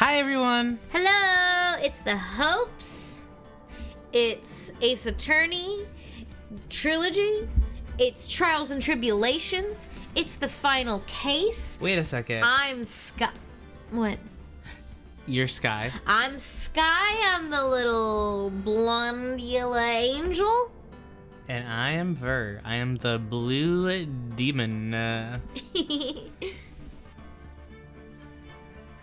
Hi, everyone. Hello, it's the Hopes. It's Ace Attorney Trilogy. It's Trials and Tribulations. It's the final case. Wait a second. I'm Sky. What? You're Sky. I'm Sky. I'm the little blonde yellow angel. And I am Ver. I am the blue demon.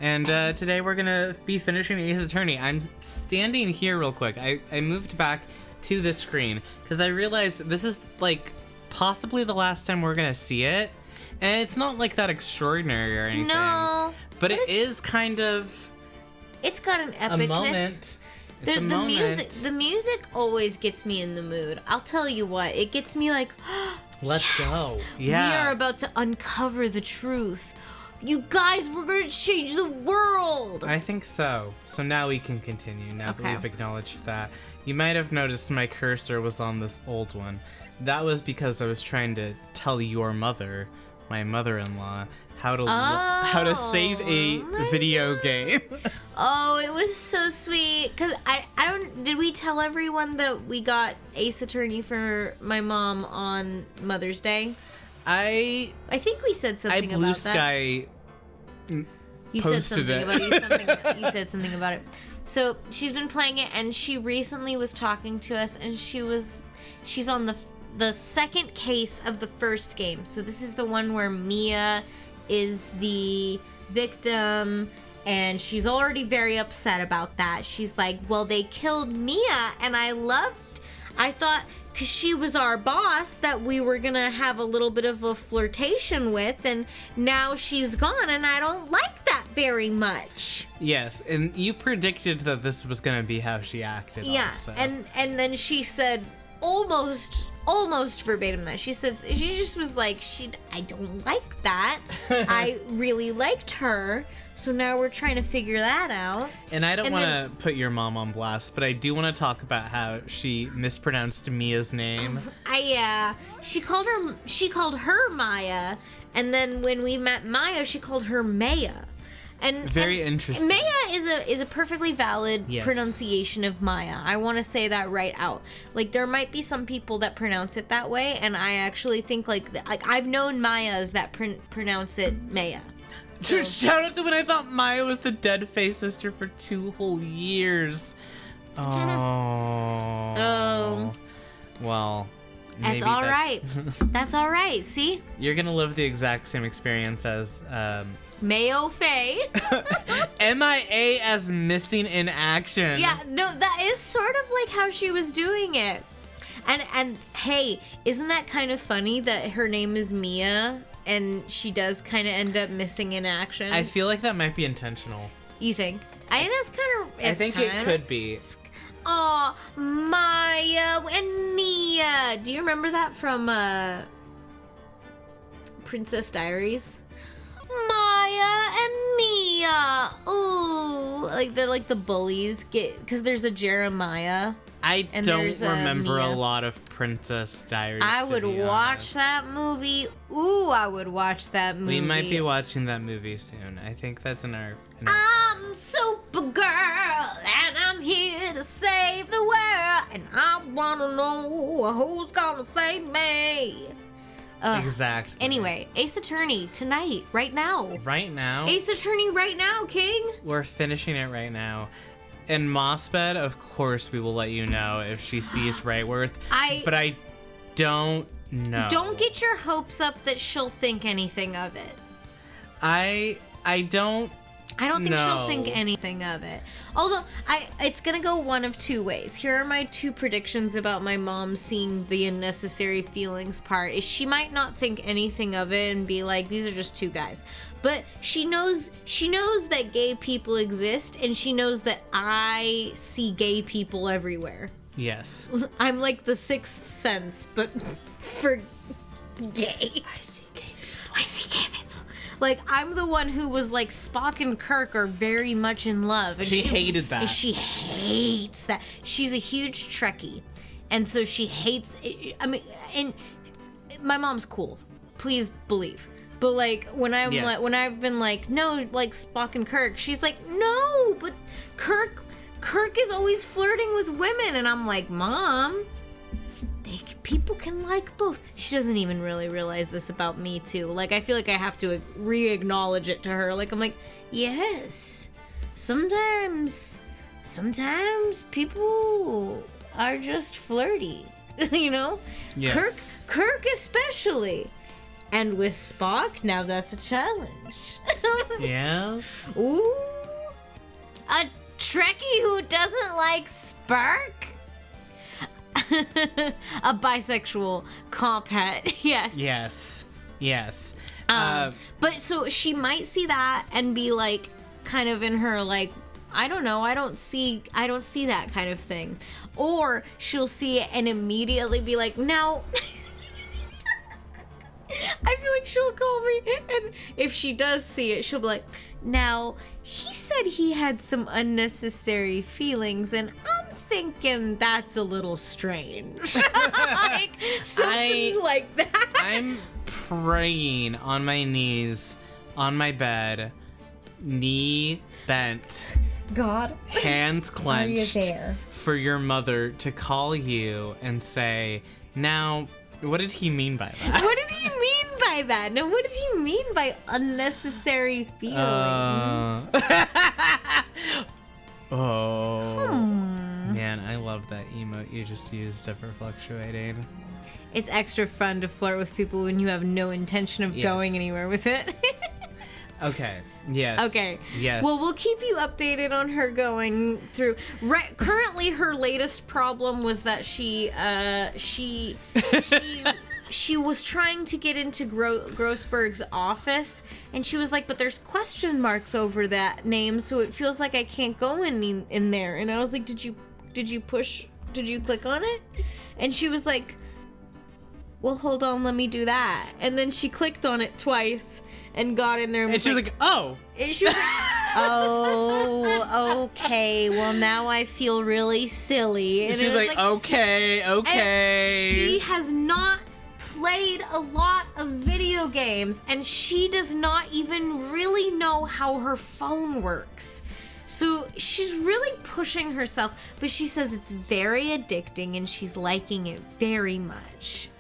And today we're gonna be finishing Ace Attorney. I'm standing here real quick. I moved back to the screen because I realized this is like possibly the last time we're gonna see it. And it's not like that extraordinary or anything. No. But it is kind of... It's got an epicness. A moment. It's a moment. The music always gets me in the mood. I'll tell you what, it gets me like, let's yes, go. Yeah. We are about to uncover the truth. You guys, we're gonna change the world. I think so. So now we can continue, now that we've acknowledged that. You might have noticed my cursor was on this old one. That was because I was trying to tell your mother, my mother-in-law, how to save a video game. Oh, it was so sweet. Cause I don't. Did we tell everyone that we got Ace Attorney for my mom on Mother's Day? I think we said something about that. Blue Sky. You said something about it. You said something about it. So she's been playing it, and she recently was talking to us, and she's on the second case of the first game. So this is the one where Mia is the victim, and she's already very upset about that. She's like, well, they killed Mia, and I thought, because she was our boss, that we were gonna have a little bit of a flirtation with, and now she's gone, and I don't like that very much. Yes, and you predicted that this was gonna be how she acted. Yeah, also. and then she said almost verbatim that. She just was like, I don't like that. I really liked her. So now we're trying to figure that out. And I don't want to put your mom on blast, but I do want to talk about how she mispronounced Mia's name. She called her Maya, and then when we met Maya, she called her Maya. And very interesting. Maya is a perfectly valid pronunciation of Maya. I want to say that right out. Like, there might be some people that pronounce it that way, and I actually think like I've known Mayas that pronounce it Maya. So. Shout out to when I thought Maya was the dead face sister for 2 whole years. Oh. Well. That's all right. That's all right. See? You're gonna live the exact same experience as Mayo Faye. MIA as missing in action. Yeah, no, that is sort of like how she was doing it. And hey, isn't that kind of funny that her name is Mia and she does kind of end up missing in action? I feel like that might be intentional. You think? I think it could be. Oh, Maya and Mia. Do you remember that from Princess Diaries? Maya and Mia. Ooh, like the bullies get, because there's a Jeremiah. I don't remember a lot of Princess Diaries. I would watch that movie. Ooh, I would watch that movie. We might be watching that movie soon. I think that's in our I'm Supergirl, and I'm here to save the world, and I wanna know who's gonna save me. Exactly. Anyway, Ace Attorney tonight, right now. Right now? Ace Attorney right now, King. We're finishing it right now. And Mossbed, of course, we will let you know if she sees Wrightworth. But I don't know. Don't get your hopes up that she'll think anything of it. I don't think she'll think anything of it. Although, it's gonna go one of 2 ways. Here are my 2 predictions about my mom seeing the unnecessary feelings part. Is she might not think anything of it and be like, these are just 2 guys. But she knows that gay people exist, and she knows that I see gay people everywhere. Yes. I'm like the 6th sense, but for gay. I see gay people. Like, I'm the one who was like, Spock and Kirk are very much in love. And she hated that. And she hates that. She's a huge Trekkie. And so she hates, I mean, and my mom's cool. Please believe. But like when I'm Yes. like when I've been like, no, like Spock and Kirk, she's like, no, but Kirk is always flirting with women, and I'm like, Mom, people can like both. She doesn't even really realize this about me too. Like I feel like I have to re-acknowledge it to her. Like I'm like, yes, sometimes people are just flirty, you know? Yes. Kirk especially. And with Spock, now that's a challenge. Yes. Ooh. A Trekkie who doesn't like Spark? A bisexual comp het. Yes. Yes. But so she might see that and be like, kind of in her like, I don't know, I don't see that kind of thing. Or she'll see it and immediately be like, now... I feel like she'll call me, and if she does see it, she'll be like, now, he said he had some unnecessary feelings, and I'm thinking that's a little strange. Like, something like that. I'm praying on my knees, on my bed, knee bent, God, hands clenched, are you there? For your mother to call you and say, now... What did he mean by that? What did he mean by that? Now, what did he mean by unnecessary feelings? Man, I love that emote you just used for fluctuating. It's extra fun to flirt with people when you have no intention of going anywhere with it. Okay. Yes. Okay. Yes. Well, we'll keep you updated on her going through. Right. Currently, her latest problem was that she was trying to get into Grossberg's office, and she was like, "But there's question marks over that name, so it feels like I can't go in there." And I was like, "Did you click on it?" And she was like, "Well, hold on, let me do that." And then she clicked on it twice. And got in there and she was like, oh. She was like, oh, okay. Well, now I feel really silly. And she was like, okay. And she has not played a lot of video games, and she does not even really know how her phone works. So she's really pushing herself, but she says it's very addicting, and she's liking it very much.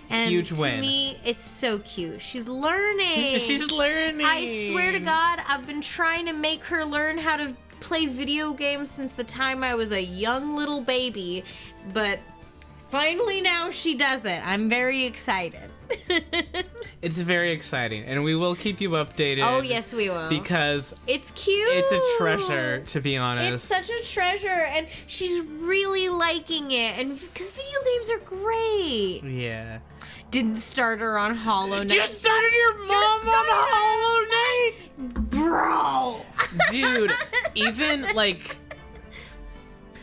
And huge win. To me, it's so cute. She's learning. She's learning. I swear to God, I've been trying to make her learn how to play video games since the time I was a young little baby. But finally now she does it. I'm very excited. It's very exciting, and we will keep you updated. Oh, yes, we will. Because it's cute. It's a treasure, to be honest. It's such a treasure, and she's really liking it, and because video games are great. Yeah. Didn't start her on Hollow Knight. You started your mom on Hollow Knight? Bro! Dude, even, like...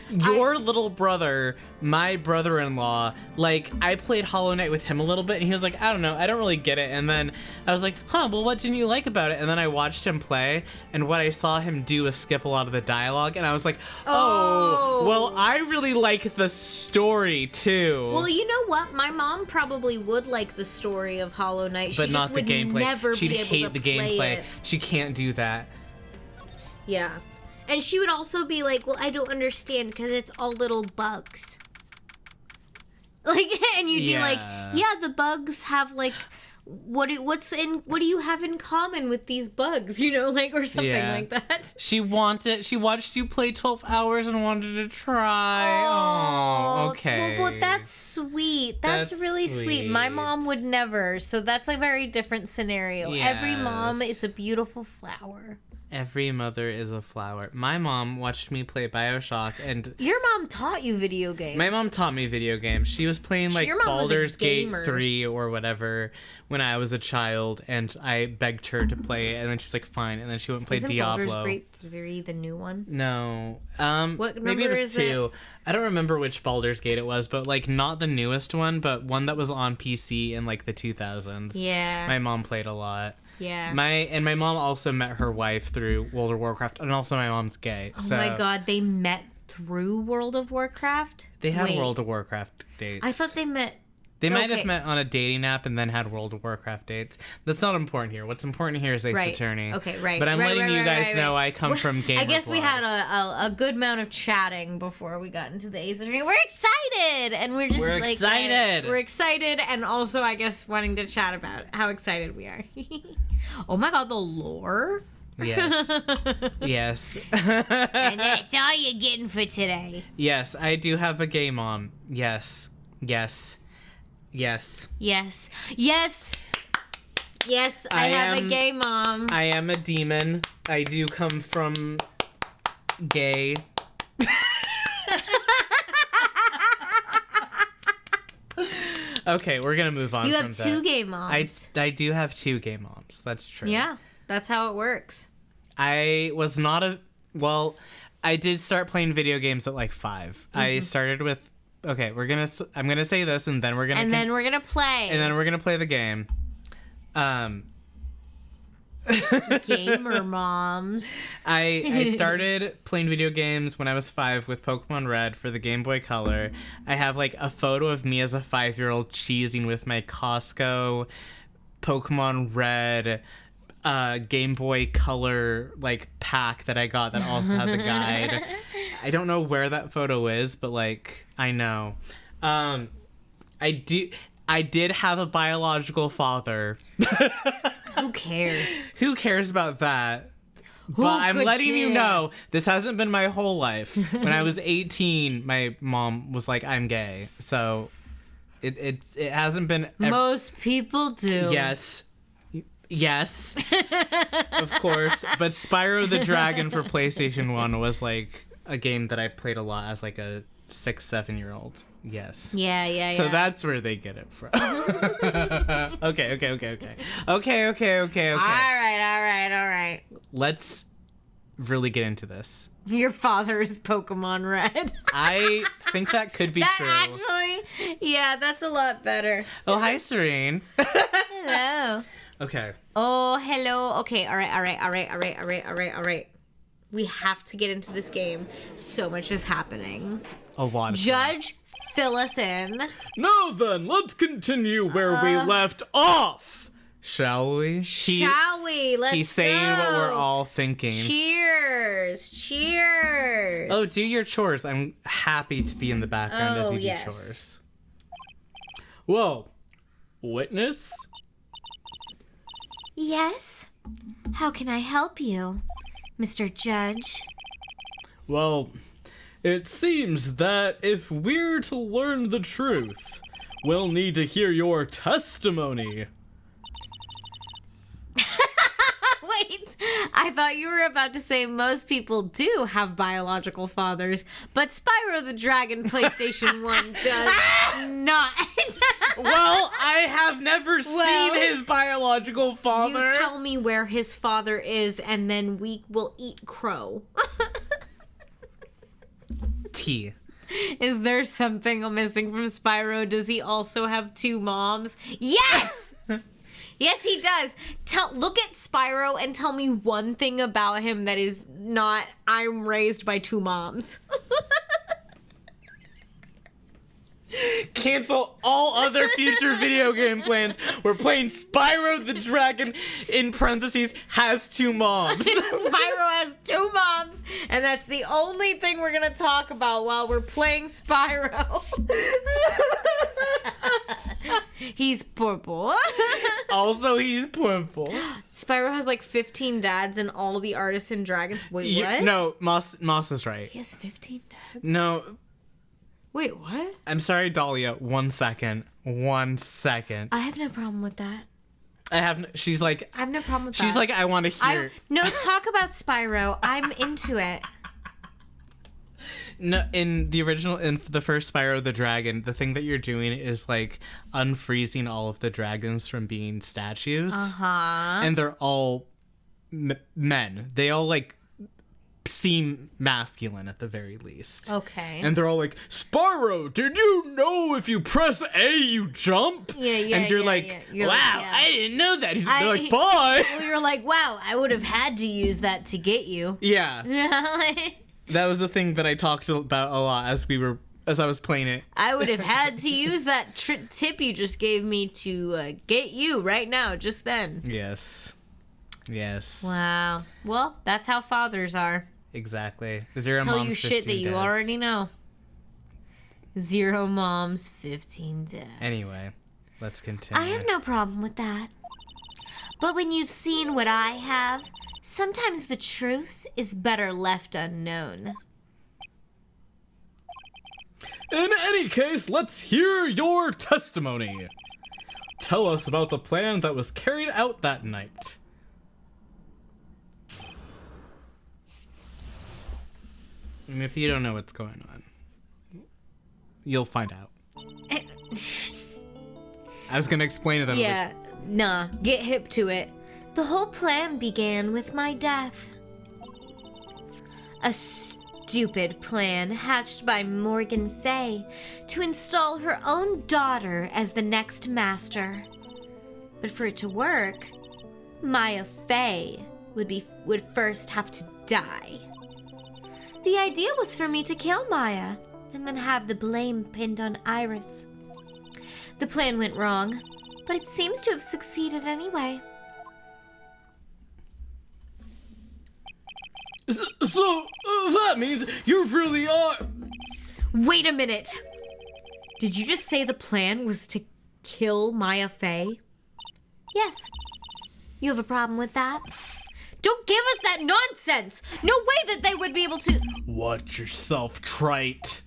Your little brother, my brother-in-law, like, I played Hollow Knight with him a little bit, and he was like, I don't know, I don't really get it. And then I was like, well, what didn't you like about it? And then I watched him play, and what I saw him do was skip a lot of the dialogue, and I was like, well, I really like the story, too. Well, you know what? My mom probably would like the story of Hollow Knight. But not the gameplay. Never She'd be able hate to the play gameplay. it. She can't do that. Yeah. And she would also be like, well, I don't understand because it's all little bugs. Like, and you'd be like, yeah, the bugs have like, what do you have in common with these bugs? You know, like, or something like that. She watched you play 12 hours and wanted to try. Oh, okay. Well, that's sweet. That's really sweet. My mom would never. So that's a very different scenario. Yes. Every mom is a beautiful flower. Every mother is a flower. My mom watched me play BioShock, and... Your mom taught you video games. My mom taught me video games. She was playing, like, Baldur's Gate 3 or whatever when I was a child, and I begged her to play it, and then she was like, fine, and then she went and played Diablo. Isn't Baldur's Gate 3 the new one? No. What maybe it number was is 2. it? I don't remember which Baldur's Gate it was, but, like, not the newest one, but one that was on PC in, like, the 2000s. Yeah. My mom played a lot. Yeah. My mom also met her wife through World of Warcraft, and also my mom's gay. Oh my God, they met through World of Warcraft? They had World of Warcraft dates. I thought they met They might have met on a dating app and then had World of Warcraft dates. That's not important here. What's important here is Ace Attorney. Okay, right. But I'm letting you guys know I come from gamer I guess we blood. had a good amount of chatting before we got into the Ace Attorney. We're excited! And we're just excited! We're excited and also, I guess, wanting to chat about how excited we are. Oh my god, the lore? Yes. Yes. And that's all you're getting for today. Yes, I do have a gay mom. Yes. Yes. Yes. Yes. Yes. Yes, I have a gay mom. I am a demon. I do come from gay. Okay, we're gonna move on. You from have that. 2 gay moms. I do have 2 gay moms. That's true. Yeah, that's how it works. I was not a... Well, I did start playing video games at like 5. Mm-hmm. I started with... Okay, I'm gonna say this, and then we're gonna... And then we're gonna play. And then we're gonna play the game. Gamer moms. I started playing video games when I was 5 with Pokemon Red for the Game Boy Color. I have like a photo of me as a 5-year-old cheesing with my Costco Pokemon Red Game Boy Color like pack that I got that also had the guide. I don't know where that photo is, but like I know. I did have a biological father. Who cares? Who cares about that? But I'm letting you know, this hasn't been my whole life. When I was 18, my mom was like, I'm gay. So it hasn't been... Most people do. Yes. Yes. Of course. But Spyro the Dragon for PlayStation 1 was like a game that I played a lot as like a 6-7-year-old. Yes. Yeah. So that's where they get it from. Okay. All right. Let's really get into this. Your father is Pokemon Red. I think that could be true. Actually, yeah, that's a lot better. Oh, hi, Serene. Hello. Okay. Oh, hello. Okay, all right. We have to get into this game. So much is happening. A lot of Judge, fill us in. Now then, let's continue where we left off. Shall we? Shall we? Let's He's saying what we're all thinking. Cheers. Oh, do your chores. I'm happy to be in the background as you do yes. chores. Whoa. Witness? Yes? How can I help you, Mr. Judge? Well, it seems that if we're to learn the truth, we'll need to hear your testimony. Wait, I thought you were about to say most people do have biological fathers, but Spyro the Dragon PlayStation 1 does not. Well, I have never seen his biological father. You tell me where his father is, and then we will eat crow. T. Is there something missing from Spyro? Does he also have 2 moms? Yes! Yes, he does. Look at Spyro and tell me one thing about him that is not, I'm raised by 2 moms. Cancel all other future video game plans. We're playing Spyro the Dragon, in parentheses, has 2 moms. Spyro has 2 moms, and that's the only thing we're going to talk about while we're playing Spyro. He's purple. Also, he's purple. Spyro has like 15 dads and all the artisan dragons. Wait, what? No, Moss is right. He has 15 dads? No. Wait, what? I'm sorry, Dahlia. 1 second. 1 second. I have no problem with that. She's like... I have no problem with that. She's like, I want to hear... No, talk about Spyro. I'm into it. No, in the first Spyro the Dragon, the thing that you're doing is like unfreezing all of the dragons from being statues. And they're all men. They all like seem masculine at the very least. Okay. And they're all like, Spyro, did you know if you press A, you jump? Yeah. And you're like, wow, I didn't know that. They're like, bye. Well, you're like, wow, I would have had to use that to get you. Yeah. That was the thing that I talked about a lot as we were as I was playing it. I would have had to use that tip you just gave me to get you right now, just then. Yes. Yes. Wow. Well, that's how fathers are. Exactly. 0 Tell moms, you 15 shit that you dads. already know. 0 moms, 15 dads. Anyway, let's continue. I have no problem with that. But when you've seen what I have, sometimes the truth is better left unknown. In any case, let's hear your testimony. Tell us about the plan that was carried out that night. And if you don't know what's going on, you'll find out. I was gonna explain it. Yeah, nah, get hip to it. The whole plan began with my death. A stupid plan hatched by Morgan Fay to install her own daughter as the next master. But for it to work, Maya Fay would first have to die. The idea was for me to kill Maya and then have the blame pinned on Iris. The plan went wrong, but it seems to have succeeded anyway. So, that means you really are... Wait a minute! Did you just say the plan was to kill Maya Fay? Yes. You have a problem with that? Don't give us that nonsense! No way that they would be able to... Watch yourself, trite.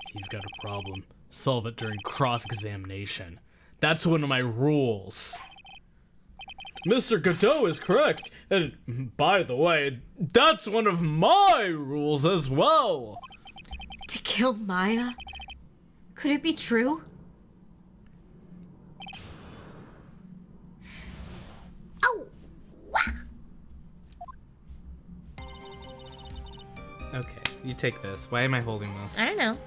If you've got a problem, solve it during cross-examination. That's one of my rules. Mr. Godot is correct, and by the way, that's one of my rules as well. To kill Maya? Could it be true? Oh! Okay, you take this. Why am I holding this? I don't know.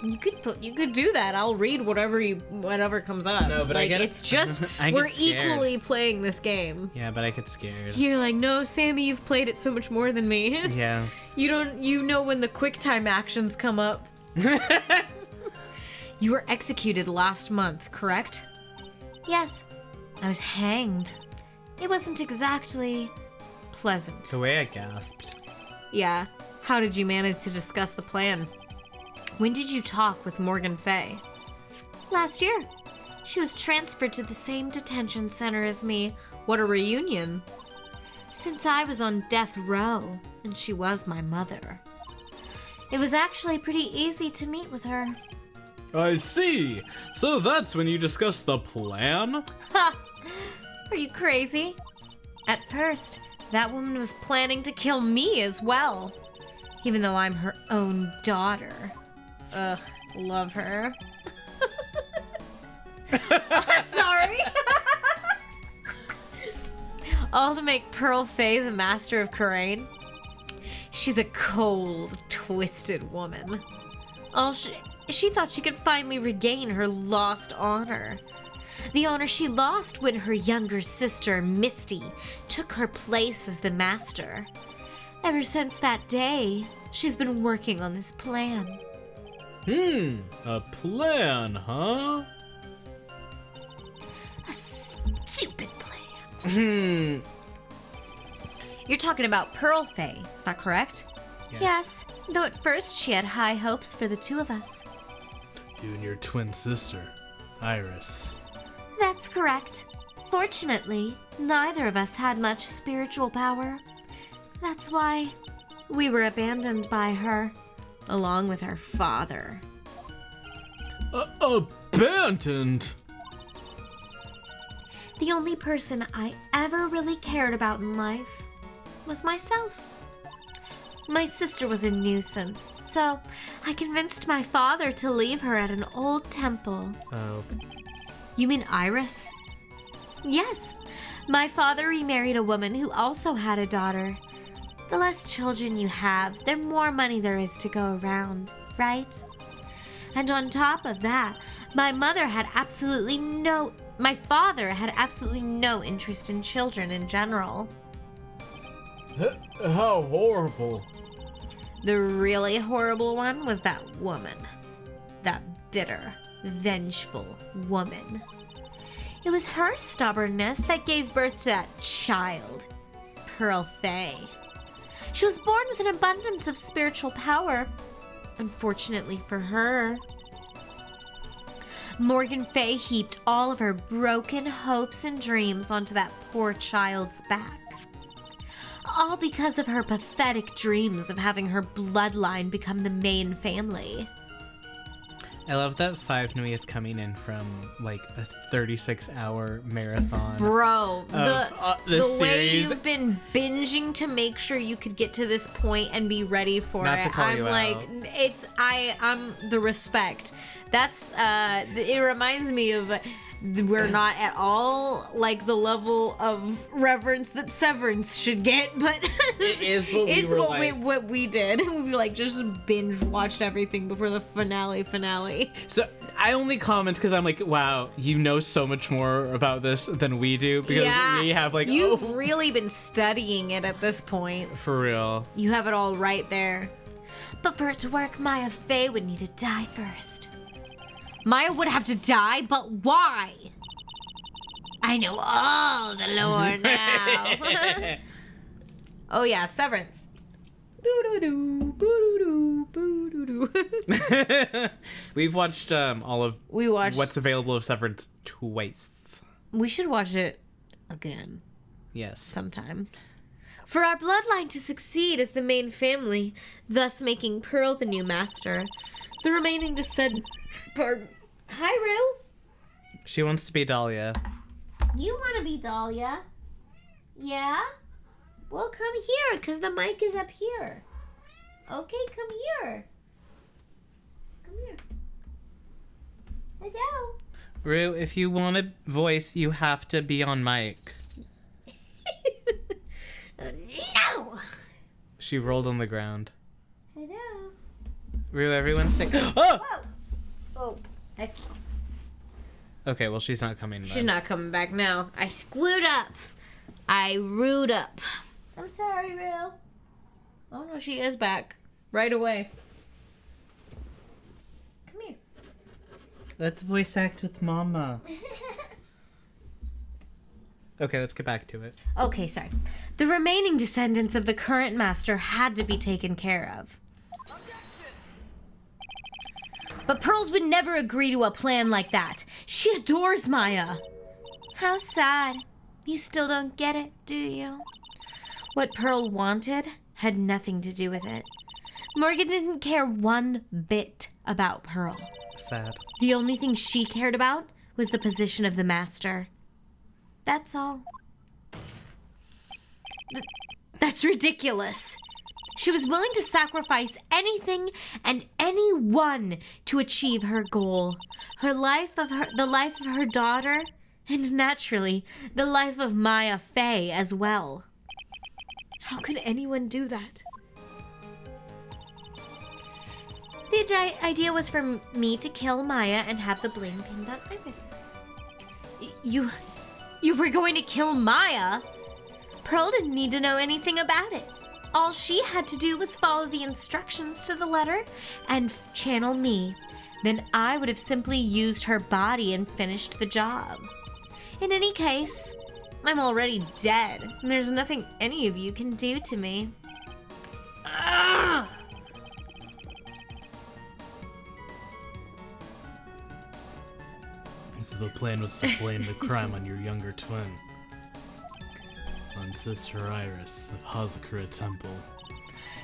You could do that. I'll read whatever comes up. No, but I get it's just I we're get scared. equally playing this game. Yeah, but I get scared. You're like, no, Sammy, you've played it so much more than me. Yeah. You know when the quick time actions come up. You were executed last month, correct? Yes. I was hanged. It wasn't exactly pleasant. The way I gasped. Yeah. How did you manage to discuss the plan? When did you talk with Morgan Fay? Last year. She was transferred to the same detention center as me. What a reunion. Since I was on death row, and she was my mother. It was actually pretty easy to meet with her. I see. So that's when you discussed the plan? Ha! Are you crazy? At first, that woman was planning to kill me as well. Even though I'm her own daughter. Ugh, love her. Sorry. All to make Pearl Fay the master of Khura'in. She's a cold, twisted woman. She thought she could finally regain her lost honor. The honor she lost when her younger sister, Misty, took her place as the master. Ever since that day, she's been working on this plan. A plan, huh? A stupid plan. You're talking about Pearl Fay, is that correct? Yes, though at first she had high hopes for the two of us. You and your twin sister, Iris. That's correct. Fortunately, neither of us had much spiritual power. That's why we were abandoned by her, along with her father. Abandoned? The only person I ever really cared about in life was myself. My sister was a nuisance, so I convinced my father to leave her at an old temple. Oh. You mean Iris? Yes. My father remarried a woman who also had a daughter. The less children you have, the more money there is to go around, right? And on top of that, my father had absolutely no interest in children in general. How horrible. The really horrible one was that woman. That bitter, vengeful woman. It was her stubbornness that gave birth to that child, Pearl Fay. She was born with an abundance of spiritual power, unfortunately for her. Morgan Fay heaped all of her broken hopes and dreams onto that poor child's back. All because of her pathetic dreams of having her bloodline become the main family. I love that 5 Nui is coming in from like a 36-hour marathon. Bro, the way series. you've been binging to make sure you could get to this point and be ready for Not it. to call I'm you like, out. I'm the respect. That's it reminds me of we're not at all like the level of reverence that Severance should get, but It is what we it's were what like. we did. We like just binge watched everything before the finale. So I only comment because I'm like, wow, you know so much more about this than we do, because we have like, you've really been studying it at this point. for real. You have it all right there. But for it to work, Maya Fey would need to die first. Maya would have to die, but why? I know all the lore now. Oh yeah, Severance. Boo-doo-doo, boo-doo-doo, boo-doo-doo. We've watched We watched. what's available of Severance twice. We should watch it again Yes. sometime. For our bloodline to succeed as the main family, thus making Pearl the new master, the remaining descendants. Pardon. Hi, Rue. She wants to be Dahlia. You want to be Dahlia? Yeah? Well, come here, because the mic is up here. Okay, come here. Come here. Hello. Rue, if you want a voice, you have to be on mic. No. She rolled on the ground. Hello. Rue, everyone say, oh! Oh. Okay, well, she's not coming back. She's not coming back now. I screwed up. I rude up. I'm sorry, Rue. Oh no, she is back. Right away. Come here. Let's voice act with Mama. Okay, let's get back to it. Okay, sorry. The remaining descendants of the current master had to be taken care of. But Pearls would never agree to a plan like that. She adores Maya. How sad. You still don't get it, do you? What Pearl wanted had nothing to do with it. Morgan didn't care one bit about Pearl. Sad. The only thing she cared about was the position of the master. That's all. That's ridiculous. She was willing to sacrifice anything and anyone to achieve her goal. The life of her daughter, and naturally, the life of Maya Fey as well. How could anyone do that? The idea was for me to kill Maya and have the blame pinned on Iris. You were going to kill Maya? Pearl didn't need to know anything about it. All she had to do was follow the instructions to the letter and channel me. Then I would have simply used her body and finished the job. In any case, I'm already dead, and there's nothing any of you can do to me. Ah! So the plan was to blame the crime on your younger twin. On Sister Iris of Hazakura Temple.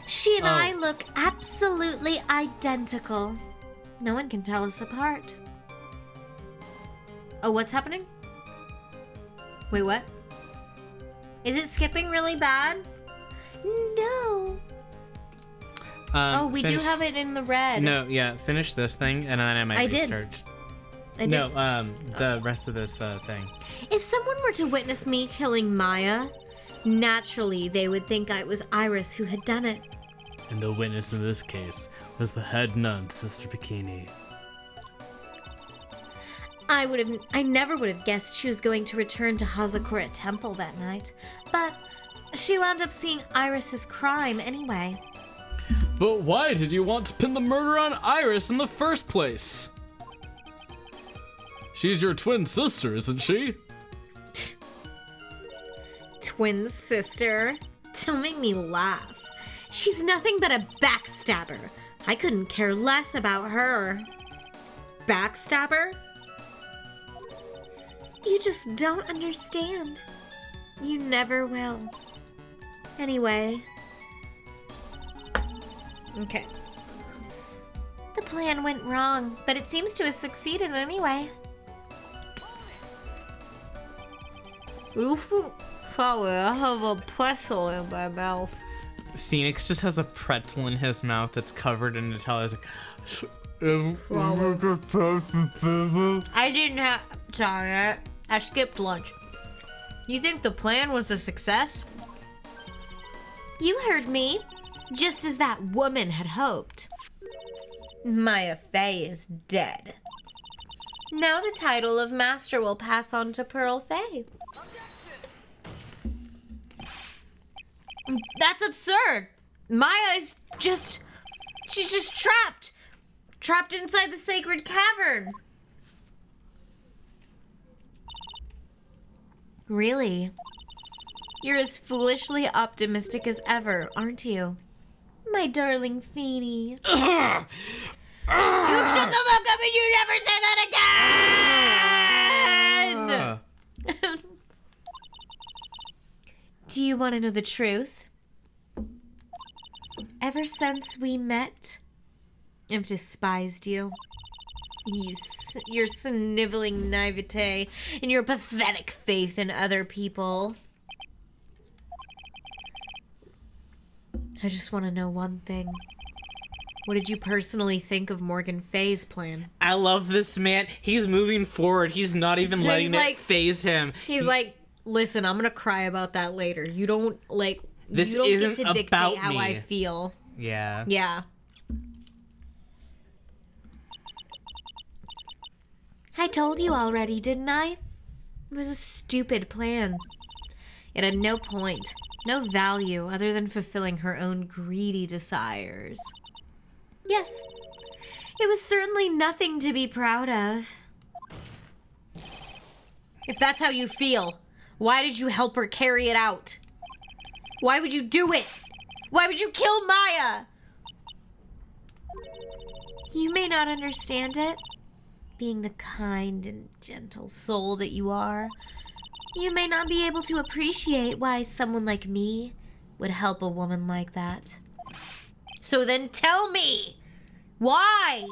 She and I look absolutely identical. No one can tell us apart. Oh, what's happening? Wait, what? Is it skipping really bad? No. We do have it in the red. No, yeah, finish this thing, and then I might restart. I did. No, the rest of this thing. If someone were to witness me killing Maya, naturally they would think it was Iris who had done it. And the witness in this case was the head nun, Sister Bikini. I never would have guessed she was going to return to Hazakura Temple that night, but she wound up seing Iris's crime anyway. But why did you want to pin the murder on Iris in the first place? She's your twin sister, isn't she? Twin sister? Don't make me laugh. She's nothing but a backstabber. I couldn't care less about her. Backstabber? You just don't understand. You never will. Anyway. Okay. The plan went wrong, but it seems to have succeeded anyway. Sorry, I have a pretzel in my mouth. Phoenix just has a pretzel in his mouth that's covered in Nutella. He's like, I didn't have... Sorry, I skipped lunch. You think the plan was a success? You heard me. Just as that woman had hoped. Maya Fey is dead. Now the title of Master will pass on to Pearl Fey. That's absurd. Maya is just... She's just trapped. Trapped inside the sacred cavern. Really? You're as foolishly optimistic as ever, aren't you? My darling Feeny. You shut the fuck up and you never say that again! Do you want to know the truth? Ever since we met, I've despised you. Your sniveling naivete and your pathetic faith in other people. I just want to know one thing. What did you personally think of Morgan Fay's plan? I love this man. He's moving forward. He's not even letting it phase him. He's like, listen, I'm going to cry about that later. You don't, this you don't isn't get to dictate about how me. I feel. Yeah. Yeah. I told you already, didn't I? It was a stupid plan. It had no point, no value other than fulfilling her own greedy desires. Yes, it was certainly nothing to be proud of. If that's how you feel, why did you help her carry it out? Why would you do it? Why would you kill Maya? You may not understand it. Being the kind and gentle soul that you are, you may not be able to appreciate why someone like me would help a woman like that. So then tell me, why?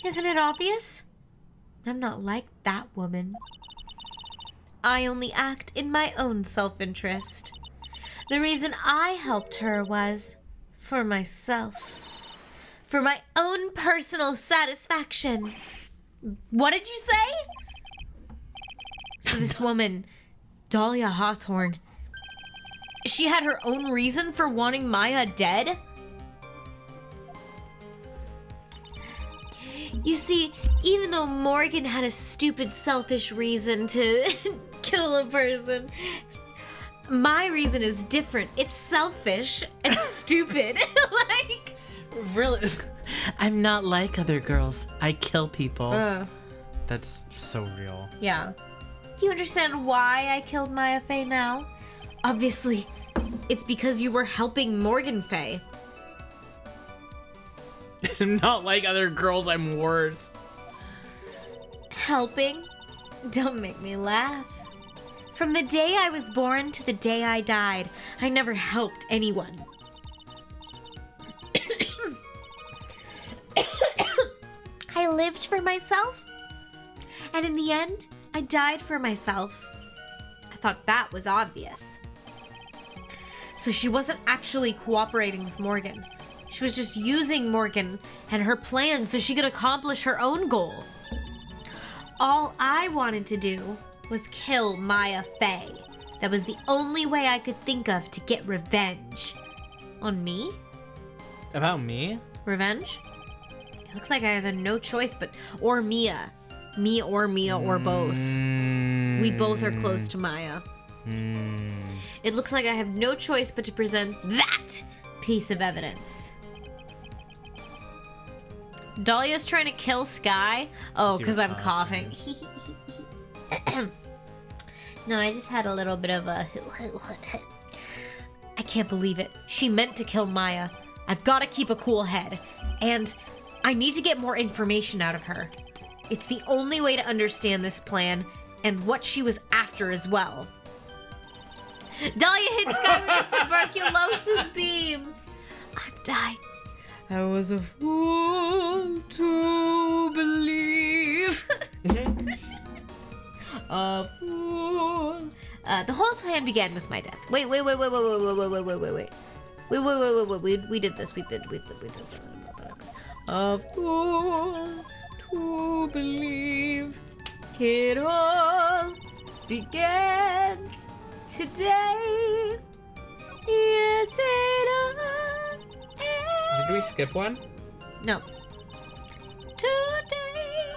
Isn't it obvious? I'm not like that woman. I only act in my own self-interest. The reason I helped her was for myself. For my own personal satisfaction. What did you say? So this woman, Dahlia Hawthorne, she had her own reason for wanting Maya dead? You see, even though Morgan had a stupid, selfish reason to kill a person, my reason is different. It's selfish and stupid. Really? I'm not like other girls. I kill people. That's so real. Yeah. Do you understand why I killed Maya Fey now? Obviously, it's because you were helping Morgan Fey. I'm not like other girls, I'm worse. Helping? Don't make me laugh. From the day I was born to the day I died, I never helped anyone. I lived for myself, and in the end, I died for myself. I thought that was obvious. So she wasn't actually cooperating with Morgan. She was just using Morgan and her plan so she could accomplish her own goal. All I wanted to do was kill Maya Fey. That was the only way I could think of to get revenge. On me? About me? Revenge? It looks like I have no choice but... Or Mia. Me or Mia or both. We both are close to Maya. It looks like I have no choice but to present that piece of evidence. Dahlia's trying to kill Sky. Oh, because I'm coughing. No, I just had a little bit of a... I can't believe it. She meant to kill Maya. I've got to keep a cool head. And I need to get more information out of her. It's the only way to understand this plan and what she was after as well. Dahlia hit Sky with a tuberculosis beam. I'm dying. I was a fool to believe. A fool. The whole plan began with my death. Wait. We did this. We did. A fool to believe it all begins today. Yes, it all Did we skip one? No. Today.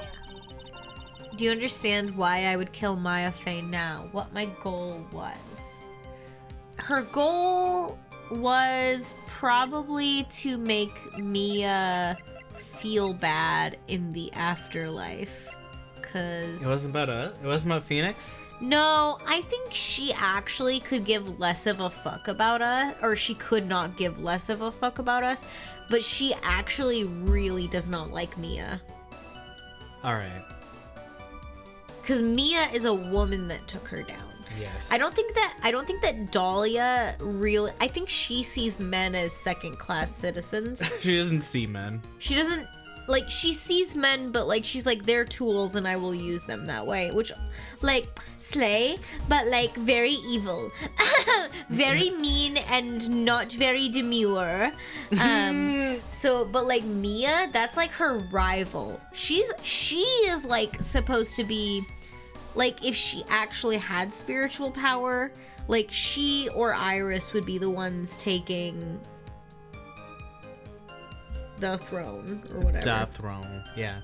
Do you understand why I would kill Maya Fey now? What my goal was? Her goal was probably to make Mia feel bad in the afterlife. Cause It wasn't about Phoenix? no, I think she actually could give less of a fuck about us, or she could not give less of a fuck about us, but she actually really does not like Mia. Alright. Because Mia is a woman that took her down. Yes. I don't think that Dahlia really... I think she sees men as second-class citizens. She doesn't see men. She doesn't... Like, she sees men, but, like, she's like, they're tools and I will use them that way. Which, like, slay, but, like, very evil. Very mean and not very demure. So, but, like, Mia, that's, like, her rival. She is, like, supposed to be... Like, if she actually had spiritual power, like, she or Iris would be the ones taking the throne or whatever. The throne, yeah.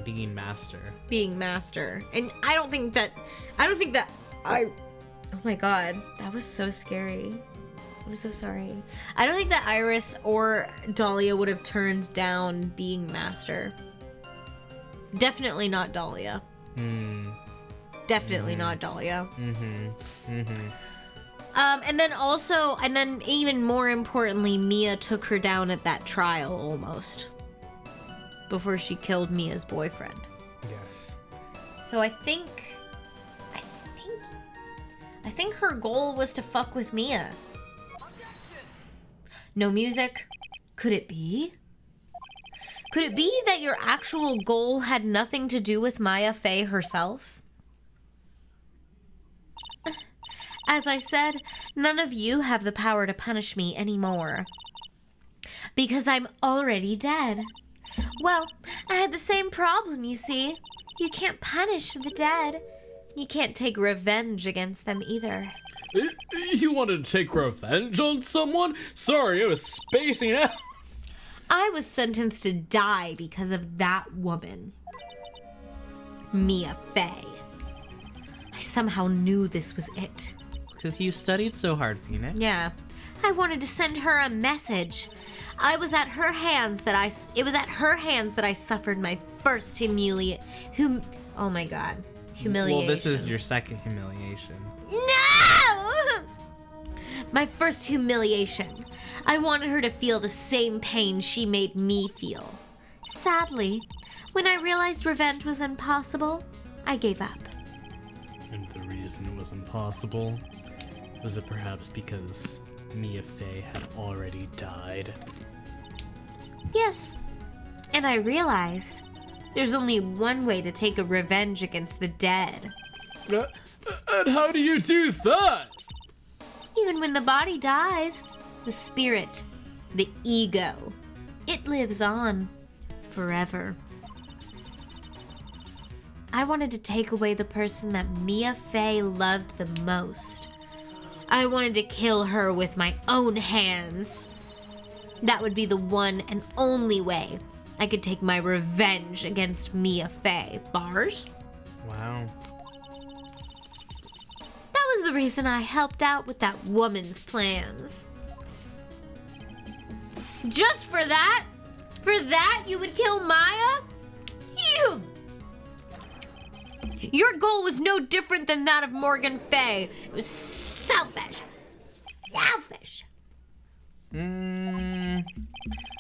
Being master. Being master. And I don't think that oh my god, that was so scary. I'm so sorry. I don't think that Iris or Dahlia would have turned down being master. Definitely not Dahlia. Definitely not Dahlia. And then even more importantly, Mia took her down at that trial almost. Before she killed Mia's boyfriend. Yes. So I think her goal was to fuck with Mia. No music? Could it be? Could it be that your actual goal had nothing to do with Maya Fey herself? As I said, none of you have the power to punish me anymore. Because I'm already dead. Well, I had the same problem, you see. You can't punish the dead. You can't take revenge against them either. You wanted to take revenge on someone? Sorry, I was spacing out. I was sentenced to die because of that woman. Mia Fey. I somehow knew this was it. Because you studied so hard, Phoenix. Yeah. I wanted to send her a message. It was at her hands that I suffered my first humiliation. Oh my god. Humiliation. Well, this is your second humiliation. No! My first humiliation. I wanted her to feel the same pain she made me feel. Sadly, when I realized revenge was impossible, I gave up. And the reason it was impossible, was it perhaps because Mia Fey had already died? Yes. And I realized there's only one way to take a revenge against the dead. And how do you do that? Even when the body dies, the spirit, the ego, it lives on forever. I wanted to take away the person that Mia Fey loved the most. I wanted to kill her with my own hands. That would be the one and only way I could take my revenge against Mia Fey. Bars? Wow. That was the reason I helped out with that woman's plans. Just for that? For that, you would kill Maya? Your goal was no different than that of Morgan Fay. It was selfish. Selfish.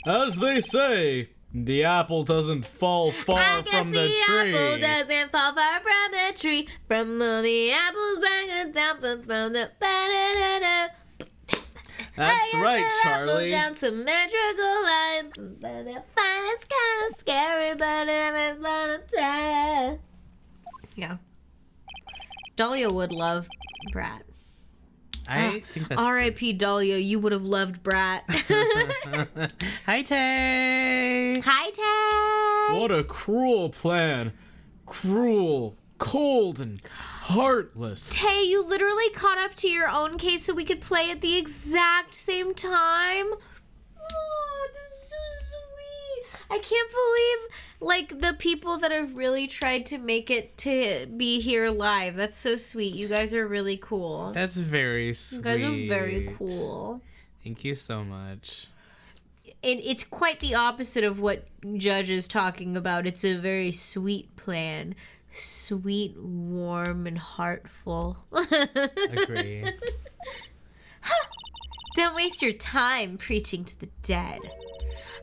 As they say, the apple doesn't fall far from the tree. The apple doesn't fall far from the tree. From all the apples bring down from the That's right, Charlie. Down symmetrical lines. The finest kind of scary, but it's not a try. Yeah. Dahlia would love Brat. I think that's R.I.P. Dahlia, you would have loved Brat. Hi, Tay. Hi, Tay. What a cruel plan. Cruel, cold, and heartless. Tay, you literally caught up to your own case so we could play at the exact same time. Oh, that's so sweet. I can't believe, like, the people that have really tried to make it to be here live. That's so sweet. You guys are really cool. That's very sweet. You guys are very cool. Thank you so much. It's quite the opposite of what Judge is talking about. It's a very sweet plan. Sweet, warm, and heartful. Agree. Don't waste your time preaching to the dead.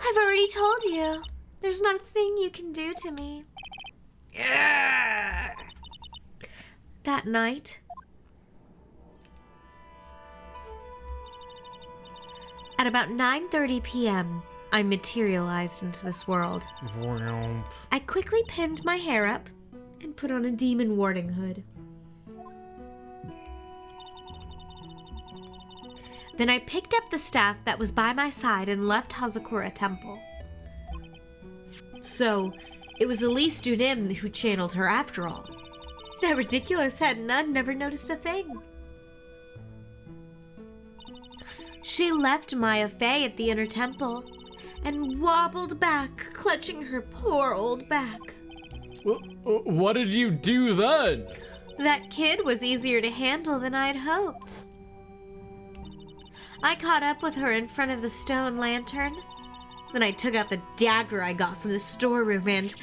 I've already told you. There's not a thing you can do to me. That night, at about 9:30 p.m., I materialized into this world. I quickly pinned my hair up and put on a demon warding hood. Then I picked up the staff that was by my side and left Hazakura Temple. So, it was Elise Dunim who channeled her after all. That ridiculous head nun never noticed a thing. She left Maya Fey at the inner temple and wobbled back, clutching her poor old back. What did you do then? That kid was easier to handle than I'd hoped. I caught up with her in front of the stone lantern. Then I took out the dagger I got from the storeroom and...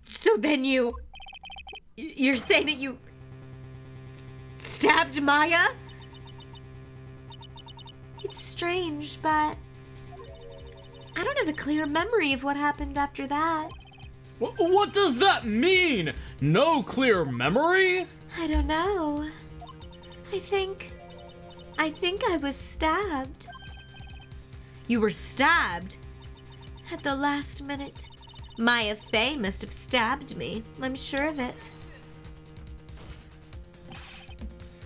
So then you're saying that you stabbed Maya? It's strange, but I don't have a clear memory of what happened after that. What does that mean? No clear memory? I don't know. I think I was stabbed. You were stabbed? At the last minute. Maya Fey must have stabbed me. I'm sure of it.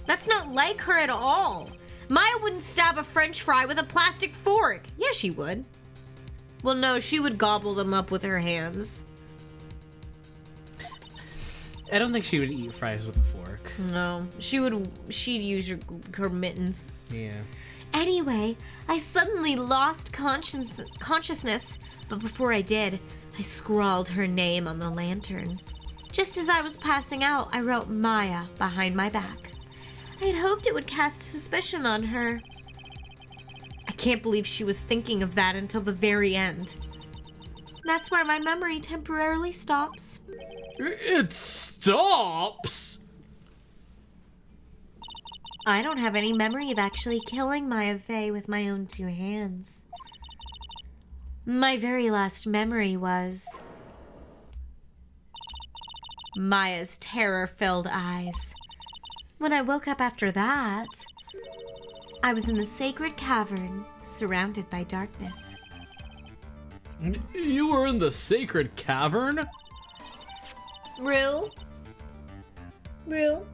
That's not like her at all. Maya wouldn't stab a French fry with a plastic fork. Yeah, she would. Well, no, she would gobble them up with her hands. I don't think she would eat fries with a fork. No, she'd use her mittens. Yeah. Anyway, I suddenly lost consciousness, but before I did, I scrawled her name on the lantern. Just as I was passing out, I wrote Maya behind my back. I had hoped it would cast suspicion on her. I can't believe she was thinking of that until the very end. That's where my memory temporarily stops. It stops? I don't have any memory of actually killing Maya Fey with my own two hands. My very last memory was Maya's terror-filled eyes. When I woke up after that, I was in the sacred cavern, surrounded by darkness. You were in the sacred cavern? Rue? Rue?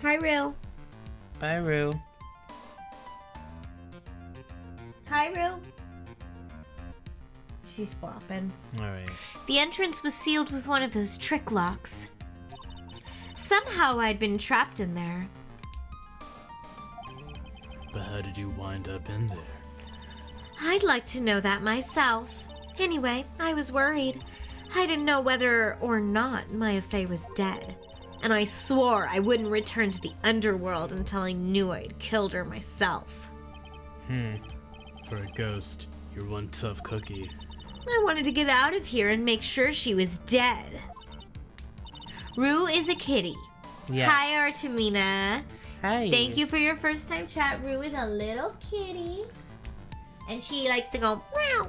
Hi, Rue. Bye, Rue. Hi, Rue. She's flopping. Alright. The entrance was sealed with one of those trick locks. Somehow I'd been trapped in there. But how did you wind up in there? I'd like to know that myself. Anyway, I was worried. I didn't know whether or not Maya Fey was dead. and I swore I wouldn't return to the underworld until I knew I'd killed her myself. For a ghost, you're one tough cookie. I wanted to get out of here and make sure she was dead. Rue is a kitty. Yes. Hi, Artemina. Hi. Thank you for your first time chat. Rue is a little kitty. And she likes to go meow.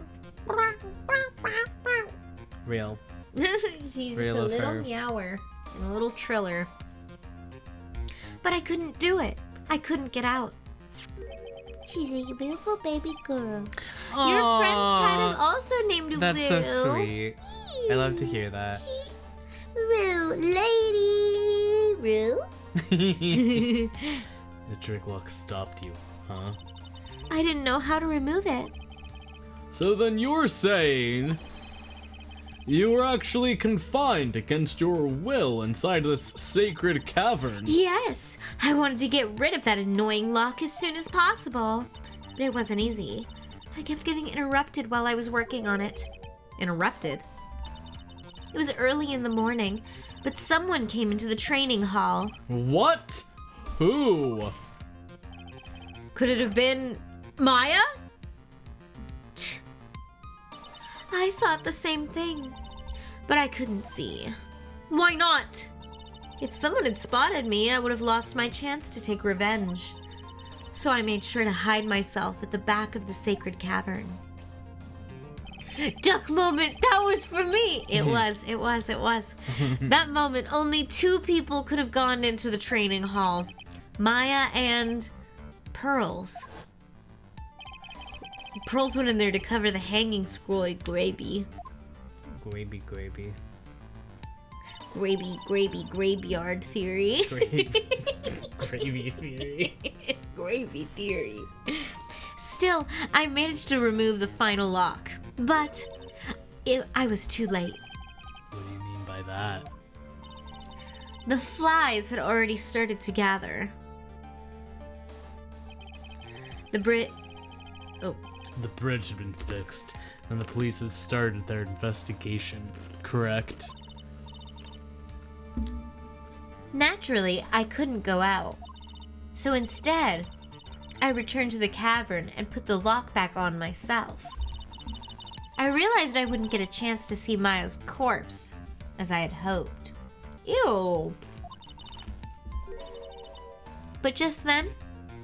Real. She's Real just a of little her. meower and a little triller. But I couldn't do it. I couldn't get out. She's a beautiful baby girl. Your friend's cat is also named Rue. That's so sweet. I love to hear that. Rue, lady. Rue? The trick lock stopped you, huh? I didn't know how to remove it. So then you're saying you were actually confined against your will inside this sacred cavern? Yes, I wanted to get rid of that annoying lock as soon as possible. But it wasn't easy. I kept getting interrupted while I was working on it. Interrupted? It was early in the morning, but someone came into the training hall. What? Who? Could it have been Maya? I thought the same thing, but I couldn't see. Why not? If someone had spotted me, I would have lost my chance to take revenge. So I made sure to hide myself at the back of the sacred cavern. Duck moment, that was for me. It was. That moment, only 2 people could have gone into the training hall. Maya and Pearls. Pearls went in there to cover the hanging scroll gravy. Gravy. Graveyard theory. Gravy theory. Gravy theory. Still, I managed to remove the final lock, but I was too late. What do you mean by that? The flies had already started to gather. The bridge had been fixed, and the police had started their investigation, correct? Naturally, I couldn't go out. So instead, I returned to the cavern and put the lock back on myself. I realized I wouldn't get a chance to see Maya's corpse, as I had hoped. Ew. But just then,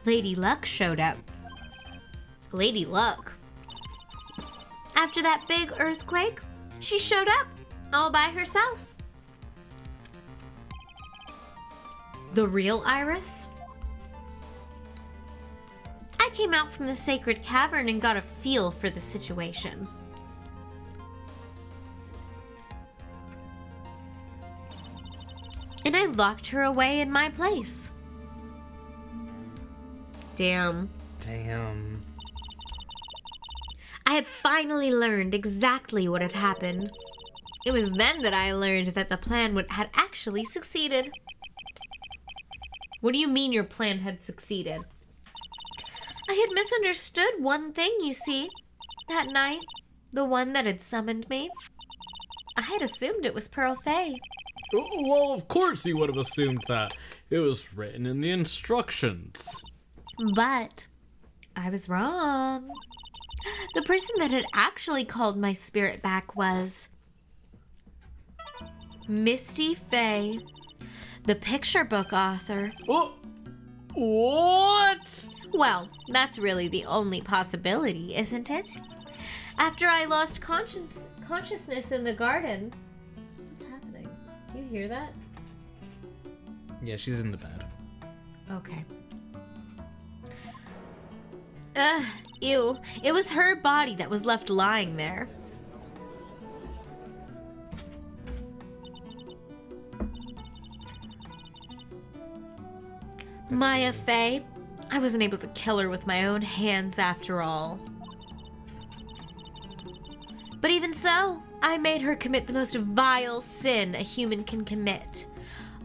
Lady Luck showed up. Lady Luck. After that big earthquake, she showed up all by herself. The real Iris? I came out from the sacred cavern and got a feel for the situation. And I locked her away in my place. Damn. I had finally learned exactly what had happened. It was then that I learned that the plan had actually succeeded. What do you mean your plan had succeeded? I had misunderstood one thing, you see. That night, the one that had summoned me. I had assumed it was Pearl Fay. Well, of course you would have assumed that. It was written in the instructions. But I was wrong. The person that had actually called my spirit back was Misty Fay, the picture book author. Oh, what? Well, that's really the only possibility, isn't it? After I lost consciousness in the garden. What's happening? You hear that? Yeah, she's in the bed. Okay. Ew. It was her body that was left lying there. Maya Fay. I wasn't able to kill her with my own hands after all. But even so, I made her commit the most vile sin a human can commit.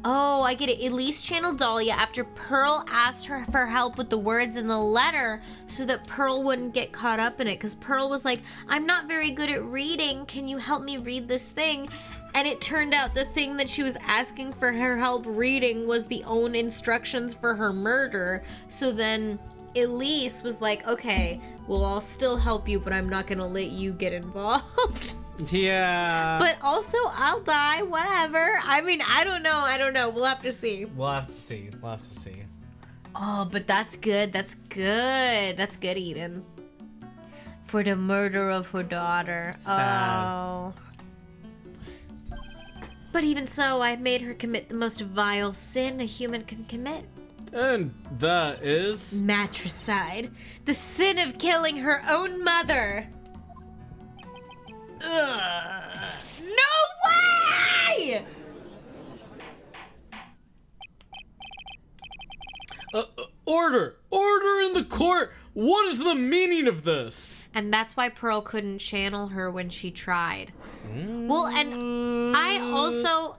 Oh, I get it. Elise channeled Dahlia after Pearl asked her for help with the words in the letter so that Pearl wouldn't get caught up in it. Because Pearl was like, I'm not very good at reading. Can you help me read this thing? And it turned out the thing that she was asking for her help reading was the own instructions for her murder. So then Elise was like, okay, well, I'll still help you, but I'm not going to let you get involved. Yeah. But also, I'll die, whatever. I mean, I don't know. We'll have to see. We'll have to see. Oh, but that's good. That's good, Eden. For the murder of her daughter. Sad. Oh. But even so, I made her commit the most vile sin a human can commit. And that is... Matricide. The sin of killing her own mother. Ugh. No way! Order! Order in the court! What is the meaning of this? And that's why Pearl couldn't channel her when she tried. Well, and I also,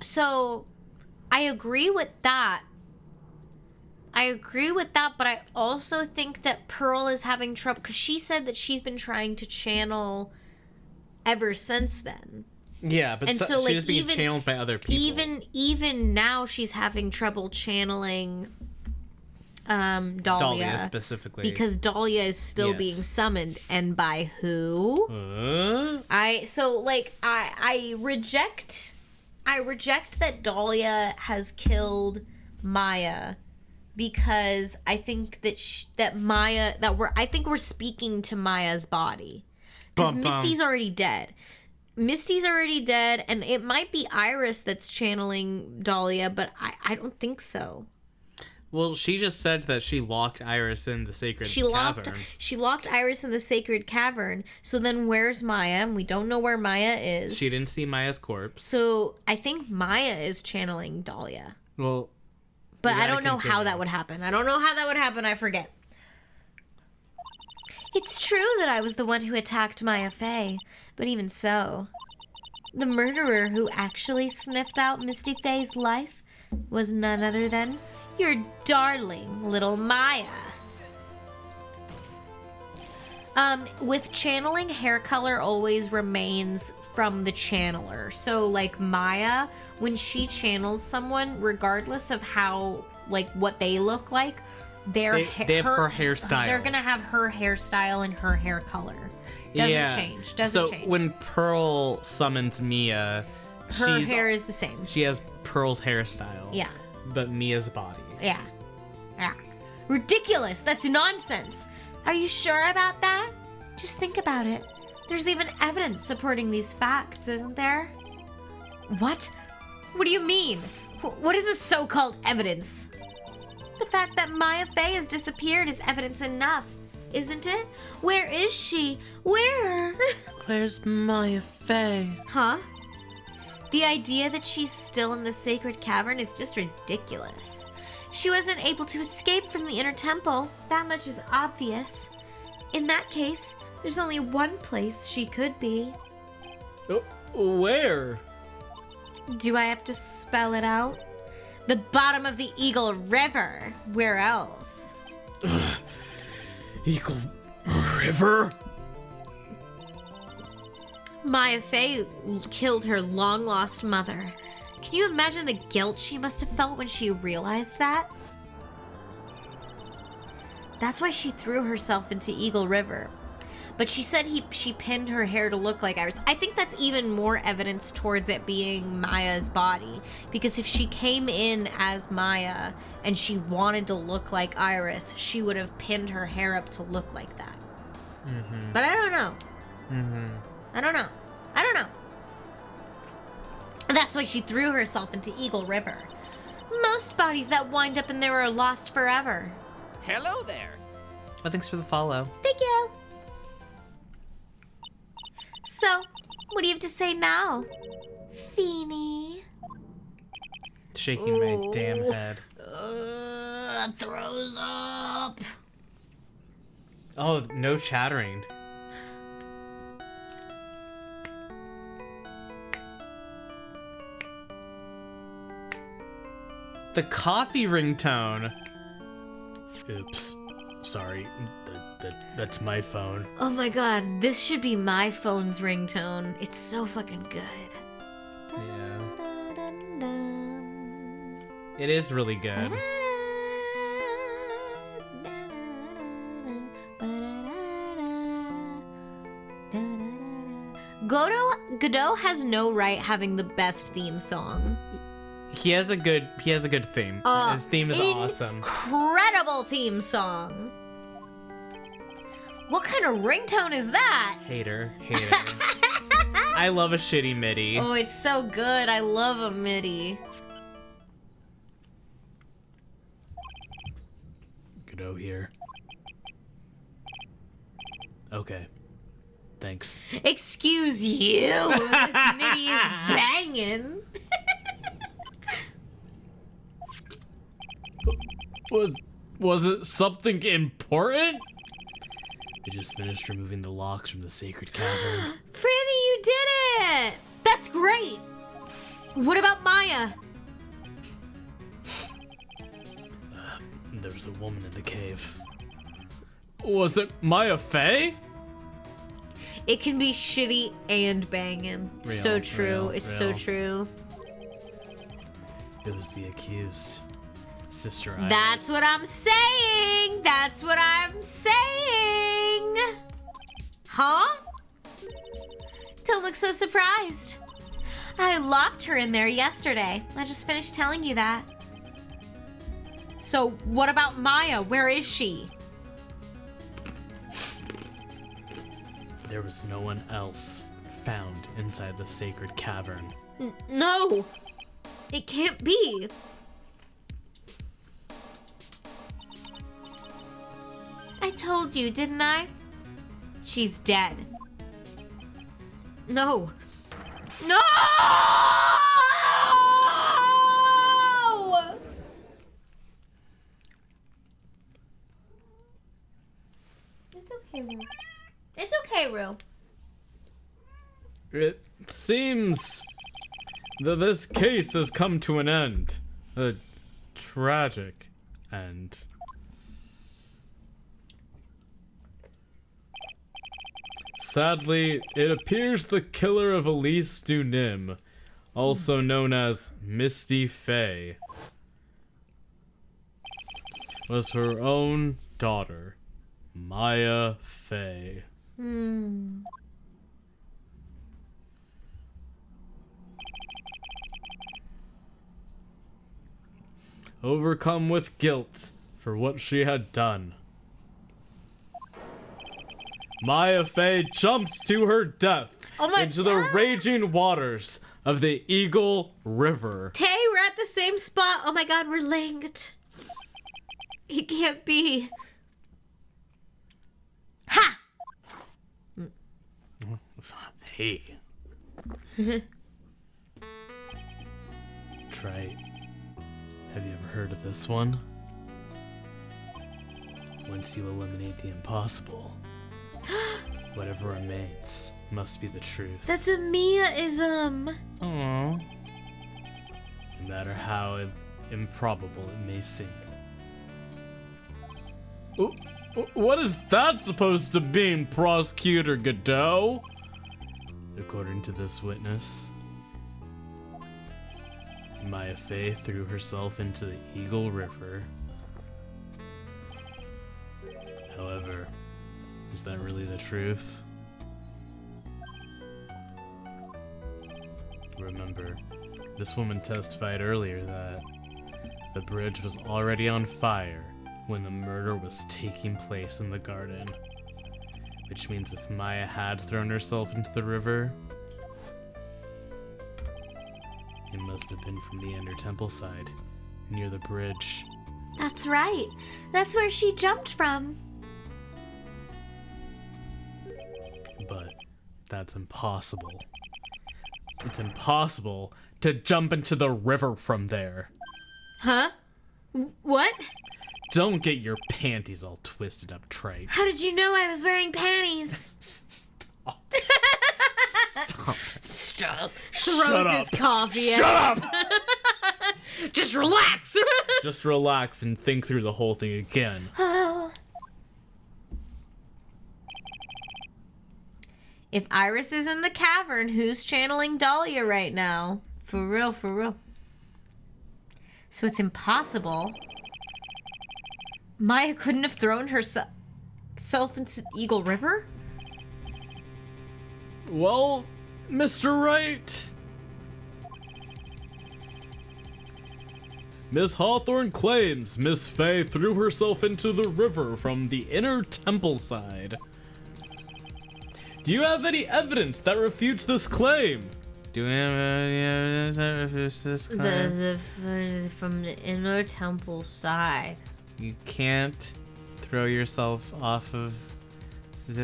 so I agree with that. But I also think that Pearl is having trouble because she said that she's been trying to channel ever since then. Yeah, but so, she's being channeled by other people. Even now, she's having trouble channeling Dahlia specifically because Dahlia is still being summoned, and by who? I reject that Dahlia has killed Maya. Because I think I think we're speaking to Maya's body. Because Misty's already dead. And it might be Iris that's channeling Dahlia, but I don't think so. Well, she just said that she locked Iris in the sacred cavern. She locked Iris in the sacred cavern. So then where's Maya? And we don't know where Maya is. She didn't see Maya's corpse. So I think Maya is channeling Dahlia. Well... But I don't know how that would happen. I forget. It's true that I was the one who attacked Maya Fey, but even so, the murderer who actually sniffed out Misty Fey's life was none other than your darling little Maya. With channeling, hair color always remains from the channeler. So, like Maya, when she channels someone, regardless of how, like, what they look like, they have her hairstyle. They're gonna have her hairstyle and her hair color. Doesn't change. So when Pearl summons Mia, her hair is the same. She has Pearl's hairstyle. Yeah. But Mia's body. Yeah. Ridiculous. That's nonsense. Are you sure about that? Just think about it. There's even evidence supporting these facts, isn't there? What? What do you mean? What is this so-called evidence? The fact that Maya Fey has disappeared is evidence enough, isn't it? Where is she? Where? Where's Maya Fey? Huh? The idea that she's still in the sacred cavern is just ridiculous. She wasn't able to escape from the inner temple. That much is obvious. In that case, there's only one place she could be. Where? Do I have to spell it out? The bottom of the Eagle River. Where else? Eagle River? Maya Fey killed her long-lost mother. Can you imagine the guilt she must have felt when she realized that? That's why she threw herself into Eagle River. But she said she pinned her hair to look like Iris. I think that's even more evidence towards it being Maya's body. Because if she came in as Maya and she wanted to look like Iris, she would have pinned her hair up to look like that. Mm-hmm. But I don't know. Mm-hmm. I don't know. That's why she threw herself into Eagle River. Most bodies that wind up in there are lost forever. Hello there. Oh, thanks for the follow. Thank you. So, what do you have to say now, Feeny? Shaking my damn head. Throws up. Oh, no chattering. The coffee ringtone. Oops. Sorry. That's my phone. Oh my god, this should be my phone's ringtone. It's so fucking good. Yeah. It is really good. Godot has no right having the best theme song. He has a good theme. His theme is awesome. Incredible theme song. What kind of ringtone is that? Hater. I love a shitty MIDI. Oh, it's so good. I love a MIDI. Godot here. Okay. Thanks. Excuse you. This MIDI is banging. Was it something important? I just finished removing the locks from the sacred cavern. Franny, you did it! That's great! What about Maya? There was a woman in the cave. Was it Maya Fey? It can be shitty and banging. So true. It's so true. It was the accused. Sister Iris. That's what I'm saying! That's what I'm saying! Huh? Don't look so surprised. I locked her in there yesterday. I just finished telling you that. So, what about Maya? Where is she? There was no one else found inside the sacred cavern. No! It can't be! I told you, didn't I? She's dead. No. No! It's okay, Rue. It's okay, Rue. It seems that this case has come to an end. A tragic end. Sadly, it appears the killer of Elise Dunim, also known as Misty Fey, was her own daughter, Maya Fey. Overcome with guilt for what she had done, Maya Fey jumped to her death into the raging waters of the Eagle River. Tay, we're at the same spot. Oh my god, we're linked. He can't be. Ha! Hey. Trite. Have you ever heard of this one? Once you eliminate the impossible, whatever remains must be the truth. That's a Mia-ism. Aww. No matter how improbable it may seem. What is that supposed to mean, Prosecutor Godot? According to this witness, Maya Fey threw herself into the Eagle River. However, is that really the truth? Remember, this woman testified earlier that the bridge was already on fire when the murder was taking place in the garden. Which means if Maya had thrown herself into the river, it must have been from the Ender Temple side, near the bridge. That's right. That's where she jumped from. But that's impossible. It's impossible to jump into the river from there. Huh? What? Don't get your panties all twisted up, Trite. How did you know I was wearing panties? Stop. Stop. Shut Throws up. his coffee at Shut up! Just relax. Just relax and think through the whole thing again. If Iris is in the cavern, who's channeling Dahlia right now? For real, for real. So it's impossible. Maya couldn't have thrown herself into Eagle River? Well, Mr. Wright. Miss Hawthorne claims Miss Faye threw herself into the river from the inner temple side. Do you have any evidence that refutes this claim? Do we have any evidence that refutes this claim? From the inner temple side. You can't throw yourself off of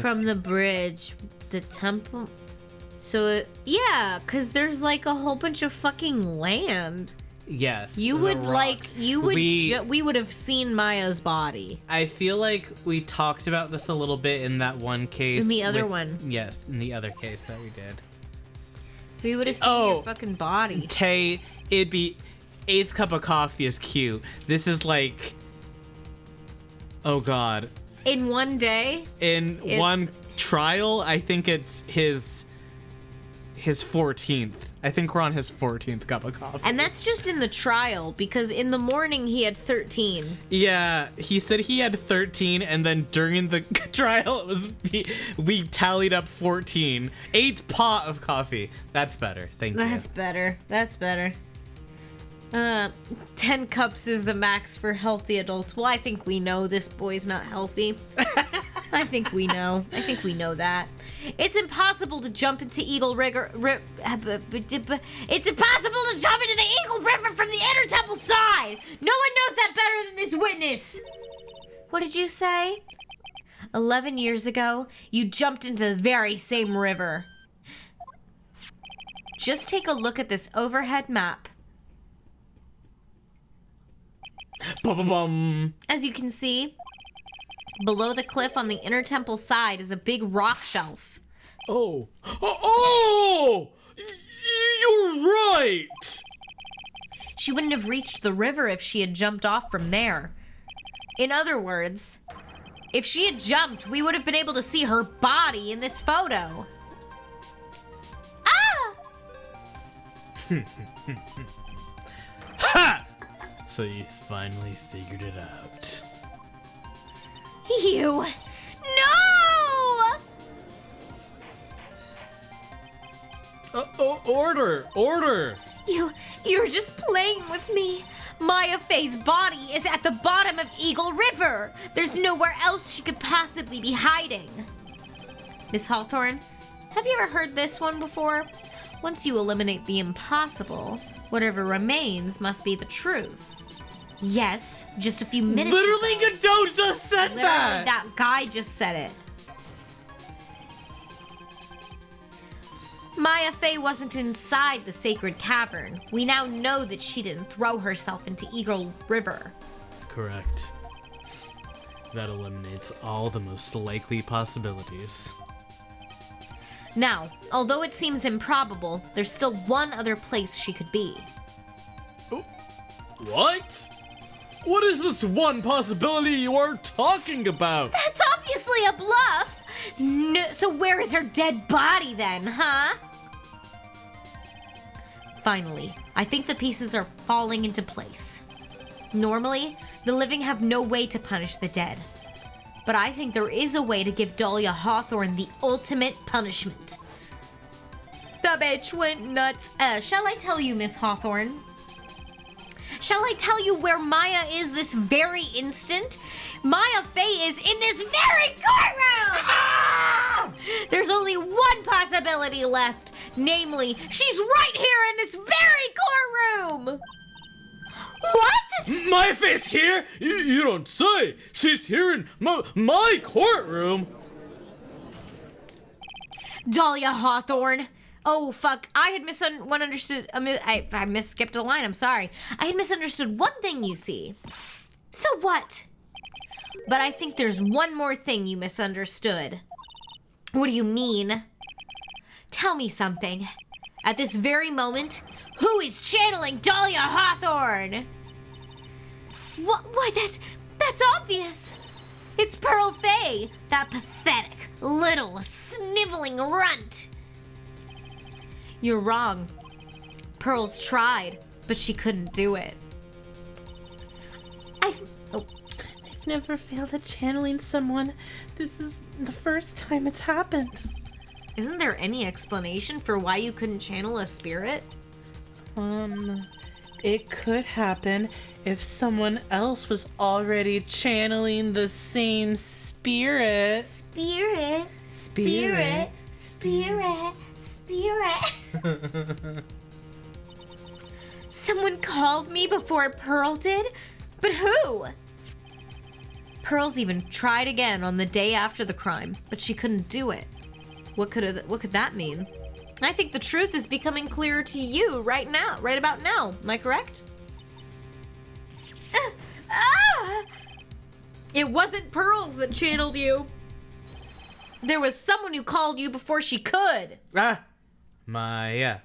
From the bridge, the temple. So, yeah, because there's like a whole bunch of fucking land. Yes. We would have seen Maya's body. I feel like we talked about this a little bit in that one case. In the other one. Yes, in the other case that we did. We would have seen your fucking body. Tay, it'd be 8th cup of coffee is cute. This is like, oh god. In one day? One trial, I think it's his 14th. I think we're on his 14th cup of coffee. And that's just in the trial, because in the morning he had 13. Yeah, he said he had 13, and then during the trial, we tallied up 14. 8th pot of coffee. That's better. Thank you. That's better. 10 cups is the max for healthy adults. Well, I think we know this boy's not healthy. I think we know that. It's impossible to jump into Eagle River. It's impossible to jump into the Eagle River from the inner temple side. No one knows that better than this witness. What did you say? 11 years ago, you jumped into the very same river. Just take a look at this overhead map. Ba-ba-bum. As you can see, below the cliff on the inner temple side is a big rock shelf. Oh! You're right! She wouldn't have reached the river if she had jumped off from there. In other words, if she had jumped, we would have been able to see her body in this photo. Ah! Ha! So you finally figured it out. You... No! Order! You're just playing with me. Maya Faye's body is at the bottom of Eagle River. There's nowhere else she could possibly be hiding. Miss Hawthorne, have you ever heard this one before? Once you eliminate the impossible, whatever remains must be the truth. Yes, just a few minutes Literally, ago. Godot just said that! That guy just said it. Maya Faye wasn't inside the sacred cavern. We now know that she didn't throw herself into Eagle River. Correct. That eliminates all the most likely possibilities. Now, although it seems improbable, there's still one other place she could be. What? What is this one possibility you are talking about? That's obviously a bluff! No, so where is her dead body then, huh? Finally, I think the pieces are falling into place. Normally, the living have no way to punish the dead. But I think there is a way to give Dahlia Hawthorne the ultimate punishment. The bitch went nuts. Shall I tell you, Miss Hawthorne? Shall I tell you where Maya is this very instant? Maya Faye is in this very courtroom! Ah! There's only one possibility left. Namely, she's right here in this very courtroom! What? My face here? You don't say! She's here in my courtroom! Dahlia Hawthorne. Oh, fuck. I had misunderstood. I misskipped a line. I'm sorry. I had misunderstood one thing, you see. So what? But I think there's one more thing you misunderstood. What do you mean? Tell me something. At this very moment, who is channeling Dahlia Hawthorne? Why, that's obvious. It's Pearl Fay, that pathetic, little, sniveling runt. You're wrong. Pearl's tried, but she couldn't do it. I've never failed at channeling someone. This is the first time it's happened. Isn't there any explanation for why you couldn't channel a spirit? It could happen if someone else was already channeling the same spirit. Spirit. Someone called me before Pearl did? But who? Pearl's even tried again on the day after the crime, but she couldn't do it. What could that mean? I think the truth is becoming clearer to you right about now. Am I correct? It wasn't Pearls that channeled you. There was someone who called you before she could. Maya.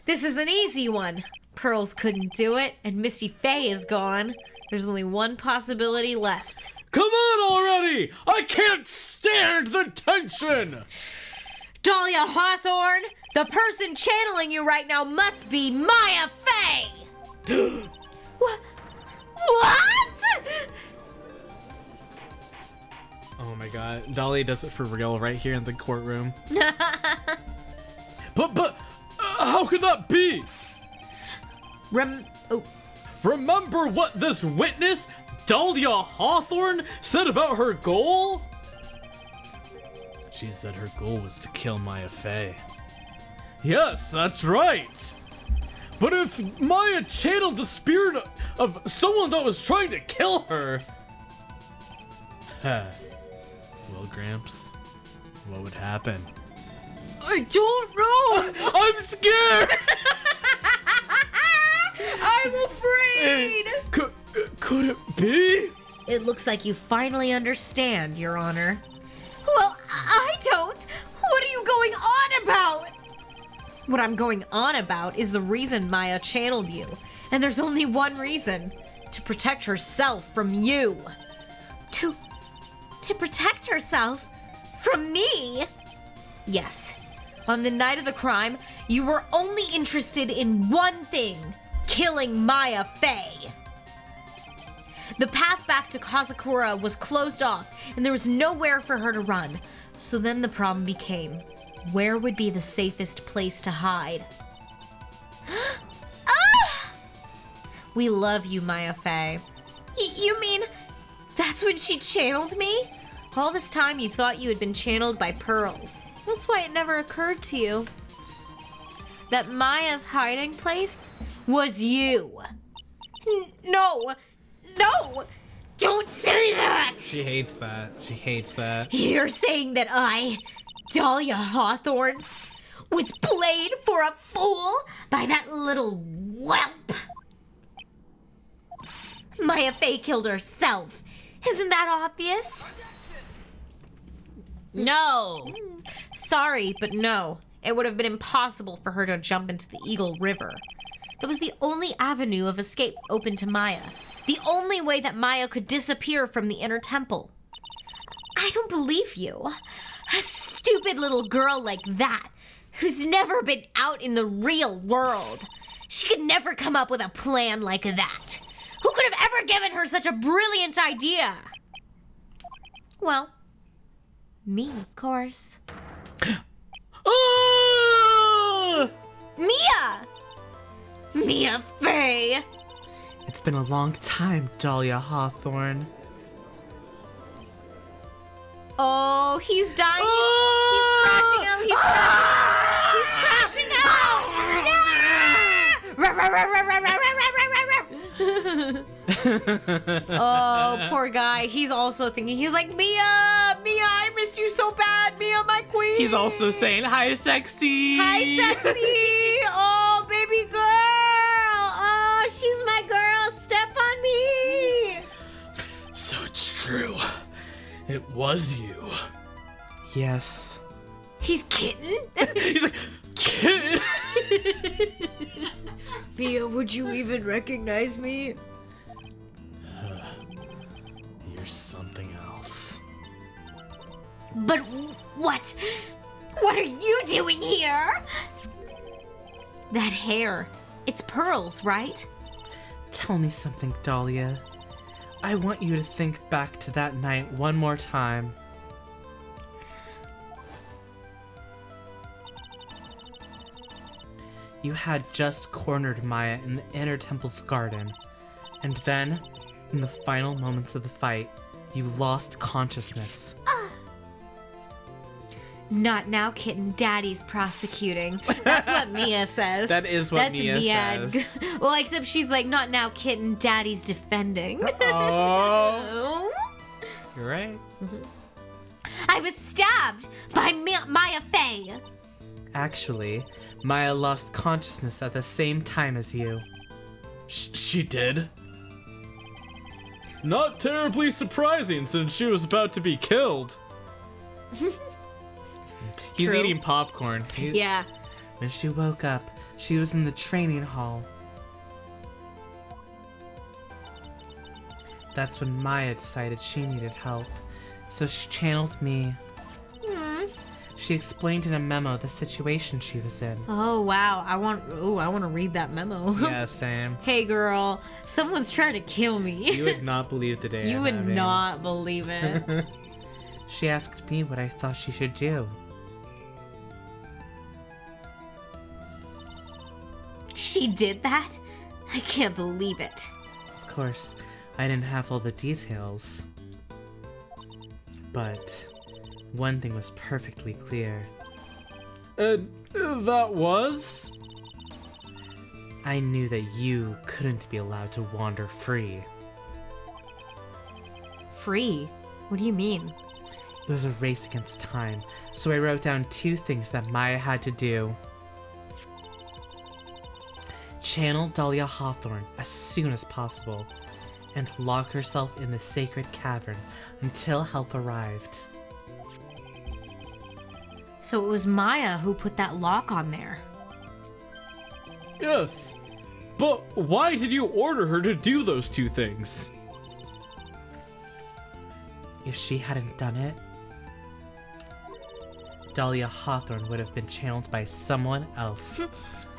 This is an easy one. Pearls couldn't do it, and Misty Fay is gone. There's only one possibility left. Come on already! I can't stand the tension! Dahlia Hawthorne, the person channeling you right now must be Maya Fay! What? Oh my god, Dahlia does it for real right here in the courtroom. But, how could that be? Remember what this witness, Dahlia Hawthorne, said about her goal? She said her goal was to kill Maya Fay. Yes, that's right. But if Maya channeled the spirit of someone that was trying to kill her... Well, Gramps, what would happen? I don't know! I'm scared! I'm afraid! Could it be? It looks like you finally understand, Your Honor. Well, I don't! What are you going on about? What I'm going on about is the reason Maya channeled you. And there's only one reason. To protect herself from you. To protect herself from me? Yes. On the night of the crime, you were only interested in one thing. Killing Maya Fay. The path back to Kazakura was closed off, and there was nowhere for her to run. So then the problem became, where would be the safest place to hide? We love you, Maya Fay. You mean that's when she channeled me? All this time you thought you had been channeled by Pearls. That's why it never occurred to you that Maya's hiding place was you. No, don't say that. She hates that. You're saying that I, Dahlia Hawthorne, was played for a fool by that little whelp. Maya Fay killed herself. Isn't that obvious? No. Sorry, but no. It would have been impossible for her to jump into the Eagle River. That was the only avenue of escape open to Maya. The only way that Maya could disappear from the inner temple. I don't believe you. A stupid little girl like that, who's never been out in the real world. She could never come up with a plan like that. Who could have ever given her such a brilliant idea? Well, me, of course. Mia Fay! It's been a long time, Dahlia Hawthorne. Oh, he's dying. He's crashing out. Oh, poor guy. He's also thinking, he's like, Mia, I missed you so bad. Mia, my queen. He's also saying, hi, sexy. Hi, sexy. Oh, baby girl. Oh, she's my girl. Step on me. So it's true. It was you. Yes. He's Kitten? He's like, Kitten? Mia, would you even recognize me? You're something else. But what? What are you doing here? That hair. It's pearls, right? Tell me something, Dahlia. I want you to think back to that night one more time. You had just cornered Maya in the inner temple's garden, and then, in the final moments of the fight, you lost consciousness. Not now, Kitten. Daddy's prosecuting. That's what Mia says. That is what Mia says. Well, except she's like, not now, Kitten. Daddy's defending. Oh. You're right. I was stabbed by Maya Fey. Actually, Maya lost consciousness at the same time as you. She did? Not terribly surprising since she was about to be killed. He's True. eating popcorn. Yeah. When she woke up, she was in the training hall. That's when Maya decided she needed help, so she channeled me. She explained in a memo the situation she was in. Oh, wow. I want to read that memo. Yeah, same. Hey, girl. Someone's trying to kill me. You would not believe the day You I'm would having. not believe it. She asked me what I thought she should do. She did that? I can't believe it. Of course, I didn't have all the details. But one thing was perfectly clear. That was? I knew that you couldn't be allowed to wander free. Free? What do you mean? It was a race against time, so I wrote down 2 things that Maya had to do. Channel Dahlia Hawthorne as soon as possible, and lock herself in the sacred cavern until help arrived. So it was Maya who put that lock on there. Yes. But why did you order her to do those 2 things? If she hadn't done it, Dahlia Hawthorne would have been channeled by someone else.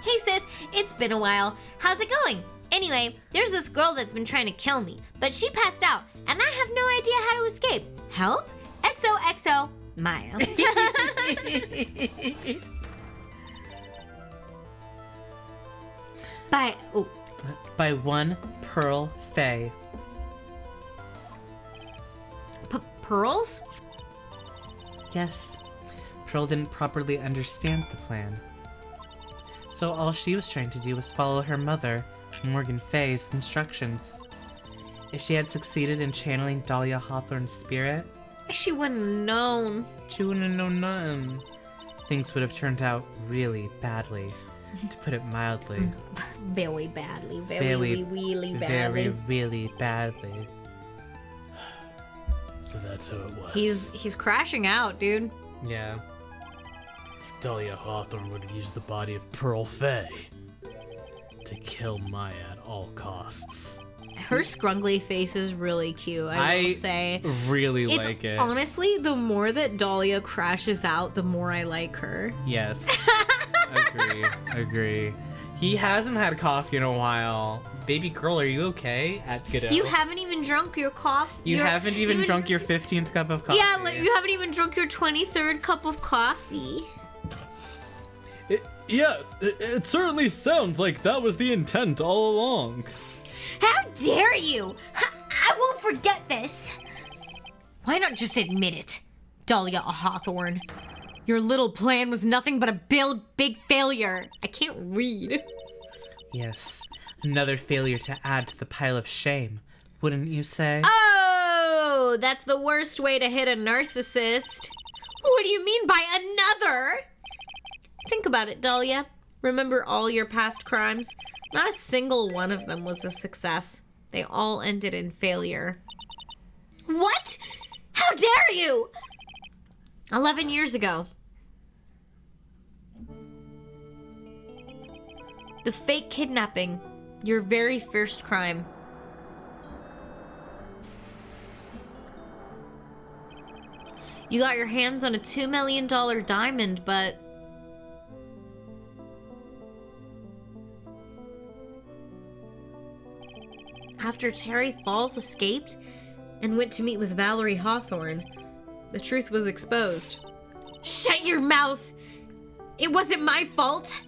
Hey sis, it's been a while. How's it going? Anyway, there's this girl that's been trying to kill me, but she passed out, and I have no idea how to escape. Help? XOXO, Maya. By one Pearl Fey. Pearls? Yes, Pearl didn't properly understand the plan. So all she was trying to do was follow her mother, Morgan Fey's, instructions. If she had succeeded in channeling Dahlia Hawthorne's spirit, She wouldn't have known. she wouldn't have known nothing. Things would have turned out really badly, to put it mildly. Very badly. Very, really badly. Very, really badly. So that's how it was. He's crashing out, dude. Yeah. Dahlia Hawthorne would have used the body of Pearl Fey to kill Maya at all costs. Her scrunkly face is really cute, I will say. Really It's like it. honestly, the more that Dahlia crashes out, the more I like her. Yes. Agree. He hasn't had coffee in a while. Baby girl, are you okay? At Godot. You haven't even drunk your coffee. You haven't even drunk your 15th cup of coffee. Yeah, like, you haven't even drunk your 23rd cup of coffee. Yes, it certainly sounds like that was the intent all along. How dare you! I won't forget this! Why not just admit it, Dahlia Hawthorne? Your little plan was nothing but a big failure. I can't read. Yes. Another failure to add to the pile of shame, wouldn't you say? Oh, that's the worst way to hit a narcissist. What do you mean by another? Think about it, Dahlia. Remember all your past crimes? Not a single one of them was a success. They all ended in failure. What? How dare you? 11 years ago. The fake kidnapping, your very first crime. You got your hands on a $2 million diamond, but after Terry Falls escaped and went to meet with Valerie Hawthorne, the truth was exposed. Shut your mouth! It wasn't my fault!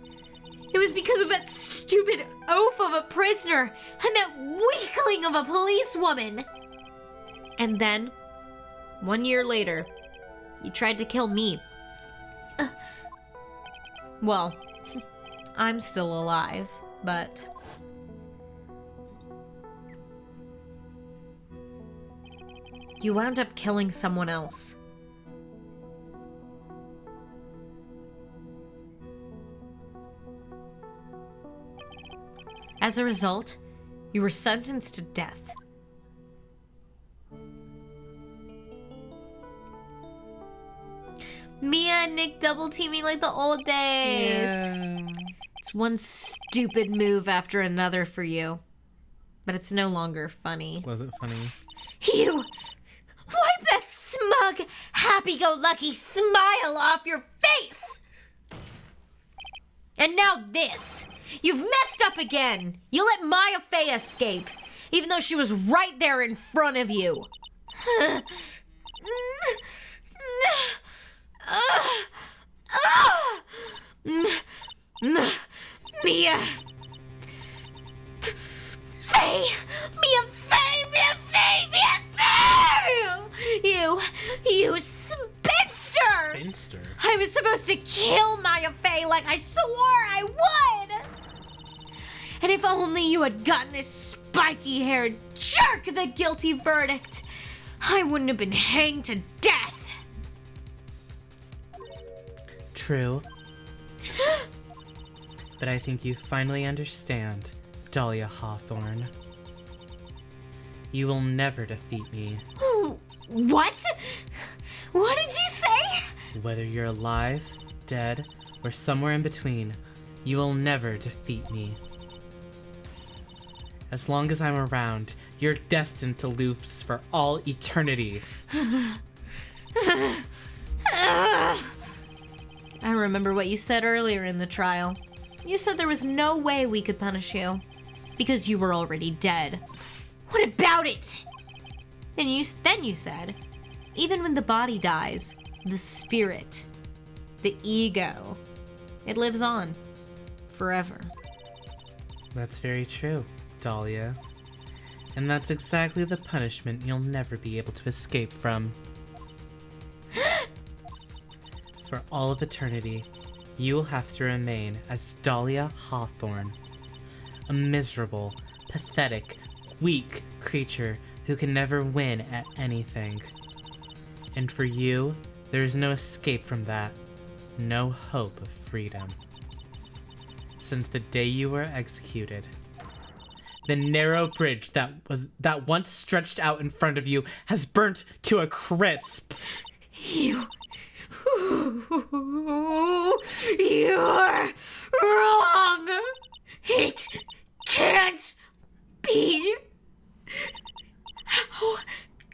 It was because of that stupid oaf of a prisoner and that weakling of a policewoman! And then, 1 year later, you tried to kill me. Well, I'm still alive, but you wound up killing someone else. As a result, you were sentenced to death. Mia and Nick double teaming like the old days. Yeah. It's one stupid move after another for you. But it's no longer funny. Was it funny? You! Wipe that smug, happy-go-lucky smile off your face! And now this! You've messed up again! You let Maya Fey escape, even though she was right there in front of you. Mia Fey! Mia Fey! Mia Fey! Mia Fey! You spinster! Spinster? I was supposed to kill Maya Fey like I swore I would! And if only you had gotten this spiky-haired jerk the guilty verdict, I wouldn't have been hanged to death. True. But I think you finally understand, Dahlia Hawthorne. You will never defeat me. What? What did you say? Whether you're alive, dead, or somewhere in between, you will never defeat me. As long as I'm around, you're destined to lose for all eternity. I remember what you said earlier in the trial. You said there was no way we could punish you, because you were already dead. What about it? Then you said, even when the body dies, the spirit, the ego, it lives on forever. That's very true, Dahlia. And that's exactly the punishment you'll never be able to escape from. For all of eternity, you will have to remain as Dahlia Hawthorne, a miserable, pathetic, weak creature who can never win at anything. And for you, there is no escape from that, no hope of freedom. Since the day you were executed, the narrow bridge that once stretched out in front of you has burnt to a crisp. You're wrong. It can't be. How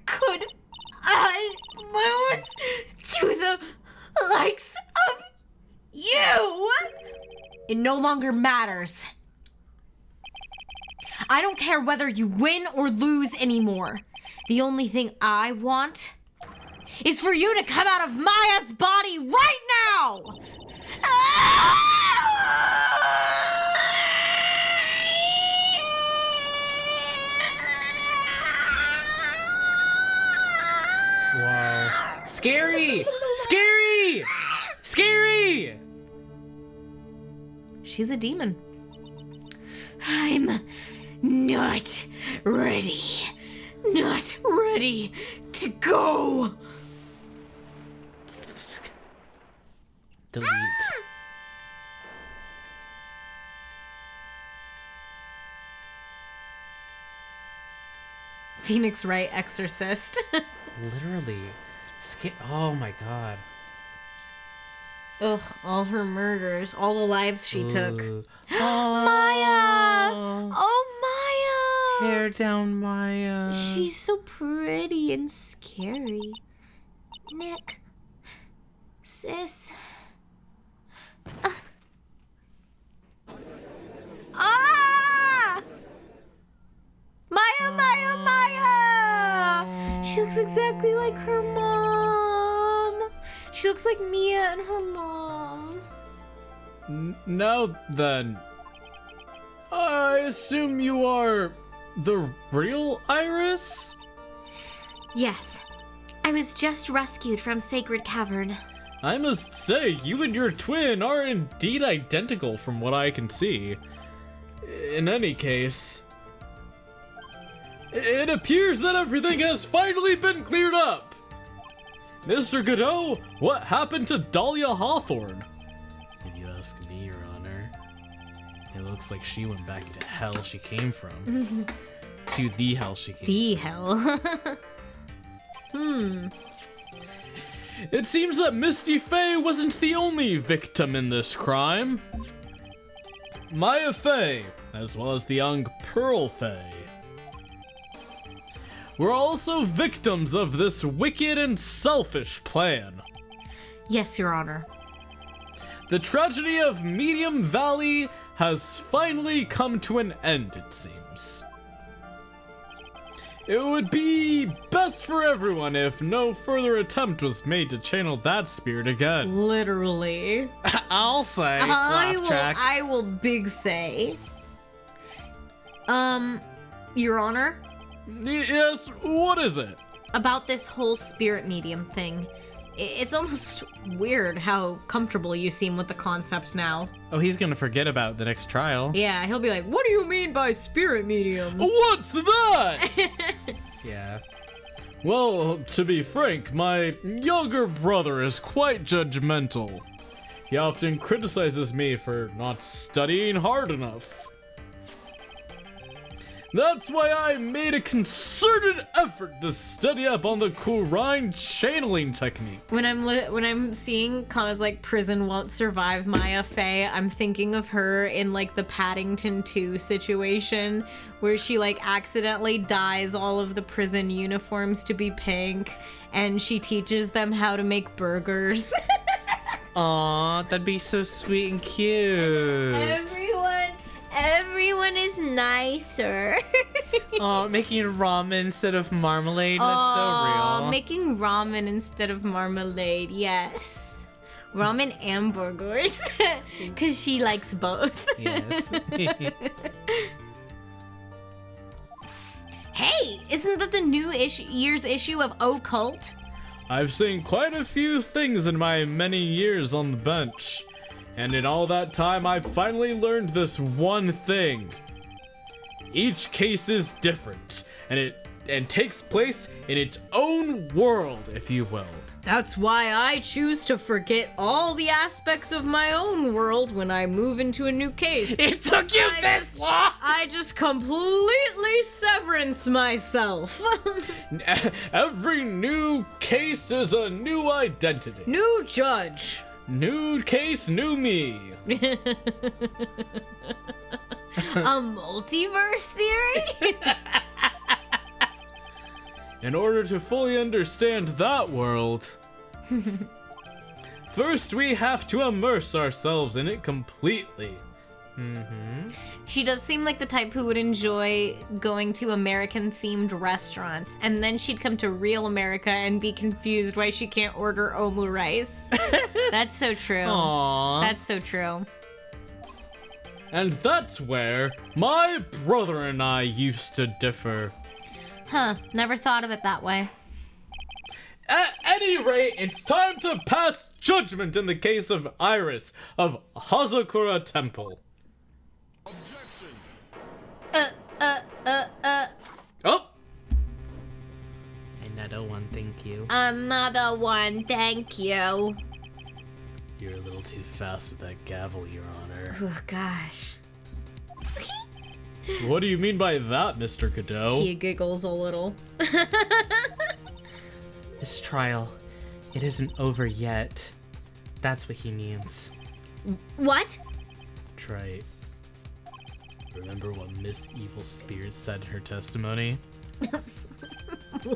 could I lose to the likes of you? It no longer matters. I don't care whether you win or lose anymore. The only thing I want is for you to come out of Maya's body right now! Wow. Scary! Scary! Scary! She's a demon. I'm not ready. Not ready to go. Delete. Phoenix Wright exorcist. Literally. Oh my god. Ugh, all her murders, all the lives she took. Maya! Oh, Maya! Hair down, Maya. She's so pretty and scary. Nick. Sis. Ah! Maya! She looks exactly like her mom. She looks like Mia and her mom. Now then, I assume you are the real Iris? Yes. I was just rescued from Sacred Cavern. I must say, you and your twin are indeed identical from what I can see. In any case, it appears that everything has finally been cleared up. Mr. Godot, what happened to Dahlia Hawthorne? If you ask me, Your Honor, it looks like she went back to hell she came from. To the hell she came The hell? It seems that Misty Faye wasn't the only victim in this crime. Maya Faye, as well as the young Pearl Faye, were also victims of this wicked and selfish plan. Yes, Your Honor. The tragedy of Medium Valley has finally come to an end, it seems. It would be best for everyone if no further attempt was made to channel that spirit again. Literally. I'll say. Laugh track. I will big say. Your Honor? Yes, what is it? About this whole spirit medium thing. It's almost weird how comfortable you seem with the concept now. Oh, he's gonna forget about the next trial. Yeah, he'll be like, what do you mean by spirit mediums? What's that? Yeah. Well, to be frank, my younger brother is quite judgmental. He often criticizes me for not studying hard enough. That's why I made a concerted effort to study up on the Qurine channeling technique. When I'm seeing comments like prison won't survive Maya Faye, I'm thinking of her in like the Paddington 2 situation where she like accidentally dyes all of the prison uniforms to be pink and she teaches them how to make burgers. Aw, that'd be so sweet and cute. Everyone is nicer. Aw, making ramen instead of marmalade. That's so real. Making ramen instead of marmalade, yes. Ramen and burgers. Because she likes both. Yes. Hey, isn't that the new year's issue of Occult? I've seen quite a few things in my many years on the bench. And in all that time, I've finally learned this one thing. Each case is different, and takes place in its own world, if you will. That's why I choose to forget all the aspects of my own world when I move into a new case. It took you this long! I just completely severance myself. Every new case is a new identity. New judge. New case, new me. A multiverse theory? In order to fully understand that world, first we have to immerse ourselves in it completely. She does seem like the type who would enjoy going to American-themed restaurants, and then she'd come to real America and be confused why she can't order omu rice. That's so true. Aww. That's so true. And that's where my brother and I used to differ. Huh, never thought of it that way. At any rate, it's time to pass judgment in the case of Iris of Hazakura Temple. Oh! Another one, thank you. Another one, thank you. You're a little too fast with that gavel, Your Honor. Oh, gosh. What do you mean by that, Mr. Godot? He giggles a little. This trial, it isn't over yet. That's what he means. What? Right. Remember what Miss Evil Spirit said in her testimony?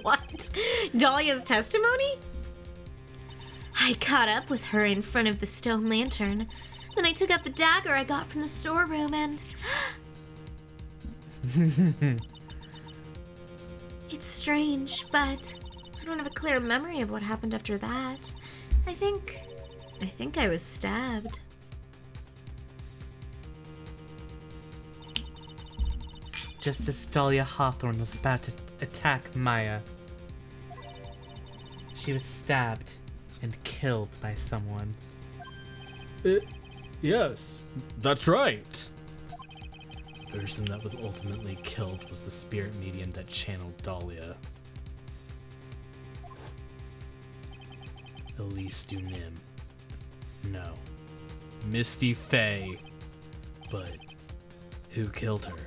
What? Dahlia's testimony? I caught up with her in front of the stone lantern. Then I took out the dagger I got from the storeroom and... It's strange, but I don't have a clear memory of what happened after that. I think I was stabbed. Just as Dahlia Hawthorne was about to attack Maya, she was stabbed and killed by someone. Yes, that's right. The person that was ultimately killed was the spirit medium that channeled Dahlia. Elise Dunim. No. Misty Faye. But who killed her?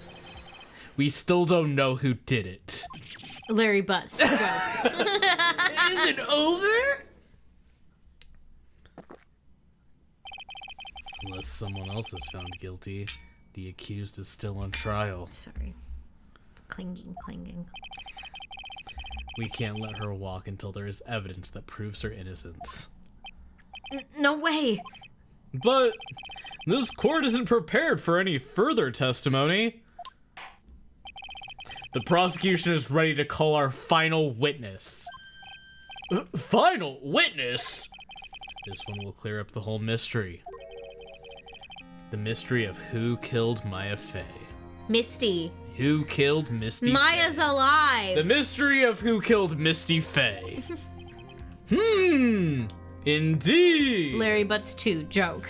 We still don't know who did it. Larry Butts joke. Is it over? Unless someone else is found guilty, the accused is still on trial. Sorry. Clanging. We can't let her walk until there is evidence that proves her innocence. No way. But this court isn't prepared for any further testimony. The prosecution is ready to call our final witness. Final witness? This one will clear up the whole mystery. The mystery of who killed Maya Faye. Misty. Who killed Misty Maya's Faye? alive. The mystery of who killed Misty Faye. Indeed. Larry Butts 2 joke.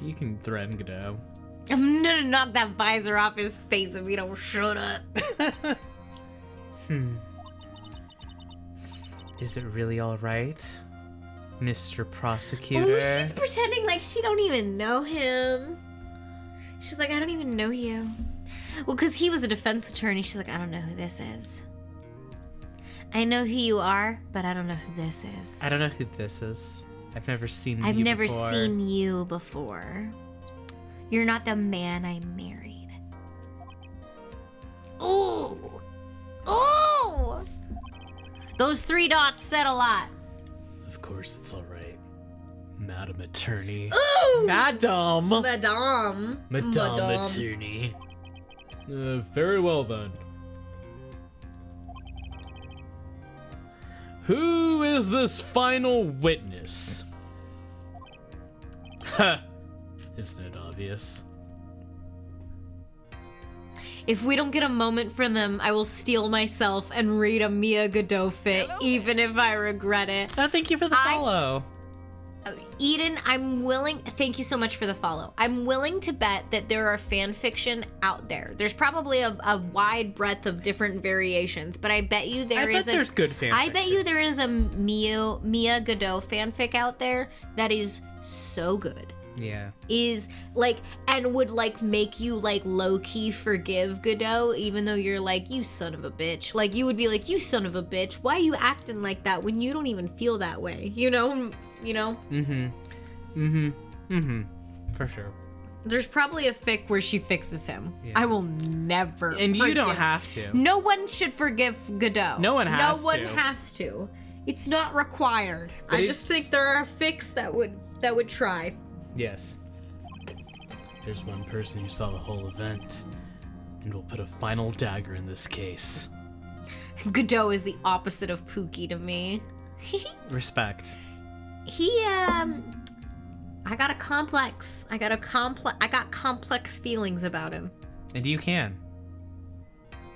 You can threaten Godot. I'm gonna knock that visor off his face if he don't shut up. Is it really all right, Mr. Prosecutor? Ooh, she's pretending like she don't even know him. She's like, I don't even know you. Well, because he was a defense attorney, she's like, I don't know who this is. I know who you are, but I don't know who this is. I don't know who this is. I've never seen you before. I've never seen you before. You're not the man I married. Ooh! Ooh! Those 3 dots said a lot. Of course it's all right, Madam Attorney. Ooh! Madam! Madame. Madame Attorney. Very well then. Who is this final witness? Ha! Isn't it obvious? If we don't get a moment from them, I will steel myself and read a Mia Godot fit, even if I regret it. Oh, thank you for the follow. Eden, I'm willing... Thank you so much for the follow. I'm willing to bet that there are fan fiction out there. There's probably a wide breadth of different variations, but I bet you there's good fan I fiction. bet you there is a Mia Godot fanfic out there that is so good. Yeah. Is like, and would like make you like low-key forgive Godot, even though you're like, you son of a bitch. Like, you would be like, you son of a bitch, why are you acting like that when you don't even feel that way? You know? For sure. There's probably a fic where she fixes him. Yeah. I will never And you don't have to. No one should forgive Godot. No one has to. No one has to. It's not required. But I just think there are fics that would try. Yes. There's one person who saw the whole event, and will put a final dagger in this case. Godot is the opposite of Pookie to me. Respect. I got complex feelings about him. And you can.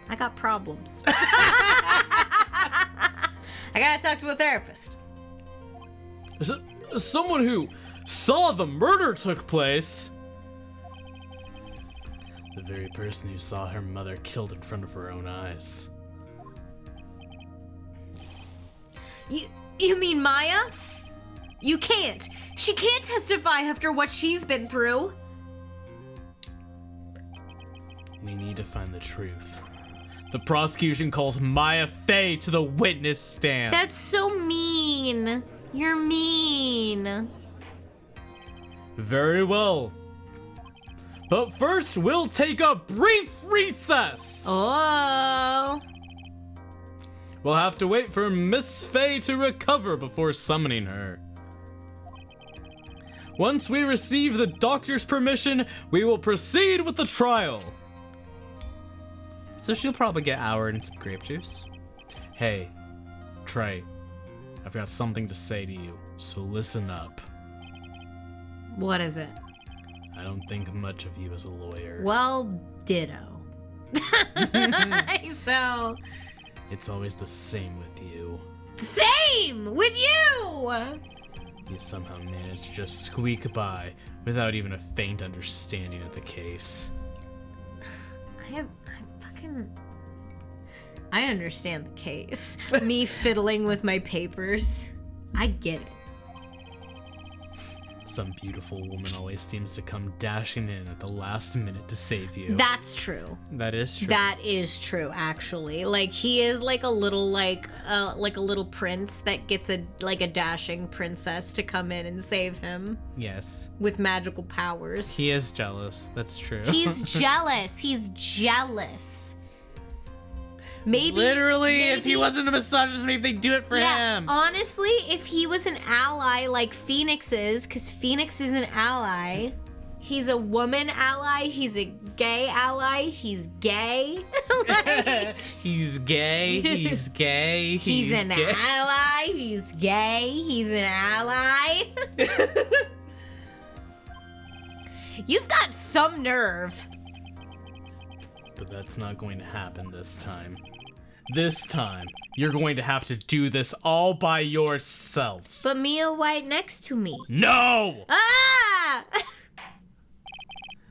I got problems. I gotta talk to a therapist. Someone who saw the murder took place. The very person who saw her mother killed in front of her own eyes. You mean Maya? You can't. She can't testify after what she's been through. We need to find the truth. The prosecution calls Maya Faye to the witness stand. That's so mean. You're mean. Very well. But first, we'll take a brief recess. Oh. We'll have to wait for Miss Faye to recover before summoning her. Once we receive the doctor's permission, we will proceed with the trial. So she'll probably get hour and some grape juice. Hey, Trey, I've got something to say to you, so listen up. What is it? I don't think much of you as a lawyer. Well, ditto. So... It's always the same with you. Same with you! You somehow manage to just squeak by without even a faint understanding of the case. I understand the case. Me fiddling with my papers. I get it. Some beautiful woman always seems to come dashing in at the last minute to save you. That's true. That is true. That is true, actually. Like, he is like a little prince that gets a dashing princess to come in and save him Yes. with magical powers. He is jealous. That's true. He's jealous. He's jealous. Maybe if he wasn't a misogynist, maybe they'd do it for him. Honestly, if he was an ally like Phoenix is, because Phoenix is an ally. He's a woman ally. He's a gay ally. He's gay. He's gay. He's gay. He's an gay. ally. He's gay. He's an ally. You've got some nerve. But that's not going to happen this time. This time, you're going to have to do this all by yourself. But Mia White next to me. No! Ah!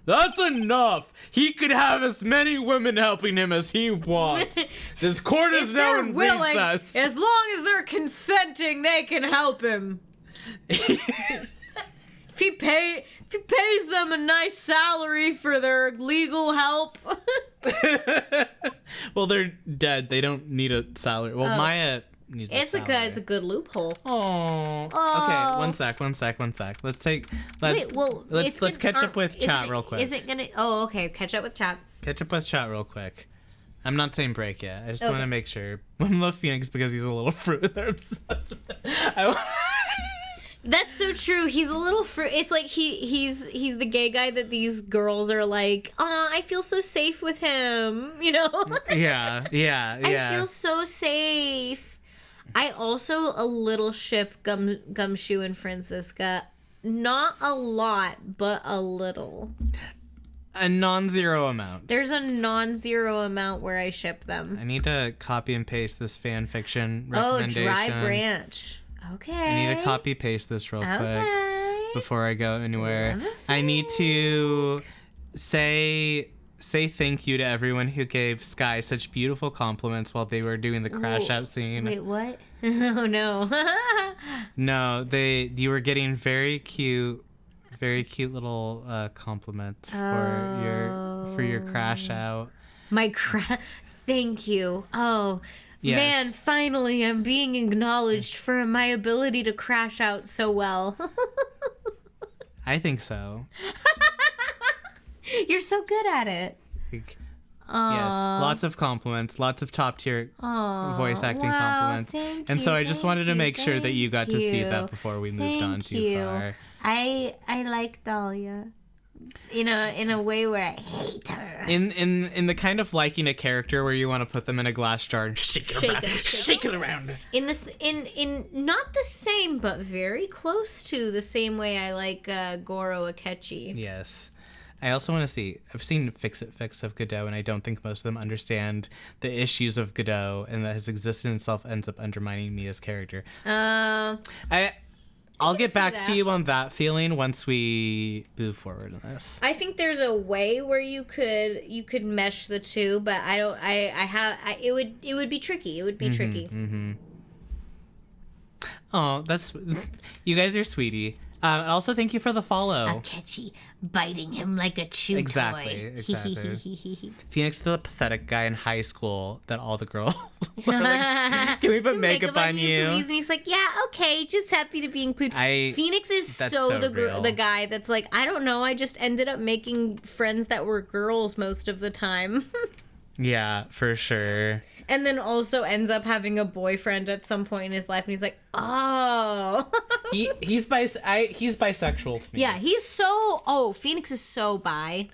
That's enough! He could have as many women helping him as he wants. This court is now in recess. As long as they're consenting, they can help him. If he pays them a nice salary for their legal help. Well, they're dead. They don't need a salary. Well, Maya needs a salary. It's a good loophole. Oh. Okay, one sec. Let's catch up with chat real quick. Is it gonna? Oh, okay. Catch up with chat. Catch up with chat real quick. I'm not saying break yet. I just want to make sure. I love Phoenix because he's a little fruit. They're obsessed with it. That's so true. He's a little fruit. It's like he's the gay guy that these girls are like, oh, I feel so safe with him. You know? Yeah. I feel so safe. I also a little ship Gumshoe and Francisca. Not a lot, but a little. A non-zero amount. There's a non-zero amount where I ship them. I need to copy and paste this fan fiction recommendation. Oh, Dry Branch. Okay. I need to copy paste this real quick before I go anywhere. I need to say thank you to everyone who gave Sky such beautiful compliments while they were doing the crash out scene. Wait, what? Oh no. No, you were getting very cute little compliments for your crash out. Thank you. Oh. Yes. Man, finally I'm being acknowledged for my ability to crash out so well. I think so. You're so good at it. Yes, lots of compliments, lots of top tier voice acting compliments. Thank so you, I just wanted to make sure that you got to see you. that before we moved on too far. I like Dahlia. In a way where I hate her. In the kind of liking a character where you want to put them in a glass jar and shake it around. In not the same, but very close to the same way I like Goro Akechi. Yes. I also want to see. I've seen fix of Godot, and I don't think most of them understand the issues of Godot, and that his existence itself ends up undermining Mia's character. I'll get back to you on that feeling once we move forward in this. I think there's a way where you could mesh the two, but I don't. It would be tricky. It would be tricky. Mm-hmm. Oh, that's you guys are sweetie. Also, thank you for the follow. Akechi biting him like a chew Exactly. toy. Phoenix, the pathetic guy in high school that all the girls are like, can we put makeup on you? Please? And he's like, yeah, okay, just happy to be included. Phoenix is so the guy that's like, I don't know, I just ended up making friends that were girls most of the time. Yeah, for sure. And then also ends up having a boyfriend at some point in his life, and he's like, oh. he's bisexual to me. Yeah, Phoenix is so bi.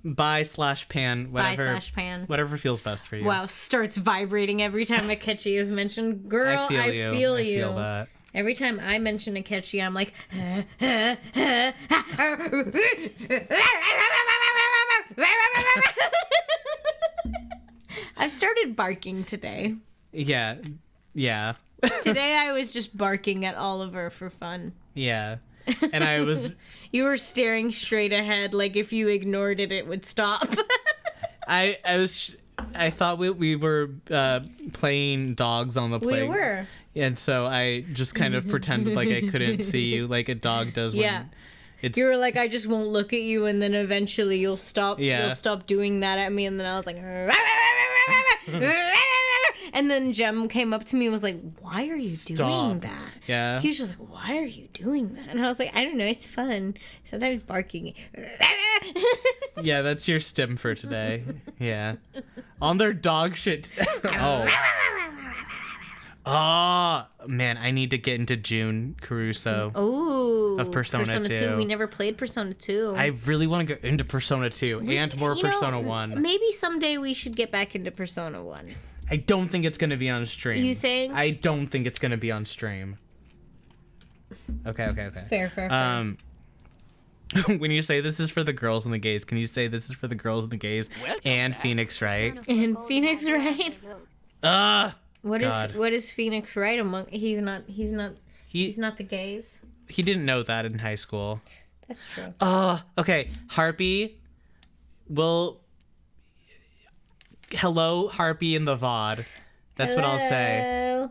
Bi/pan, whatever. Bi/pan. Whatever feels best for you. Wow, starts vibrating every time Akechi is mentioned. Girl, I feel you. I feel that. Every time I mention Akechi, I'm like, I've started barking today. Yeah. Today I was just barking at Oliver for fun. Yeah. And I was... You were staring straight ahead, like if you ignored it, it would stop. I thought we were playing dogs on the playground. We were. And so I just kind of pretended like I couldn't see you, like a dog does when you were like, I just won't look at you, and then eventually you'll stop. Yeah. You'll stop doing that at me, and then I was like, and then Jem came up to me and was like, "Why are you doing that?" Yeah. He was just like, "Why are you doing that?" And I was like, "I don't know. It's fun. Sometimes barking." Yeah, that's your stim for today. Yeah. On their dog shit. Oh, man, I need to get into June Caruso. Of Persona 2. We never played Persona 2. I really want to get into Persona 2 and more Persona 1. Maybe someday we should get back into Persona 1. I don't think it's going to be on stream. You think? I don't think it's going to be on stream. Okay. Fair. When you say this is for the girls and the gays, can you say this is for the girls and the gays and Phoenix Wright? And Phoenix Wright? What is Phoenix Wright among? He's not the gays. He didn't know that in high school. That's true. Okay. Harpy hello, Harpy in the VOD. That's what I'll say.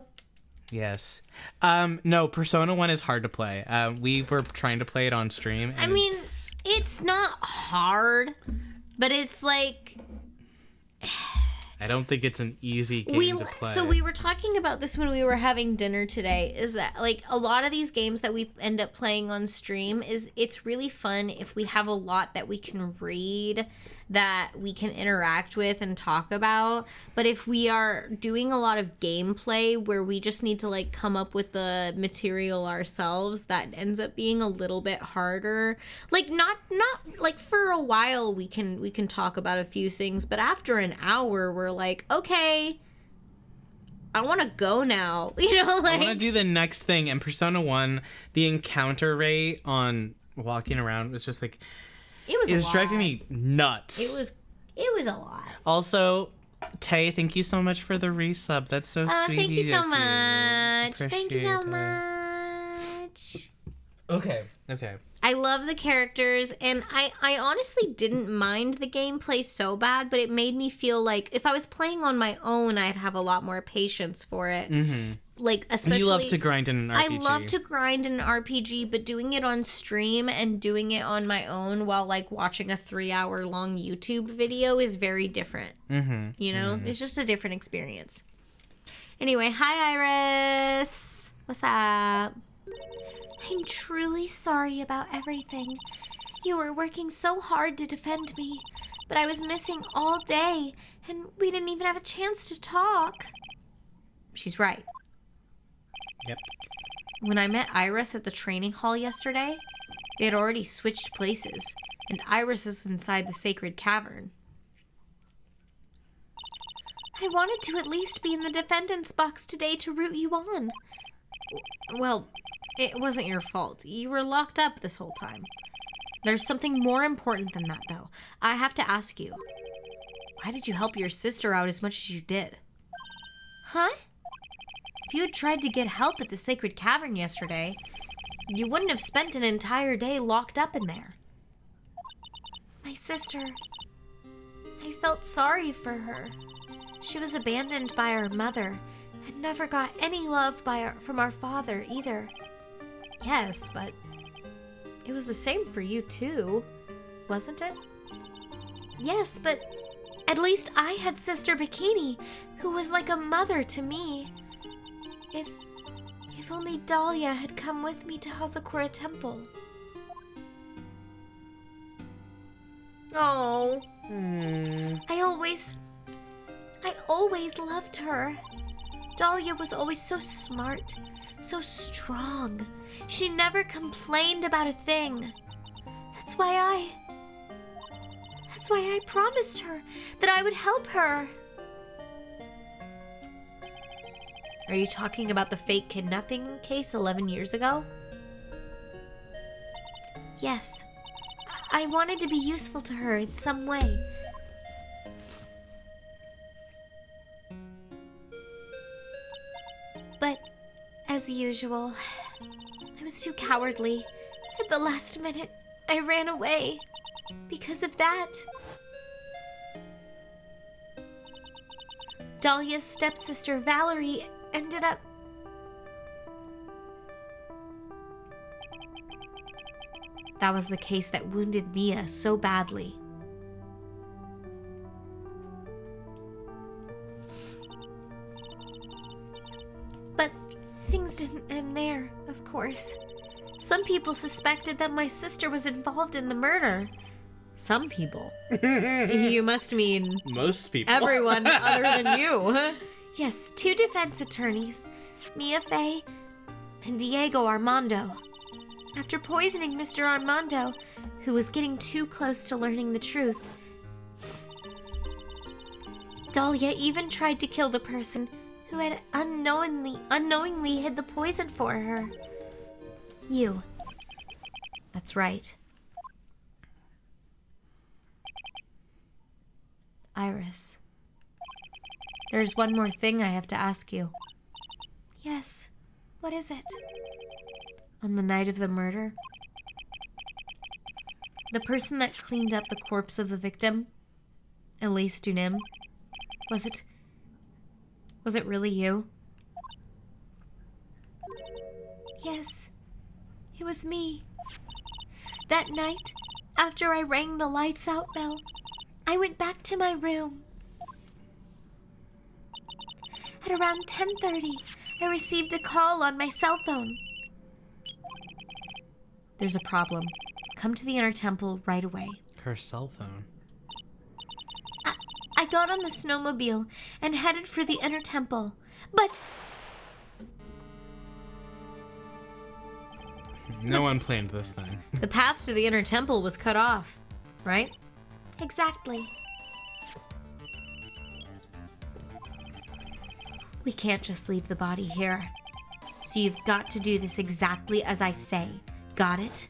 Yes. No, Persona 1 is hard to play. We were trying to play it on stream. I mean, it's not hard, but it's like... I don't think it's an easy game to play. So we were talking about this when we were having dinner today, is that like a lot of these games that we end up playing on stream it's really fun if we have a lot that we can read, that we can interact with and talk about. But if we are doing a lot of gameplay where we just need to like come up with the material ourselves, that ends up being a little bit harder. Like not like for a while we can talk about a few things, but after an hour we're like, okay, I want to go now. You know, like I want to do the next thing. And Persona 1, the encounter rate on walking around was just like it was driving me nuts. It was a lot. Also, Tay, thank you so much for the resub. That's so sweet. Thank you so much. Thank you so much. Okay. I love the characters, and I honestly didn't mind the gameplay so bad, but it made me feel like if I was playing on my own, I'd have a lot more patience for it. Mm-hmm. Like, especially... You love to grind in an RPG. I love to grind in an RPG, but doing it on stream and doing it on my own while, like, watching a 3-hour-long YouTube video is very different. Mm-hmm. You know? Mm-hmm. It's just a different experience. Anyway, hi, Iris. What's up? I'm truly sorry about everything. You were working so hard to defend me, but I was missing all day, and we didn't even have a chance to talk. She's right. Yep. When I met Iris at the training hall yesterday, they had already switched places, and Iris was inside the sacred cavern. I wanted to at least be in the defendant's box today to root you on. Well, it wasn't your fault. You were locked up this whole time. There's something more important than that, though. I have to ask you. Why did you help your sister out as much as you did? Huh? If you had tried to get help at the sacred cavern yesterday, you wouldn't have spent an entire day locked up in there. My sister. I felt sorry for her. She was abandoned by our mother and never got any love from our father either. Yes, but It was the same for you too, wasn't it? Yes, but at least I had Sister Bikini, who was like a mother to me. If only Dahlia had come with me to Hazakura Temple. Oh. I always loved her. Dahlia was always so smart, so strong. She never complained about a thing. That's why I promised her that I would help her. Are you talking about the fake kidnapping case 11 years ago? Yes. I wanted to be useful to her in some way. But, as usual, I was too cowardly. At the last minute, I ran away. Because of that. Dahlia's stepsister Valerie ended up... That was the case that wounded Mia so badly. But things didn't end there, of course. Some people suspected that my sister was involved in the murder. Some people? You must mean... Most people. Everyone other than you. Yes, 2 defense attorneys, Mia Fey and Diego Armando. After poisoning Mr. Armando, who was getting too close to learning the truth, Dahlia even tried to kill the person who had unknowingly hid the poison for her. You. That's right. Iris. There's one more thing I have to ask you. Yes. What is it? On the night of the murder, the person that cleaned up the corpse of the victim, Elise Dunim, was it really you? Yes, it was me. That night, after I rang the lights out bell, I went back to my room. At around 10:30, I received a call on my cell phone. There's a problem. Come to the inner temple right away. Her cell phone. I got on the snowmobile and headed for the inner temple, but... No one planned this thing. The path to the inner temple was cut off, right? Exactly. We can't just leave the body here. So you've got to do this exactly as I say. Got it?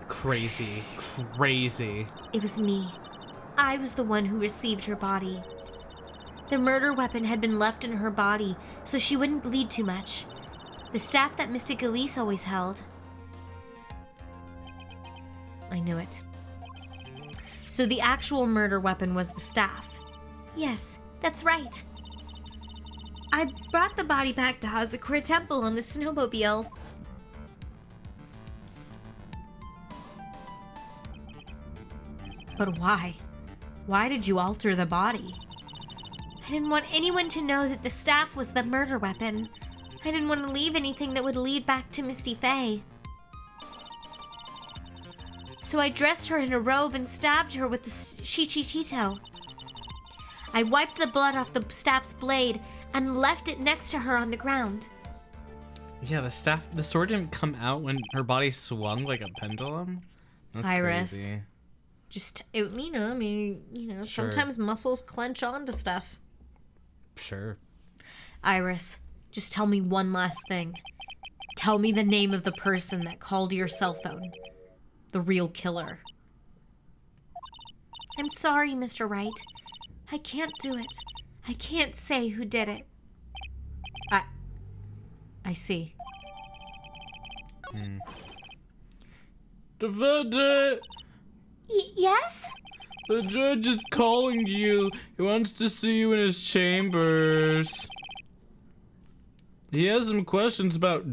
Crazy. Crazy. It was me. I was the one who received her body. The murder weapon had been left in her body so she wouldn't bleed too much. The staff that Mystic Elise always held. I knew it. So the actual murder weapon was the staff. Yes, that's right. I brought the body back to Hazakura Temple on the snowmobile. But why? Why did you alter the body? I didn't want anyone to know that the staff was the murder weapon. I didn't want to leave anything that would lead back to Misty Faye. So I dressed her in a robe and stabbed her with the shichichito. I wiped the blood off the staff's blade and left it next to her on the ground. Yeah, the sword didn't come out when her body swung like a pendulum. That's Iris. crazy. Just, sure. Sometimes muscles clench onto stuff. Sure. Iris, just tell me one last thing. Tell me the name of the person that called your cell phone. The real killer. I'm sorry, Mr. Wright. I can't do it. I can't say who did it. I see. The verdict! Yes? The judge is calling you. He wants to see you in his chambers. He has some questions about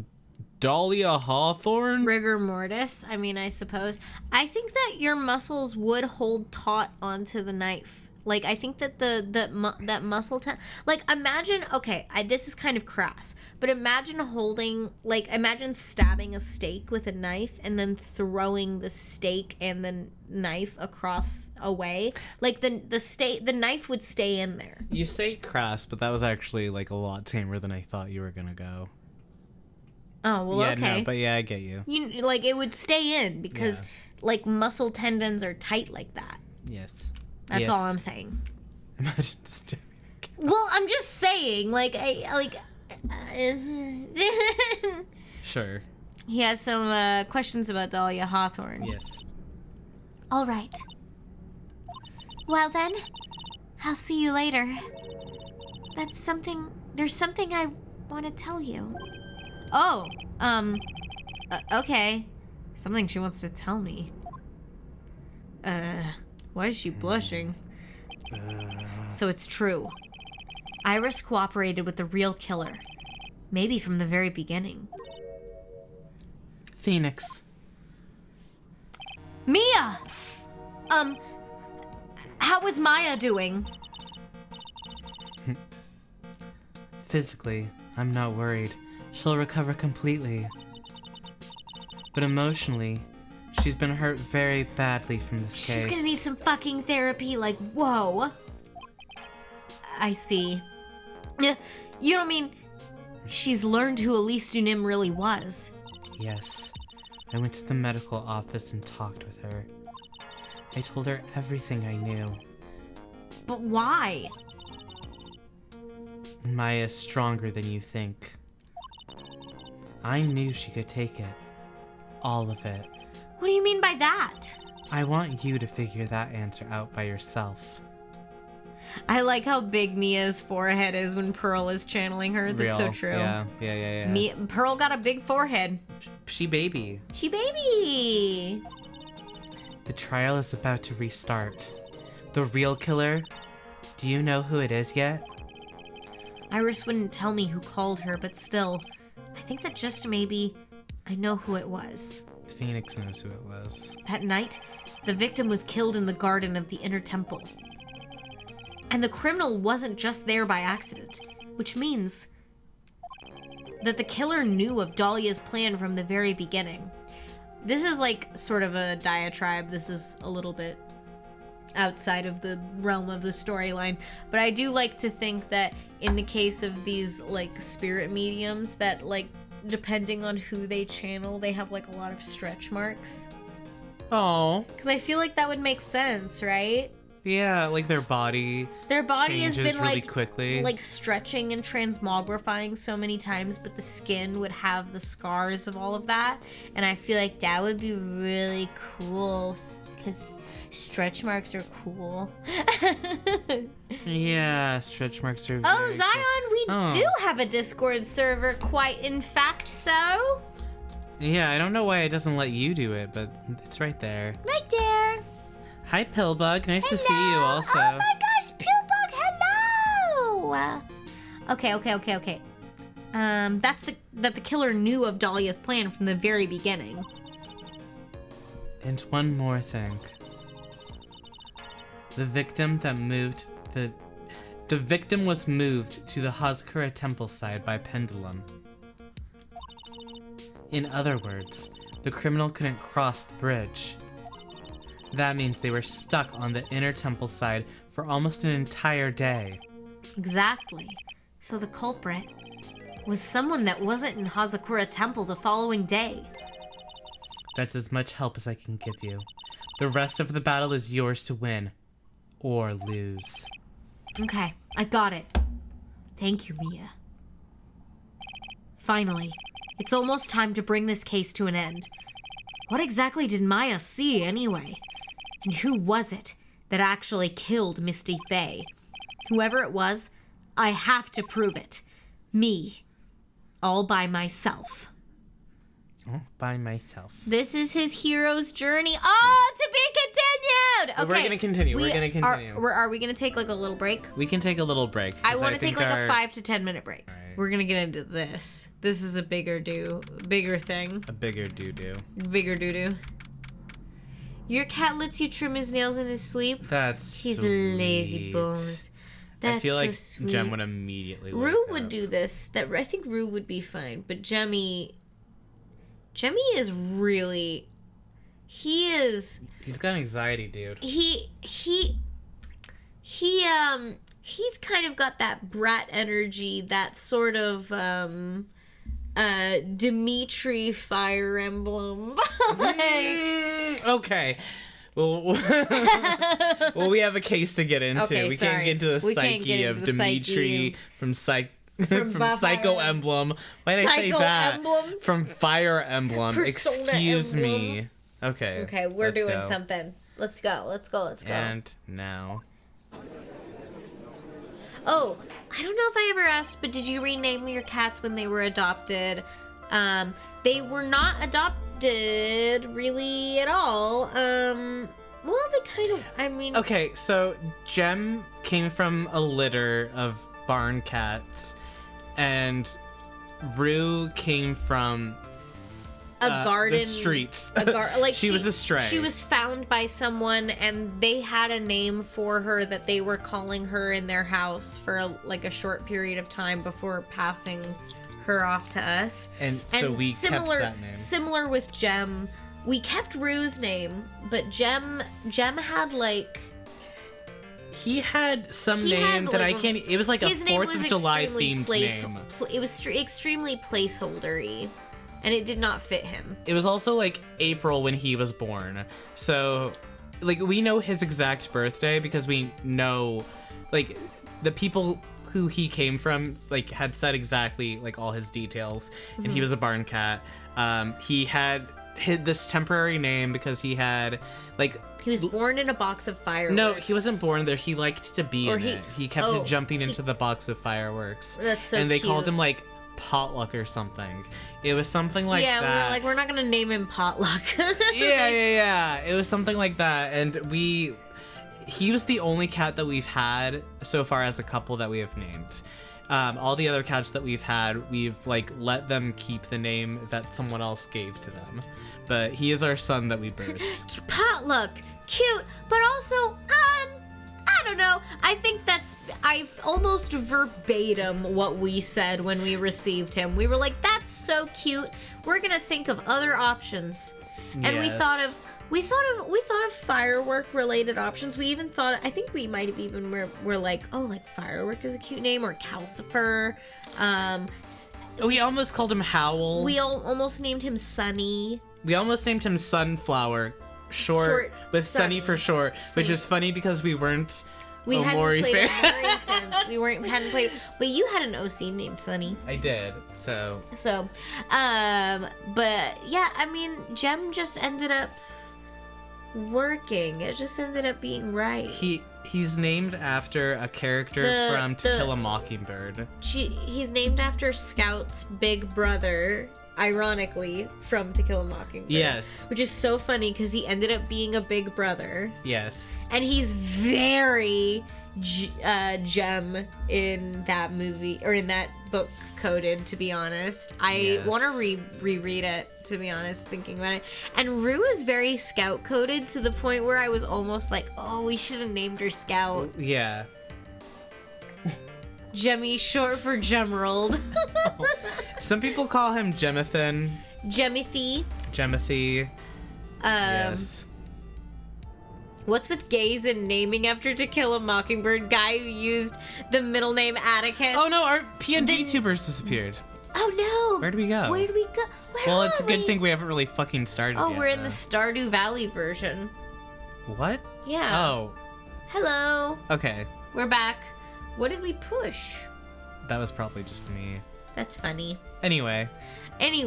Dahlia Hawthorne. Rigor mortis, I mean, I suppose. I think that your muscles would hold taut onto the knife. Like, I think that that muscle like, imagine, okay, this is kind of crass, but imagine imagine stabbing a steak with a knife and then throwing the steak and the knife across away. Like, the knife would stay in there. You say crass, but that was actually, like, a lot tamer than I thought you were gonna go. Oh, well, yeah, okay. No, but yeah, I get you. Like, it would stay in because, like, muscle tendons are tight like that. Yes. That's all I'm saying. Imagine stabbing a cat. Well, I'm just saying, Sure. He has some questions about Dahlia Hawthorne. Yes. All right. Well then, I'll see you later. There's something I want to tell you. Oh, okay. Something she wants to tell me. Why is she blushing? So it's true. Iris cooperated with the real killer. Maybe from the very beginning. Phoenix. Mia! How is Maya doing? Physically, I'm not worried. She'll recover completely. But emotionally, she's been hurt very badly from this case. She's gonna need some fucking therapy, like, whoa. I see. You don't mean she's learned who Elise Dunim really was? Yes. I went to the medical office and talked with her. I told her everything I knew. But why? Maya's stronger than you think. I knew she could take it. All of it. What do you mean by that? I want you to figure that answer out by yourself. I like how big Mia's forehead is when Pearl is channeling her. That's so true. Yeah. Pearl got a big forehead. She baby. She baby. The trial is about to restart. The real killer? Do you know who it is yet? Iris wouldn't tell me who called her, but still, I think that just maybe I know who it was. Phoenix knows who it was. That night, the victim was killed in the garden of the Inner Temple. And the criminal wasn't just there by accident, which means that the killer knew of Dahlia's plan from the very beginning. This is like sort of a diatribe. This is a little bit outside of the realm of the storyline, but I do like to think that in the case of these like spirit mediums that like depending on who they channel, they have like a lot of stretch marks. Oh. Because I feel like that would make sense, right? Yeah, like their body has been really like quickly, like stretching and transmogrifying so many times, but the skin would have the scars of all of that, and I feel like that would be really cool because stretch marks are cool. Yeah, stretch marks are very Oh, Zion, cool. We do have a Discord server, quite in fact so. Yeah, I don't know why it doesn't let you do it, but it's right there. Right there. Hi, Pillbug. Nice to see you also. Oh my gosh, Pillbug, hello! Okay. That's that the killer knew of Dahlia's plan from the very beginning. And one more thing. The victim was moved to the Hazakura temple side by pendulum. In other words, the criminal couldn't cross the bridge. That means they were stuck on the inner temple side for almost an entire day. Exactly. So the culprit was someone that wasn't in Hazakura temple the following day. That's as much help as I can give you. The rest of the battle is yours to win. Or lose. Okay, I got it. Thank you, Mia. Finally, it's almost time to bring this case to an end. What exactly did Maya see, anyway? And who was it that actually killed Misty Faye? Whoever it was, I have to prove it. Me. All by myself. by myself. This is his hero's journey. Oh, to be continued. Okay, we're gonna continue. We're gonna continue. Are we gonna take like a little break? We can take a little break. I want to take like a 5 to 10 minute break. Right. We're gonna get into this. This is a bigger thing. A bigger doo-doo. Bigger doo-doo. Your cat lets you trim his nails in his sleep? He's sweet. Lazy bones. That's I feel like so sweet. Jem would immediately Rue would do this. I think Rue would be fine, but Jemmy is really... He's got anxiety, dude. He's kind of got that brat energy, that sort of Dimitri Fire Emblem. Okay. Well, we have a case to get into. Okay, we can't get into the psyche of Dimitri from Psycho Emblem. Why did I say that? Emblem? From Fire Emblem. Persona Excuse Emblem. me. Okay. Okay, we're doing something. Let's go. And now. Oh, I don't know if I ever asked, but did you rename your cats when they were adopted? They were not adopted really at all. Well, they kind of, I mean... Okay, so Jem came from a litter of barn cats, and Rue came from... a garden, the streets. She was a stray. She was found by someone, and they had a name for her that they were calling her in their house for a short period of time before passing her off to us. And so we kept that name. Similar with Jem, we kept Rue's name, but Jem had he had some name that I can't. It was like a 4th of July themed name. It was extremely placeholdery. And it did not fit him. It was also like April when he was born. So we know his exact birthday because we know the people who he came from had said exactly all his details. Mm-hmm. And he was a barn cat. He had hid this temporary name because he had he was born in a box of fireworks. No, he wasn't born there. He liked to be in it. He kept jumping into the box of fireworks. That's so And they cute. called him Potluck or something. It was something like that. Yeah, we're not gonna name him Potluck. yeah. It was something like that, and he was the only cat that we've had so far as a couple that we have named. All the other cats that we've had, we've let them keep the name that someone else gave to them. But he is our son that we birthed. Potluck, cute, but also I don't know. I think I've almost verbatim what we said when we received him. We were like, that's so cute. We're going to think of other options. And yes. we thought of firework related options. We even thought, I think we might have even were like, firework is a cute name, or Calcifer. We almost called him Howl. We almost named him Sunny. We almost named him Sunflower. Short with Sunny for short, which is funny because we weren't Omori fans. We hadn't played, but you had an OC named Sunny. I did. So, but yeah, I mean, Jem just ended up working. It just ended up being right. He's named after a character from To Kill a Mockingbird. He's named after Scout's big brother. Ironically, from To Kill a Mockingbird. Yes. Which is so funny because he ended up being a big brother. Yes. And he's very Jem in that movie, or in that book coded, to be honest. I want to reread it, to be honest, thinking about it. And Rue is very Scout coded to the point where I was almost like, oh, we should have named her Scout. Yeah. Jemmy, short for Gemerald. Some people call him Jemathan. Jemithy. Yes. What's with gays and naming after To Kill a Mockingbird? Guy who used the middle name Atticus. Oh no, our PNG tubers disappeared. Oh no. Where'd we go? Well, it's a good thing we haven't really fucking started yet. Oh, we're in the Stardew Valley version. What? Yeah. Oh. Hello. Okay. We're back. What did we push? That was probably just me. That's funny. Anyway. They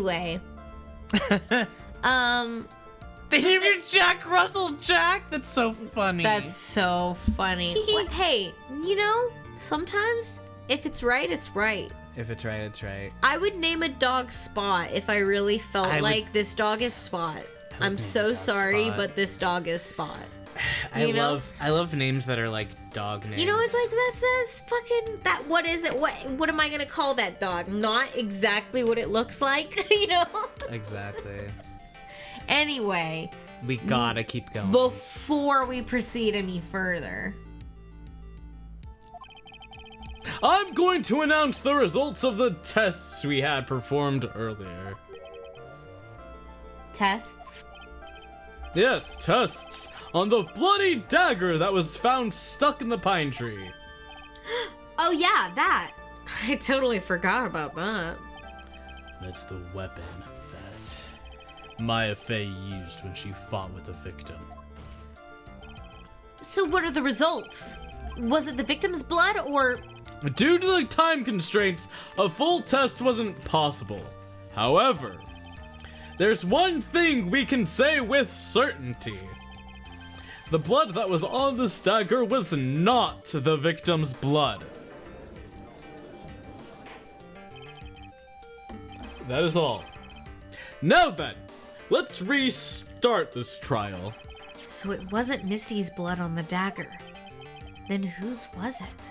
named her Jack Russell Jack? That's so funny. That's so funny. Hey, sometimes if it's right, it's right. If it's right, it's right. I would name a dog Spot if I really felt like this dog is Spot. I'm so sorry, but this dog is Spot. I love names that are like dog names. You know, it's like that's fucking that. What is it? What am I gonna call that dog? Not exactly what it looks like, you know. Exactly. Anyway, we gotta keep going before we proceed any further. I'm going to announce the results of the tests we had performed earlier. Tests? Yes, tests on the bloody dagger that was found stuck in the pine tree. Oh yeah, that. I totally forgot about that. That's the weapon that Maya Fey used when she fought with the victim. So what are the results? Was it the victim's blood or... Due to the time constraints, a full test wasn't possible. However, there's one thing we can say with certainty. The blood that was on the dagger was not the victim's blood. That is all. Now then, let's restart this trial. So it wasn't Misty's blood on the dagger. Then whose was it?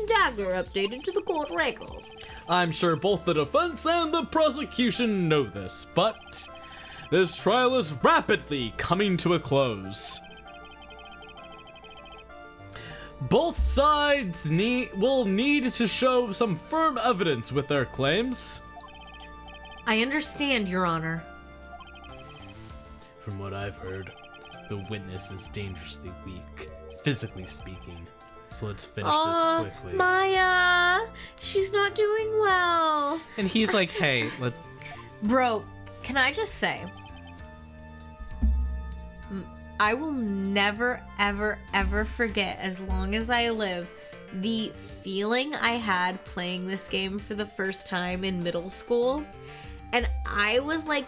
Dagger updated to the court record. I'm sure both the defense and the prosecution know this, but this trial is rapidly coming to a close. Both sides will need to show some firm evidence with their claims. I understand, Your Honor. From what I've heard, the witness is dangerously weak, physically speaking. So let's finish this quickly. Maya, she's not doing well. And he's like, hey, let's... Bro, can I just say, I will never, ever, ever forget, as long as I live, the feeling I had playing this game for the first time in middle school. And I was like,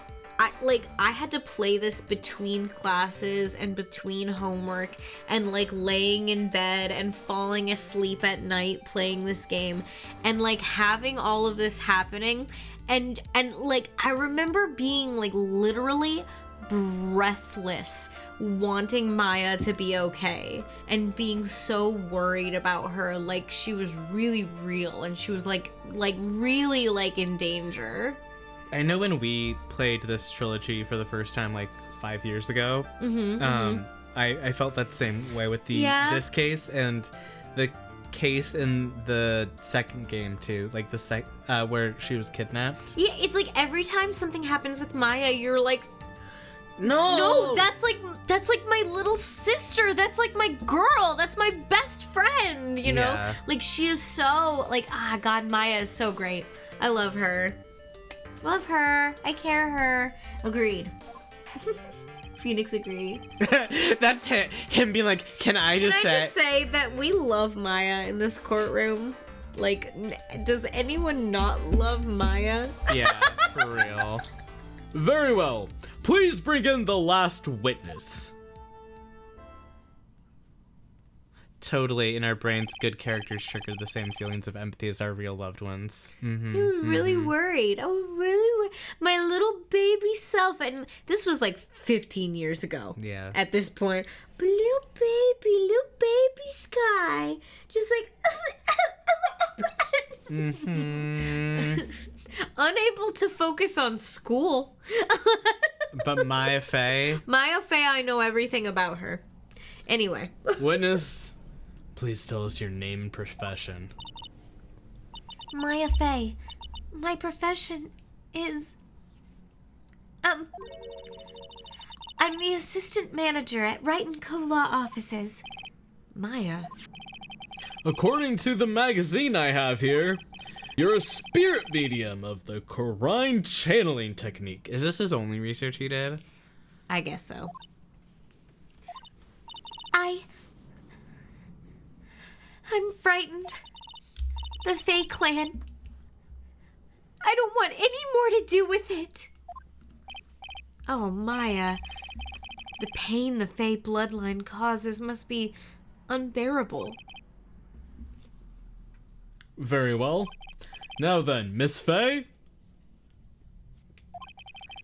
I had to play this between classes and between homework and like laying in bed and falling asleep at night playing this game and like having all of this happening and like I remember being like literally breathless wanting Maya to be okay and being so worried about her, like she was really real and she was like really like in danger. I know when we played this trilogy for the first time, like 5 years ago, I felt that same way with this case and the case in the second game too, like the where she was kidnapped. Yeah, it's like every time something happens with Maya, you're like, no, that's like my little sister. That's like my girl. That's my best friend. You know, Yeah. like she is so like God, Maya is so great. I love her. Love her. I care her. Agreed. Phoenix agreed. That's him being like, can I just say that we love Maya in this courtroom? Like, does anyone not love Maya? Yeah, for real. Very well. Please bring in the last witness. Totally, in our brains, good characters trigger the same feelings of empathy as our real loved ones. I was really worried. I was really worried. My little baby self. And this was like 15 years ago. Yeah. At this point. Little baby Sky. Just like... Unable to focus on school. But Maya Fey? Maya Fey, I know everything about her. Anyway. Witness, please tell us your name and profession. Maya Fey. My profession is... I'm the assistant manager at Wright & Co. Law Offices. Maya. According to the magazine I have here, you're a spirit medium of the Corine channeling technique. Is this his only research he did? I guess so. I'm frightened. The Fae clan. I don't want any more to do with it. Oh, Maya. The pain the Fae bloodline causes must be unbearable. Very well. Now then, Miss Faye?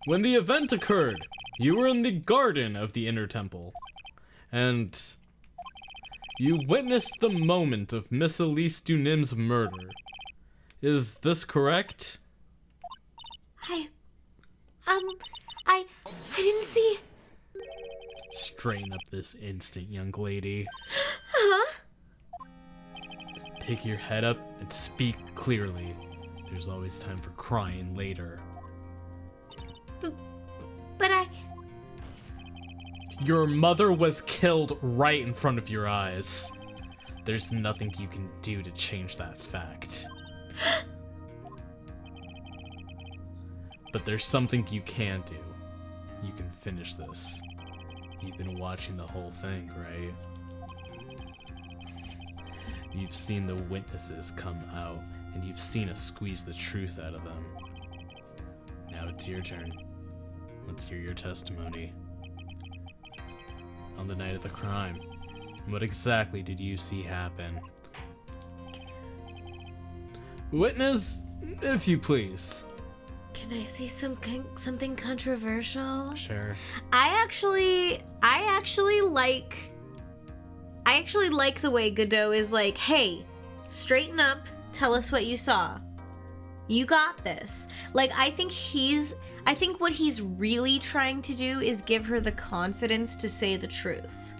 When the event occurred, you were in the garden of the Inner Temple, and you witnessed the moment of Miss Elise Dunim's murder. Is this correct? I didn't see. Straighten up this instant, young lady. Huh? Pick your head up and speak clearly. There's always time for crying later. But Your mother was killed right in front of your eyes. There's nothing you can do to change that fact. But there's something you can do. You can finish this. You've been watching the whole thing, right? You've seen the witnesses come out, and you've seen us squeeze the truth out of them. Now it's your turn. Let's hear your testimony. On the night of the crime, what exactly did you see happen? Witness, if you please. Can I say something controversial? Sure. I actually like the way Godot is like, hey, straighten up, tell us what you saw. You got this. Like, I think what he's really trying to do is give her the confidence to say the truth,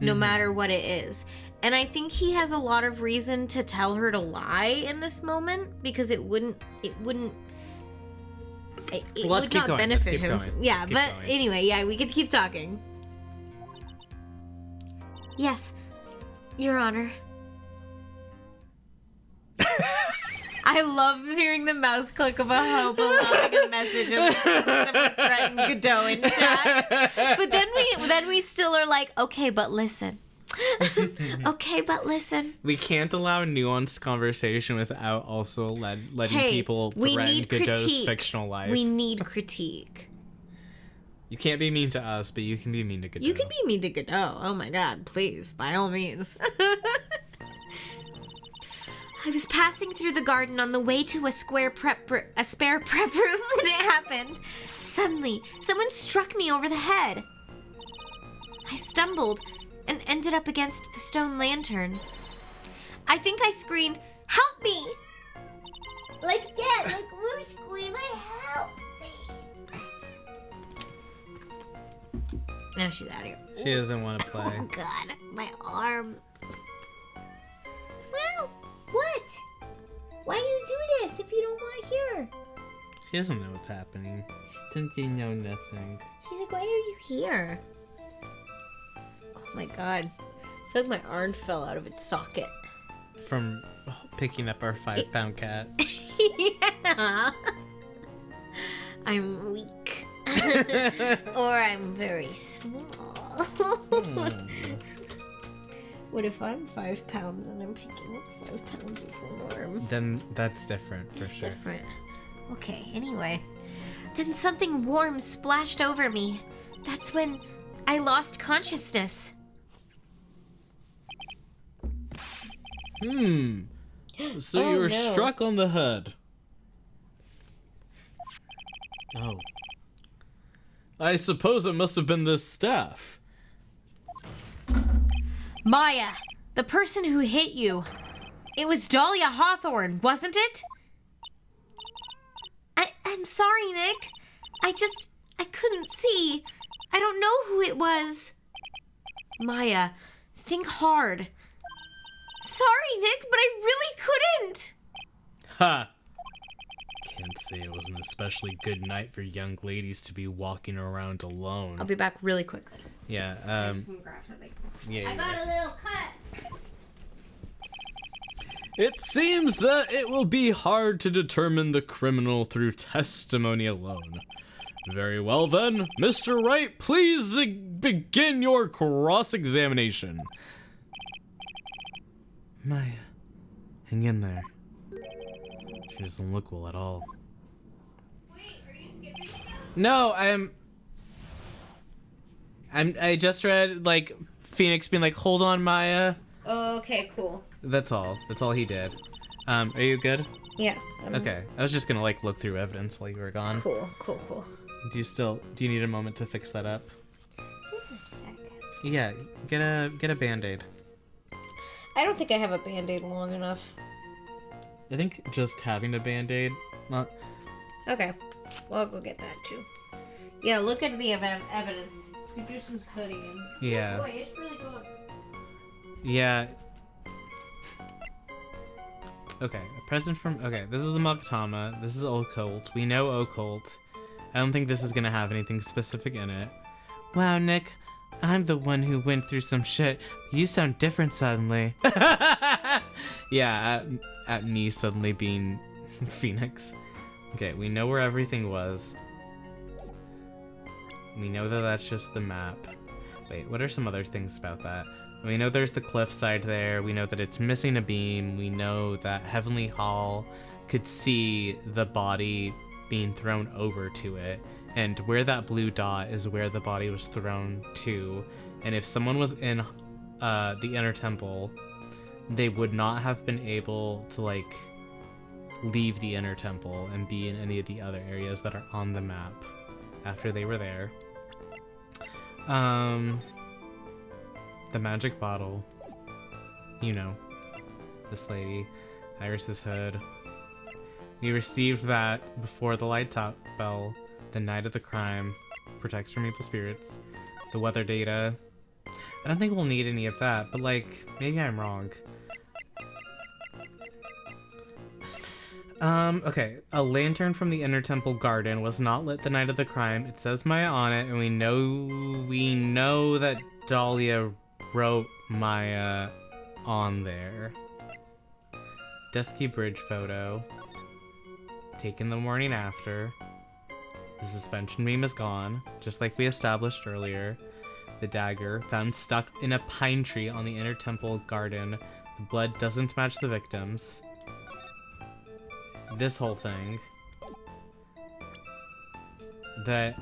no matter what it is. And I think he has a lot of reason to tell her to lie in this moment, because it would not benefit him. Yeah, but anyway, yeah, we could keep talking. Yes, Your Honor. I love hearing the mouse click of a hope allowing a message of someone threatened Godot in chat. But then we still are like, okay, but listen. Okay, but listen. We can't allow nuanced conversation without also letting people threaten Godot's fictional life. We need critique. You can't be mean to us, but you can be mean to Godot. You can be mean to Godot. Oh my god, please, by all means. I was passing through the garden on the way to a spare prep room when it happened. Suddenly, someone struck me over the head. I stumbled and ended up against the stone lantern. I think I screamed, "Help me!" Like that, like we're screaming, "Help me!" Now she's out of here. She doesn't want to play. Oh god, my arm. Wow, what? Why you do this if you don't want to hear? She doesn't know what's happening. She thinks you know nothing. She's like, why are you here? Oh my god. I feel like my arm fell out of its socket. From picking up our 5-pound cat. Yeah. I'm weak. Or I'm very small. What if I'm 5 pounds and I'm picking up 5 pounds of worm? Then that's different, for It's sure. different. Okay, anyway. Then something warm splashed over me. That's when I lost consciousness. So you were struck on the head. Oh. I suppose it must have been this staff. Maya, the person who hit you. It was Dahlia Hawthorne, wasn't it? I'm sorry, Nick. I couldn't see. I don't know who it was. Maya, think hard. Sorry, Nick, but I really couldn't. Ha! Can't say it was an especially good night for young ladies to be walking around alone. I'll be back really quickly. Yeah, I'm just gonna grab something. yeah. I got a little cut. It seems that it will be hard to determine the criminal through testimony alone. Very well then, Mr. Wright, please begin your cross-examination. Maya, hang in there. She doesn't look well at all. Wait, are you skipping stuff? No, I just read, like, Phoenix being like, hold on, Maya. Oh, okay, cool. That's all. That's all he did. Are you good? Yeah. Okay. I was just gonna like look through evidence while you were gone. Cool. Do you need a moment to fix that up? Just a second. Yeah, get a Band-Aid. I don't think I have a Band-Aid long enough. I think just having a Band-Aid. Okay. Well, I'll go get that too. Yeah, look at the evidence. You do some studying. Yeah. Boy, it's really good. Yeah. Okay, a present from... Okay, this is the Magatama. This is Occult. We know Occult. I don't think this is gonna have anything specific in it. Wow, Nick. I'm the one who went through some shit. You sound different suddenly. Yeah, at me suddenly being Phoenix. Okay, we know where everything was. We know that that's just the map. Wait, what are some other things about that? We know there's the cliffside there. We know that it's missing a beam. We know that Heavenly Hall could see the body being thrown over to it. And where that blue dot is where the body was thrown to. And if someone was in the inner temple, they would not have been able to, like, leave the inner temple and be in any of the other areas that are on the map after they were there. The magic bottle. You know. This lady. Iris's hood. We received that before the light top bell. The night of the crime. Protects from evil spirits. The weather data. I don't think we'll need any of that, but like, maybe I'm wrong. Okay. A lantern from the inner temple garden was not lit the night of the crime. It says Maya on it, and we know that Dahlia wrote Maya on there. Dusky bridge photo. Taken the morning after. The suspension beam is gone, just like we established earlier. The dagger, found stuck in a pine tree on the inner temple garden. The blood doesn't match the victims. This whole thing. That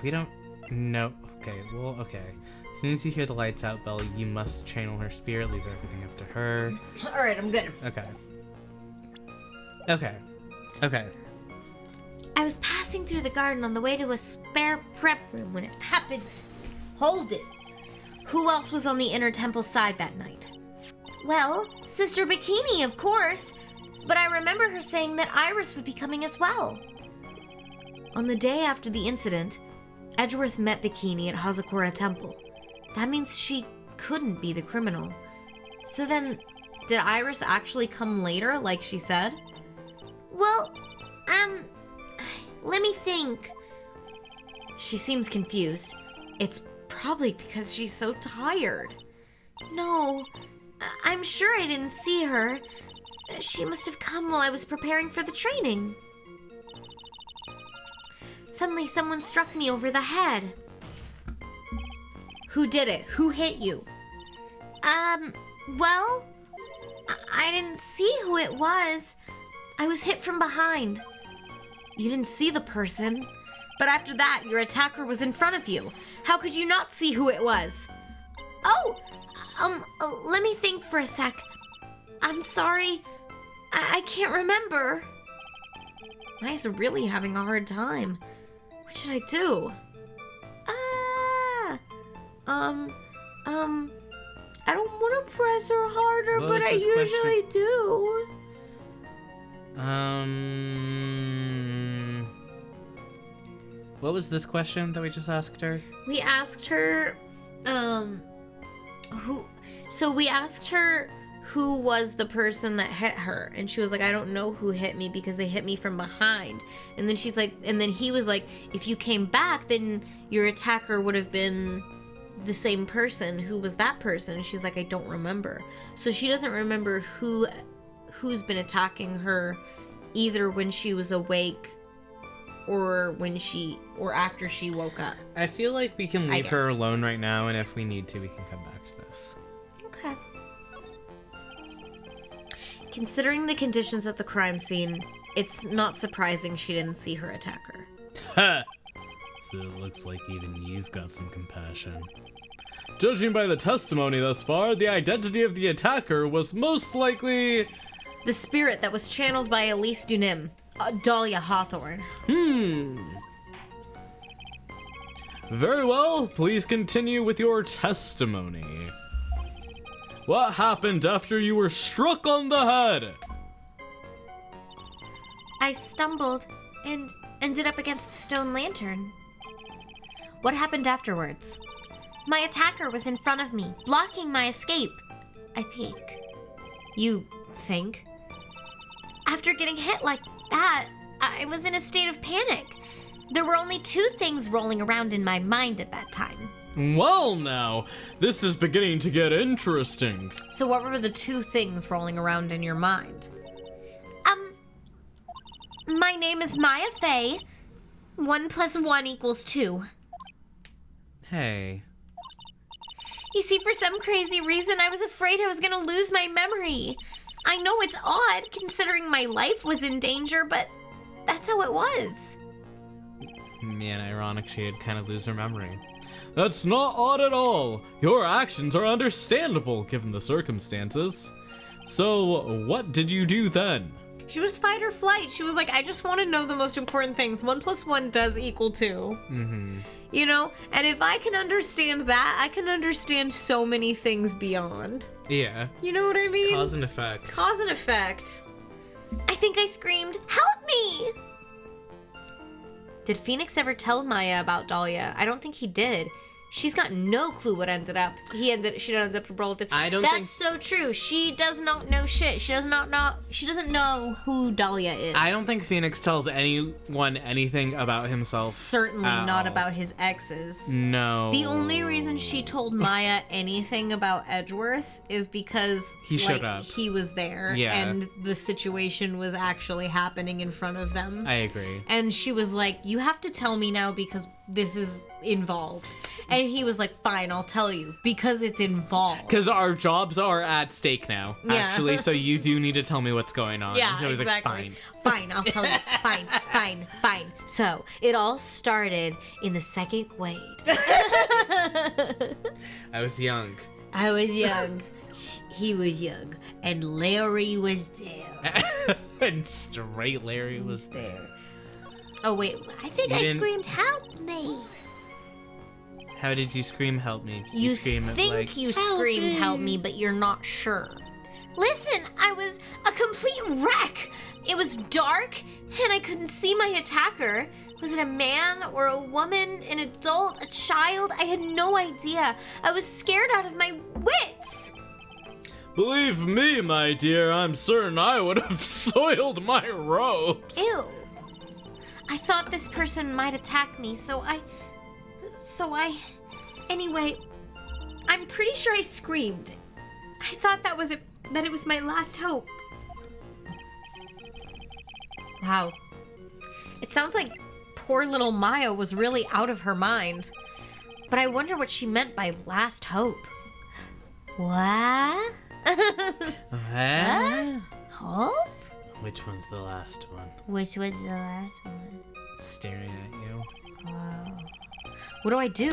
we don't know. Okay, well, okay. As soon as you hear the lights out bell, you must channel her spirit, leave everything up to her. Alright, I'm good. Okay. I was passing through the garden on the way to a spare prep room when it happened. Hold it. Who else was on the inner temple side that night? Well, Sister Bikini, of course. But I remember her saying that Iris would be coming as well. On the day after the incident, Edgeworth met Bikini at Hazakura Temple. That means she couldn't be the criminal. So then, did Iris actually come later, like she said? Well, let me think. She seems confused. It's probably because she's so tired. No, I'm sure I didn't see her. She must have come while I was preparing for the training. Suddenly, someone struck me over the head. Who did it? Who hit you? Well, I didn't see who it was. I was hit from behind. You didn't see the person, but after that, your attacker was in front of you. How could you not see who it was? Oh, let me think for a sec. I'm sorry. I can't remember. My eyes are really having a hard time. What should I do? I don't want to press her harder, but I usually do. What was this question that we just asked her? We asked her, we asked her who was the person that hit her, and she was like, I don't know who hit me because they hit me from behind. And then she's like, and then he was like, if you came back, then your attacker would have been the same person. Who was that person? And she's like, I don't remember. So she doesn't remember who's been attacking her, either when she was awake or after she woke up. I feel like we can leave her alone right now, and if we need to, we can come back to this. Okay. Considering the conditions at the crime scene, it's not surprising she didn't see her attacker. Ha! So it looks like even you've got some compassion. Judging by the testimony thus far, the identity of the attacker was most likely The spirit that was channeled by Elise Dunim, Dahlia Hawthorne. Very well, please continue with your testimony. What happened after you were struck on the head? I stumbled and ended up against the stone lantern. What happened afterwards? My attacker was in front of me, blocking my escape. I think. You think? After getting hit like that, I was in a state of panic. There were only 2 things rolling around in my mind at that time. Well now, this is beginning to get interesting. So what were the 2 things rolling around in your mind? My name is Maya Fey. 1 + 1 = 2. Hey. You see, for some crazy reason, I was afraid I was gonna lose my memory. I know it's odd, considering my life was in danger, but that's how it was. Man, ironic she'd kind of lose her memory. That's not odd at all. Your actions are understandable given the circumstances. So, what did you do then? She was fight or flight. She was like, I just want to know the most important things. 1 + 1 does equal 2. Mm-hmm. You know? And if I can understand that, I can understand so many things beyond. Yeah. You know what I mean? Cause and effect. Cause and effect. I think I screamed, "Help me!" Did Phoenix ever tell Maya about Dahlia? I don't think he did. She's got no clue what ended up. She ended up relative. That's so true. She does not know shit. She doesn't know who Dahlia is. I don't think Phoenix tells anyone anything about himself. Certainly not about his exes. No. The only reason she told Maya anything about Edgeworth is because he showed up. He was there, and the situation was actually happening in front of them. I agree. And she was like, "You have to tell me now because this is involved." And he was like, "Fine, I'll tell you because it's involved." Because our jobs are at stake now, actually. So you do need to tell me what's going on. Yeah, so exactly. Like, fine. Fine, I'll tell you. Fine. So it all started in the 2nd grade. I was young. I was young. He was young, and Larry was there. And straight Larry was there. Oh wait, I think I screamed, "Help me!" How did you scream, "Help me"? Did you scream think like, you screamed, "Help me," but you're not sure. Listen, I was a complete wreck. It was dark, and I couldn't see my attacker. Was it a man or a woman, an adult, a child? I had no idea. I was scared out of my wits. Believe me, my dear, I'm certain I would have soiled my robes. Ew. I thought this person might attack me, Anyway, I'm pretty sure I screamed. I thought that it was my last hope. Wow. It sounds like poor little Maya was really out of her mind. But I wonder what she meant by last hope. What? What? Hope? Which one's the last one? Which was the last one? Staring at you. Wow. What do I do?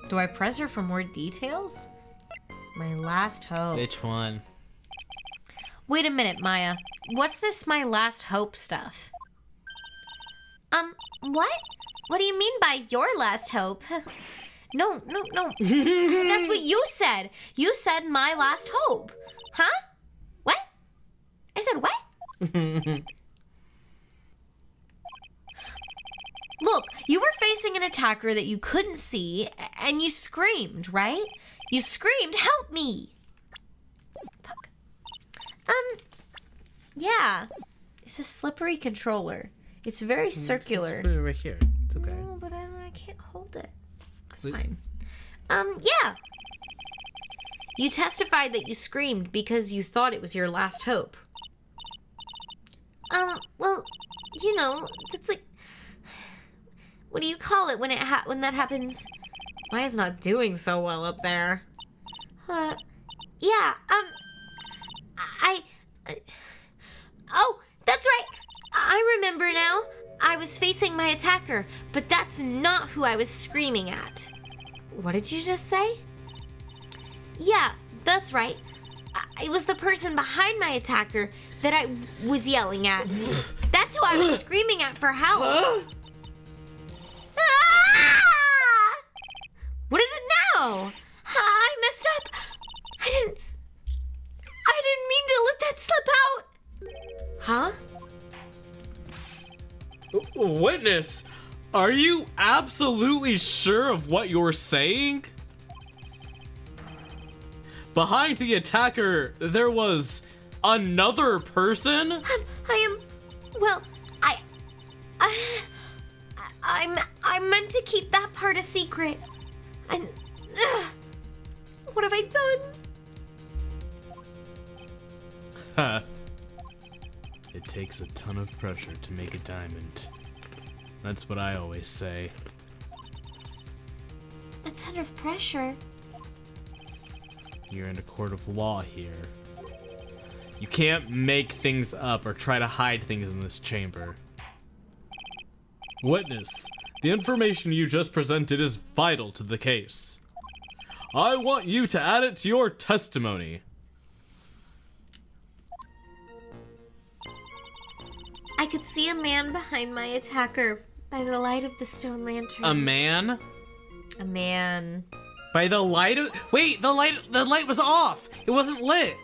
Do I press her for more details? My last hope. Which one? Wait a minute, Maya. What's this my last hope stuff? What? What do you mean by your last hope? No. That's what you said. You said my last hope. Huh? What? I said what? Look, you were facing an attacker that you couldn't see, and you screamed, right? You screamed, "Help me!" Fuck. Yeah. It's a slippery controller. It's very circular. Put it right here. It's okay. No, but I can't hold it. It's fine. Yeah. You testified that you screamed because you thought it was your last hope. Well, you know, it's like... What do you call it when when that happens? Maya's not doing so well up there. Yeah, oh, that's right. I remember now. I was facing my attacker, but that's not who I was screaming at. What did you just say? Yeah, that's right. it was the person behind my attacker that I was yelling at. That's who I was screaming at for help. Ah! What is it now? I messed up. I didn't mean to let that slip out. Huh? Witness, are you absolutely sure of what you're saying? Behind the attacker, there was another person? I meant to keep that part a secret. What have I done? It takes a ton of pressure to make a diamond. That's what I always say. A ton of pressure? You're in a court of law here. You can't make things up or try to hide things in this chamber. Witness, the information you just presented is vital to the case. I want you to add it to your testimony. I could see a man behind my attacker by the light of the stone lantern. A man? A man. By the light of... Wait, the light was off. It wasn't lit.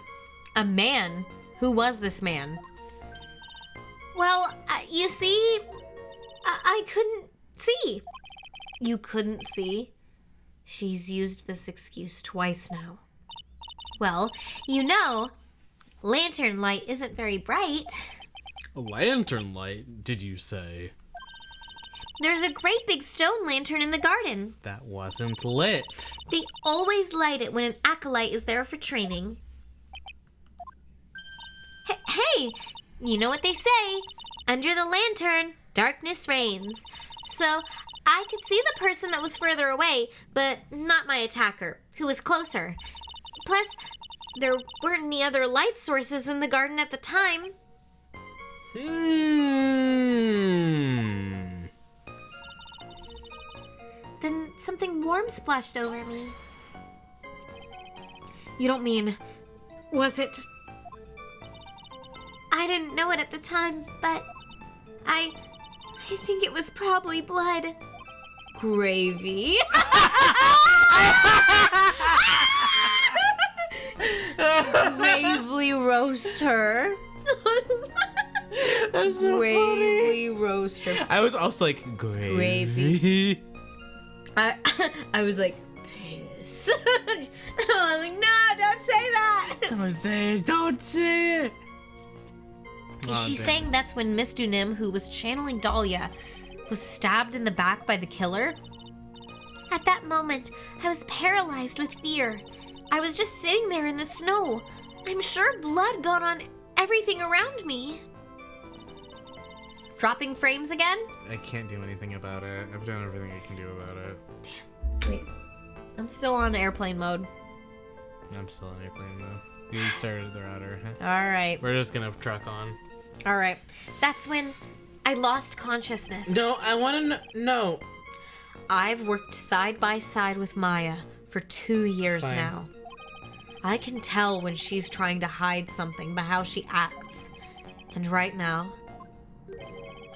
A man? Who was this man? Well, you see, I couldn't see. You couldn't see? She's used this excuse twice now. Well, you know, lantern light isn't very bright. A lantern light, did you say? There's a great big stone lantern in the garden. That wasn't lit. They always light it when an acolyte is there for training. Hey, you know what they say? Under the lantern, darkness reigns. So I could see the person that was further away, but not my attacker, who was closer. Plus, there weren't any other light sources in the garden at the time. Then something warm splashed over me. You don't mean, was it? I didn't know it at the time, but I think it was probably blood. Gravy. Gravely roast her. That's so Gravely funny. roast her. I was also like, gravy. I was like, piss. I was like, no, don't say that. Don't say it. She's saying that's when Miss Dunim, who was channeling Dahlia, was stabbed in the back by the killer? At that moment, I was paralyzed with fear. I was just sitting there in the snow. I'm sure blood got on everything around me. Dropping frames again? I can't do anything about it. I've done everything I can do about it. Damn. Wait. I'm still on airplane mode. I'm still on airplane though. You started the router. Alright. We're just gonna truck on. Alright. That's when I lost consciousness. No, I wanna know. I've worked side by side with Maya for 2 years Fine. now. I can tell when she's trying to hide something by how she acts. And right now,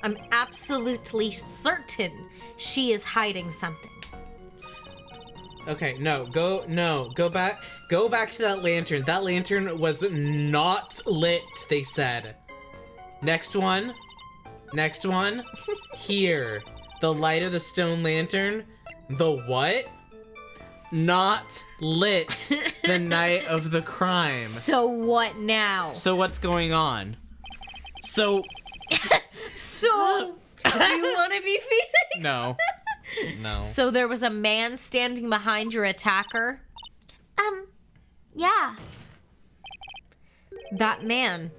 I'm absolutely certain she is hiding something. Okay, go back to that lantern. That lantern was not lit, they said. Next one. Here. The light of the stone lantern. The what? Not lit the night of the crime. So what now? So what's going on? So do you want to be Phoenix? no. So there was a man standing behind your attacker? Yeah. That man,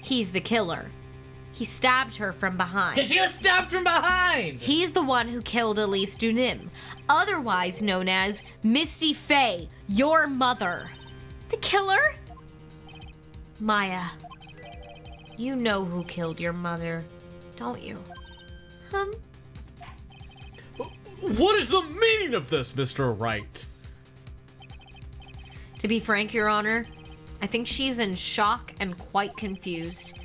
he's the killer. He stabbed her from behind. She was stabbed from behind! He's the one who killed Elise Dunim, otherwise known as Misty Faye, your mother. The killer? Maya, you know who killed your mother, don't you? What is the meaning of this, Mr. Wright? To be frank, Your Honor, I think she's in shock and quite confused.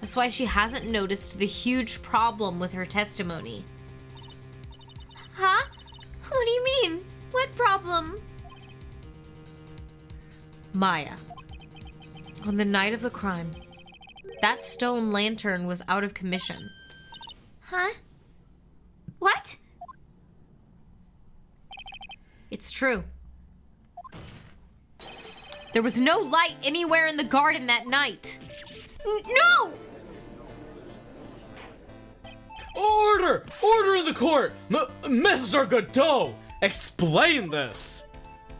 That's why she hasn't noticed the huge problem with her testimony. Huh? What do you mean? What problem? Maya. On the night of the crime, that stone lantern was out of commission. Huh? What? It's true. There was no light anywhere in the garden that night. No! Order! Order in the court! Mr. Godot! Explain this!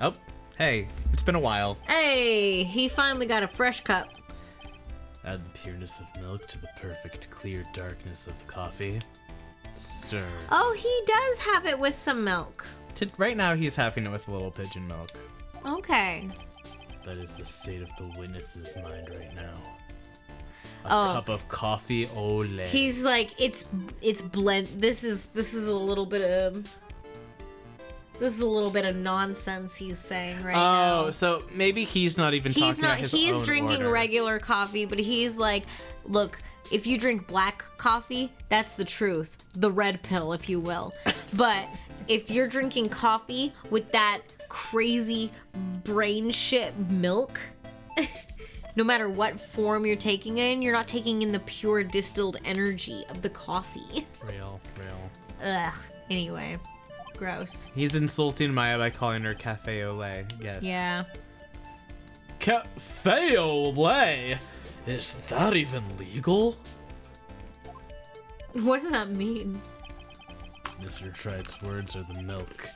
Oh, hey, it's been a while. Hey, he finally got a fresh cup. Add the pureness of milk to the perfect clear darkness of the coffee. Stir. Oh, he does have it with some milk. Right now, he's having it with a little pigeon milk. Okay. That is the state of the witness's mind right now. A Oh. cup of coffee, ole. He's like, it's blend. This is a little bit of nonsense he's saying right now. Oh, so maybe he's not even talking about his He's own drinking order. regular coffee, but he's like, look, if you drink black coffee, that's the truth. The red pill, if you will. But if you're drinking coffee with that crazy brain shit milk, no matter what form you're taking it in, you're not taking in the pure distilled energy of the coffee. Real. Ugh. Anyway, gross. He's insulting Maya by calling her cafe au lait. Yes. Yeah. Cafe au lait? Is that even legal? What does that mean? Mr. Tright's words are the milk,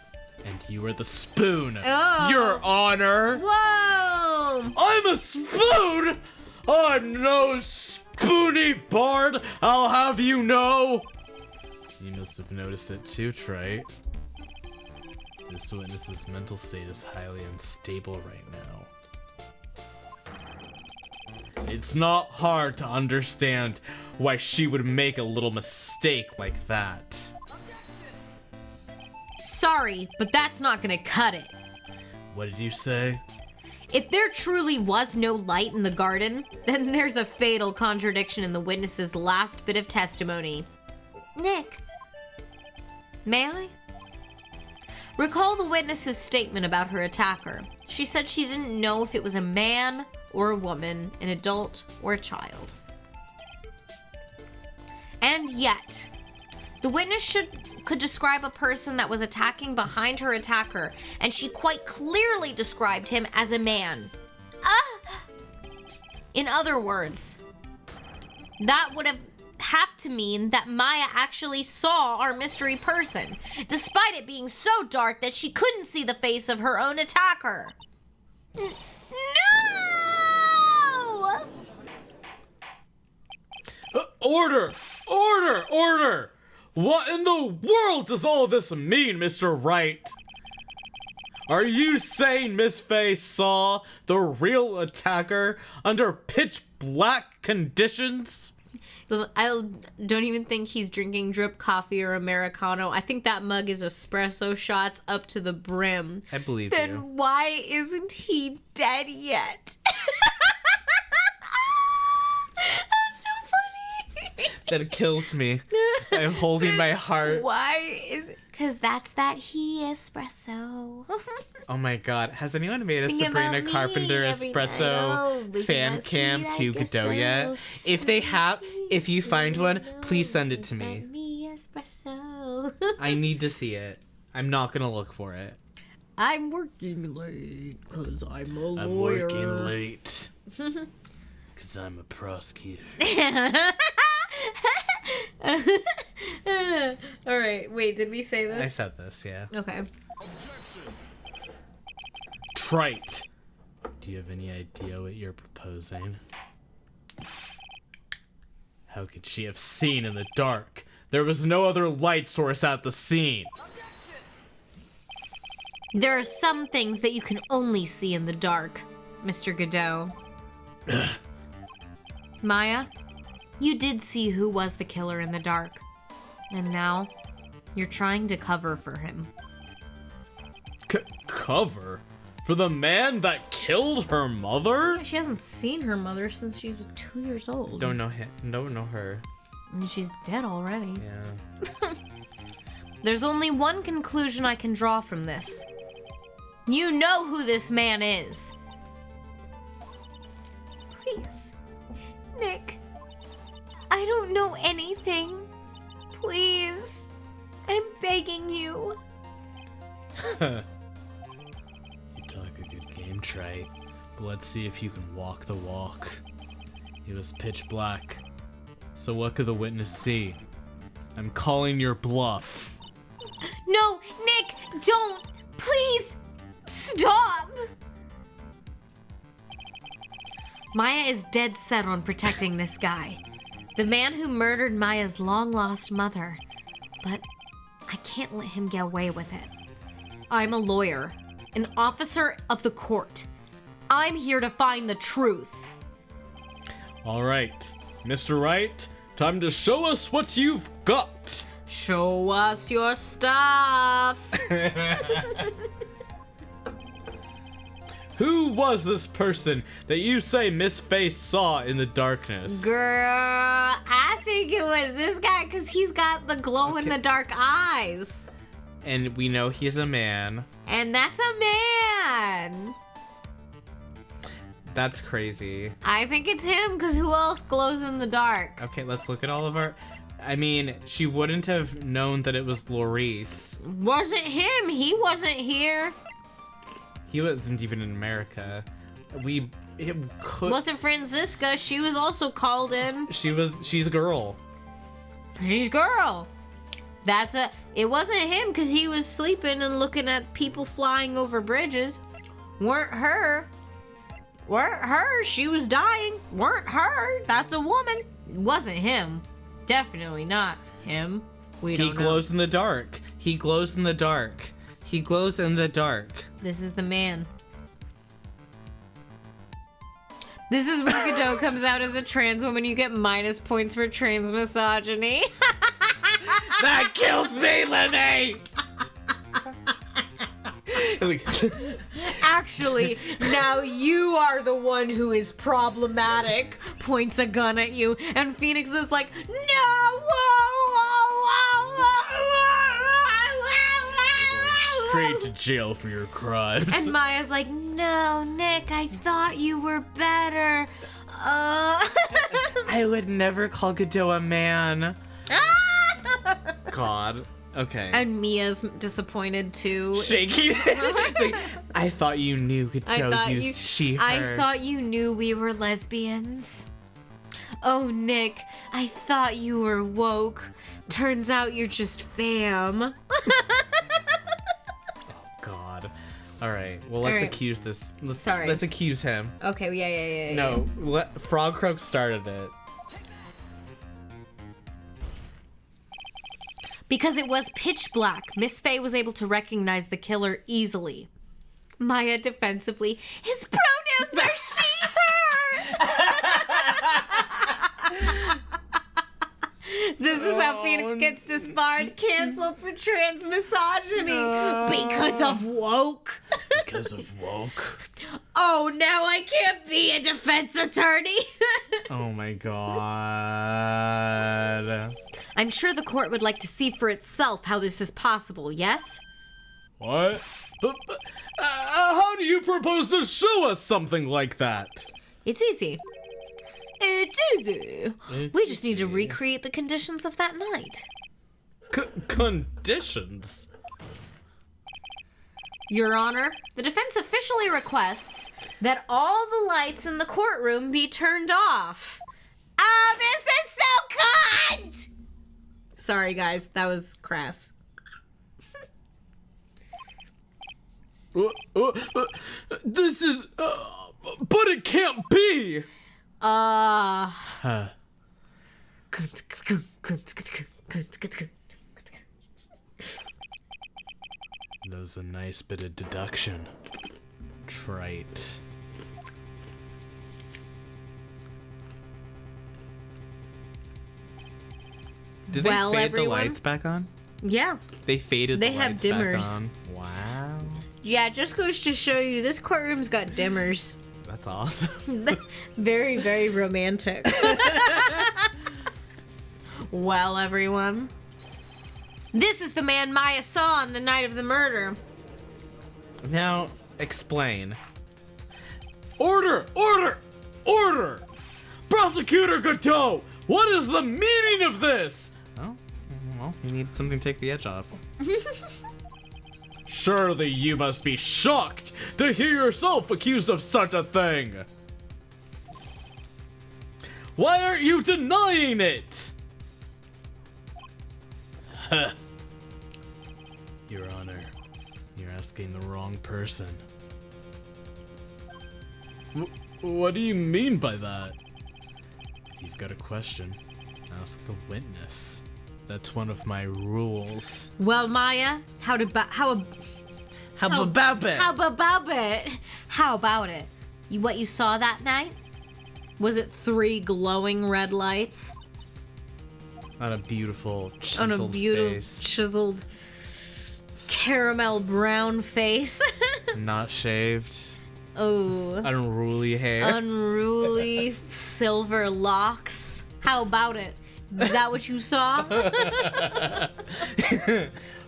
and you are the spoon. Oh. Your Honor! Whoa! I'm a spoon! I'm no spoony bard, I'll have you know! You must have noticed it too, Trite. This witness's mental state is highly unstable right now. It's not hard to understand why she would make a little mistake like that. Sorry, but that's not gonna cut it. What did you say? If there truly was no light in the garden, then there's a fatal contradiction in the witness's last bit of testimony. Nick, may I? Recall the witness's statement about her attacker. She said she didn't know if it was a man or a woman, an adult or a child. And yet, the witness could describe a person that was attacking behind her attacker, and she quite clearly described him as a man. In other words, that would have to mean that Maya actually saw our mystery person, despite it being so dark that she couldn't see the face of her own attacker. No! Order! Order! Order! What in the world does all this mean, Mr. Wright? Are you saying Miss Faye saw the real attacker under pitch black conditions? I don't even think he's drinking drip coffee or Americano. I think that mug is espresso shots up to the brim. I believe then you. Then why isn't he dead yet? That's so funny. That kills me. I'm holding my heart. Why is it? Because that's that he espresso. Oh my god. Has anyone made a Think Sabrina about me Carpenter every espresso night. Oh, fan isn't that cam sweet? to I guess Godot so. yet? If they have, if you find one, please send it to me. About me espresso. I need to see it. I'm not gonna look for it. I'm working late because I'm a lawyer. I'm working late. Because I'm a prosecutor. All right, wait, did we say this? I said this, yeah. Okay. Trite. Do you have any idea what you're proposing? How could she have seen in the dark? There was no other light source at the scene. There are some things that you can only see in the dark, Mr. Godot. Maya, you did see who was the killer in the dark. And now, you're trying to cover for him. Cover? For the man that killed her mother? Yeah, she hasn't seen her mother since she was 2 years old. Don't know him. Don't know her. And she's dead already. Yeah. There's only one conclusion I can draw from this. You know who this man is. Please, Nick. I don't know anything. Please. I'm begging you. You talk a good game, Trey. But let's see if you can walk the walk. It was pitch black. So what could the witness see? I'm calling your bluff. No, Nick, don't. Please, stop. Maya is dead set on protecting this guy. The man who murdered Maya's long-lost mother. But I can't let him get away with it. I'm a lawyer, an officer of the court. I'm here to find the truth. All right, Mr. Wright, time to show us what you've got. Show us your stuff. Who was this person that you say Miss Faye saw in the darkness? Girl, I think it was this guy because he's got the glow-in-the-dark eyes. And we know he's a man. And that's a man. That's crazy. I think it's him because who else glows in the dark? Okay, let's look at all of our... I mean, she wouldn't have known that it was Laurice. Wasn't him. He wasn't here. He wasn't even in America. It could... Wasn't Francisca. She was also called in. She's a girl. She's girl. It wasn't him because he was sleeping and looking at people flying over bridges. Weren't her. She was dying. Weren't her. That's a woman. Wasn't him. Definitely not him. He glows in the dark. He glows in the dark. He glows in the dark. This is the man. This is when Godot comes out as a trans woman. You get minus points for trans misogyny. That kills me, Libby! Actually, now you are the one who is problematic. Points a gun at you, and Phoenix is like, no! Straight to jail for your crimes. And Maya's like, no, Nick, I thought you were better. I would never call Godot a man. God. Okay. And Mia's disappointed too. Shaking. Like, I thought you knew Godot used she, her. I thought you knew we were lesbians. Oh, Nick, I thought you were woke. Turns out you're just fam. God. All right. Well, let's accuse this. Let's accuse him. Okay. Yeah. No, Frog Croak started it. Because it was pitch black, Miss Faye was able to recognize the killer easily. Maya defensively, his pronouns are she, her! This is how Phoenix gets disbarred, canceled for trans misogyny. Because of woke. Because of woke. Oh, now I can't be a defense attorney. Oh my God. I'm sure the court would like to see for itself how this is possible, yes? What? But how do you propose to show us something like that? It's easy. We just need to recreate the conditions of that night. Conditions? Your Honor, the defense officially requests that all the lights in the courtroom be turned off. Oh, this is so cunt! Sorry, guys, that was crass. This is... but it can't be! Huh. That was a nice bit of deduction. Trite. Did they fade the lights back on? Yeah. They faded They the have lights dimmers. back on. Wow. Yeah, just goes to show you, this courtroom's got dimmers. That's awesome. Very, very romantic. Well, everyone, this is the man Maya saw on the night of the murder. Now, explain. Order! Order! Order! Prosecutor Godot! What is the meaning of this? Oh, well, you need something to take the edge off. Surely you must be shocked to hear yourself accused of such a thing. Why aren't you denying it? Huh. Your Honor, you're asking the wrong person. What do you mean by that? If you've got a question, ask the witness. That's one of my rules. Well, Maya, how about it? How about it? What you saw that night? Was it 3 glowing red lights? On a beautiful chiseled face. Chiseled caramel brown face. Not shaved. Oh. Unruly hair. Unruly silver locks. How about it? Is that what you saw?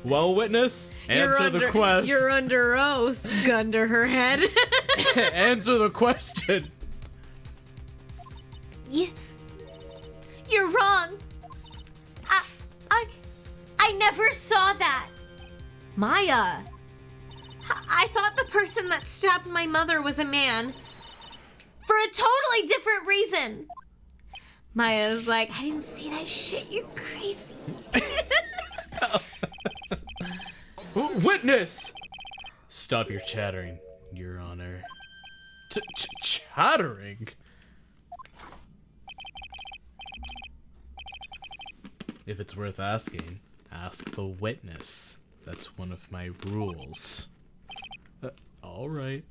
Well, witness, answer the question. You're under oath. Gun to her head. Answer the question. You're wrong. I never saw that. Maya. I thought the person that stabbed my mother was a man. For a totally different reason. Maya's like, I didn't see that shit. You're crazy. Witness! Stop your chattering, Your Honor. Chattering? If it's worth asking, ask the witness. That's one of my rules. All right.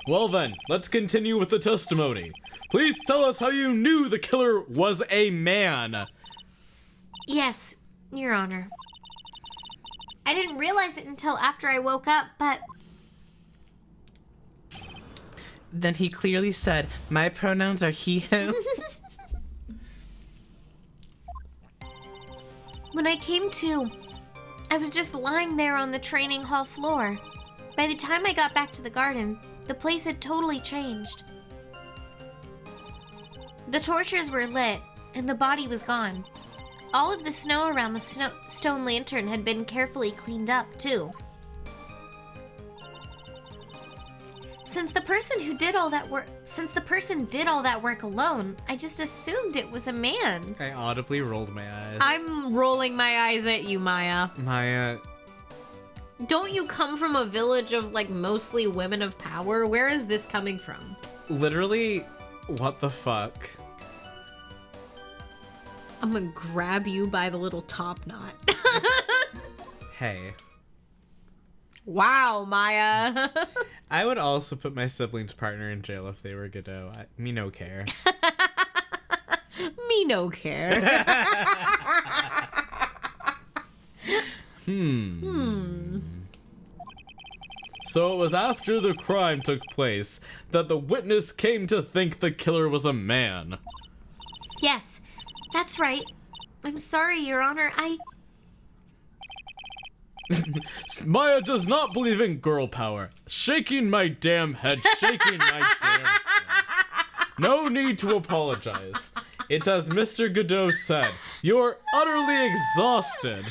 Well then, let's continue with the testimony. Please tell us how you knew the killer was a man. Yes, Your Honor. I didn't realize it until after I woke up, but... Then he clearly said, my pronouns are he, him. When I came to, I was just lying there on the training hall floor. By the time I got back to the garden, the place had totally changed. The torches were lit, and the body was gone. All of the snow around the stone lantern had been carefully cleaned up, too. Since the person did all that work alone, I just assumed it was a man. I audibly rolled my eyes. I'm rolling my eyes at you, Maya. Maya. Don't you come from a village of, like, mostly women of power? Where is this coming from? Literally, what the fuck? I'm gonna grab you by the little top knot. Hey. Wow, Maya. I would also put my sibling's partner in jail if they were Godot. Me no care. Me no care. So it was after the crime took place that the witness came to think the killer was a man. Yes, that's right. I'm sorry, Your Honor. Maya does not believe in girl power. Shaking my damn head, shaking my damn head. No need to apologize. It's as Mr. Godot said, you're utterly exhausted.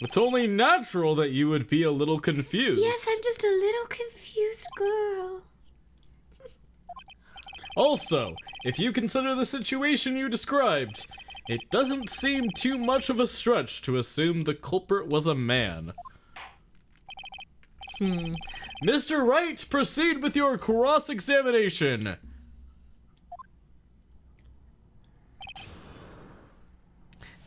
It's only natural that you would be a little confused. Yes, I'm just a little confused girl. Also, if you consider the situation you described, it doesn't seem too much of a stretch to assume the culprit was a man. Mr. Wright, proceed with your cross-examination.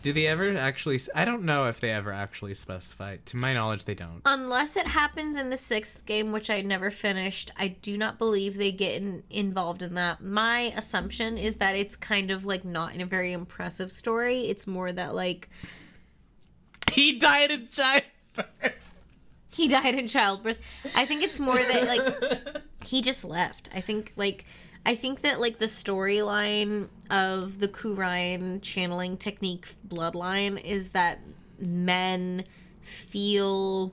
Do they ever actually... I don't know if they ever actually specify. To my knowledge, they don't. Unless it happens in the 6th game, which I never finished, I do not believe they get involved in that. My assumption is that it's kind of, like, not in a very impressive story. It's more that, like... He died in childbirth. He died in childbirth. I think it's more that, like, he just left. I think that, like, the storyline of the Kurine channeling technique bloodline is that men feel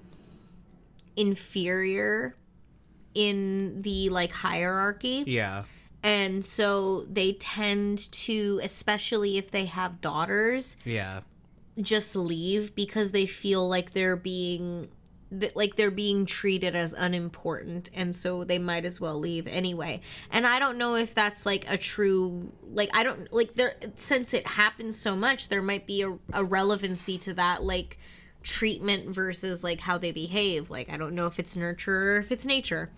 inferior in the, like, hierarchy. Yeah. And so they tend to, especially if they have daughters, just leave because they feel like they're being treated as unimportant, and so they might as well leave anyway. And I don't know if that's like a true, like, I don't, like, there, since it happens so much, there might be a relevancy to that, like, treatment versus like how they behave. Like, I don't know if it's nurture or if it's nature.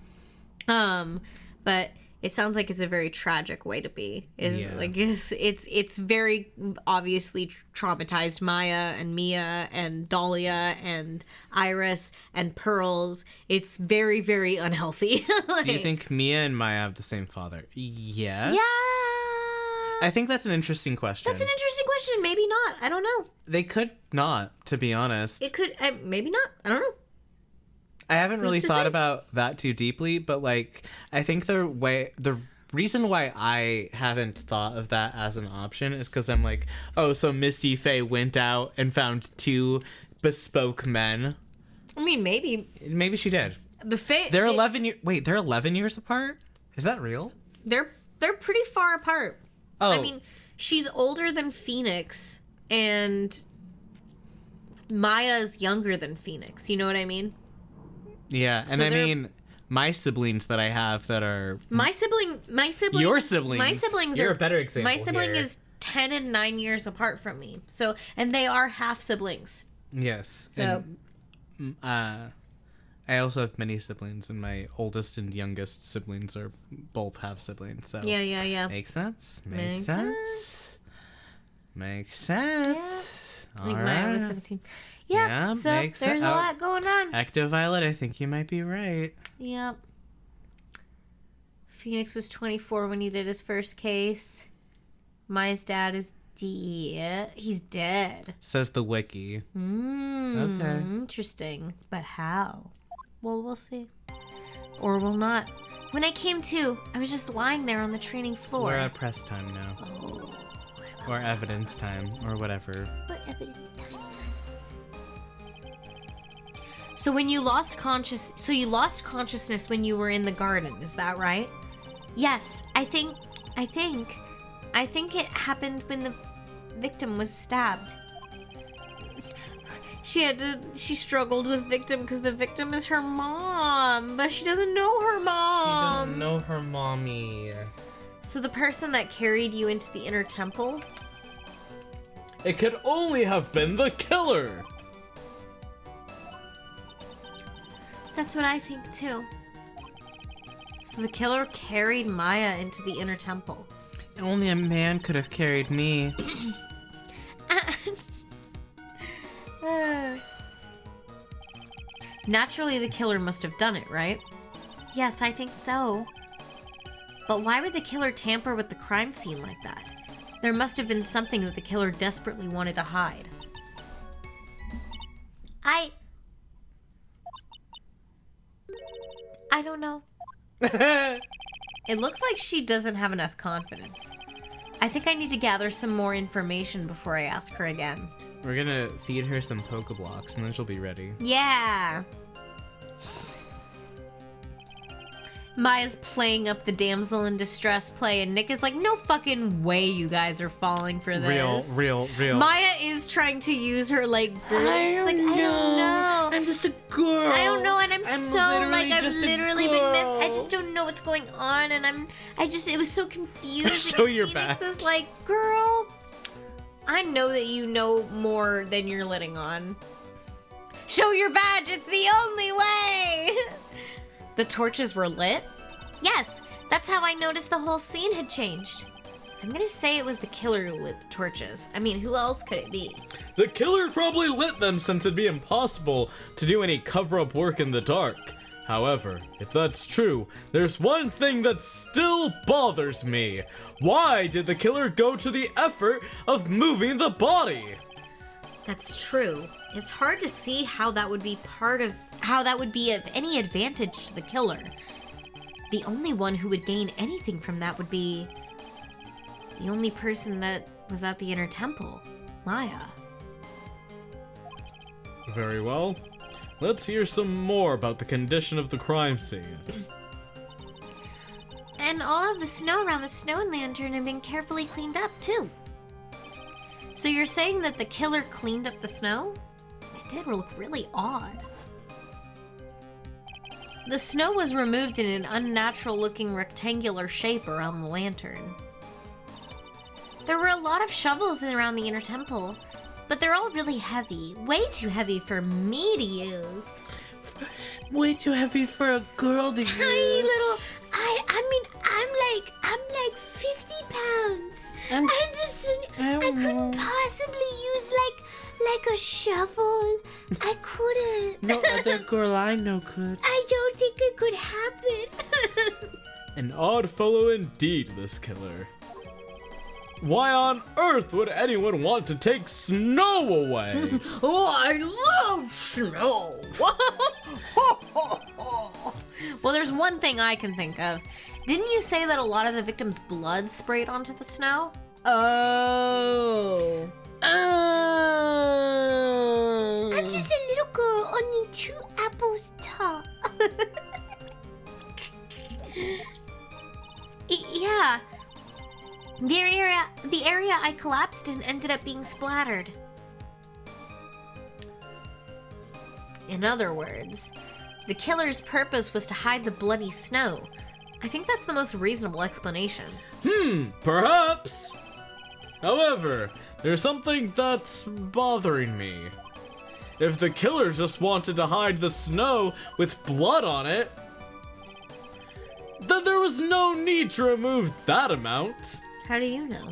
But it sounds like it's a very tragic way to be. It's very obviously traumatized Maya and Mia and Dahlia and Iris and Pearls. It's very, very unhealthy. Like, do you think Mia and Maya have the same father? Yes. Yeah. I think that's an interesting question. That's an interesting question. Maybe not. I don't know. They could not, to be honest. It could. Maybe not. I don't know. I haven't really thought about that too deeply, but, like, I think the reason why I haven't thought of that as an option is because I'm like, oh, so Misty Faye went out and found 2 bespoke men. I mean, maybe she did. They're 11 years apart? Is that real? They're pretty far apart. Oh. I mean, she's older than Phoenix, and Maya's younger than Phoenix. You know what I mean? Yeah, and I mean, my siblings that I have that are... My siblings... Your siblings. My siblings You're are... a better example. My sibling is 10 and 9 years apart from me. So, and they are half siblings. Yes. So... And, I also have many siblings, and my oldest and youngest siblings are both half siblings. So Yeah. Makes sense. Makes sense. Yeah. I think Maya was 17. Yeah, so there's a lot going on. Ectoviolet, I think you might be right. Yep. Phoenix was 24 when he did his first case. Maya's dad is dead. He's dead. Says the wiki. Okay. Interesting. But how? Well, we'll see. Or we'll not. When I came to, I was just lying there on the training floor. We're at press time now. Oh. Or evidence time, or whatever. What evidence time? So when you lost consciousness when you were in the garden, is that right? Yes, I think it happened when the victim was stabbed. She struggled with victim because the victim is her mom, but she doesn't know her mom. She doesn't know her mommy. So the person that carried you into the inner temple? It could only have been the killer. That's what I think too. So the killer carried Maya into the inner temple. Only a man could have carried me. Naturally, the killer must have done it, right? Yes, I think so. But why would the killer tamper with the crime scene like that? There must have been something that the killer desperately wanted to hide. I don't know. It looks like she doesn't have enough confidence. I think I need to gather some more information before I ask her again. We're gonna feed her some Pokeblocks and then she'll be ready. Yeah. Maya's playing up the damsel in distress play, and Nick is like, no fucking way you guys are falling for this. Real. Maya is trying to use her, like, girlish. She's like, I don't know. I'm just a girl. I don't know, and I've literally been missed. I just don't know what's going on, and it was so confusing. Show your Phoenix badge. is like, girl, I know that you know more than you're letting on. Show your badge, it's the only way! The torches were lit? Yes, that's how I noticed the whole scene had changed. I'm gonna say it was the killer who lit the torches. I mean, who else could it be? The killer probably lit them since it'd be impossible to do any cover-up work in the dark. However, if that's true, there's one thing that still bothers me. Why did the killer go to the effort of moving the body? That's true. It's hard to see how that would be of any advantage to the killer. The only one who would gain anything from that would be the only person that was at the inner temple, Maya. Very well. Let's hear some more about the condition of the crime scene. And all of the snow around the snow lantern had been carefully cleaned up, too. So you're saying that the killer cleaned up the snow? It did look really odd. The snow was removed in an unnatural-looking rectangular shape around the lantern. There were a lot of shovels around the inner temple, but they're all really heavy. Way too heavy for me to use. Way too heavy for a girl to use. Tiny little... I'm like 50 pounds. I couldn't possibly use like a shovel. I couldn't. No other girl I know could. I don't think it could happen. An odd fellow indeed, this killer. Why on earth would anyone want to take snow away? Oh, I love snow. Well, there's one thing I can think of. Didn't you say that a lot of the victims' blood sprayed onto the snow? Oh. I'm just a little girl, only 2 apples tall. Yeah. The area I collapsed in ended up being splattered. In other words, the killer's purpose was to hide the bloody snow. I think that's the most reasonable explanation. Perhaps. However, there's something that's bothering me. If the killer just wanted to hide the snow with blood on it, then there was no need to remove that amount. How do you know?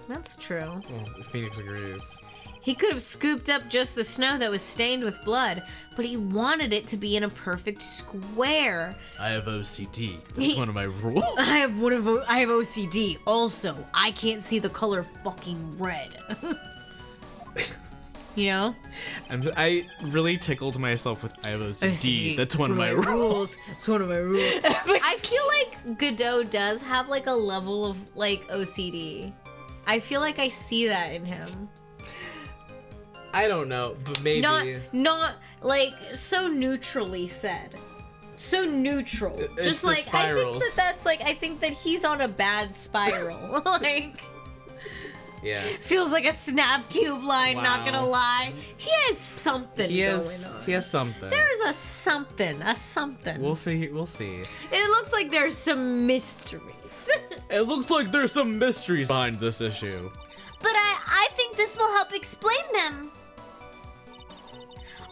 That's true. Well, Phoenix agrees. He could have scooped up just the snow that was stained with blood, but he wanted it to be in a perfect square. I have OCD. That's one of my rules. I have OCD. Also, I can't see the color fucking red. You know? I really tickled myself with I have OCD. That's one of my rules. It's one of my rules. I feel like Godot does have like a level of like OCD. I feel like I see that in him. I don't know, but maybe not like so neutrally said. So neutral. It's just the like spirals. I think that he's on a bad spiral. Like yeah. Feels like a snap cube line, not gonna lie. He has something going on. He has something. There's a something. We'll see. It looks like there's some mysteries. It looks like there's some mysteries behind this issue. But I think this will help explain them.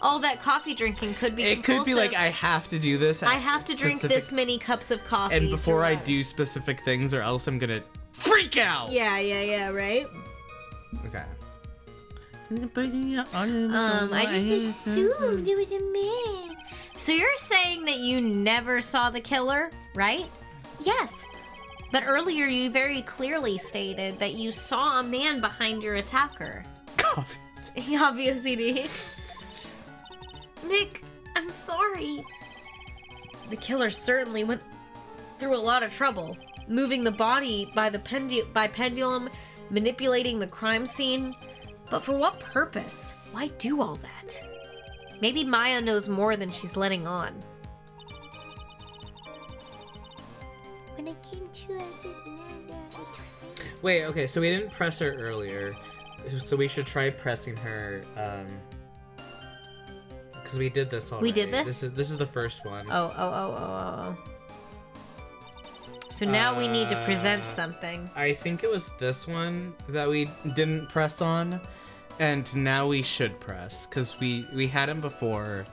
All that coffee drinking could be compulsive. Could be like, I have to do this. I have to drink this many cups of coffee. And before I do specific things, or else I'm gonna freak out. Yeah, right? Okay. I just assumed it was a man. So you're saying that you never saw the killer, right? Yes. But earlier you very clearly stated that you saw a man behind your attacker. Obviously. Nick, I'm sorry. The killer certainly went through a lot of trouble, moving the body by pendulum, manipulating the crime scene. But for what purpose? Why do all that? Maybe Maya knows more than she's letting on. When I came to Wait, okay, so we didn't press her earlier. So we should try pressing her, because we did this already. We did this? This is the first one. Oh. So now we need to present something. I think it was this one that we didn't press on, and now we should press, because we had him before,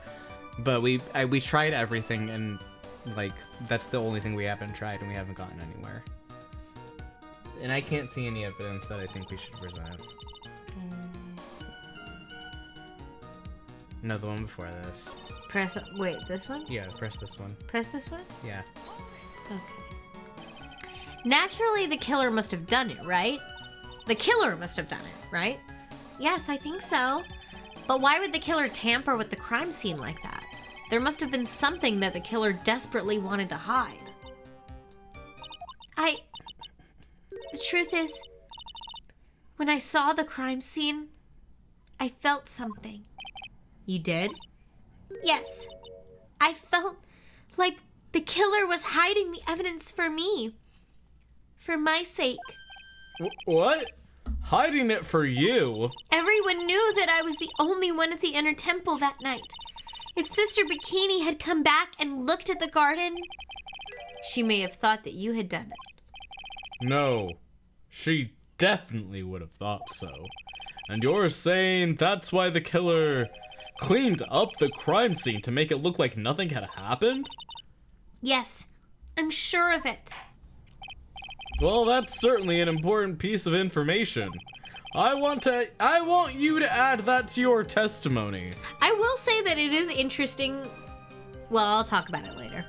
but we tried everything, and like that's the only thing we haven't tried, and we haven't gotten anywhere. And I can't see any evidence that I think we should present. No, the one before this. Wait, this one? Yeah, press this one. Press this one? Yeah. Okay. Naturally, the killer must have done it, right? The killer must have done it, right? Yes, I think so. But why would the killer tamper with the crime scene like that? There must have been something that the killer desperately wanted to hide. The truth is, when I saw the crime scene, I felt something. You did? Yes. I felt like the killer was hiding the evidence for me. For my sake. What? Hiding it for you? Everyone knew that I was the only one at the inner temple that night. If Sister Bikini had come back and looked at the garden, she may have thought that you had done it. No, she definitely would have thought so. And you're saying that's why the killer cleaned up the crime scene to make it look like nothing had happened? Yes, I'm sure of it. Well, that's certainly an important piece of information. I want you to add that to your testimony. I will say that it is interesting. Well, I'll talk about it later.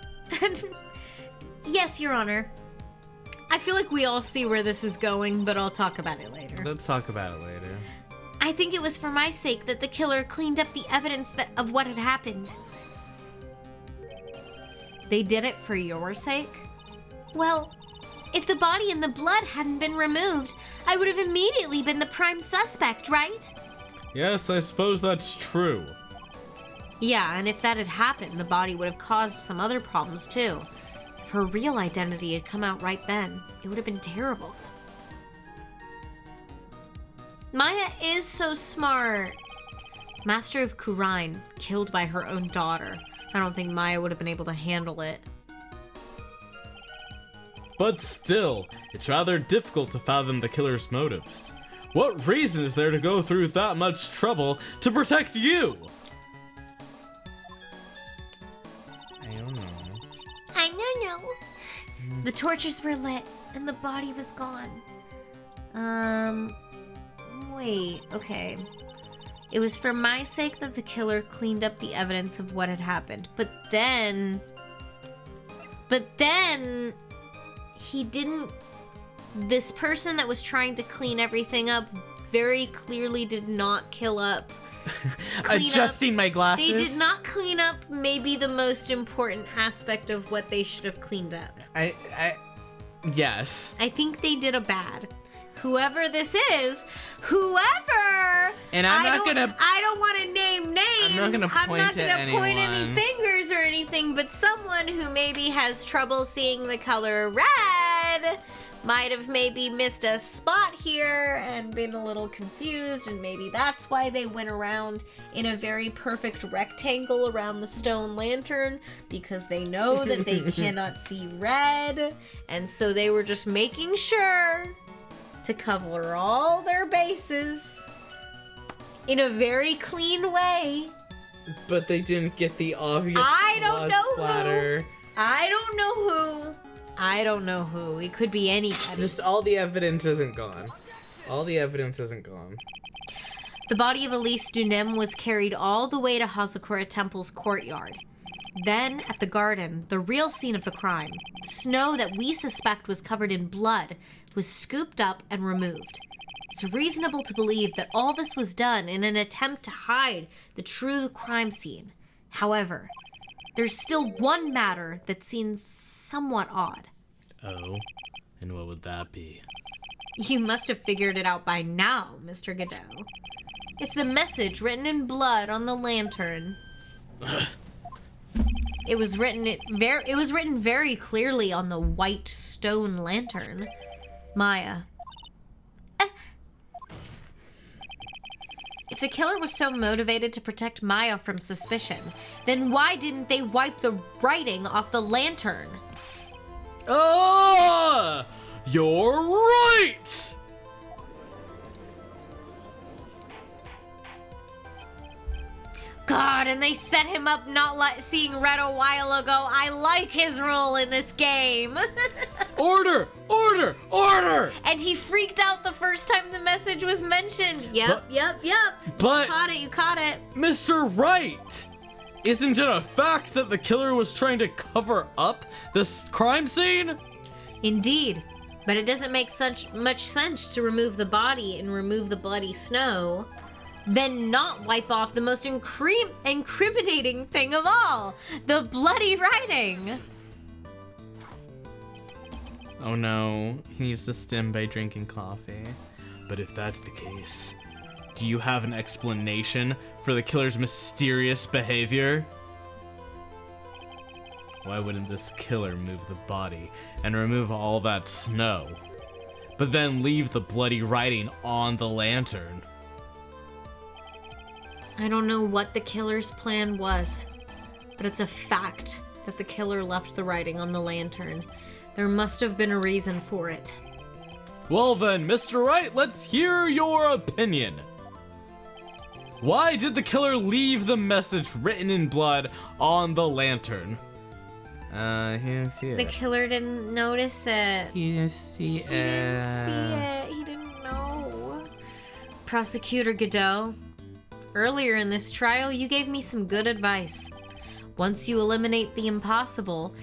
Yes, Your Honor. I feel like we all see where this is going, but I'll talk about it later. Let's talk about it later. I think it was for my sake that the killer cleaned up the evidence of what had happened. They did it for your sake? Well, if the body and the blood hadn't been removed, I would have immediately been the prime suspect, right? Yes, I suppose that's true. Yeah, and if that had happened, the body would have caused some other problems too. If her real identity had come out right then, it would have been terrible. Maya is so smart. Master of Kurine, killed by her own daughter. I don't think Maya would have been able to handle it. But still, it's rather difficult to fathom the killer's motives. What reason is there to go through that much trouble to protect you? I don't know. I don't know. The torches were lit, and the body was gone. Wait, okay. It was for my sake that the killer cleaned up the evidence of what had happened. But then, he didn't... This person that was trying to clean everything up very clearly did not Adjusting my glasses. They did not clean up maybe the most important aspect of what they should have cleaned up. Yes. I think they did a bad. Whoever this is, whoever. And I don't want to name names. I'm not gonna point any fingers or anything, but someone who maybe has trouble seeing the color red might have maybe missed a spot here and been a little confused, and maybe that's why they went around in a very perfect rectangle around the stone lantern, because they know that they cannot see red, and so they were just making sure to cover all their bases in a very clean way. But they didn't get the obvious blood splatter. I don't know who. It could be anybody. Just all the evidence isn't gone. All the evidence isn't gone. The body of Elise Dunem was carried all the way to Hazakura Temple's courtyard. Then, at the garden, the real scene of the crime, snow that we suspect was covered in blood, was scooped up and removed. It's reasonable to believe that all this was done in an attempt to hide the true crime scene. However, there's still one matter that seems somewhat odd. Oh, and what would that be? You must have figured it out by now, Mr. Godot. It's the message written in blood on the lantern. It was written very clearly on the white stone lantern. Maya. If the killer was so motivated to protect Maya from suspicion, then why didn't they wipe the writing off the lantern? Ah! You're right! God, and they set him up not seeing red a while ago. I like his role in this game. Order! Order! Order! And he freaked out the first time the message was mentioned. Yep. But You caught it. Mr. Wright! Isn't it a fact that the killer was trying to cover up this crime scene? Indeed. But it doesn't make much sense to remove the body and remove the bloody snow, then not wipe off the most incriminating thing of all, the bloody writing. Oh no, he needs to stim by drinking coffee. But if that's the case, do you have an explanation for the killer's mysterious behavior? Why wouldn't this killer move the body and remove all that snow, but then leave the bloody writing on the lantern? I don't know what the killer's plan was, but it's a fact that the killer left the writing on the lantern. There must have been a reason for it. Well then, Mr. Wright, let's hear your opinion. Why did the killer leave the message written in blood on the lantern? He didn't see it. The killer didn't notice it. He didn't see it. He didn't see it. He didn't know. Prosecutor Godot, earlier in this trial, you gave me some good advice. Once you eliminate the impossible,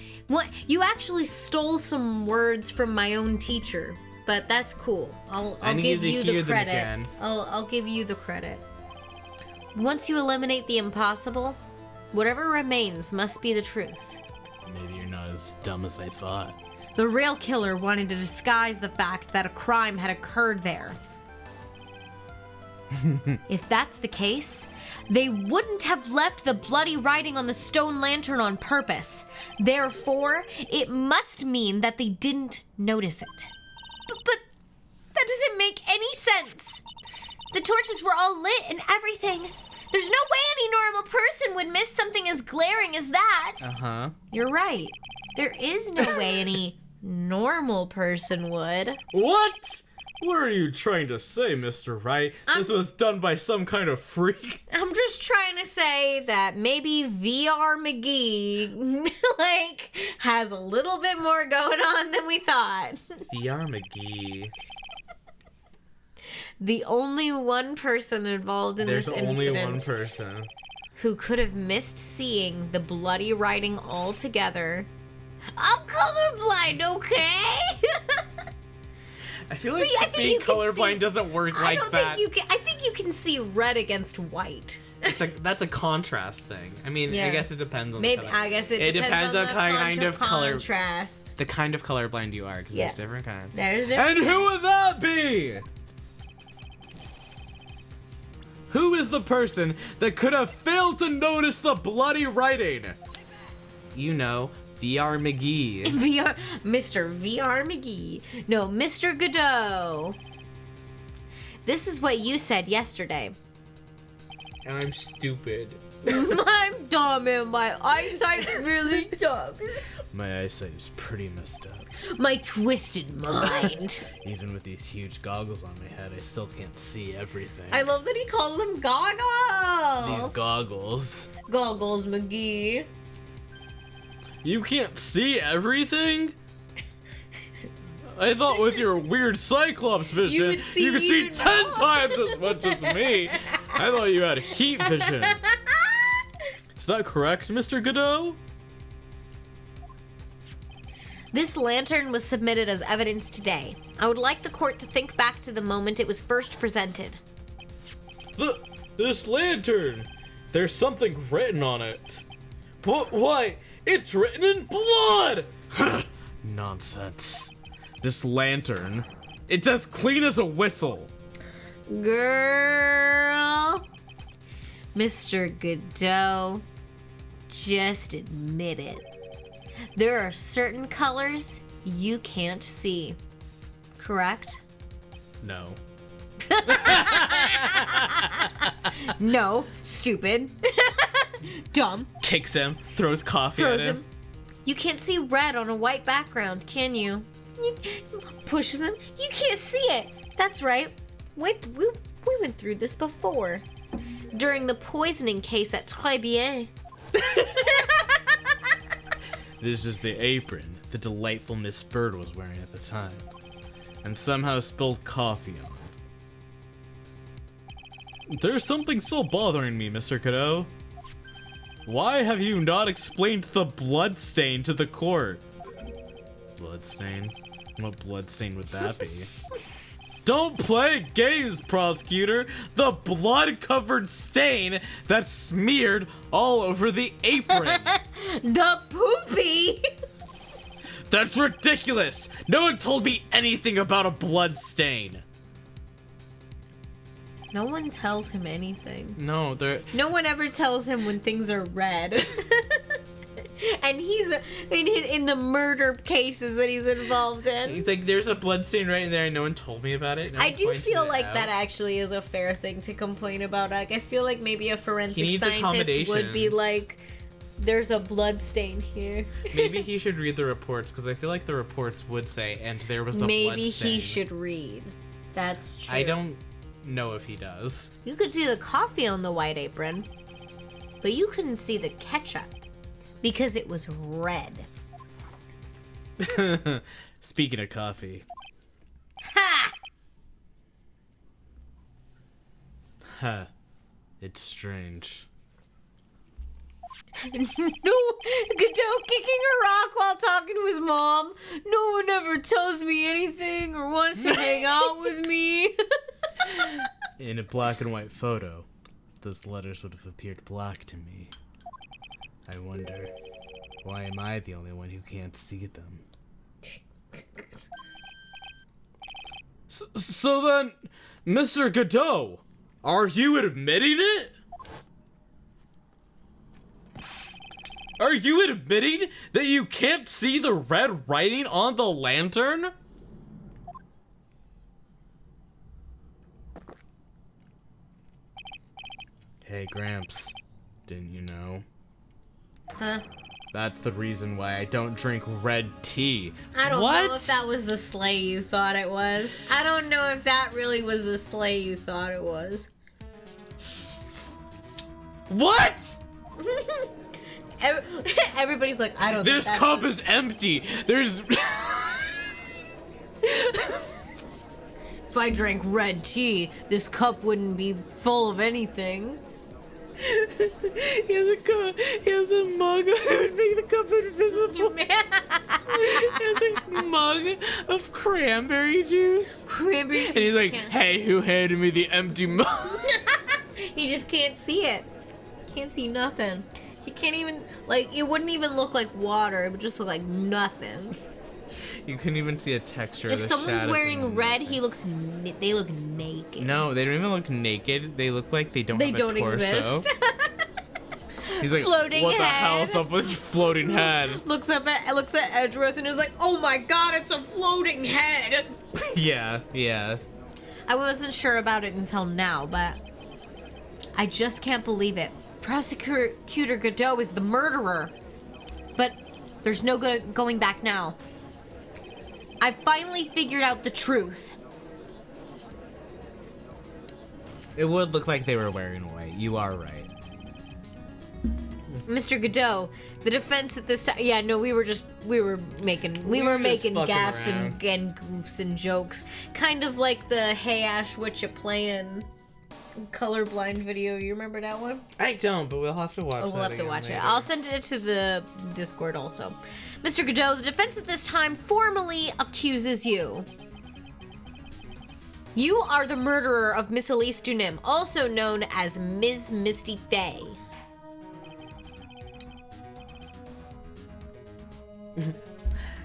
you actually stole some words from my own teacher, but that's cool. I'll give you the credit. I'll give you the credit. Once you eliminate the impossible, whatever remains must be the truth. Maybe you're not as dumb as I thought. The real killer wanted to disguise the fact that a crime had occurred there. If that's the case, they wouldn't have left the bloody writing on the stone lantern on purpose. Therefore, it must mean that they didn't notice it. But that doesn't make any sense. The torches were all lit and everything. There's no way any normal person would miss something as glaring as that. Uh-huh. You're right. There is no way any normal person would. What? What are you trying to say, Mr. Wright? This was done by some kind of freak? I'm just trying to say that maybe VR McGee, has a little bit more going on than we thought. VR McGee. The only one person involved in this incident. There's only one person who could have missed seeing the bloody writing altogether. I'm colorblind, okay? I feel like being colorblind doesn't work like that. I think you can see red against white. That's a contrast thing. I mean, Yeah. I guess it depends on Maybe the color. I guess it depends on the kind of color, contrast. the kind of colorblind you are, because Yeah. there's different kinds. There's different. And who would that be? Who is the person that could have failed to notice the bloody writing? You know, VR McGee. Mr. VR McGee. No, Mr. Godot. This is what you said yesterday. I'm stupid. I'm dumb and my eyesight really sucks. My eyesight is pretty messed up. My twisted mind. Even with these huge goggles on my head, I still can't see everything. I love that he calls them goggles. These goggles. Goggles McGee. You can't see everything? I thought with your weird Cyclops vision, you could see 10 times as much as me. I thought you had heat vision. Is that correct, Mr. Godot? This lantern was submitted as evidence today. I would like the court to think back to the moment it was first presented. This lantern! There's something written on it. But why? It's written in blood! Nonsense. This lantern, it's as clean as a whistle. Girl. Mr. Godot, just admit it. There are certain colors you can't see. Correct? No. No, stupid. Dumb. Kicks him, throws coffee at him. You can't see red on a white background, can you? Pushes him. You can't see it. That's right. Wait, we went through this before. During the poisoning case at Très Bien. This is the apron the delightful Miss Bird was wearing at the time, and somehow spilled coffee on it. There's something still bothering me, Mr. Godot. Why have you not explained the blood stain to the court? Blood stain? What bloodstain would that be? Don't play games, prosecutor! The blood-covered stain that's smeared all over the apron! The poopy! That's ridiculous! No one told me anything about a blood stain! No one tells him anything. No, No one ever tells him when things are red. And he's in the murder cases that he's involved in. He's like, there's a blood stain right in there and no one told me about it. I do feel like that actually is a fair thing to complain about. Like, I feel like maybe a forensic scientist would be like, there's a blood stain here. Maybe he should read the reports, because I feel like the reports would say, and there was a blood stain. Maybe he should read. That's true. I don't know if he does. You could see the coffee on the white apron, but you couldn't see the ketchup because it was red. Speaking of coffee. Ha! Huh. It's strange. No, Godot kicking a rock while talking to his mom. No one ever tells me anything or wants to hang out with me. In a black and white photo, those letters would have appeared black to me. I wonder, why am I the only one who can't see them? So then, Mr. Godot, are you admitting it? Are you admitting that you can't see the red writing on the lantern? Hey, Gramps, didn't you know? Huh? That's the reason why I don't drink red tea. I don't know if that was the sleigh you thought it was. I don't know if that really was the sleigh you thought it was. What? Everybody's like, I don't This think cup is empty. There's... If I drank red tea, this cup wouldn't be full of anything. He has a mug. It would make the cup invisible. He has a mug of cranberry juice. Cranberry juice. And he's like, hey, who handed me the empty mug? He just can't see it. Can't see nothing. He can't even, like, it wouldn't even look like water. It would just look like nothing. You couldn't even see a texture. If someone's wearing red, they look naked. No, they don't even look naked. They look like they don't have a torso. They don't exist. He's like, floating what head. The hell's up with floating head? Looks at Edgeworth and is like, oh my god, it's a floating head. Yeah. I wasn't sure about it until now, but I just can't believe it. Prosecutor Godot is the murderer. But there's no going back now. I finally figured out the truth. It would look like they were wearing white. You are right. Mr. Godot, the defense at this time. Yeah, no, we were making gaffes and goofs and jokes, kind of like the "Hey Ash, what you playing?" colorblind video. You remember that one? I don't, but we'll have to watch it. We'll have to watch it. I'll send it to the Discord also. Mr. Godot, the defense at this time formally accuses you. You are the murderer of Miss Elise Dunim, also known as Ms. Misty Faye.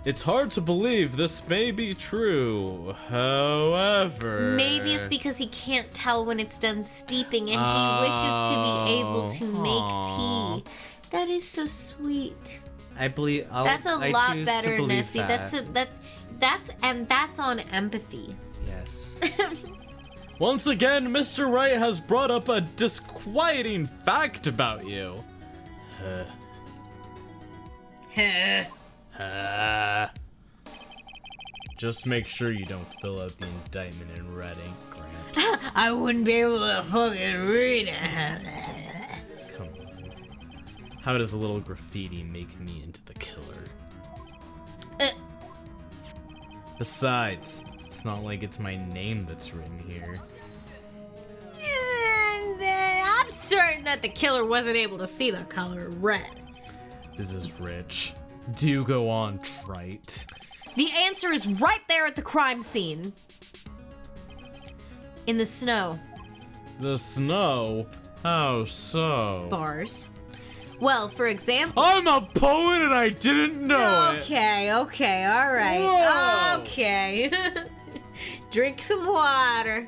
It's hard to believe this may be true. However... Maybe it's because he can't tell when it's done steeping and he wishes to be able to make tea. That is so sweet. I believe... That's a lot better, Nessie. That. That's on empathy. Yes. Once again, Mr. Wright has brought up a disquieting fact about you. Just make sure you don't fill out the indictment in red ink, Gramps. I wouldn't be able to fucking read it. Come on. How does a little graffiti make me into the killer? Besides, it's not like it's my name that's written here. I'm certain that the killer wasn't able to see the color red. This is rich. Do go on, trite. The answer is right there at the crime scene. In the snow. The snow? How so? Bars. Well, for example... I'm a poet and I didn't know it! Okay, all right. Whoa. Okay. Drink some water.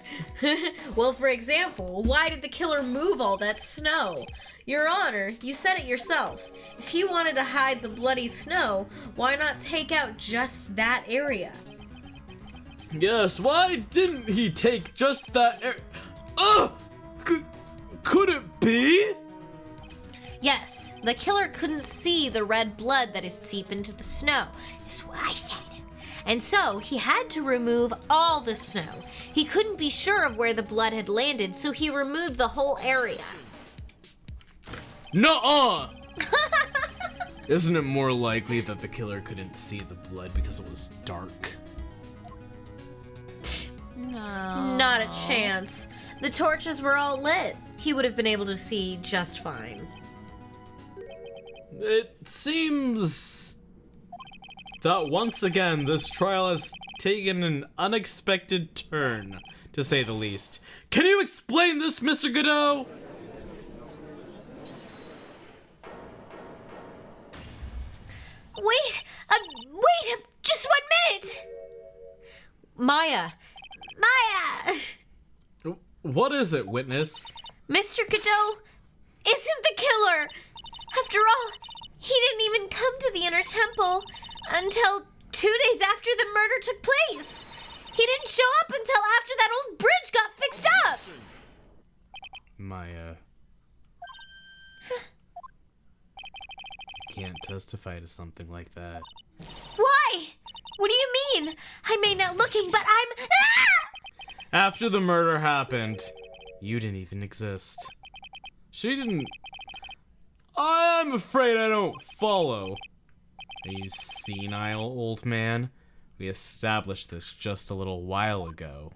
Well, for example, why did the killer move all that snow? Your Honor, you said it yourself. If he wanted to hide the bloody snow, why not take out just that area? Yes, why didn't he take just that could it be? Yes, the killer couldn't see the red blood that is seep into the snow. That's what I said. And so, he had to remove all the snow. He couldn't be sure of where the blood had landed, so he removed the whole area. Nuh-uh! Isn't it more likely that the killer couldn't see the blood because it was dark? No. Not a chance. The torches were all lit. He would have been able to see just fine. It seems that once again this trial has taken an unexpected turn, to say the least. Can you explain this, Mr. Godot? Wait, just 1 minute! Maya! What is it, witness? Mr. Godot isn't the killer! After all, he didn't even come to the inner temple until 2 days after the murder took place. He didn't show up until after that old bridge got fixed up. Maya. You can't testify to something like that. Why? What do you mean? I may not looking, but I'm... Ah! After the murder happened, you didn't even exist. She didn't... I'm afraid I don't follow. Are you senile, old man? We established this just a little while ago.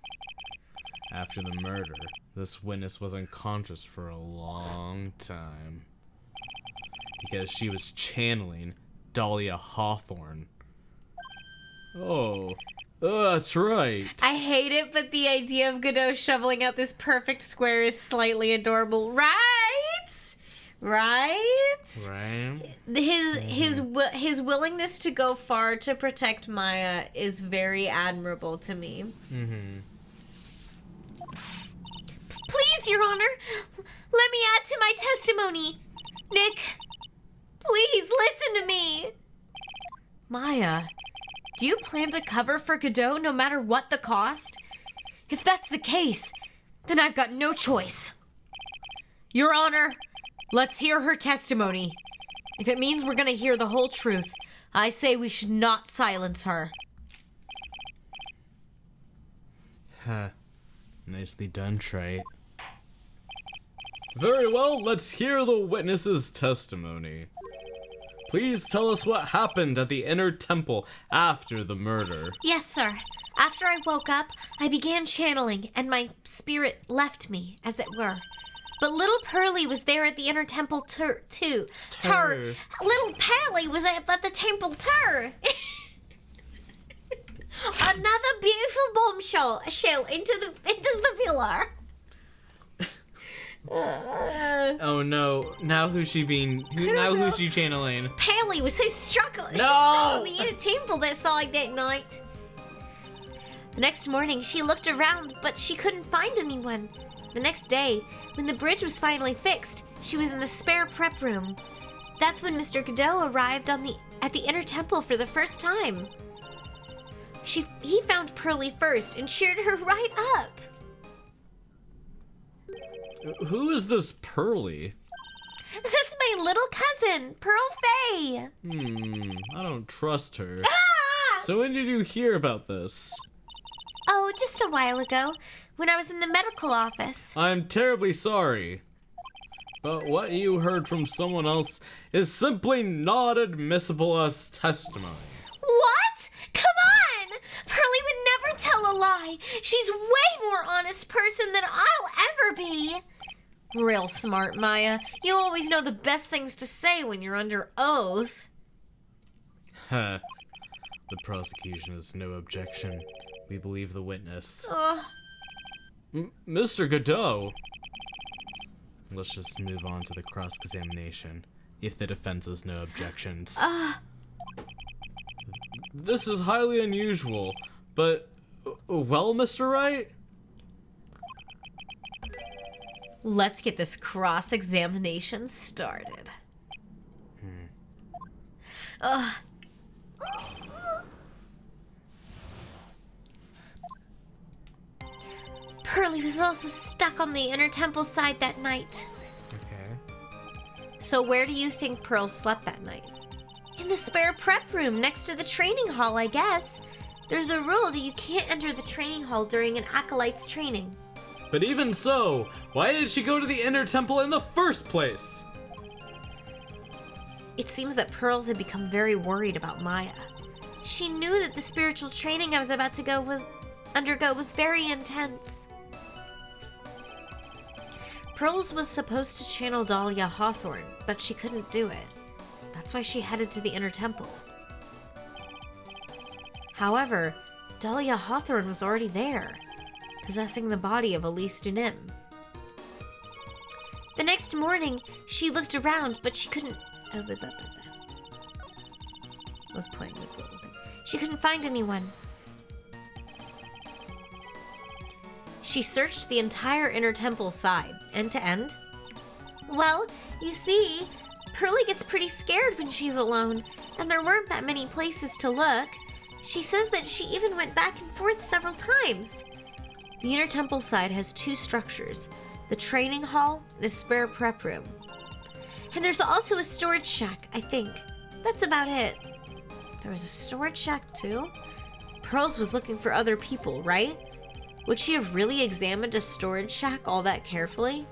After the murder, this witness was unconscious for a long time. Because she was channeling Dahlia Hawthorne. Oh, that's right. I hate it, but the idea of Godot shoveling out this perfect square is slightly adorable, right? His willingness to go far to protect Maya is very admirable to me. Mm-hmm. Please, Your Honor, let me add to my testimony. Nick, please listen to me. Maya, do you plan to cover for Godot no matter what the cost? If that's the case, then I've got no choice. Your Honor, let's hear her testimony. If it means we're gonna hear the whole truth, I say we should not silence her. Huh. Nicely done, Trite. Very well, let's hear the witness's testimony. Please tell us what happened at the inner temple after the murder. Yes, sir. After I woke up, I began channeling, and my spirit left me, as it were. But little Pearly was there at the inner temple too. Little Pearly was at the temple too. Another beautiful bombshell into the pillar. Oh no! Now who's she who's she channeling? Pearly was so struck No! on the inner temple that saw that night. The next morning, she looked around, but she couldn't find anyone. The next day, when the bridge was finally fixed, she was in the spare prep room. That's when Mr. Godot arrived at the inner temple for the first time. He found Pearly first and cheered her right up. Who is this Pearly? That's my little cousin, Pearl Faye. I don't trust her. Ah! So when did you hear about this? Oh, just a while ago, when I was in the medical office. I'm terribly sorry. But what you heard from someone else is simply not admissible as testimony. What? Come on! Pearly would never tell a lie. She's way more honest person than I'll ever be. Real smart, Maya. You always know the best things to say when you're under oath. Huh. The prosecution has no objection. We believe the witness. Mr. Godot! Let's just move on to the cross-examination, if the defense has no objections. This is highly unusual, but... Well, Mr. Wright? Let's get this cross-examination started. Pearlie was also stuck on the inner temple side that night. Okay. So where do you think Pearl slept that night? In the spare prep room next to the training hall, I guess. There's a rule that you can't enter the training hall during an acolyte's training. But even so, why did she go to the inner temple in the first place? It seems that Pearls had become very worried about Maya. She knew that the spiritual training I was about to undergo was very intense. Pearls was supposed to channel Dahlia Hawthorne, but she couldn't do it. That's why she headed to the inner temple. However, Dahlia Hawthorne was already there, possessing the body of Elise Dunim. The next morning, she looked around, but she couldn't... I was playing with it a little bit. She couldn't find anyone. She searched the entire inner temple side, end to end. Well, you see, Pearlie gets pretty scared when she's alone, and there weren't that many places to look. She says that she even went back and forth several times. The inner temple side has two structures, the training hall and a spare prep room. And there's also a storage shack, I think. That's about it. There was a storage shack too? Pearls was looking for other people, right? Would she have really examined a storage shack all that carefully?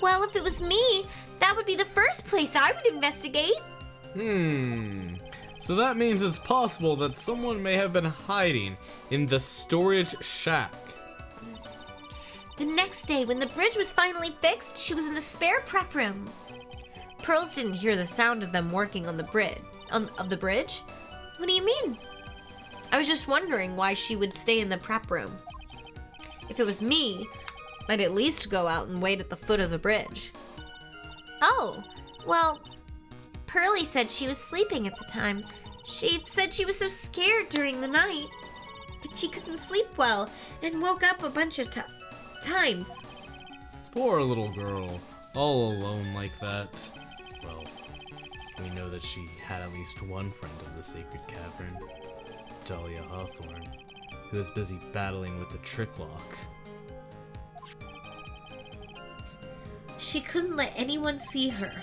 Well, if it was me, that would be the first place I would investigate. So that means it's possible that someone may have been hiding in the storage shack. The next day, when the bridge was finally fixed, she was in the spare prep room. Pearls didn't hear the sound of them working on the bridge. Of the bridge? What do you mean? I was just wondering why she would stay in the prep room. If it was me, I'd at least go out and wait at the foot of the bridge. Oh, well, Pearlie said she was sleeping at the time. She said she was so scared during the night that she couldn't sleep well and woke up a bunch of times. Poor little girl, all alone like that. Well, we know that she had at least one friend in the sacred cavern, Dahlia Hawthorne, who was busy battling with the trick lock. She couldn't let anyone see her,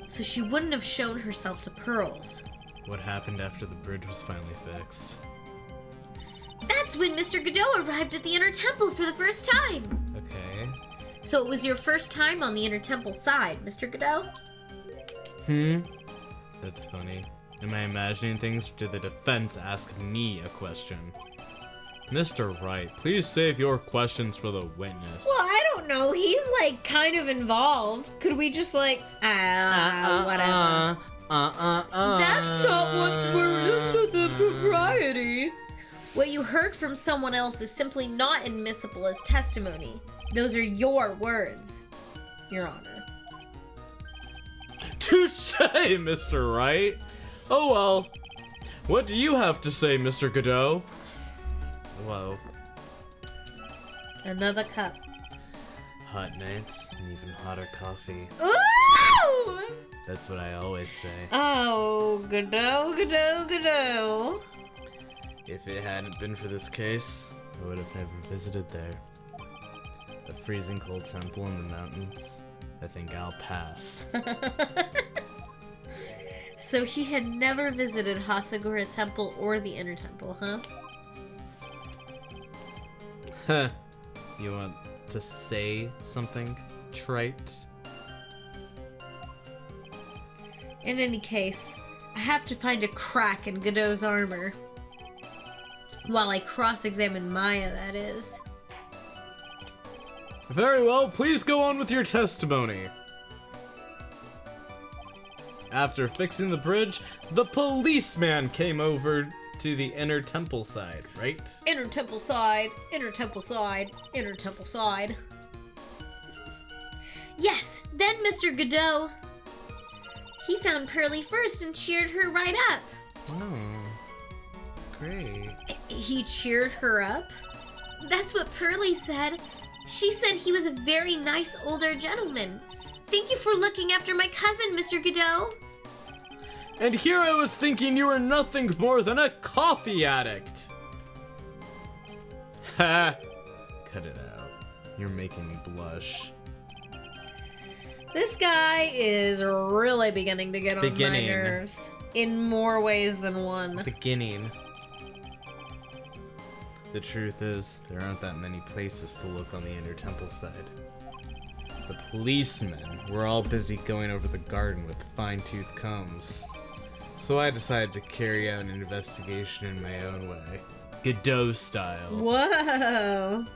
so she wouldn't have shown herself to Pearls. What happened after the bridge was finally fixed? That's when Mr. Godot arrived at the inner temple for the first time. Okay. So it was your first time on the inner temple side, Mr. Godot? That's funny. Am I imagining things, or did the defense ask me a question? Mr. Wright, please save your questions for the witness. Well, I don't know. He's, like, kind of involved. Could we just, like, whatever. That's not what that's not the propriety. What you heard from someone else is simply not admissible as testimony. Those are your words, Your Honor. Touche, Mr. Wright. Oh well. What do you have to say, Mr. Godot? Whoa. Another cup. Hot nights and even hotter coffee. Ooh! That's what I always say. Oh, Godot, Godot, Godot. If it hadn't been for this case, I would have never visited there. A freezing cold temple in the mountains. I think I'll pass. So he had never visited Hasagura Temple or the Inner Temple, huh? Huh. You want to say something trite? In any case, I have to find a crack in Godot's armor. While I cross-examine Maya, that is. Very well, please go on with your testimony. After fixing the bridge, the policeman came over to the inner temple side, right? Inner temple side, inner temple side, inner temple side. Yes, then Mr. Godot. He found Pearlie first and cheered her right up. Oh, great. He cheered her up? That's what Pearlie said. She said he was a very nice older gentleman. Thank you for looking after my cousin, Mr. Godot. And here I was thinking you were nothing more than a coffee addict. Ha! Cut it out. You're making me blush. This guy is really beginning to get on my nerves. In more ways than one. Beginning. The truth is, there aren't that many places to look on the inner temple side. The policemen were all busy going over the garden with fine-tooth combs. So I decided to carry out an investigation in my own way. Godot style. Whoa.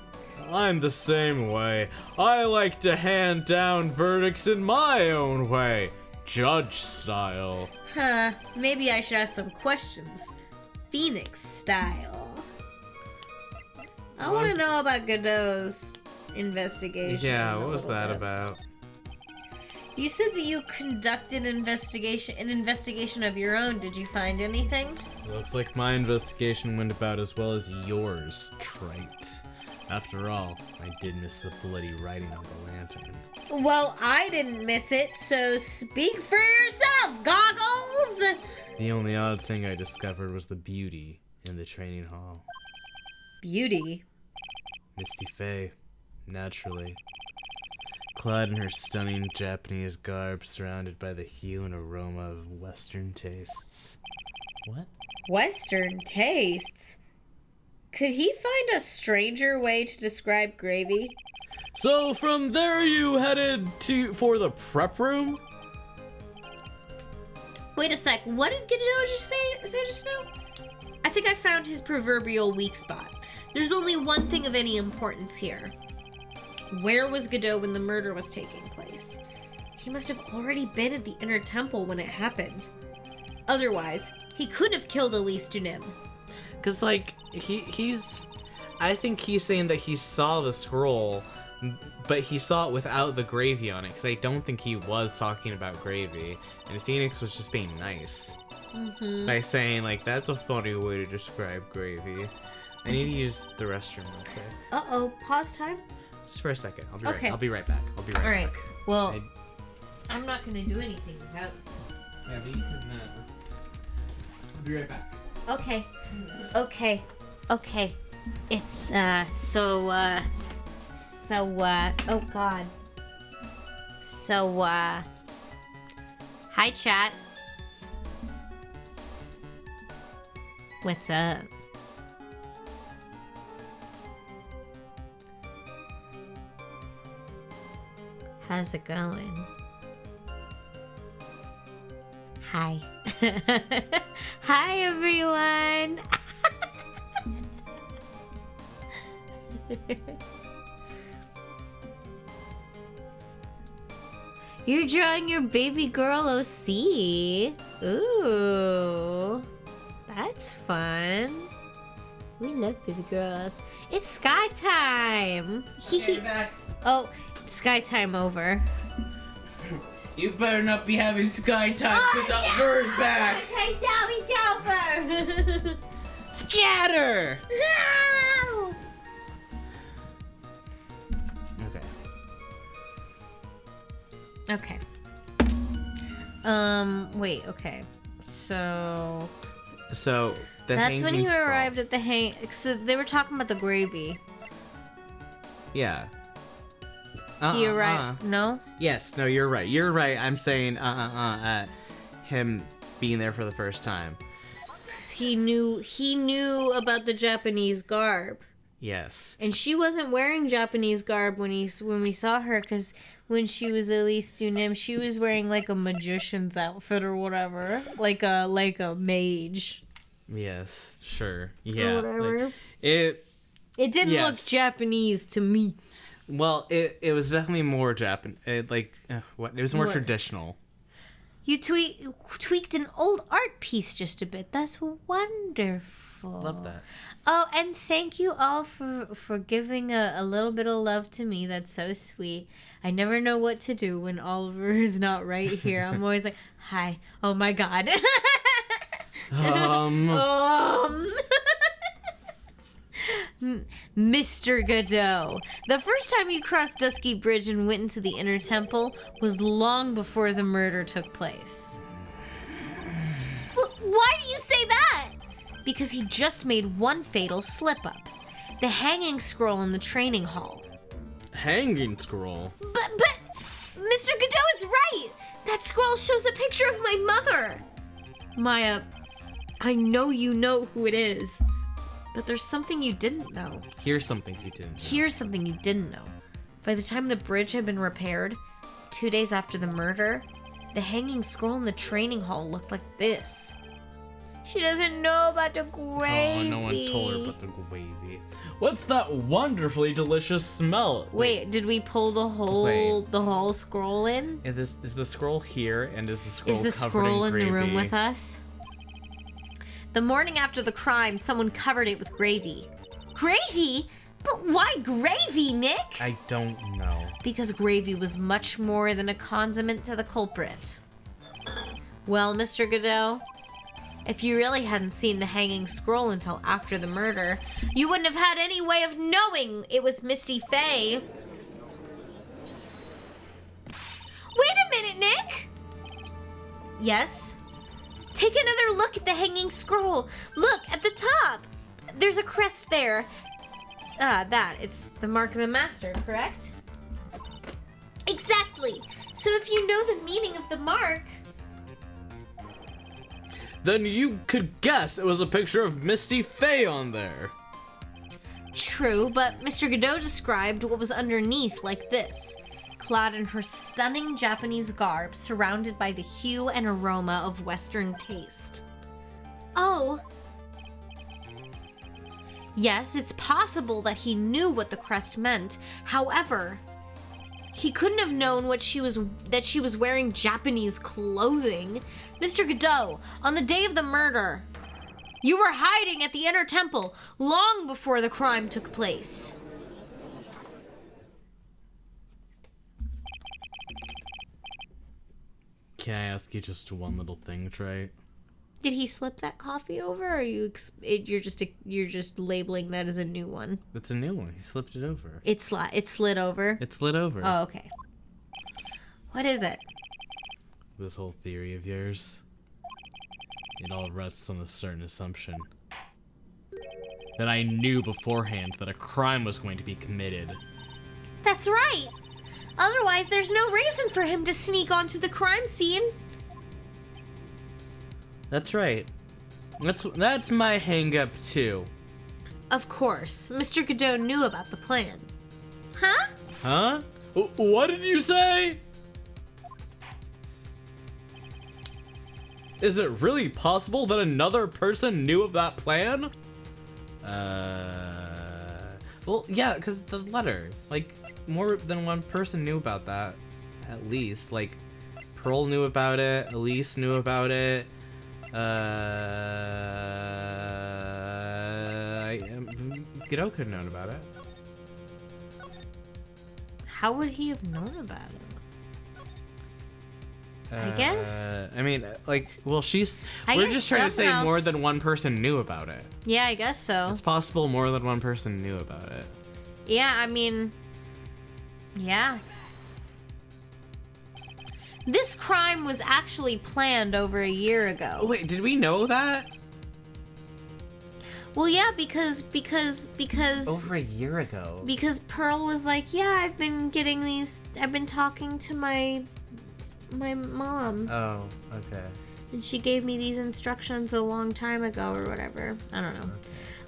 I'm the same way. I like to hand down verdicts in my own way. Judge style. Huh, maybe I should ask some questions. Phoenix style. I want to know about Godot's investigation. Yeah, what was that about? You said that you conducted an investigation of your own. Did you find anything? Looks like my investigation went about as well as yours, trite. After all, I did miss the bloody writing on the lantern. Well, I didn't miss it, so speak for yourself, Goggles! The only odd thing I discovered was the beauty in the training hall. Beauty? Misty Faye, naturally. Clad in her stunning Japanese garb, surrounded by the hue and aroma of Western tastes. What? Western tastes? Could he find a stranger way to describe gravy? So from there you headed for the prep room? Wait a sec, what did Godot just say just now? I think I found his proverbial weak spot. There's only one thing of any importance here. Where was Godot when the murder was taking place? He must have already been at the inner temple when it happened. Otherwise, he couldn't have killed Elise Dunim. Cause like I think he's saying that he saw the scroll, but he saw it without the gravy on it. Cause I don't think he was talking about gravy, and Phoenix was just being nice by saying like that's a funny way to describe gravy. I need to use the restroom. Okay. Uh-oh, pause time. Just for a second. I'll be right back. I'll be right back. All right. Well, I'm not gonna do anything without. Yeah, but you can. I'll be right back. Okay. It's, oh god. Hi chat. What's up? How's it going? Hi. Hi, everyone. You're drawing your baby girl OC. Ooh. That's fun. We love baby girls. It's sky time. Okay, back. Oh, sky time over. You better not be having sky time because the bird's back. Okay, now it's over. Scatter. No! Okay. Wait, okay. So the that's when hanging you scroll. arrived at the hang. So they were talking about the gravy. Yeah. He arrived. No. Yes. No. You're right. You're right. I'm saying him being there for the first time. He knew about the Japanese garb. Yes. And she wasn't wearing Japanese garb when we saw her, because when she was Elise Dunim, she was wearing like a magician's outfit or whatever, like a mage. Yes. Sure. Yeah. Or whatever. Like, it didn't look Japanese to me. Well, it was definitely more Japan. It was more traditional. You tweaked an old art piece just a bit. That's wonderful. Love that. Oh, and thank you all for giving a little bit of love to me. That's so sweet. I never know what to do when Oliver is not right here. I'm always like, hi. Oh my God. Mr. Godot, the first time you crossed Dusky Bridge and went into the Inner Temple was long before the murder took place. Why do you say that? Because he just made one fatal slip-up. The hanging scroll in the training hall. Hanging scroll? But Mr. Godot is right! That scroll shows a picture of my mother! Maya, I know you know who it is. But there's something you didn't know. Here's something you didn't know. Here's something you didn't know. By the time the bridge had been repaired, 2 days after the murder, the hanging scroll in the training hall looked like this. She doesn't know about the gravy. Oh, no one told her about the gravy. What's that wonderfully delicious smell? Wait, did we pull the whole scroll in? Is the scroll here, and is the scroll Is the covered scroll in in the room gravy? with us? The morning after the crime, someone covered it with gravy. Gravy? But why gravy, Nick? I don't know. Because gravy was much more than a condiment to the culprit. Well, Mr. Godot, if you really hadn't seen the hanging scroll until after the murder, you wouldn't have had any way of knowing it was Misty Faye. Wait a minute, Nick! Yes? Take another look at the hanging scroll. Look, at the top. There's a crest there. It's the mark of the master, correct? Exactly. So if you know the meaning of the mark... Then you could guess it was a picture of Misty Faye on there. True, but Mr. Godot described what was underneath like this. Clad in her stunning Japanese garb, surrounded by the hue and aroma of Western taste. Oh. Yes, it's possible that he knew what the crest meant. However, he couldn't have known that she was wearing Japanese clothing. Mr. Godot, on the day of the murder, you were hiding at the Inner Temple long before the crime took place. Can I ask you just one little thing, Trey? Did he slip that coffee over, or you're just labeling that as a new one? It's a new one. He slipped it over. It slid over. It slid over. Oh, okay. What is it? This whole theory of yours, it all rests on a certain assumption. That I knew beforehand that a crime was going to be committed. That's right. Otherwise, there's no reason for him to sneak onto the crime scene. That's right. That's my hang-up, too. Of course, Mr. Godot knew about the plan. Huh? Huh? What did you say? Is it really possible that another person knew of that plan? Well, yeah, because the letter. Like, more than one person knew about that, at least. Like, Pearl knew about it, Elise knew about it, Godot could have known about it. How would he have known about it? I guess. I mean, like, well, we're just trying to say somehow. more than one person knew about it. Yeah, I guess so. It's possible more than one person knew about it. Yeah, I mean, yeah. This crime was actually planned over a year ago. Oh, wait, did we know that? Well, yeah, because Over a year ago. Because Pearl was like, yeah, I've been talking to my mom. Oh, okay. And she gave me these instructions a long time ago or whatever. I don't know.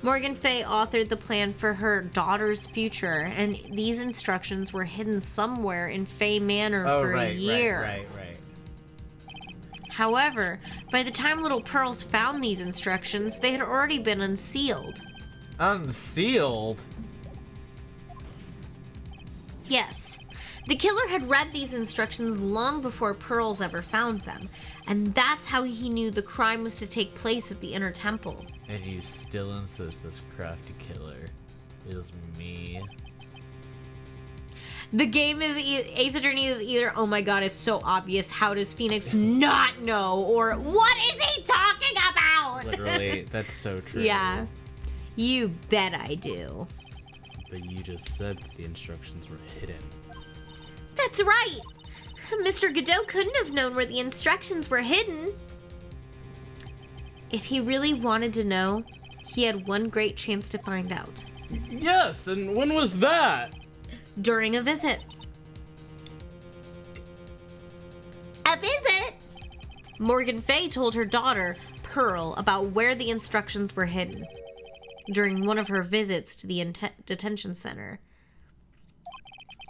Morgan Fay authored the plan for her daughter's future, and these instructions were hidden somewhere in Fay Manor for a year. Right. However, by the time little Pearls found these instructions, they had already been unsealed. Unsealed? Yes. The killer had read these instructions long before Pearls ever found them, and that's how he knew the crime was to take place at the Inner Temple. And you still insist this crafty killer is me? The game is Ace Attorney is either, oh my god, it's so obvious, how does Phoenix not know, or what is he talking about? Literally, that's so true. Yeah, you bet I do. But you just said the instructions were hidden. That's right. Mr. Godot couldn't have known where the instructions were hidden. If he really wanted to know, he had one great chance to find out. Yes, and when was that? During a visit. A visit? Morgan Fay told her daughter, Pearl, about where the instructions were hidden during one of her visits to the detention center.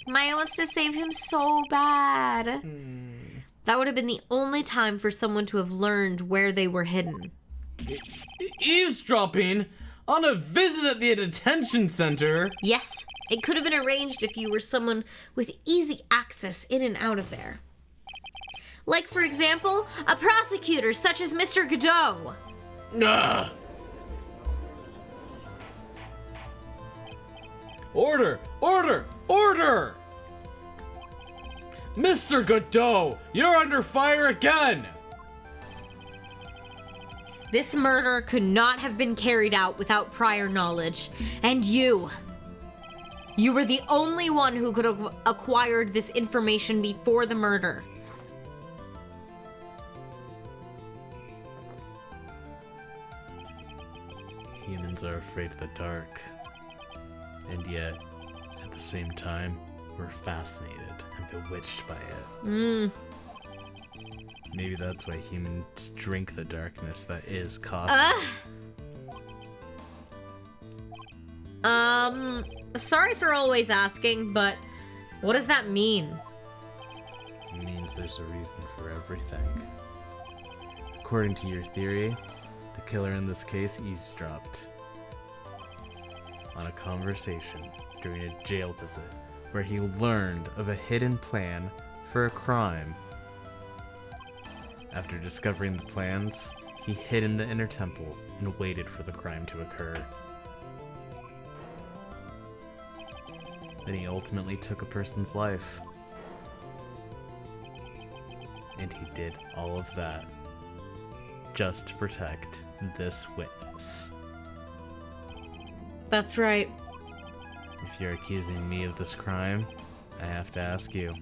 Maya wants to save him so bad. That would have been the only time for someone to have learned where they were hidden. Eavesdropping on a visit at the detention center? Yes, it could have been arranged if you were someone with easy access in and out of there. Like, for example, a prosecutor such as Mr. Godot. Ugh. Order! Order! Order! Mr. Godot, you're under fire again! This murder could not have been carried out without prior knowledge. And you were the only one who could have acquired this information before the murder. Humans are afraid of the dark. And yet, at the same time, we're fascinated and bewitched by it. Maybe that's why humans drink the darkness that is coffee. Sorry for always asking, but what does that mean? It means there's a reason for everything. According to your theory, the killer in this case eavesdropped on a conversation during a jail visit where he learned of a hidden plan for a crime. After discovering the plans, he hid in the Inner Temple and waited for the crime to occur. Then he ultimately took a person's life. And he did all of that just to protect this witness. That's right. If you're accusing me of this crime, I have to ask you,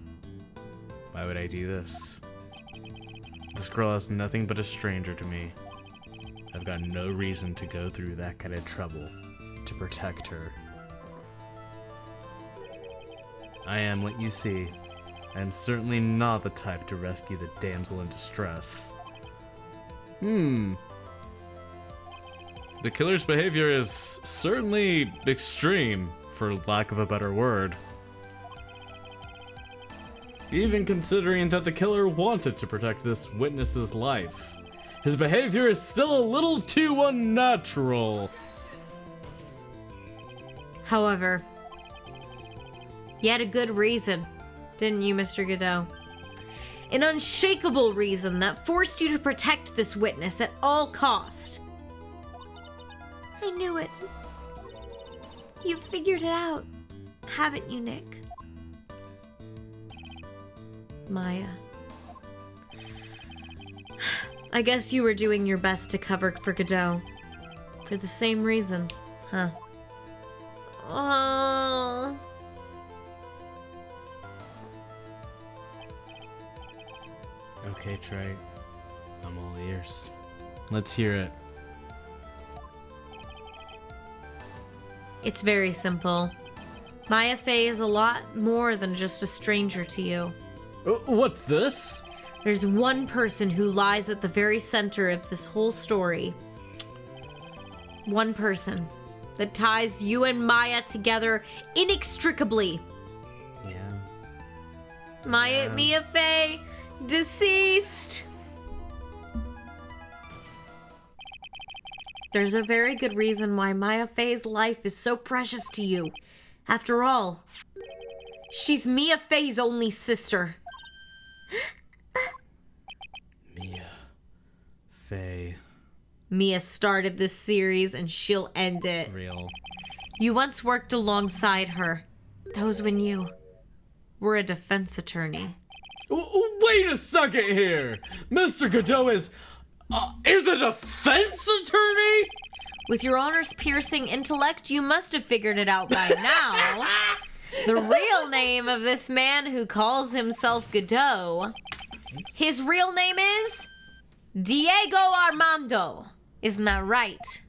why would I do this? This girl is nothing but a stranger to me. I've got no reason to go through that kind of trouble to protect her. I am what you see. I am certainly not the type to rescue the damsel in distress. The killer's behavior is certainly extreme, for lack of a better word. Even considering that the killer wanted to protect this witness's life, his behavior is still a little too unnatural. However, you had a good reason, didn't you, Mr. Godot? An unshakable reason that forced you to protect this witness at all cost. I knew it. You figured it out, haven't you, Nick? Maya. I guess you were doing your best to cover for Godot. For the same reason, huh? Oh. Okay, Trey. I'm all ears. Let's hear it. It's very simple. Maya Fey is a lot more than just a stranger to you. What's this? There's one person who lies at the very center of this whole story. One person that ties you and Maya together inextricably. Yeah. Mia Fey, deceased. There's a very good reason why Maya Fey's life is so precious to you. After all, She's Mia Fey's only sister. Mia Fey. Mia started this series and she'll end it. Real. You once worked alongside her. That was when you were a defense attorney. Wait a second here! Mr. Godot is a defense attorney? With your honor's piercing intellect, you must have figured it out by now. The real name of this man who calls himself Godot, his real name is Diego Armando. Isn't that right?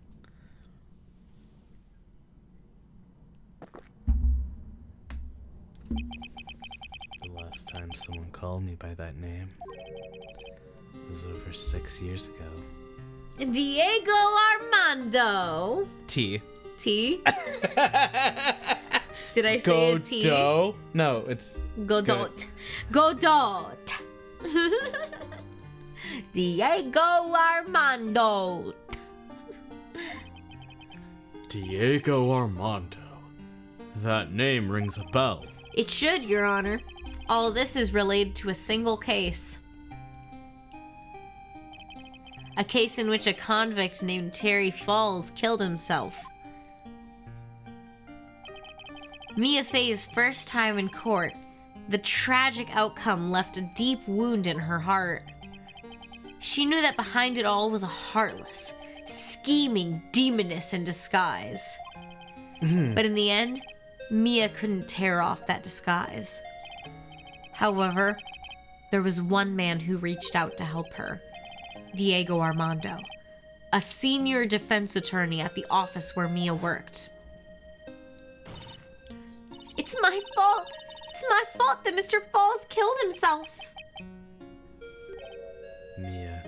The last time someone called me by that name was over 6 years ago. Diego Armando. T. T? Did I say a T? Godot? No, it's... Godot. Godot. Diego Armando. Diego Armando. That name rings a bell. It should, Your Honor. All this is related to a single case. A case in which a convict named Terry Falls killed himself. Mia Fey's first time in court, the tragic outcome left a deep wound in her heart. She knew that behind it all was a heartless, scheming demoness in disguise. But in the end, Mia couldn't tear off that disguise. However, there was one man who reached out to help her. Diego Armando, a senior defense attorney at the office where Mia worked. It's my fault! It's my fault that Mr. Falls killed himself! Mia,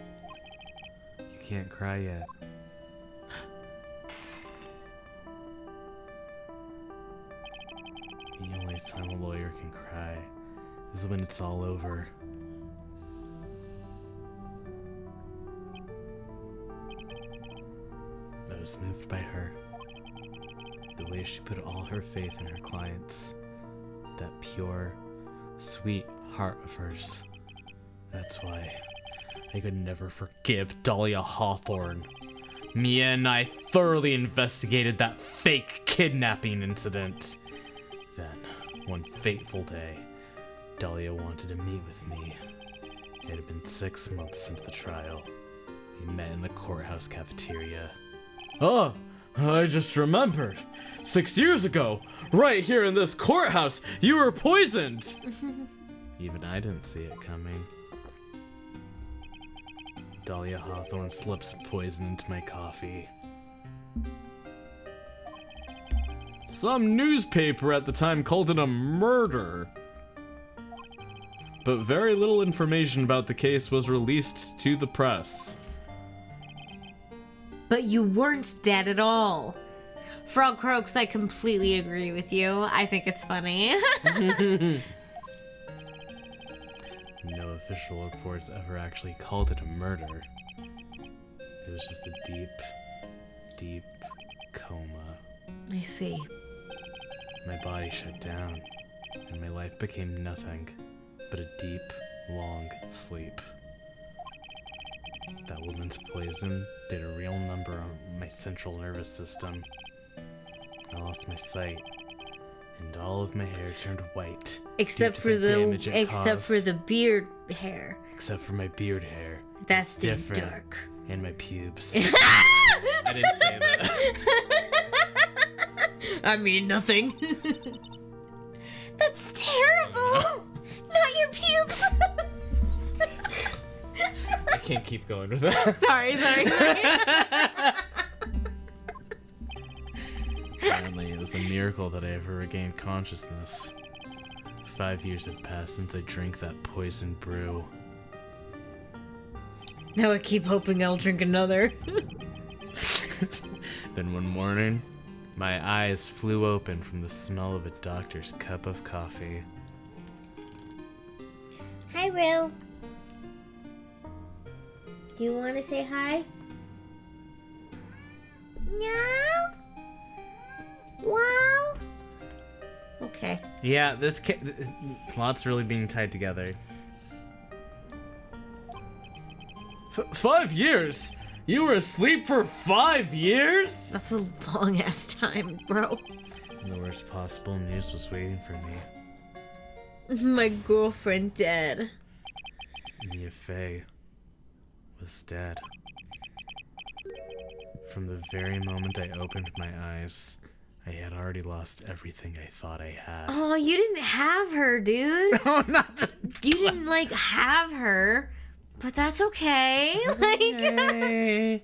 you can't cry yet. The only time a lawyer can cry is when it's all over. I was moved by her. The way she put all her faith in her clients. That pure, sweet heart of hers. That's why I could never forgive Dahlia Hawthorne. Mia and I thoroughly investigated that fake kidnapping incident. Then, one fateful day, Dahlia wanted to meet with me. It had been 6 months since the trial. We met in the courthouse cafeteria. Oh, I just remembered. 6 years ago, right here in this courthouse, you were poisoned. Even I didn't see it coming. Dahlia Hawthorne slipped some poison into my coffee. Some newspaper at the time called it a murder. But very little information about the case was released to the press. But you weren't dead at all. Frog Croaks, I completely agree with you. I think it's funny. No official reports ever actually called it a murder. It was just a deep, deep coma. I see. My body shut down, and my life became nothing but a deep, long sleep. That woman's poison did a real number on my central nervous system. I lost my sight, and all of my hair turned white. Except for the beard hair. Except for my beard hair. That's different. Dark. And my pubes. I didn't say that. I mean nothing. That's terrible. Not your pubes. I can't keep going with that. Sorry. Apparently, it was a miracle that I ever regained consciousness. 5 years had passed since I drank that poisoned brew. Now I keep hoping I'll drink another. Then one morning, my eyes flew open from the smell of a doctor's cup of coffee. Hi, Will. Do you want to say hi? No? Wow. Okay. Yeah, this plot's really being tied together. 5 years? You were asleep for 5 years? That's a long-ass time, bro. The worst possible news was waiting for me. My girlfriend dead. Mia Fey was dead. From the very moment I opened my eyes, I had already lost everything I thought I had. Oh, you didn't have her, dude. Oh, not You didn't, like, have her. But that's okay. Yay.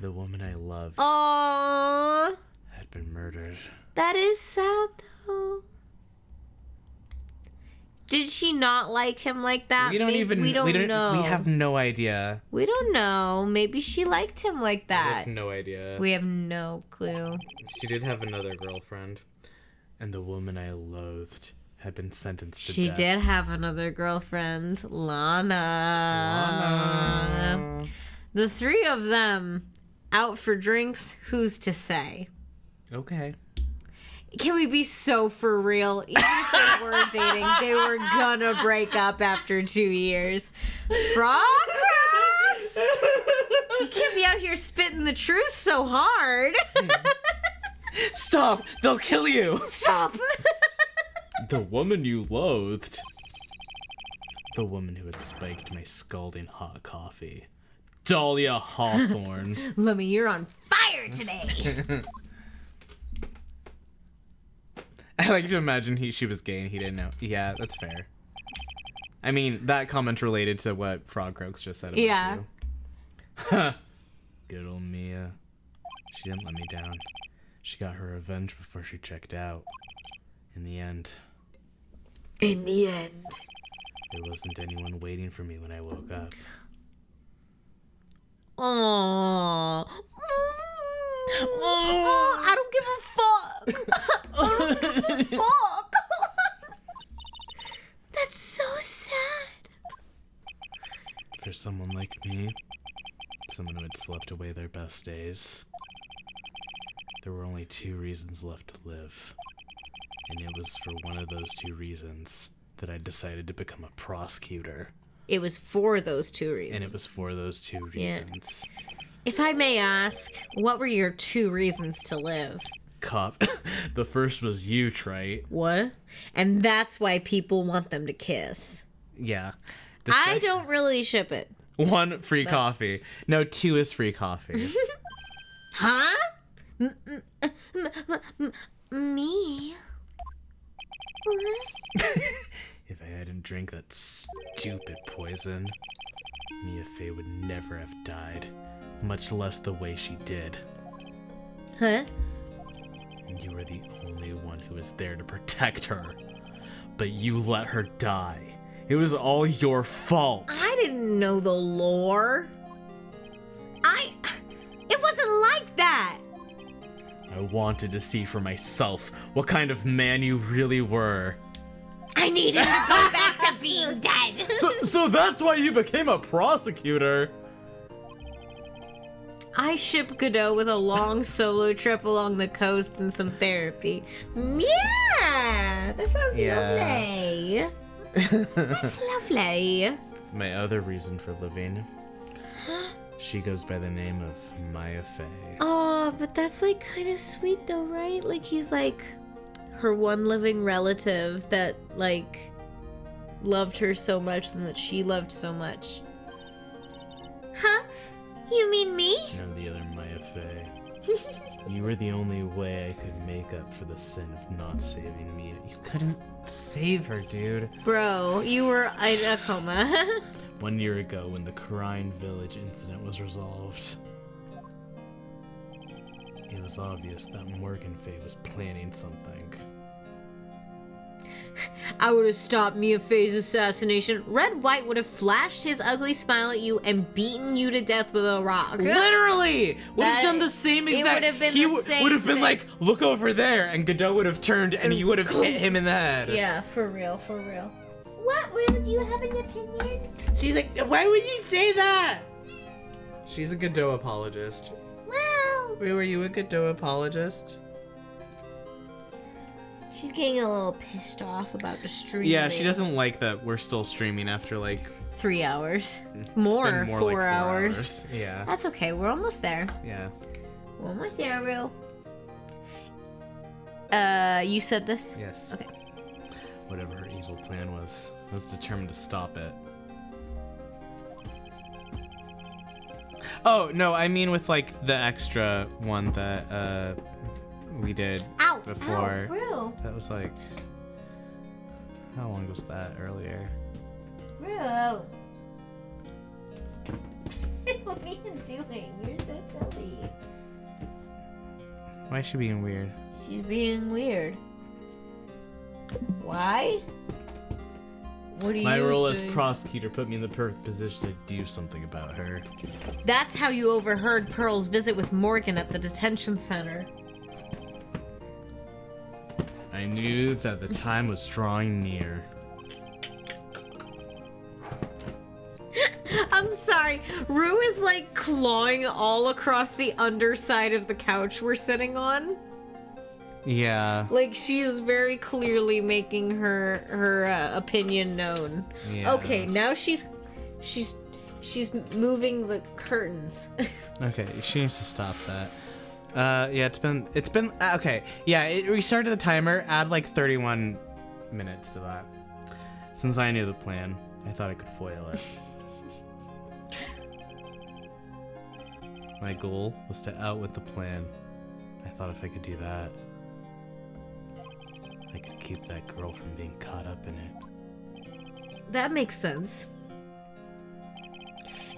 The woman I loved Oh, had been murdered. that is sad, though. Did she not like him like that? We don't know. We have no idea. We don't know. Maybe she liked him like We that. have no idea. We have no clue. She did have another girlfriend. And the woman I loathed had been sentenced to She death. did have another girlfriend, Lana. The three of them out for drinks, who's to say? Okay. Can we be so for real? Even if they were dating, they were gonna break up after 2 years. Frog cracks! You can't be out here spitting the truth so hard. Stop! They'll kill you! Stop. The woman you loathed. The woman who had spiked my scalding hot coffee. Dahlia Hawthorne. Lemmy, you're on fire today. I like to imagine she was gay and he didn't know. Yeah, that's fair. I mean, that comment related to what Frog Croaks just said about Yeah. you. Good old Mia. She didn't let me down. She got her revenge before she checked out. In the end, There wasn't anyone waiting for me when I woke up. Aww. I don't give a fuck. I don't give a fuck. That's so sad. For someone like me, someone who had slept away their best days, there were only 2 reasons left to live. And it was for one of those 2 reasons that I decided to become a prosecutor. It was for those 2 reasons. And it was for those 2 reasons. If I may ask, what were your 2 reasons to live? Cop. The first was you, Trite. What? And that's why people want them to kiss. Yeah. I don't really ship it. 1, free coffee. No, 2 is free coffee. Huh? Me? If I hadn't drank that stupid poison, Mia Fey would never have died. Much less the way she did. Huh? And you were the only one who was there to protect her. But you let her die. It was all your fault. I didn't know the lore. It wasn't like that. I wanted to see for myself what kind of man you really were. I needed to go back to being dead. So that's why you became a prosecutor. I ship Godot with a long solo trip along the coast and some therapy. Yeah, that sounds lovely. That's lovely. My other reason for living. She goes by the name of Maya Fey. Oh, but that's like kind of sweet though, right? Like he's like her one living relative that like loved her so much and that she loved so much. Huh? You mean me? No, the other Maya Fey. You were the only way I could make up for the sin of not saving me. You couldn't save her, dude. Bro, you were in a coma. 1 year ago when the Crime Village incident was resolved, it was obvious that Morgan Fey was planning something. I would have stopped Mia Fey's assassination. Red White would have flashed his ugly smile at you and beaten you to death with a rock. Literally! Would have done the same exact... It would have been he the same would have been thing. like, look over there, and Godot would have turned and you would have hit him in the head. Yeah, for real, for real. What, Will? Do you have an opinion? She's like, why would you say that? She's a Godot apologist. Well, Wait, were you a Godot apologist? She's getting a little pissed off about the stream. Yeah, she doesn't like that we're still streaming after like 3 hours. More like 4 hours. Yeah. That's okay. We're almost there. Yeah. We're almost there, Rue. You said this? Yes. Okay. Whatever her evil plan was, I was determined to stop it. Oh, no, I mean with like the extra one that we did before. Ow, Rue. That was like, how long was that earlier? Rue. What are you doing? You're so silly. Why is she being weird? She's being weird. Why? What do you My role as think? prosecutor put me in the perfect position to do something about her. That's how you overheard Pearl's visit with Morgan at the detention center. I knew that the time was drawing near. I'm sorry. Rue is like clawing all across the underside of the couch we're sitting on. Yeah. Like she is very clearly making her opinion known. Yeah. Okay, now she's moving the curtains. Okay, she needs to stop that. Yeah, it's been okay. Yeah, it restarted the timer. Add like 31 minutes to that. Since I knew the plan, I thought I could foil it. My goal was to outwit the plan. I thought if I could do that, I could keep that girl from being caught up in it. That makes sense.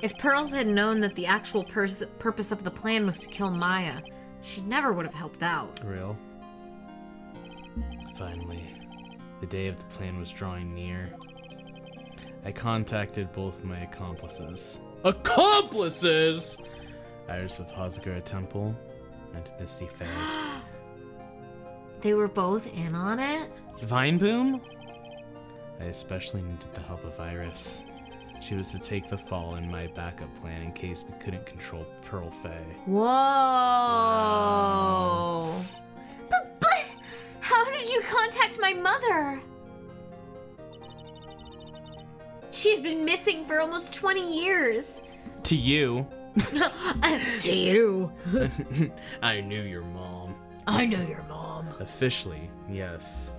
If Pearls had known that the actual purpose of the plan was to kill Maya, she never would have helped out. Real? Finally, the day of the plan was drawing near. I contacted both my accomplices. Accomplices! Iris of Hazakura Temple and Misty Faye. They were both in on it? Vine Boom? I especially needed the help of Iris. She was to take the fall in my backup plan in case we couldn't control Pearl Faye. Whoa! But how did you contact my mother? She had been missing for almost 20 years. To you. To you. I knew your mom. I know your mom. Officially, yes.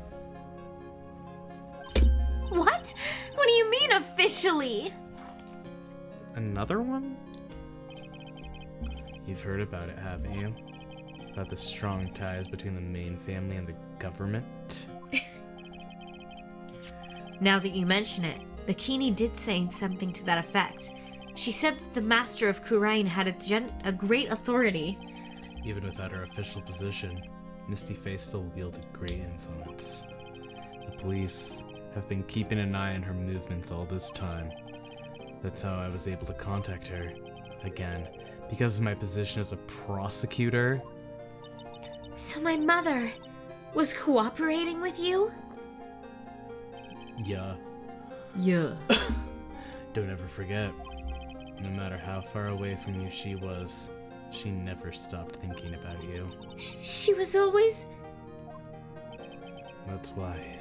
What? What do you mean officially? Another one? You've heard about it, haven't you? About the strong ties between the main family and the government? Now that you mention it, Bikini did say something to that effect. She said that the master of Kurain had a great authority. Even without her official position, Misty Faye still wielded great influence. The police have been keeping an eye on her movements all this time. That's how I was able to contact her. Again, because of my position as a prosecutor. So my mother was cooperating with you? Yeah. Yeah. Don't ever forget, no matter how far away from you she was, she never stopped thinking about you. She was always... That's why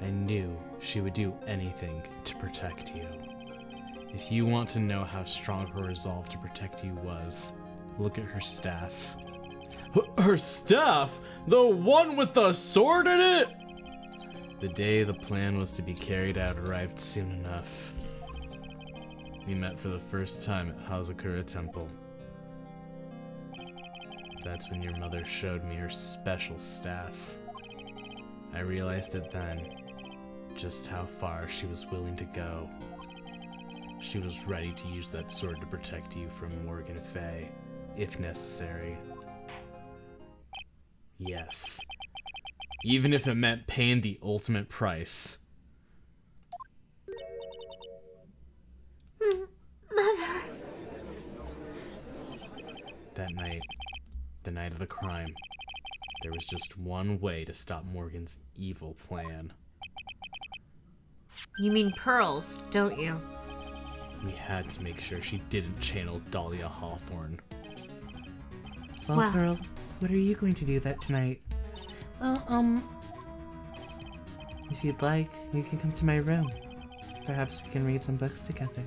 I knew she would do anything to protect you. If you want to know how strong her resolve to protect you was, look at her staff. Her staff? The one with the sword in it? The day the plan was to be carried out arrived soon enough. We met for the first time at Hazakura Temple. That's when your mother showed me her special staff. I realized it then, just how far she was willing to go. She was ready to use that sword to protect you from Morgan Faye, if necessary. Yes. Even if it meant paying the ultimate price. Mother. That night, the night of the crime, there was just one way to stop Morgan's evil plan. You mean Pearls, don't you? We had to make sure she didn't channel Dahlia Hawthorne. Well, Wow. Pearl, what are you going to do that tonight? Well, If you'd like, you can come to my room. Perhaps we can read some books together.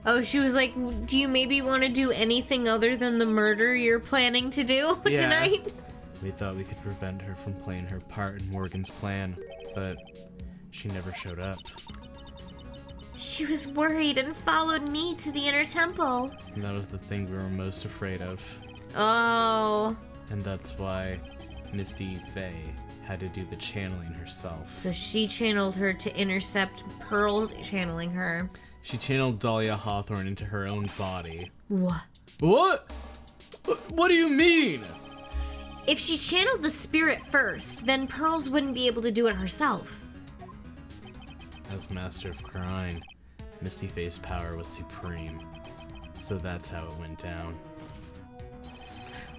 Oh, she was like, do you maybe want to do anything other than the murder you're planning to do tonight? We thought we could prevent her from playing her part in Morgan's plan, but she never showed up. She was worried and followed me to the inner temple. And that was the thing we were most afraid of. Oh. And that's why Misty Faye had to do the channeling herself. So she channeled her to intercept Pearl channeling her. She channeled Dahlia Hawthorne into her own body. What? What? What do you mean? If she channeled the spirit first, then Pearls wouldn't be able to do it herself. As Master of Crime, Misty Faye's power was supreme. So that's how it went down.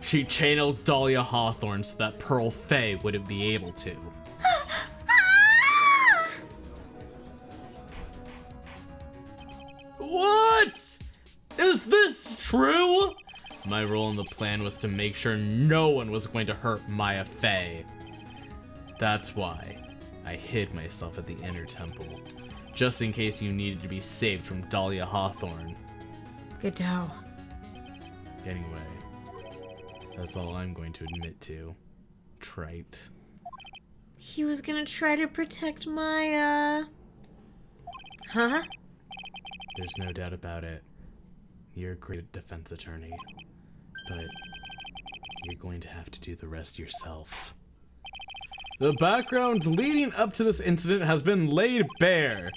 She channeled Dahlia Hawthorne so that Pearl Faye wouldn't be able to. What? Is this true? My role in the plan was to make sure no one was going to hurt Maya Faye. That's why I hid myself at the inner temple, just in case you needed to be saved from Dahlia Hawthorne. Godot. Anyway, that's all I'm going to admit to. Trite. He was gonna try to protect Maya. Huh? There's no doubt about it. You're a great defense attorney, but you're going to have to do the rest yourself. The background leading up to this incident has been laid bare.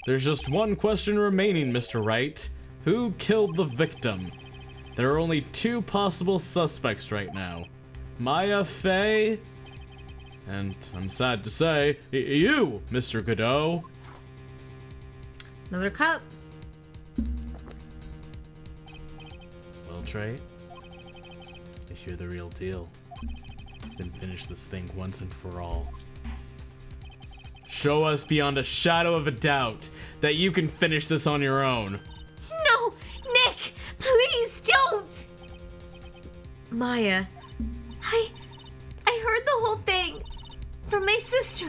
There's just one question remaining, Mr. Wright. Who killed the victim? There are only two possible suspects right now. Maya Faye, and I'm sad to say, you, Mr. Godot. Another cup. Well, Trey, if you're the real deal, then finish this thing once and for all. Show us beyond a shadow of a doubt that you can finish this on your own. No! Nick! Please don't! Maya, I heard the whole thing from my sister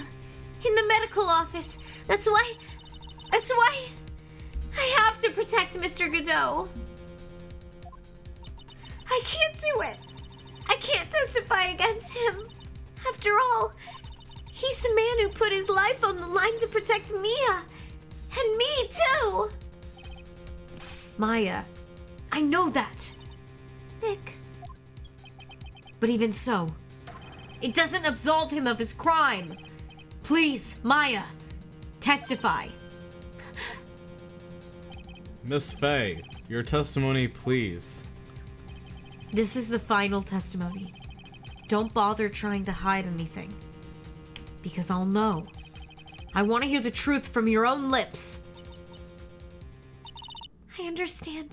in the medical office. That's why I have to protect Mr. Godot. I can't do it. I can't testify against him. After all, he's the man who put his life on the line to protect Mia. And me, too. Maya, I know that. Nick. But even so, it doesn't absolve him of his crime. Please, Maya, testify. Miss Faye, your testimony, please. This is the final testimony. Don't bother trying to hide anything. Because I'll know. I want to hear the truth from your own lips. I understand.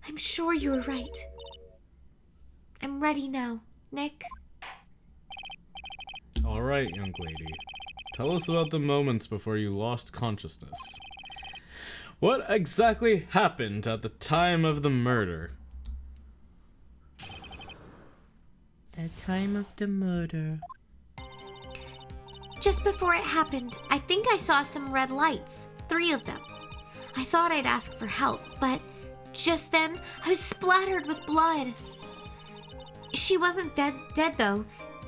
I'm sure you were right. I'm ready now, Nick. All right, young lady. Tell us about the moments before you lost consciousness. What exactly happened at the time of the murder? The time of the murder. Just before it happened, I think I saw some red lights. 3 of them. I thought I'd ask for help, but just then I was splattered with blood. She wasn't dead though,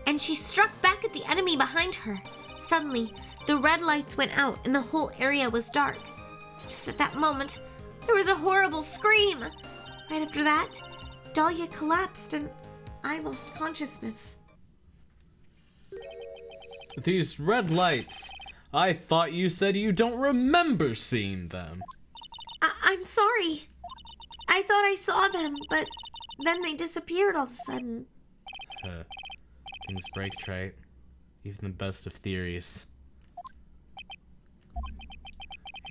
and she struck back at the enemy behind her. Suddenly, the red lights went out and the whole area was dark. Just at that moment, there was a horrible scream. Right after that, Dahlia collapsed and I lost consciousness. These red lights. I thought you said you don't remember seeing them. I'm sorry. I thought I saw them, but then they disappeared all of a sudden. Things break, Trey. Even the best of theories.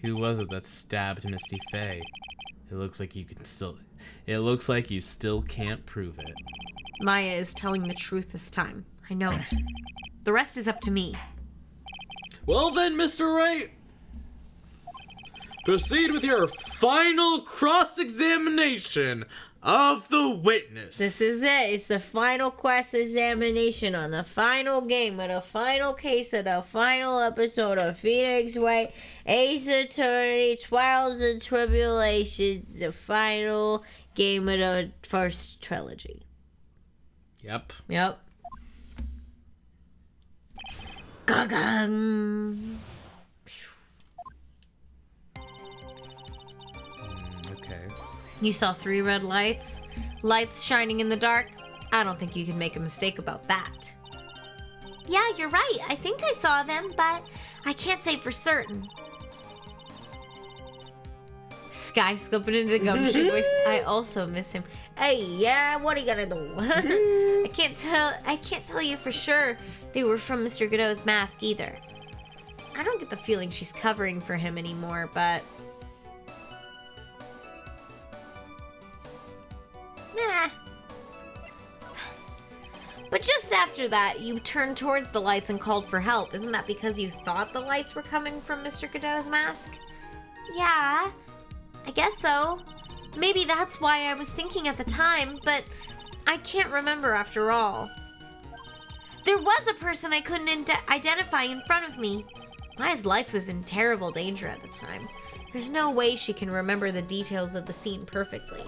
Who was it that stabbed Misty Faye? It looks like you still can't prove it. Maya is telling the truth this time. I know it. The rest is up to me. Well then, Mr. Wright, proceed with your final cross-examination of the witness. This is it. It's the final quest examination on the final game of the final case of the final episode of Phoenix Wright, Ace Attorney Trials and Tribulations, the final game of the first trilogy. Yep. Gagang. Okay. You saw 3 red lights? Lights shining in the dark? I don't think you can make a mistake about that. Yeah, you're right. I think I saw them, but I can't say for certain. Sky slipping into Gumshoe voice. I also miss him. Hey, yeah, what are you gonna do? I can't tell you for sure they were from Mr. Godot's mask either. I don't get the feeling she's covering for him anymore, but nah. But just after that, you turned towards the lights and called for help. Isn't that because you thought the lights were coming from Mr. Godot's mask? Yeah, I guess so. Maybe that's why I was thinking at the time, but I can't remember after all. There was a person I couldn't identify in front of me. Maya's life was in terrible danger at the time. There's no way she can remember the details of the scene perfectly.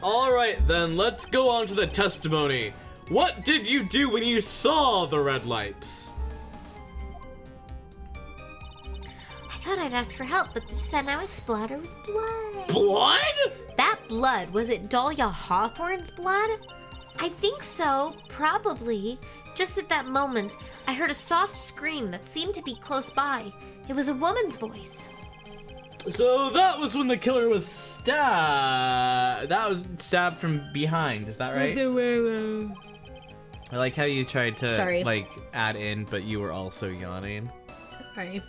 Alright then, let's go on to the testimony. What did you do when you saw the red lights? I thought I'd ask for help, but just then I was splattered with blood. Blood? That blood, was it Dahlia Hawthorne's blood? I think so, probably. Just at that moment, I heard a soft scream that seemed to be close by. It was a woman's voice. So that was when the killer was stabbed. That was stabbed from behind, is that right? I like how you tried to like add in, but you were also yawning. Sorry.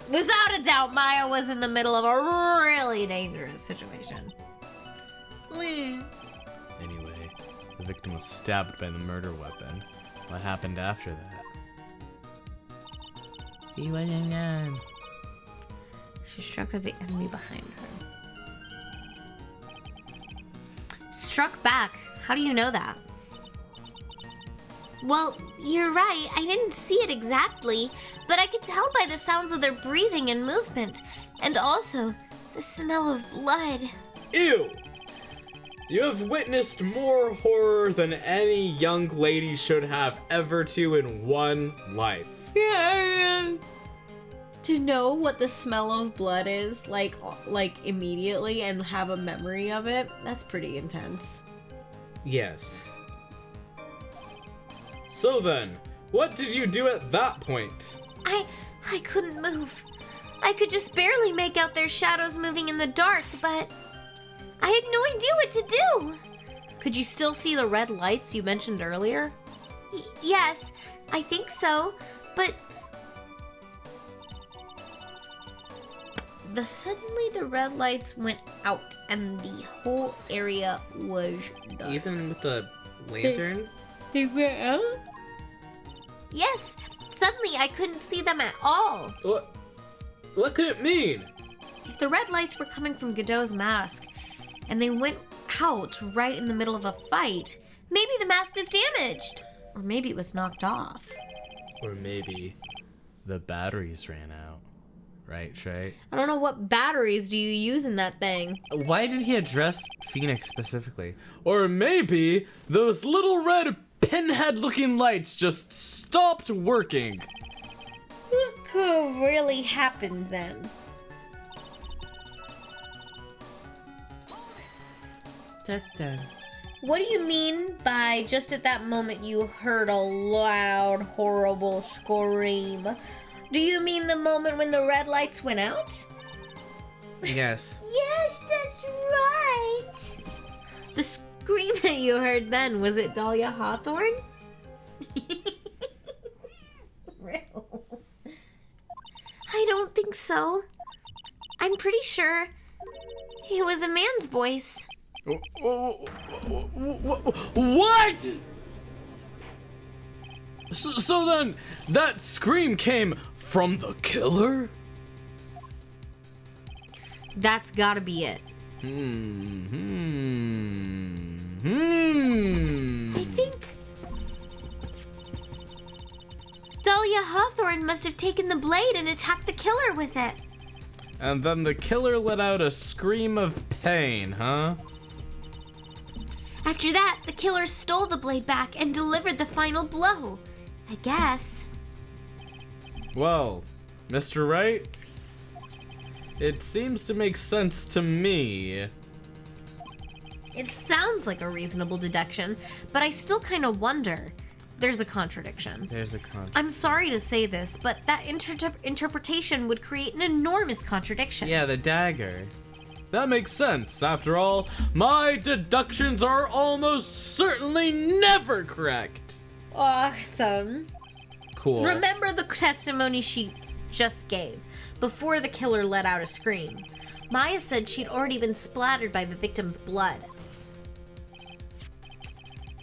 Without a doubt, Maya was in the middle of a really dangerous situation. Anyway, the victim was stabbed by the murder weapon. What happened after that? See what you done. She struck at the enemy behind her. Struck back? How do you know that? Well, you're right. I didn't see it exactly, but I could tell by the sounds of their breathing and movement, and also the smell of blood. Ew! You have witnessed more horror than any young lady should have ever to in one life. Yeah. To know what the smell of blood is, like immediately, and have a memory of it, that's pretty intense. Yes. So then, what did you do at that point? I couldn't move. I could just barely make out their shadows moving in the dark, but I had no idea what to do. Could you still see the red lights you mentioned earlier? Yes, I think so, but suddenly the red lights went out and the whole area was dark. Even with the lantern? They went out? Yes, suddenly I couldn't see them at all. What could it mean? If the red lights were coming from Godot's mask, and they went out right in the middle of a fight, maybe the mask was damaged. Or maybe it was knocked off. Or maybe the batteries ran out. Right, Shay? I don't know, what batteries do you use in that thing? Why did he address Phoenix specifically? Or maybe those little red pinhead-looking lights just stopped working. What could really happen then? What do you mean by just at that moment you heard a loud, horrible scream? Do you mean the moment when the red lights went out? Yes. Yes, that's right. The scream that you heard then, was it Dahlia Hawthorne? I don't think so. I'm pretty sure it was a man's voice. What? So then, that scream came from the killer? That's gotta be it. I think Dahlia Hawthorne must have taken the blade and attacked the killer with it. And then the killer let out a scream of pain, huh? After that, the killer stole the blade back and delivered the final blow. I guess. Well, Mr. Wright, it seems to make sense to me. It sounds like a reasonable deduction, but I still kind of wonder. There's a contradiction. I'm sorry to say this, but that interpretation would create an enormous contradiction. Yeah, the dagger. That makes sense. After all, my deductions are almost certainly never correct. Awesome. Cool. Remember the testimony she just gave, before the killer let out a scream. Maya said she'd already been splattered by the victim's blood.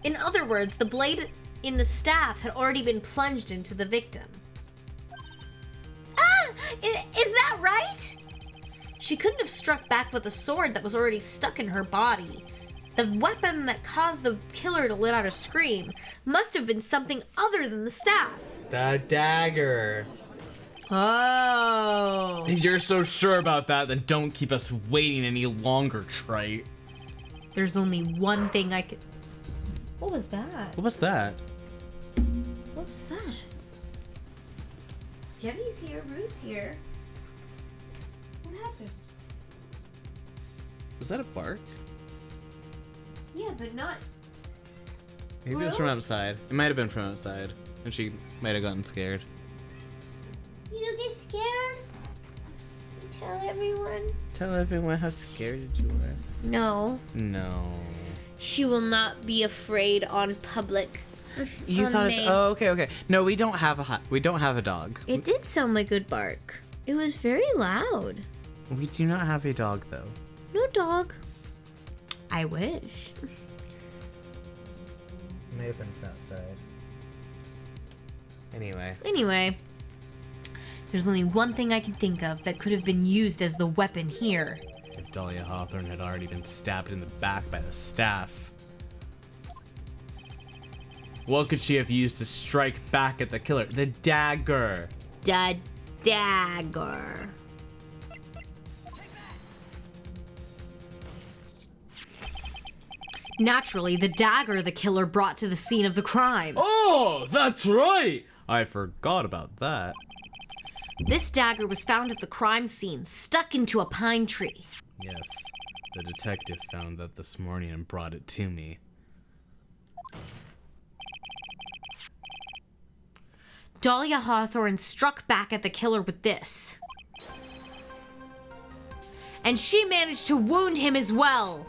In other words, the blade in the staff had already been plunged into the victim. Is that right? She couldn't have struck back with a sword that was already stuck in her body. The weapon that caused the killer to let out a scream must have been something other than the staff. The dagger. Oh. If you're so sure about that, then don't keep us waiting any longer, Trite. There's only one thing I could... What was that? What was that? What was that? Jenny's here, Rue's here. What happened? Was that a bark? Yeah, but not... Maybe it was from outside. It might have been from outside. And she might have gotten scared. You get scared? Tell everyone? Tell everyone how scared you were. No. No. She will not be afraid on public. You thought it's... Oh, okay. No, we don't have a dog. It did sound like a bark. It was very loud. We do not have a dog, though. No dog. I wish. May have been from outside. Anyway. There's only one thing I can think of that could have been used as the weapon here. If Dahlia Hawthorne had already been stabbed in the back by the staff, what could she have used to strike back at the killer? The dagger. The dagger. Naturally, the dagger the killer brought to the scene of the crime. Oh, that's right! I forgot about that. This dagger was found at the crime scene, stuck into a pine tree. Yes, the detective found that this morning and brought it to me. Dahlia Hawthorne struck back at the killer with this. And she managed to wound him as well.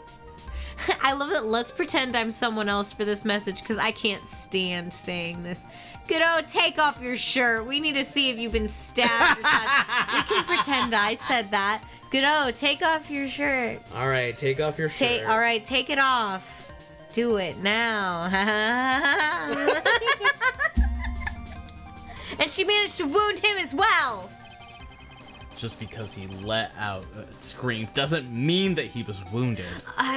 I love it. Let's pretend I'm someone else for this message because I can't stand saying this. Godot, take off your shirt. We need to see if you've been stabbed or something. We can pretend I said that. Godot, take off your shirt. All right, take off your shirt. All right, take it off. Do it now. And she managed to wound him as well. Just because he let out a scream doesn't mean that he was wounded.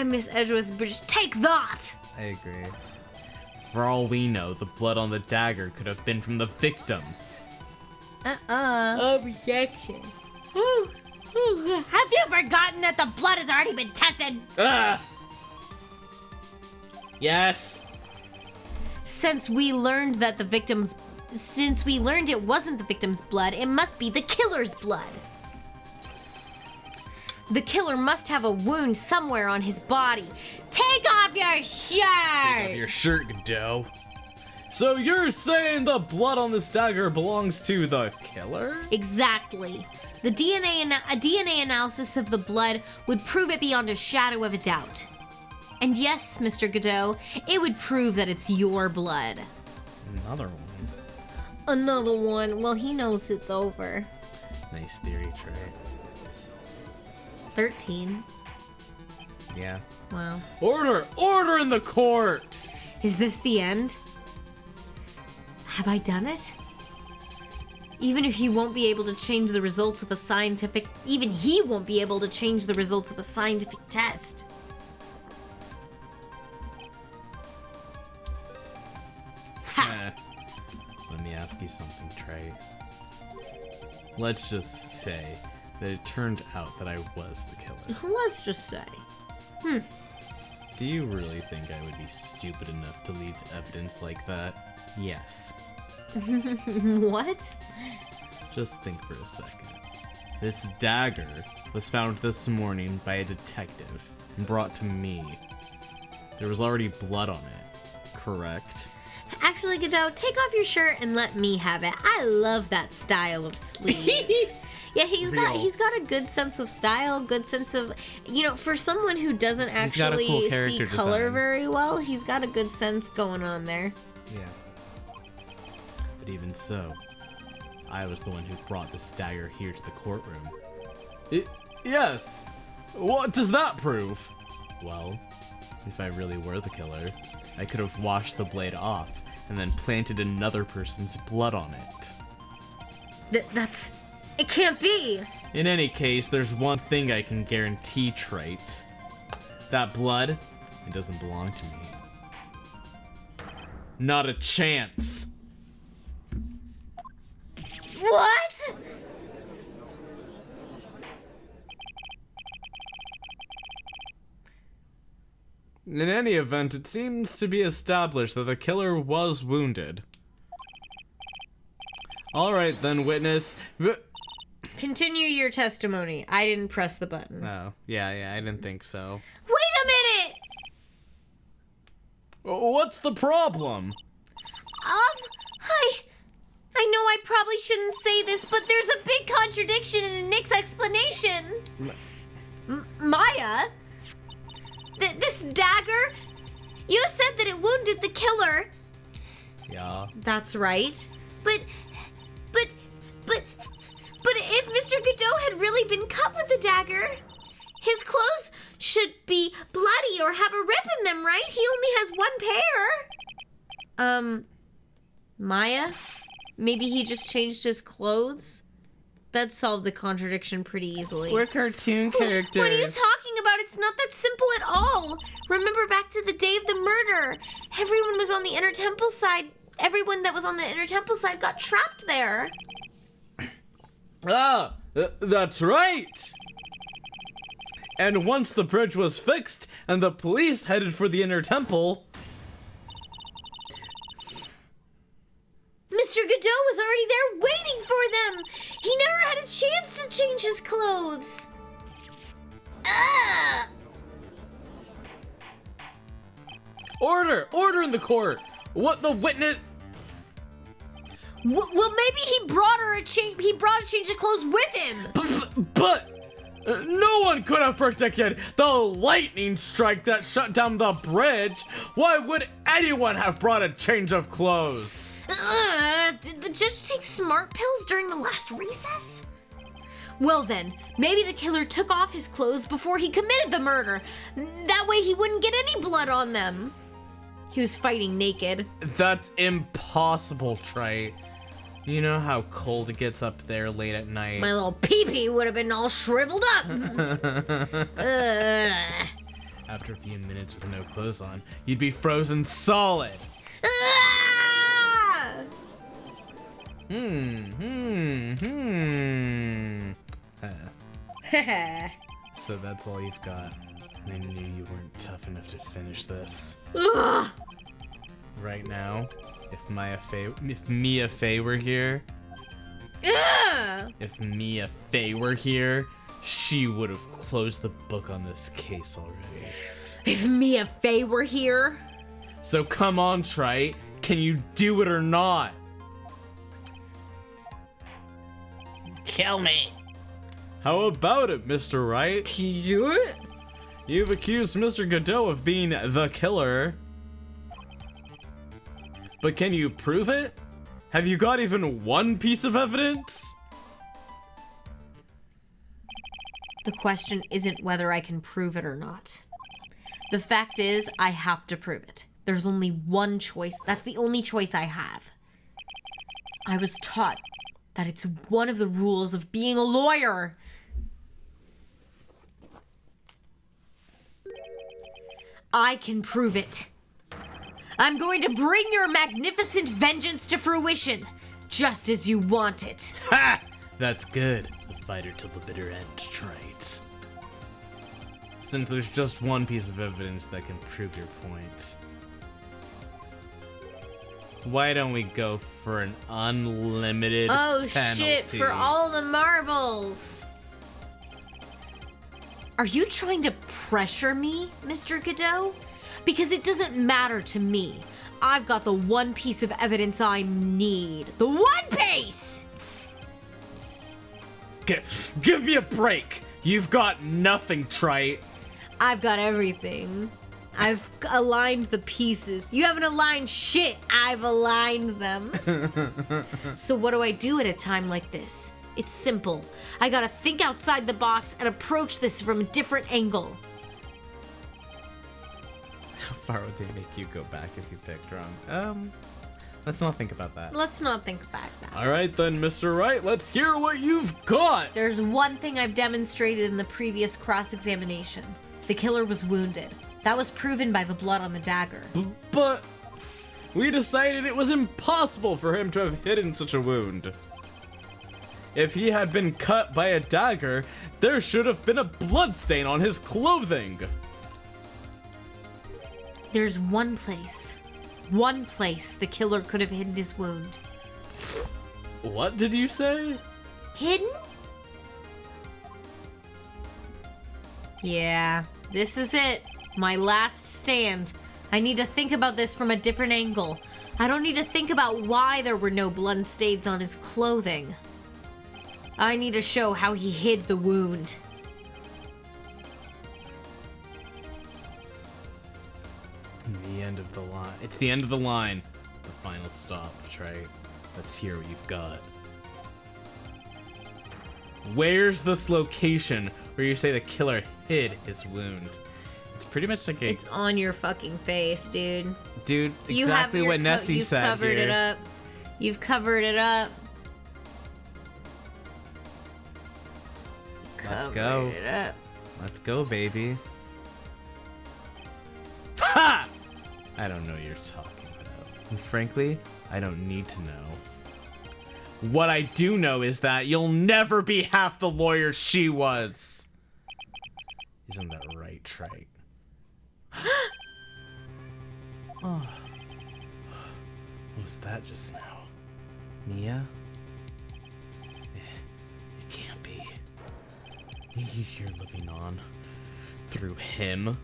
Miss Edgeworth's British. Take that! I agree. For all we know, the blood on the dagger could have been from the victim. Objection. Have you forgotten that the blood has already been tested? Yes. Since we learned it wasn't the victim's blood, it must be the killer's blood. The killer must have a wound somewhere on his body. Take off your shirt! Take off your shirt, Godot. So you're saying the blood on this dagger belongs to the killer? Exactly. A DNA analysis of the blood would prove it beyond a shadow of a doubt. And yes, Mr. Godot, it would prove that it's your blood. Another one. Well, he knows it's over. Nice theory, Trey. 13. Yeah. Wow. Order in the court! Is this the end? Have I done it? Even he won't be able to change the results of a scientific test. Let me ask you something, Trey. Let's just say that it turned out that I was the killer. Let's just say. Do you really think I would be stupid enough to leave evidence like that? Yes. What? Just think for a second. This dagger was found this morning by a detective and brought to me. There was already blood on it, correct? Actually, Godot, take off your shirt and let me have it. I love that style of sleeve. Yeah, he's got a good sense of style, good sense of, for someone who doesn't actually see color very well, he's got a good sense going on there. Yeah. But even so, I was the one who brought this dagger here to the courtroom. Yes! What does that prove? Well, if I really were the killer, I could have washed the blade off and then planted another person's blood on it. It can't be! In any case, there's one thing I can guarantee, Trey. That blood, it doesn't belong to me. Not a chance! What? In any event, it seems to be established that the killer was wounded. Alright then, witness. Continue your testimony. I didn't press the button. Oh, yeah, I didn't think so. Wait a minute! What's the problem? I know I probably shouldn't say this, but there's a big contradiction in Nick's explanation. Maya? This dagger? You said that it wounded the killer. Yeah. That's right. But if Mr. Godot had really been cut with the dagger, his clothes should be bloody or have a rip in them, right? He only has one pair. Maya? Maybe he just changed his clothes? That solved the contradiction pretty easily. We're cartoon characters. What are you talking about? It's not that simple at all. Remember back to the day of the murder. Everyone was on the inner temple side. Everyone that was on the inner temple side got trapped there. That's right! And once the bridge was fixed and the police headed for the inner temple... Mr. Godot was already there waiting for them. He never had a chance to change his clothes. Order in the court. What the witness... Well, maybe he brought a change of clothes with him. But no one could have predicted the lightning strike that shut down the bridge. Why would anyone have brought a change of clothes? Did the judge take smart pills during the last recess? Well then, maybe the killer took off his clothes before he committed the murder. That way he wouldn't get any blood on them. He was fighting naked. That's impossible, Trey. You know how cold it gets up there late at night. My little pee-pee would have been all shriveled up. After a few minutes with no clothes on, you'd be frozen solid. So that's all you've got. I knew you weren't tough enough to finish this. Right now, if Mia Fey were here, she would have closed the book on this case already. If Mia Fey were here? So come on, Trey. Can you do it or not? Kill me. How about it, Mr. Wright? Can you do it? You've accused Mr. Godot of being the killer. But can you prove it? Have you got even one piece of evidence? The question isn't whether I can prove it or not. The fact is, I have to prove it. There's only one choice. That's the only choice I have. I was taught that it's one of the rules of being a lawyer. I can prove it. I'm going to bring your magnificent vengeance to fruition, just as you want it. Ha! That's good. A fighter till the bitter end, Trite. Since there's just one piece of evidence that can prove your point, why don't we go for an unlimited penalty? Shit, for all the marbles. Are you trying to pressure me, Mr. Godot? Because it doesn't matter to me. I've got the one piece of evidence I need. The one piece! Give me a break! You've got nothing, Trite. I've got everything. I've aligned the pieces. You haven't aligned shit. I've aligned them. So what do I do at a time like this? It's simple. I gotta think outside the box and approach this from a different angle. How far would they make you go back if you picked wrong? Let's not think about that. Let's not think about that. All right then, Mr. Wright, let's hear what you've got. There's one thing I've demonstrated in the previous cross-examination. The killer was wounded. That was proven by the blood on the dagger. But we decided it was impossible for him to have hidden such a wound. If he had been cut by a dagger, there should have been a bloodstain on his clothing. There's one place the killer could have hidden his wound. What did you say? Hidden? Yeah, this is it. My last stand. I need to think about this from a different angle. I don't need to think about why there were no blood stains on his clothing. I need to show how he hid the wound. The end of the line. It's the end of the line. The final stop, right? Let's hear what you've got. Where's this location where you say the killer hid his wound? It's pretty much like It's on your fucking face, dude. Dude, exactly what Nessie said here. You've covered it up. You've covered it up. Let's go. It up. Let's go, baby. Ha! I don't know what you're talking about. And frankly, I don't need to know. What I do know is that you'll never be half the lawyer she was. Isn't that right, Trite? Oh. What was that just now? Mia? It can't be. You're living on through him.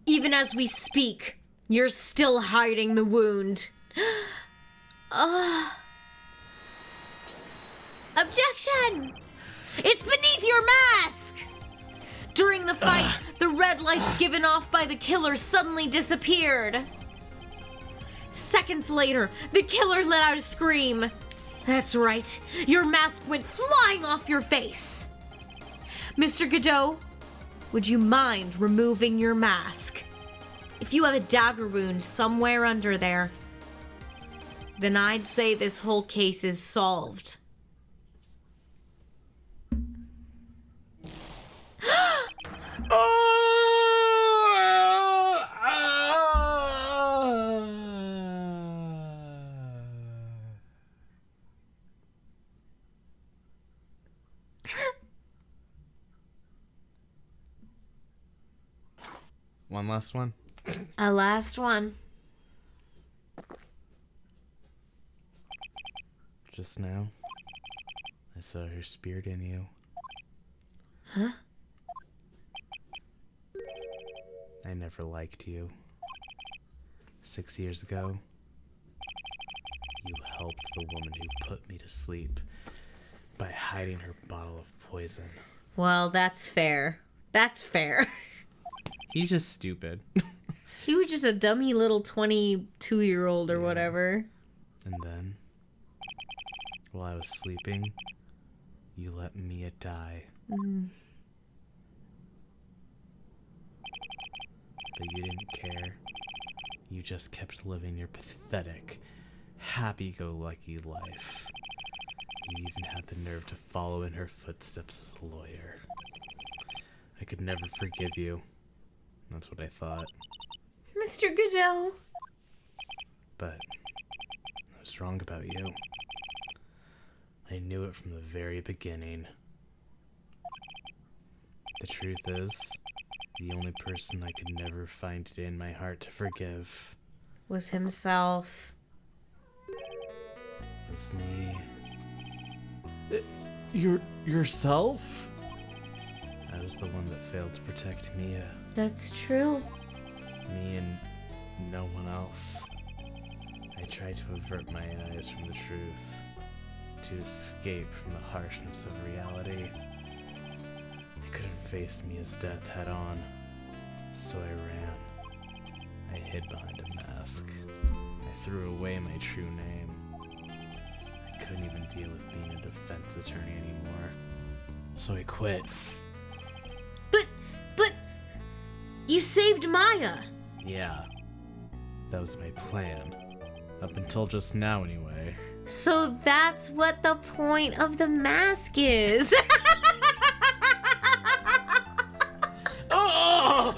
Even as we speak, you're still hiding the wound. Objection! It's beneath your mask! During the fight, the red lights given off by the killer suddenly disappeared. Seconds later, the killer let out a scream. That's right, your mask went flying off your face. Mr. Godot, would you mind removing your mask? If you have a dagger wound somewhere under there, then I'd say this whole case is solved. One last one. A last one. Just now, I saw her spirit in you. Huh? I never liked you. 6 years ago, you helped the woman who put me to sleep by hiding her bottle of poison. Well, that's fair. That's fair. He's just stupid. He was just a dummy little 22-year-old or whatever. And then, while I was sleeping, you let Mia die. But you didn't care. You just kept living your pathetic happy-go-lucky life. You even had the nerve to follow in her footsteps as a lawyer. I could never forgive you. That's what I thought. Mr. Godot. But I was wrong about you. I knew it from the very beginning. The truth is, the only person I could never find it in my heart to forgive was himself. Was me. Yourself? I was the one that failed to protect Mia. That's true. Me and no one else. I tried to avert my eyes from the truth, to escape from the harshness of reality. I couldn't face Mia's death head on, so I ran. I hid behind a mask. I threw away my true name. I couldn't even deal with being a defense attorney anymore, so I quit. But you saved Maya. Yeah, that was my plan. Up until just now, anyway. So that's what the point of the mask is. Oh!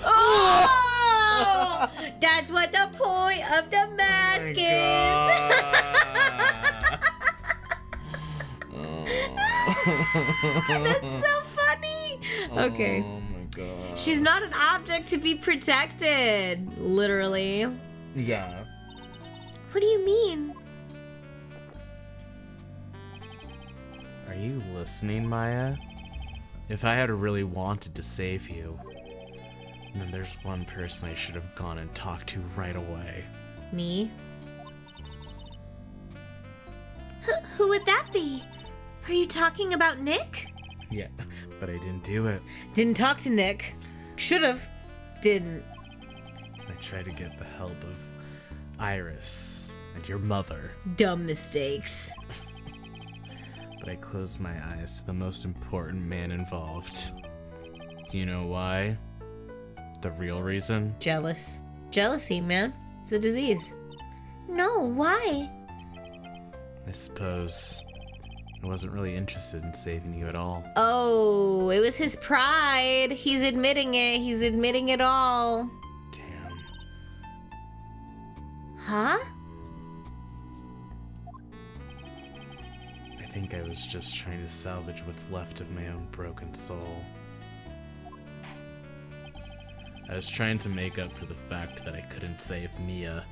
That's what the point of the mask is. That's so funny. Okay. Oh my god. She's not an object to be protected, literally. Yeah. What do you mean? Are you listening, Maya? If I had really wanted to save you, then there's one person I should have gone and talked to right away. Me? Who would that be? Are you talking about Nick? Yeah, but I didn't do it. Didn't talk to Nick. Should've. Didn't. I tried to get the help of Iris and your mother. Dumb mistakes. But I closed my eyes to the most important man involved. Do you know why? The real reason? Jealous. Jealousy, man. It's a disease. No, why? I suppose I wasn't really interested in saving you at all. Oh, it was his pride. He's admitting it. He's admitting it all. Damn. Huh? I think I was just trying to salvage what's left of my own broken soul. I was trying to make up for the fact that I couldn't save Mia.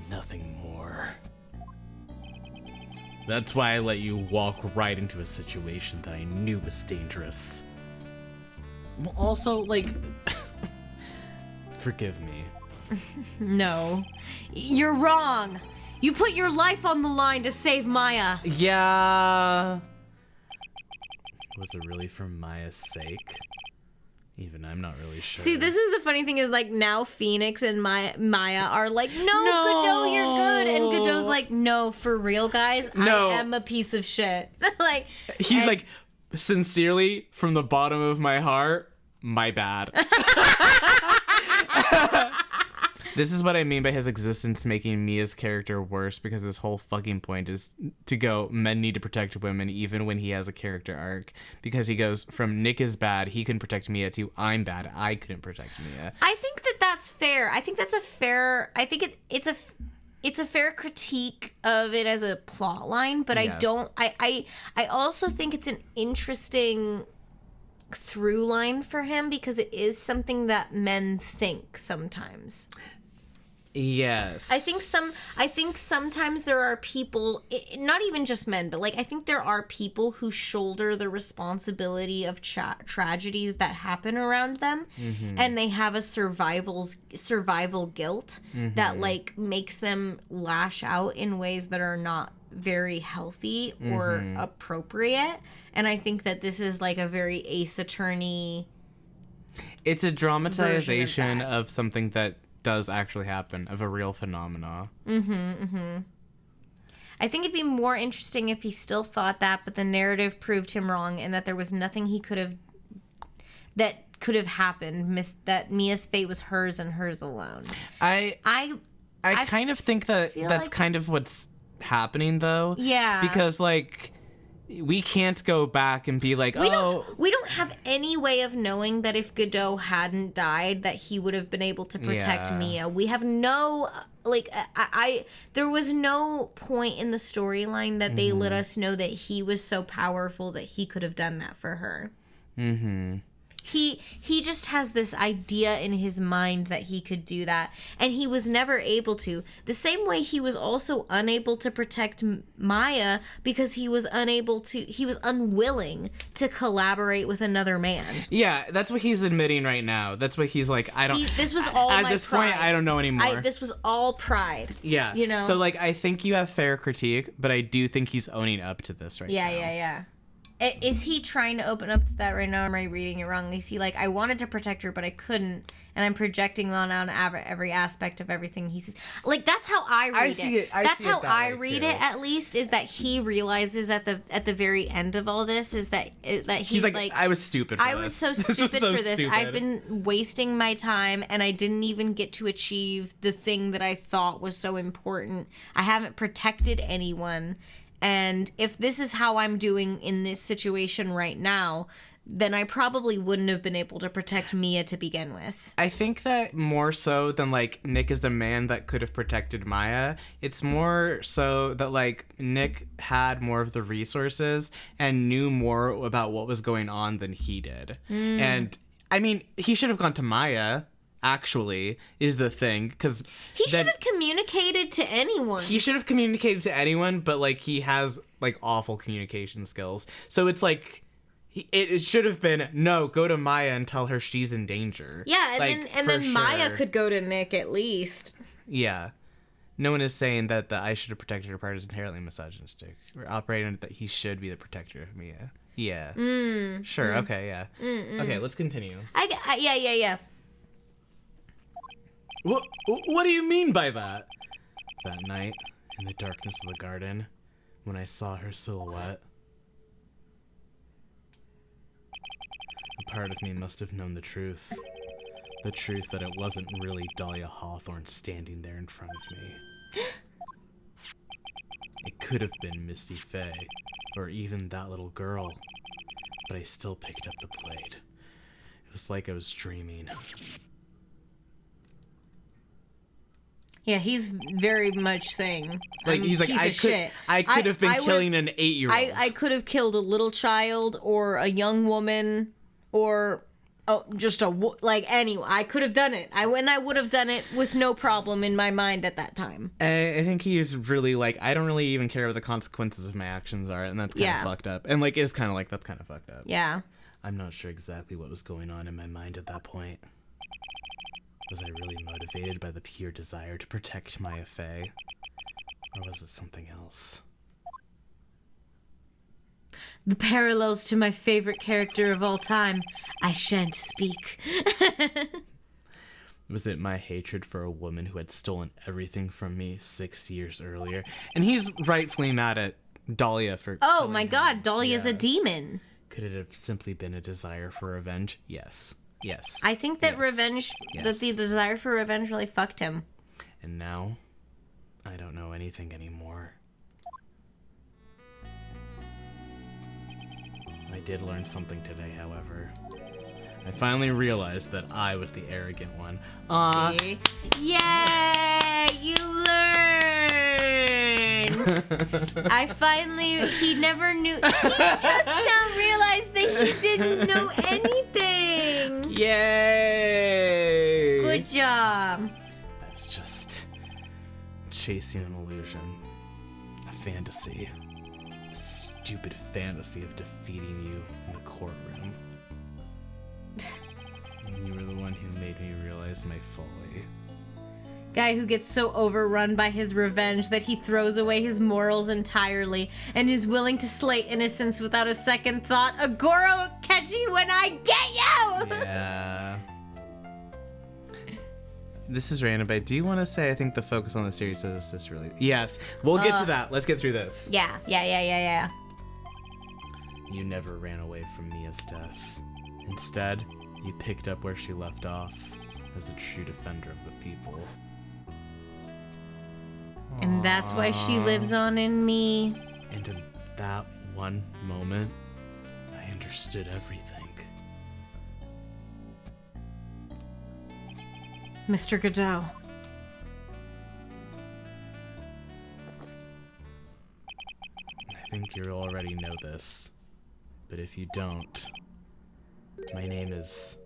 Nothing more. That's why I let you walk right into a situation that I knew was dangerous. Well, also, like... Forgive me. No. You're wrong. You put your life on the line to save Maya. Yeah. Was it really for Maya's sake? Even I'm not really sure. See, this is the funny thing is, like, now Phoenix and Maya are like, no, Godot, you're good. And Godot's like, no, for real, guys, no. I am a piece of shit. Like, he's like, sincerely, from the bottom of my heart, my bad. This is what I mean by his existence making Mia's character worse, because his whole fucking point is to go, men need to protect women even when he has a character arc. Because he goes from Nick is bad, he couldn't protect Mia, to I'm bad, I couldn't protect Mia. I think that's fair. I think that's a fair, I think it's a fair critique of it as a plot line, but yeah. I also think it's an interesting through line for him, because it is something that men think sometimes. Yes. I think sometimes there are people, not even just men, but like I think there are people who shoulder the responsibility of tragedies that happen around them, and they have a survival guilt that like makes them lash out in ways that are not very healthy or appropriate. And I think that this is like a very Ace Attorney. It's a dramatization of something that does actually happen, of a real phenomena. I think it'd be more interesting if he still thought that, but the narrative proved him wrong, and that there was nothing he could have happened. That Mia's fate was hers and hers alone. I kind of think that that's like kind of what's happening, though. Yeah. Because, like, we can't go back and be like, we don't have any way of knowing that if Godot hadn't died, that he would have been able to protect Mia. We have no, like, there was no point in the storyline that they let us know that he was so powerful that he could have done that for her. Mm-hmm. He just has this idea in his mind that he could do that, and he was never able to. The same way he was also unable to protect Maya because he was unwilling to collaborate with another man. Yeah, that's what he's admitting right now. That's what he's like, This was all at my this pride. point, I don't know anymore. This was all pride. Yeah. You know? So, like, I think you have fair critique, but I do think he's owning up to this right now. Yeah. Is he trying to open up to that right now? Am I reading it wrong? Is he like, I wanted to protect her, but I couldn't, and I'm projecting on every aspect of everything he says? Like, that's how I read it. That's how I read it, at least, is that he realizes at the very end of all this is that he's like, I was stupid for this. I was so stupid for this. Stupid. I've been wasting my time, and I didn't even get to achieve the thing that I thought was so important. I haven't protected anyone. And if this is how I'm doing in this situation right now, then I probably wouldn't have been able to protect Mia to begin with. I think that more so than, like, Nick is the man that could have protected Maya, it's more so that, like, Nick had more of the resources and knew more about what was going on than he did. And, I mean, he should have gone to Maya, actually, is the thing, because he should have communicated to anyone. He should have communicated to anyone, but, like, he has, like, awful communication skills. So it's like, it should have been, no, go to Maya and tell her she's in danger. Yeah, and then sure. Maya could go to Nick at least. Yeah. No one is saying that the I should have protected her part is inherently misogynistic. We're operating that he should be the protector of Mia. Yeah. Sure, okay, yeah. Okay, let's continue. Yeah. What do you mean by that? That night, in the darkness of the garden, when I saw her silhouette, a part of me must have known the truth. The truth that it wasn't really Dahlia Hawthorne standing there in front of me. It could have been Misty Faye, or even that little girl, but I still picked up the blade. It was like I was dreaming. Yeah, he's very much saying, like, he's like, I could have been killing an 8-year-old. I could have killed a little child or a young woman or anyway. I could have done it. I would have done it with no problem in my mind at that time. I think he's really like, I don't really even care what the consequences of my actions are, and that's kind of fucked up. And, like, it's kind of like, that's kind of fucked up. Yeah. I'm not sure exactly what was going on in my mind at that point. Was I really motivated by the pure desire to protect Maya Faye? Or was it something else? The parallels to my favorite character of all time. I shan't speak. Was it my hatred for a woman who had stolen everything from me 6 years earlier? And he's rightfully mad at Dahlia for... Oh my god, Dahlia's a demon. Could it have simply been a desire for revenge? Yes. I think that revenge, that the desire for revenge really fucked him. And now, I don't know anything anymore. I did learn something today, however. I finally realized that I was the arrogant one. See? Yay! You learned! He never knew. He just now realized that he didn't know anything! Yay! Good job. I was just chasing an illusion. A fantasy. A stupid fantasy of defeating you in the courtroom. And you were the one who made me realize my folly. Guy who gets so overrun by his revenge that he throws away his morals entirely and is willing to slay innocence without a second thought. Agoro will catch you when I get you! Yeah. This is random, but do you want to say, I think the focus on the series is this really... Yes, we'll get to that. Let's get through this. Yeah. You never ran away from Mia's death. Instead, you picked up where she left off as a true defender of the people. And that's why she lives on in me. And in that one moment, I understood everything. Mr. Godot. I think you already know this. But if you don't, my name is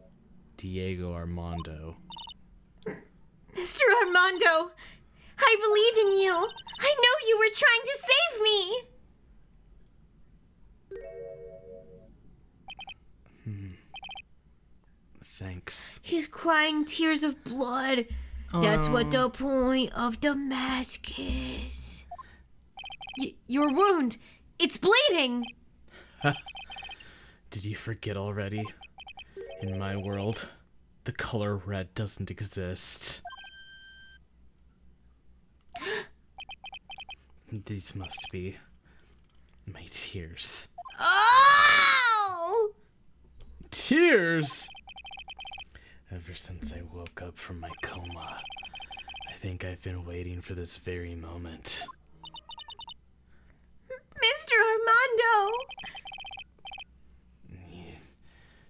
Diego Armando. Mr. Armando, I believe in you. I know you were trying to save me. Thanks. He's crying tears of blood. That's what the point of the mask is. Your wound, it's bleeding. Did you forget already? In my world, the color red doesn't exist. These must be my tears. Oh! Tears? Ever since I woke up from my coma, I think I've been waiting for this very moment. Mr. Armando! You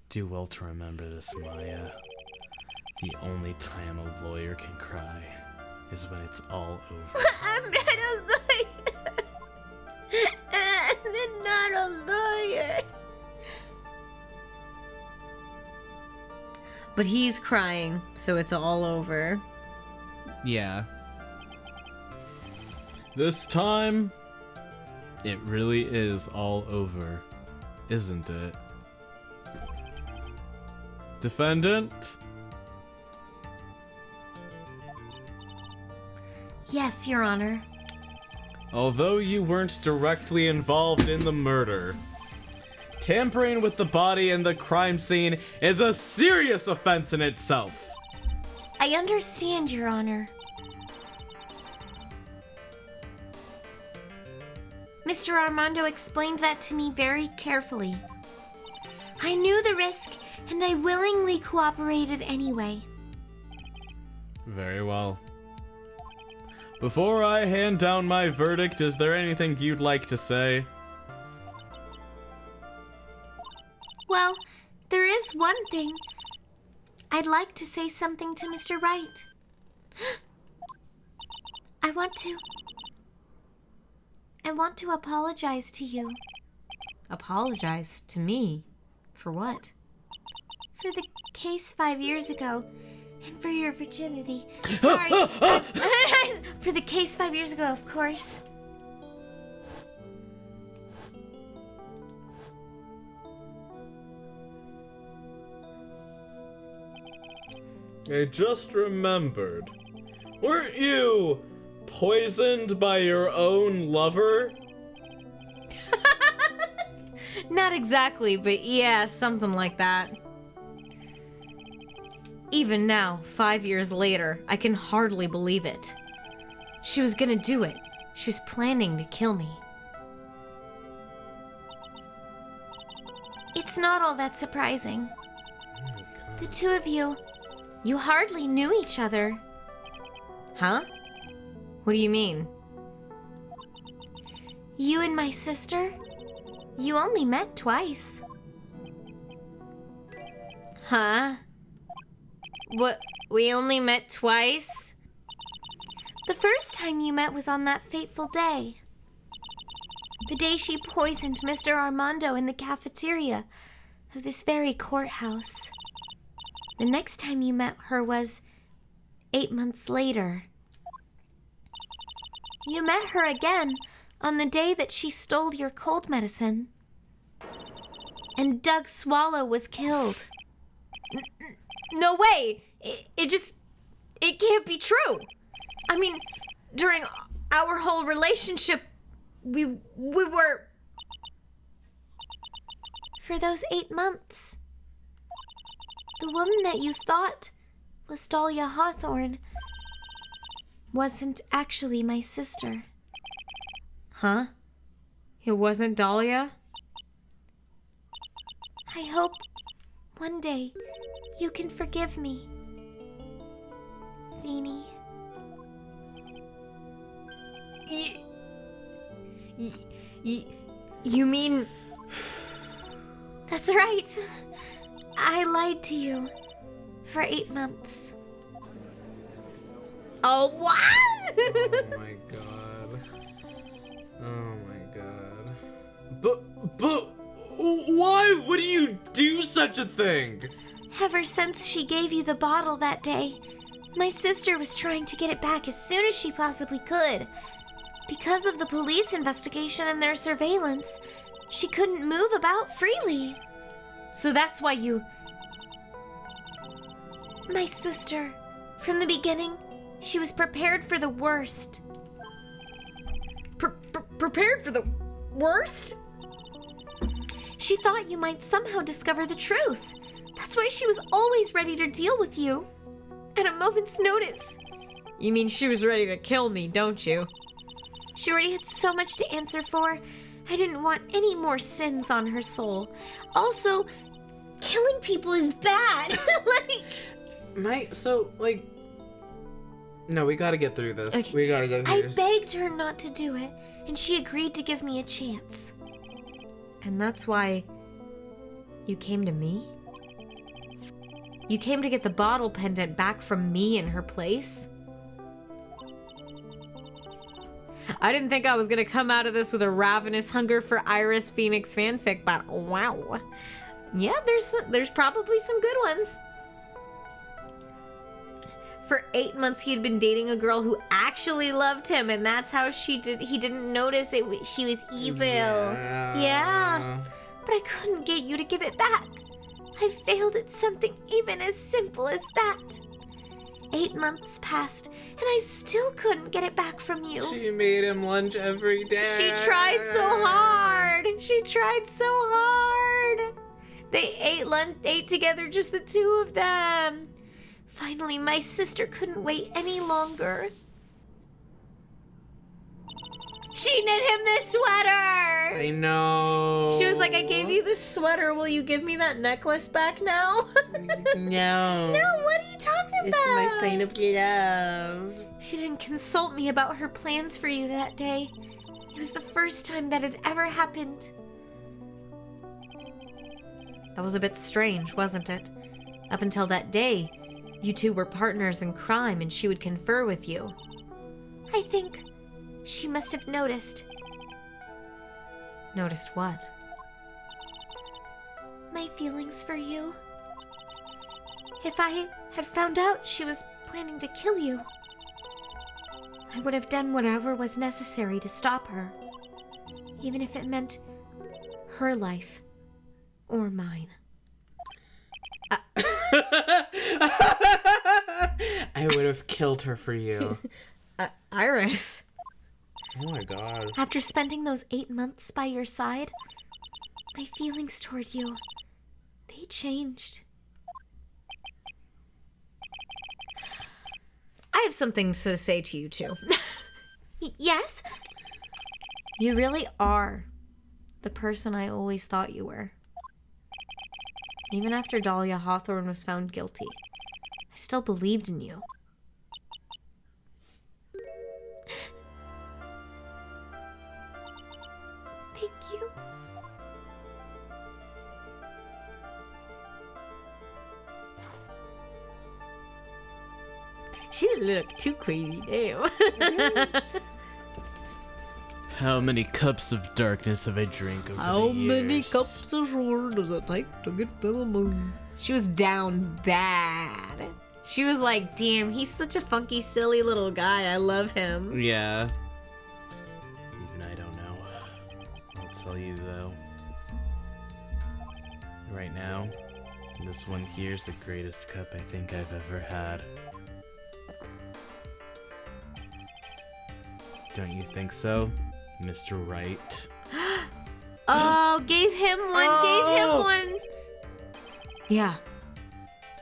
do well to remember this, Maya. The only time a lawyer can cry is when it's all over. I'm not a lawyer. I'm not a lawyer. But he's crying, so it's all over. Yeah. This time, it really is all over, isn't it? Defendant? Yes, Your Honor. Although you weren't directly involved in the murder, tampering with the body and the crime scene is a serious offense in itself. I understand, Your Honor. Mr. Armando explained that to me very carefully. I knew the risk, and I willingly cooperated anyway. Very well. Before I hand down my verdict, is there anything you'd like to say? Well, there is one thing. I'd like to say something to Mr. Wright. I want to apologize to you. Apologize to me? For what? For the case 5 years ago, and for your virginity. Sorry. For the case 5 years ago, of course. I just remembered. Weren't you poisoned by your own lover? Not exactly, but yeah, something like that. Even now, 5 years later, I can hardly believe it. She was gonna do it. She was planning to kill me. It's not all that surprising. The two of you hardly knew each other. Huh? What do you mean? You and my sister? You only met twice. Huh? What? We only met twice? The first time you met was on that fateful day. The day she poisoned Mr. Armando in the cafeteria of this very courthouse. The next time you met her was 8 months later. You met her again on the day that she stole your cold medicine. And Doug Swallow was killed. No way! It can't be true. I mean, during our whole relationship, we were... For those 8 months, the woman that you thought was Dahlia Hawthorne wasn't actually my sister. Huh? It wasn't Dahlia? I hope one day you can forgive me, Feeny. You mean... That's right. I lied to you for 8 months. Oh, what? Oh my god. Oh my god. But why would you do such a thing? Ever since she gave you the bottle that day, my sister was trying to get it back as soon as she possibly could. Because of the police investigation and their surveillance, she couldn't move about freely. So that's why you... My sister, from the beginning, she was prepared for the worst. Prepared for the worst? She thought you might somehow discover the truth. That's why she was always ready to deal with you. At a moment's notice. You mean she was ready to kill me, don't you? She already had so much to answer for. I didn't want any more sins on her soul. Also, killing people is bad. No, we gotta get through this. Okay. We gotta get through this. I begged her not to do it, and she agreed to give me a chance. And that's why you came to me? You came to get the bottle pendant back from me in her place? I didn't think I was gonna come out of this with a ravenous hunger for Iris Phoenix fanfic, but wow. Yeah, there's probably some good ones. For 8 months, he had been dating a girl who actually loved him, and that's how he didn't notice she was evil. Yeah. But I couldn't get you to give it back. I failed at something even as simple as that. 8 months passed, and I still couldn't get it back from you. She made him lunch every day. She tried so hard. They ate together, just the two of them. Finally, my sister couldn't wait any longer. She knit him this sweater! I know. She was like, I gave you this sweater. Will you give me that necklace back now? No. No, what are you talking about? It's my sign of love. She didn't consult me about her plans for you that day. It was the first time that had ever happened. That was a bit strange, wasn't it? Up until that day, you two were partners in crime and she would confer with you. I think she must have noticed. Noticed what? My feelings for you. If I had found out she was planning to kill you, I would have done whatever was necessary to stop her, even if it meant her life or mine. I would have killed her for you. Iris. Oh my god. After spending those 8 months by your side, my feelings toward you, they changed. I have something to say to you, too. Yes? You really are the person I always thought you were. Even after Dahlia Hawthorne was found guilty, I still believed in you. Thank you. She looked too crazy, damn. How many cups of darkness have I drank over the years? How many cups of sugar does it take to get to the moon? She was down bad. She was like, damn, he's such a funky, silly little guy. I love him. Yeah. Even I don't know. I'll tell you though. Right now, this one here's the greatest cup I think I've ever had. Don't you think so, Mr. Wright? Oh, gave him one. Yeah,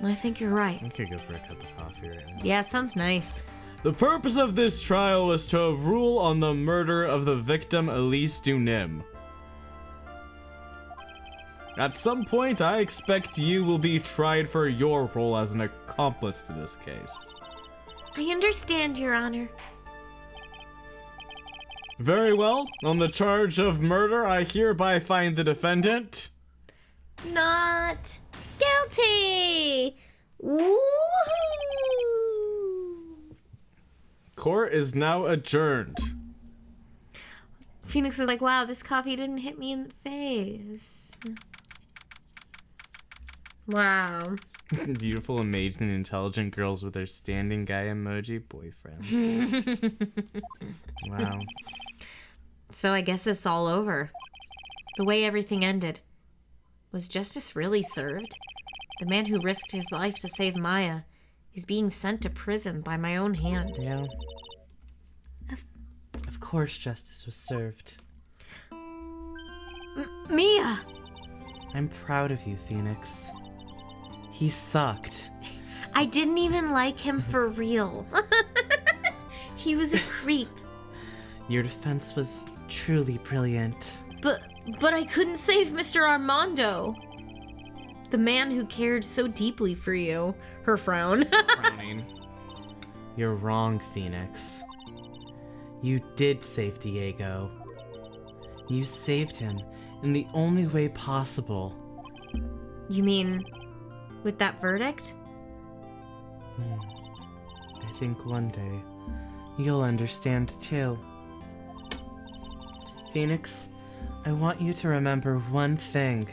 I think you're right. I could go for a cup of coffee right now. Yeah, sounds nice. The purpose of this trial was to rule on the murder of the victim Elise Dunim. At some point, I expect you will be tried for your role as an accomplice to this case. I understand, Your Honor. Very well. On the charge of murder, I hereby find the defendant not guilty. Woohoo! Court is now adjourned. Phoenix is like, wow, this coffee didn't hit me in the face. Wow. Beautiful, amazing, intelligent girls with their standing guy emoji boyfriends. Wow. So I guess it's all over. The way everything ended. Was justice really served? The man who risked his life to save Maya is being sent to prison by my own hand. Yeah. Of course justice was served. Mia! I'm proud of you, Phoenix. He sucked. I didn't even like him for real. He was a creep. Your defense was truly brilliant. But I couldn't save Mr. Armando. The man who cared so deeply for you. Her frown. Frowning. You're wrong, Phoenix. You did save Diego. You saved him in the only way possible. You mean with that verdict? I think one day you'll understand too. Phoenix, I want you to remember one thing.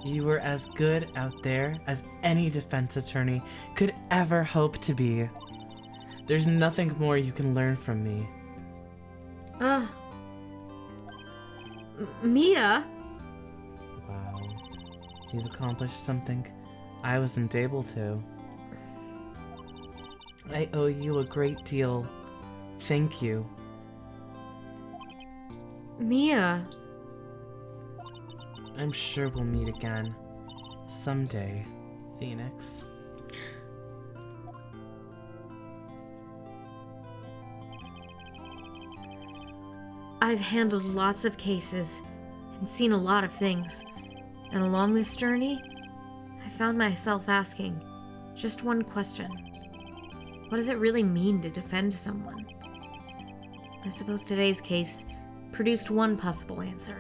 You were as good out there as any defense attorney could ever hope to be. There's nothing more you can learn from me. Mia? Wow. You've accomplished something I wasn't able to. I owe you a great deal. Thank you. Mia? I'm sure we'll meet again. Someday, Phoenix. I've handled lots of cases and seen a lot of things. And along this journey, I found myself asking just one question. What does it really mean to defend someone? I suppose today's case produced one possible answer.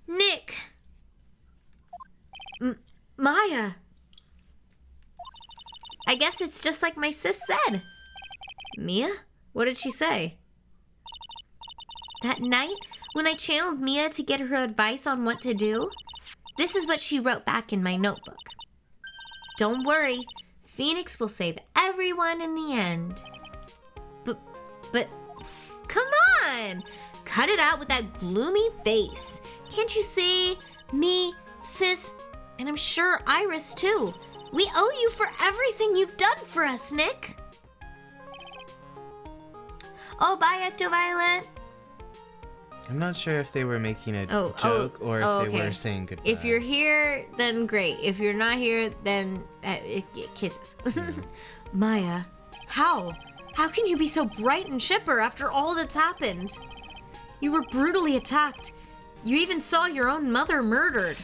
Nick! Maya! I guess it's just like my sis said. Mia? What did she say? That night, when I channeled Mia to get her advice on what to do, this is what she wrote back in my notebook. Don't worry, Phoenix will save everyone in the end. But, come on! Cut it out with that gloomy face. Can't you see? Me, sis, and I'm sure Iris too. We owe you for everything you've done for us, Nick. Oh, bye, Ectoviolet. I'm not sure if they were making a joke or if they were saying goodbye. If you're here, then great. If you're not here, then kisses. Maya, how? How can you be so bright and chipper after all that's happened? You were brutally attacked. You even saw your own mother murdered.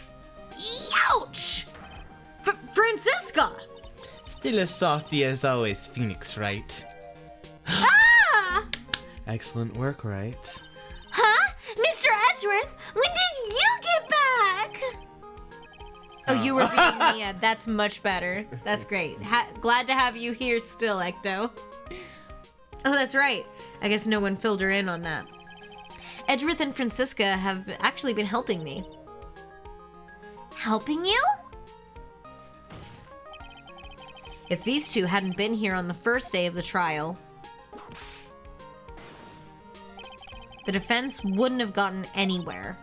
Ouch! Francisca! Still as softy as always, Phoenix Wright. Ah! Excellent work, Wright. Huh? Mr. Edgeworth, when did you get back? Oh, you were reading Mia. That's much better. That's great. Glad to have you here still, Ecto. Oh, that's right. I guess no one filled her in on that. Edgeworth and Francisca have actually been helping me. Helping you? If these two hadn't been here on the first day of the trial, the defense wouldn't have gotten anywhere.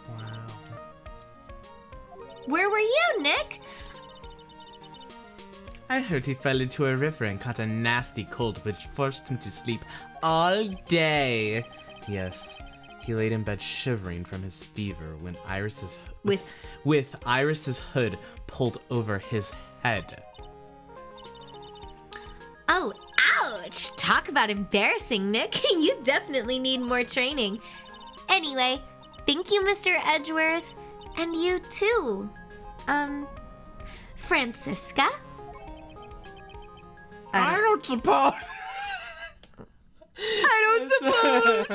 Wow. Where were you, Nick? I heard he fell into a river and caught a nasty cold which forced him to sleep all day. Yes, he laid in bed shivering from his fever when with Iris's hood pulled over his head. Oh, ouch! Talk about embarrassing, Nick. You definitely need more training. Anyway, thank you, Mr. Edgeworth. And you too. Francisca? I don't suppose. I don't suppose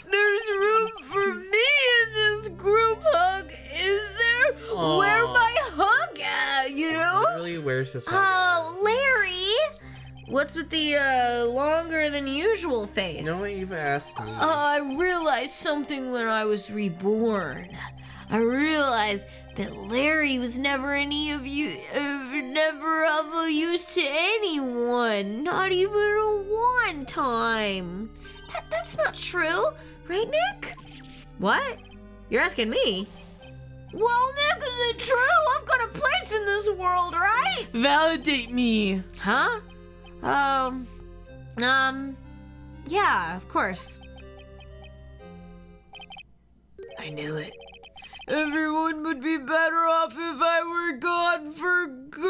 there's room for me in this group hug, is there? Aww. Where my hug at, you know? Really, where's his hug? Oh, Larry! What's with the longer than usual face? No one even asked me. I realized something when I was reborn. I realized that Larry was never of use to anyone, not even a one time. That's not true, right, Nick? What? You're asking me? Well, Nick, is it true? I've got a place in this world, right? Validate me. Huh? Yeah, of course. I knew it. Everyone would be better off if I were gone for good.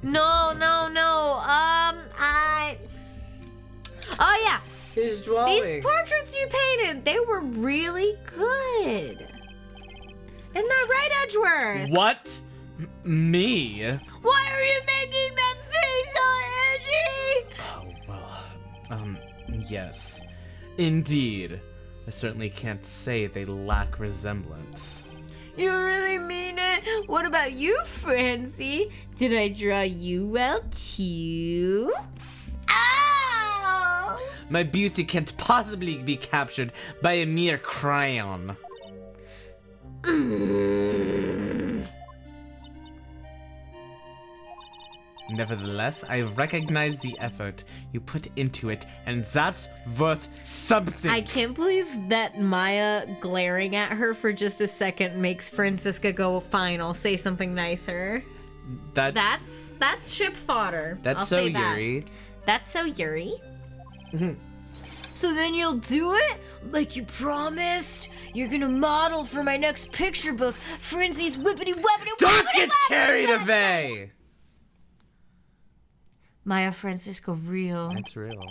No. Oh, yeah. His drawing. These portraits you painted, they were really good. Isn't that right, Edgeworth? What? Me? Why are you making that face so edgy? Oh, well, yes. Indeed. I certainly can't say they lack resemblance. You really mean it? What about you, Francie? Did I draw you well, too? Ow! My beauty can't possibly be captured by a mere crayon. Nevertheless, I recognize the effort you put into it, and that's worth something. I can't believe that Maya glaring at her for just a second makes Francisca go, fine, I'll say something nicer. That's ship fodder. That's I'll so say that. Yuri. That's so Yuri. So then you'll do it? Like you promised? You're gonna model for my next picture book, Francie's Whippity Whippity Don't get carried away! Maya Francisco real. It's real.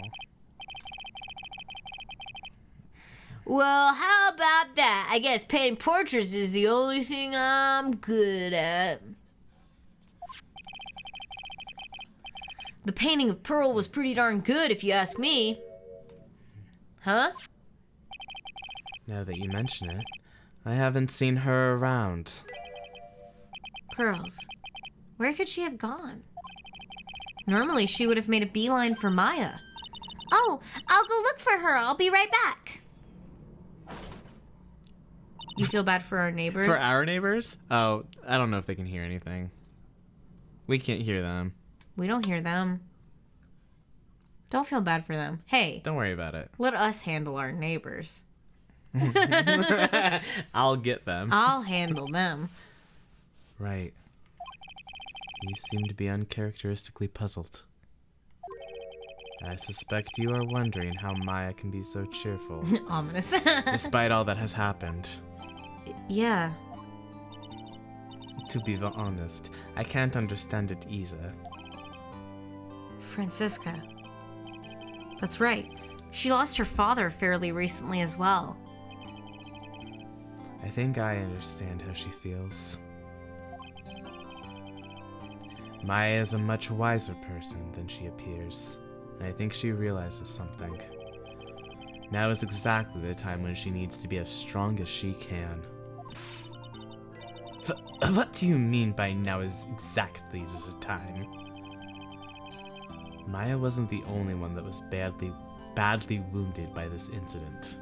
Well, how about that? I guess painting portraits is the only thing I'm good at. The painting of Pearl was pretty darn good, if you ask me. Huh? Now that you mention it, I haven't seen her around. Pearls. Where could she have gone? Normally, she would have made a beeline for Maya. Oh, I'll go look for her. I'll be right back. You feel bad for our neighbors? For our neighbors? Oh, I don't know if they can hear anything. We can't hear them. We don't hear them. Don't feel bad for them. Hey. Don't worry about it. Let us handle our neighbors. I'll get them. I'll handle them. Right. You seem to be uncharacteristically puzzled. I suspect you are wondering how Maya can be so cheerful, Ominous. despite all that has happened. Yeah. To be honest, I can't understand it either. Francisca. That's right. She lost her father fairly recently as well. I think I understand how she feels. Maya is a much wiser person than she appears, and I think she realizes something. Now is exactly the time when she needs to be as strong as she can. What do you mean by now is exactly the time? Maya wasn't the only one that was badly wounded by this incident.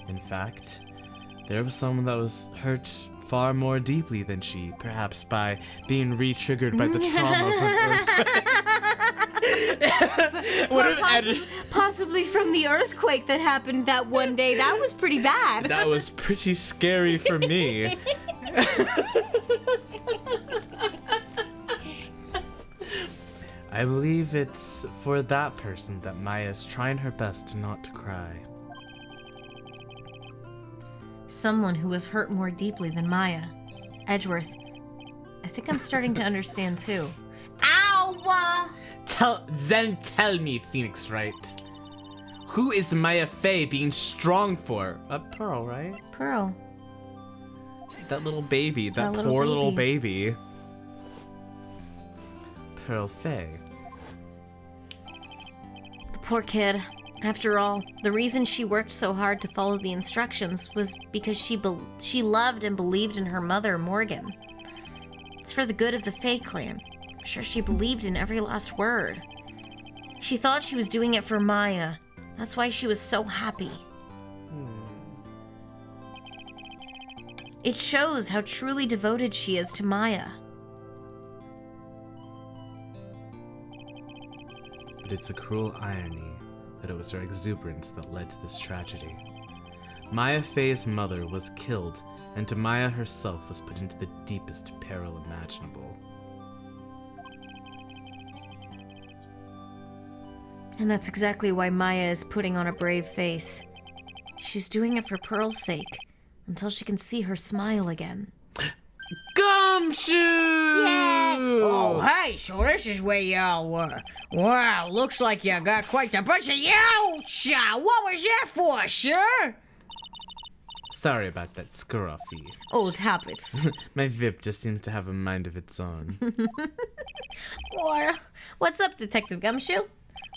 In fact, there was someone that was hurt far more deeply than she, perhaps by being re-triggered by the trauma from Earth. Possibly from the earthquake that happened that one day. That was pretty bad. That was pretty scary for me. I believe it's for that person that Maya is trying her best not to cry. Someone who was hurt more deeply than Maya. Edgeworth, I think I'm starting to understand too. Ow! Tell me, Phoenix Wright. Who is Maya Fey being strong for? Pearl, right? Pearl. That little baby, that poor little baby. Pearl Fay. The poor kid. After all, the reason she worked so hard to follow the instructions was because she loved and believed in her mother, Morgan. It's for the good of the Fay clan. I'm sure she believed in every last word. She thought she was doing it for Maya. That's why she was so happy. It shows how truly devoted she is to Maya. But it's a cruel irony that it was her exuberance that led to this tragedy. Maya Fay's mother was killed, and Tamaya herself was put into the deepest peril imaginable. And that's exactly why Maya is putting on a brave face. She's doing it for Pearl's sake, until she can see her smile again. Gumshoe! Yay! Oh, hey, so this is where y'all were. Wow, looks like you got quite the bunch of youch! What was that for, sir? Sorry about that, Scruffy. Old habits. My Vip just seems to have a mind of its own. What's up, Detective Gumshoe?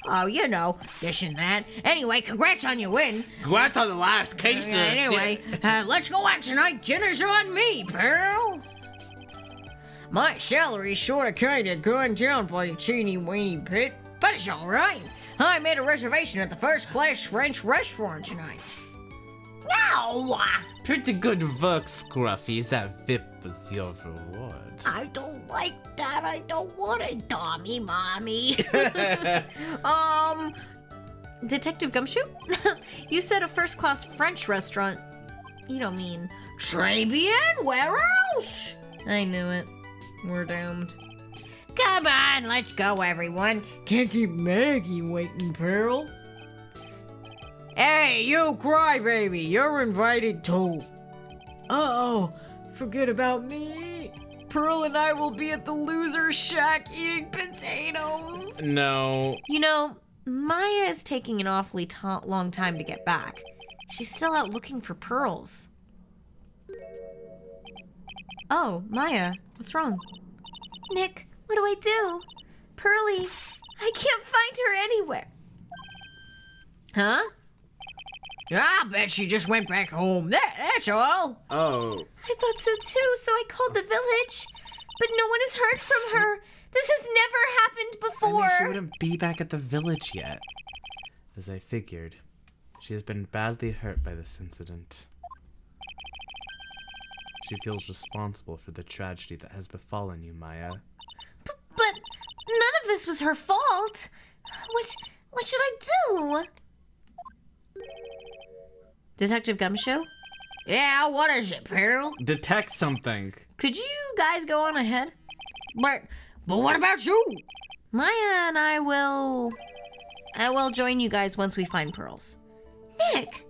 Oh, you know, this and that. Anyway, congrats on your win. Congrats on the last case. Anyway, let's go out tonight. Dinner's on me, Pearl. My salary's sorta kinda gone down by a teeny-weeny bit, but it's alright. I made a reservation at the first-class French restaurant tonight. No! Pretty good work, Scruffy. That Vip was your reward. I don't like that. I don't want it, Tommy, Mommy. Detective Gumshoe? You said a first-class French restaurant. You don't mean... Très bien, where else? I knew it. We're doomed. Come on, let's go, everyone. Can't keep Maggie waiting, Pearl. Hey, you crybaby, you're invited too. Uh-oh, forget about me. Pearl and I will be at the loser shack eating potatoes. No. You know, Maya is taking an awfully long time to get back. She's still out looking for pearls. Oh, Maya, what's wrong? Nick, what do I do? Pearlie, I can't find her anywhere. Huh? I bet she just went back home. That's all. Oh. I thought so too, so I called the village. But no one has heard from her. This has never happened before. I mean, she wouldn't be back at the village yet. As I figured, she has been badly hurt by this incident. She feels responsible for the tragedy that has befallen you, Maya. But none of this was her fault. What should I do? Detective Gumshoe? Yeah, what is it, Pearl? Detect something. Could you guys go on ahead? But what about you? Maya and I will join you guys once we find pearls. Nick!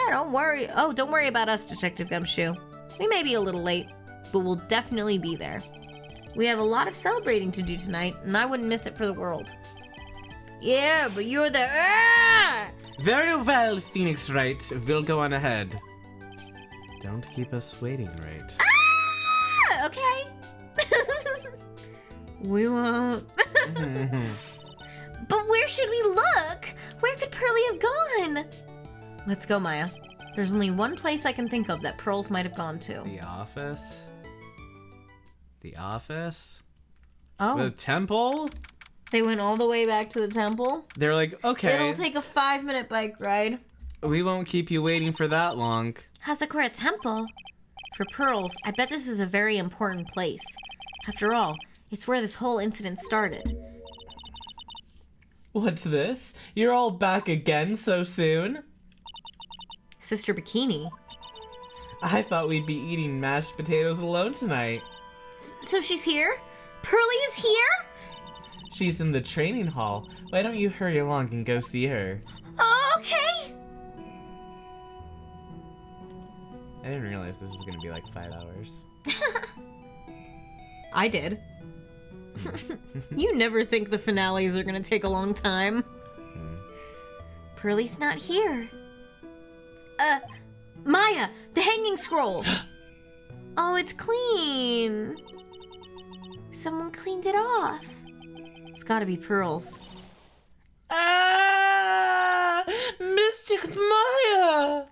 Don't worry. Oh, don't worry about us, Detective Gumshoe. We may be a little late, but we'll definitely be there. We have a lot of celebrating to do tonight, and I wouldn't miss it for the world. Yeah, but you're the... Very well, Phoenix Wright. We'll go on ahead. Don't keep us waiting, Wright. Okay. We won't. But where should we look? Where could Pearlie have gone? Let's go, Maya. There's only one place I can think of that pearls might have gone to. The office? The office? Oh. The temple? They went all the way back to the temple? They're like, okay. It'll take a 5-minute bike ride. We won't keep you waiting for that long. Hazakura Temple? For pearls, I bet this is a very important place. After all, it's where this whole incident started. What's this? You're all back again so soon? Sister Bikini? I thought we'd be eating mashed potatoes alone tonight. So she's here? Pearlie is here? She's in the training hall. Why don't you hurry along and go see her? Okay. I didn't realize this was gonna be like 5 hours. I did. You never think the finales are gonna take a long time. Pearlie's not here. Maya, the hanging scroll. Oh, it's clean. Someone cleaned it off. It's gotta be Pearl's. Ah! Mystic Maya!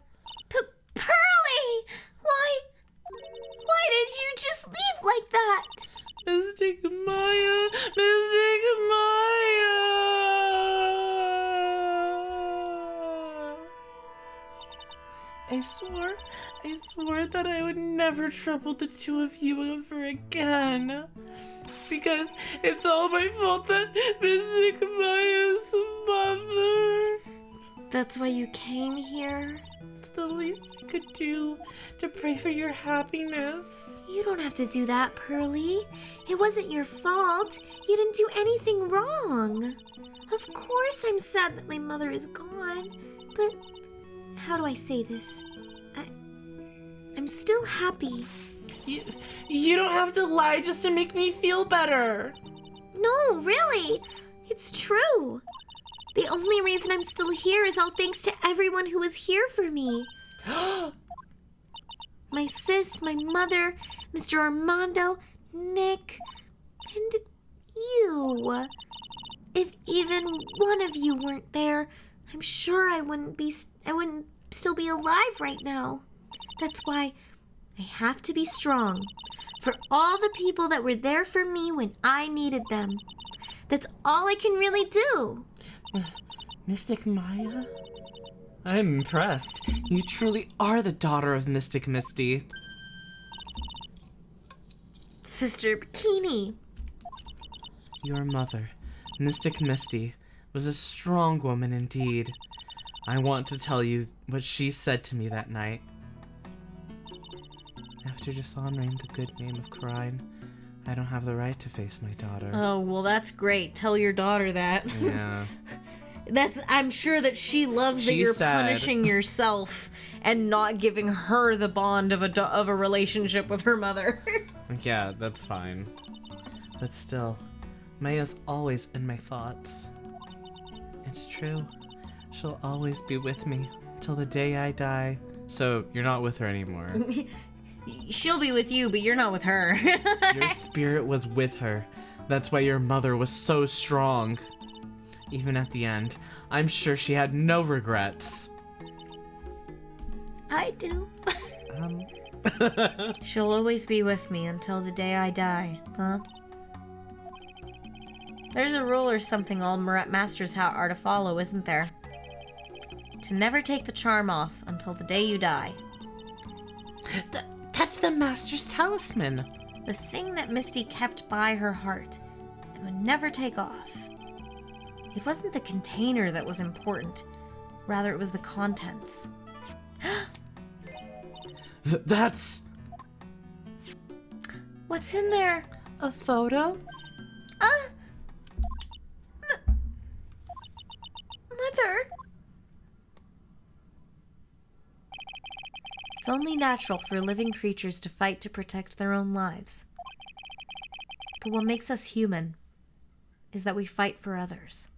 Pearly! Why did you just leave like that? Mystic Maya! Mystic Maya! I swore that I would never trouble the two of you ever again. Because it's all my fault that Mystic Maya's mother. That's why you came here? It's the least I could do to pray for your happiness. You don't have to do that, Pearly. It wasn't your fault. You didn't do anything wrong. Of course I'm sad that my mother is gone, but how do I say this? I'm still happy. You don't have to lie just to make me feel better. No, really. It's true. The only reason I'm still here is all thanks to everyone who was here for me. My sis, my mother, Mr. Armando, Nick, and you. If even one of you weren't there, I'm sure I wouldn't still be alive right now. That's why I have to be strong for all the people that were there for me when I needed them. That's all I can really do. Mystic Maya? I'm impressed. You truly are the daughter of Mystic Misty. Sister Bikini. Your mother, Mystic Misty, was a strong woman indeed. I want to tell you what she said to me that night. After dishonoring the good name of Crine, I don't have the right to face my daughter. Oh, well, that's great. Tell your daughter that. Yeah. I'm sure that she loves that you're punishing yourself and not giving her the bond of a relationship with her mother. Yeah, that's fine. But still, Maya's always in my thoughts. It's true. She'll always be with me till the day I die. So, you're not with her anymore. She'll be with you, but you're not with her. Your spirit was with her. That's why your mother was so strong. Even at the end, I'm sure she had no regrets. I do. She'll always be with me until the day I die, huh? There's a rule or something all masters are to follow, isn't there? To never take the charm off until the day you die. That's the Master's talisman. The thing that Misty kept by her heart and would never take off. It wasn't the container that was important. Rather, it was the contents. That's... What's in there? a photo? Mother? It's only natural for living creatures to fight to protect their own lives. But what makes us human is that we fight for others.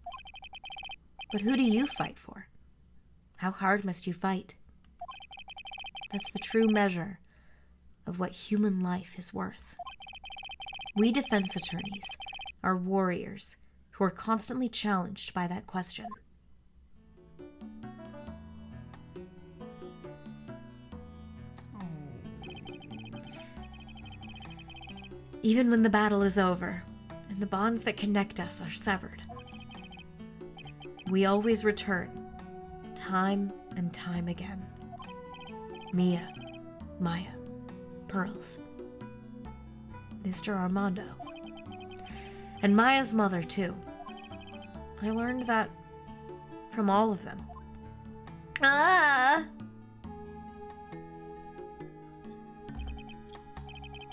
But who do you fight for? How hard must you fight? That's the true measure of what human life is worth. We defense attorneys are warriors who are constantly challenged by that question. Even when the battle is over and the bonds that connect us are severed, we always return, time and time again. Mia, Maya, Pearls, Mr. Armando, and Maya's mother, too. I learned that from all of them.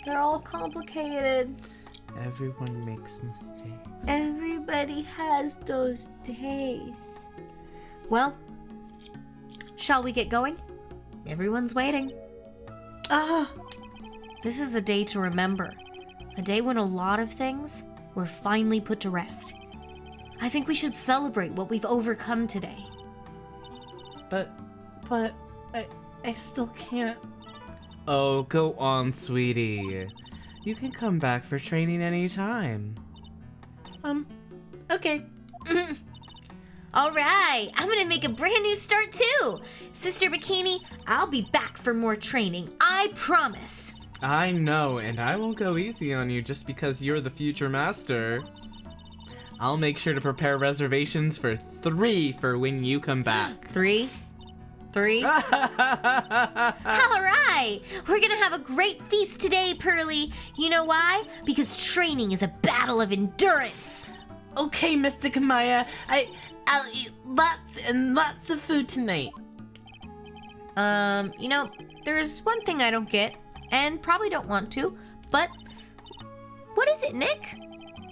They're all complicated. Everyone makes mistakes. Everybody has those days. Well, shall we get going? Everyone's waiting. This is a day to remember. A day when a lot of things were finally put to rest. I think we should celebrate what we've overcome today. But I still can't. Oh, go on, sweetie. You can come back for training anytime. Okay. All right, I'm gonna make a brand new start too. Sister Bikini, I'll be back for more training. I promise. I know, and I won't go easy on you just because you're the future master. I'll make sure to prepare reservations for 3 for when you come back. 3? All right, we're gonna have a great feast today, Pearly. You know why? Because training is a battle of endurance. Okay, Mystic Maya, I'll eat lots and lots of food tonight. You know, there's one thing I don't get, and probably don't want to, but what is it, Nick?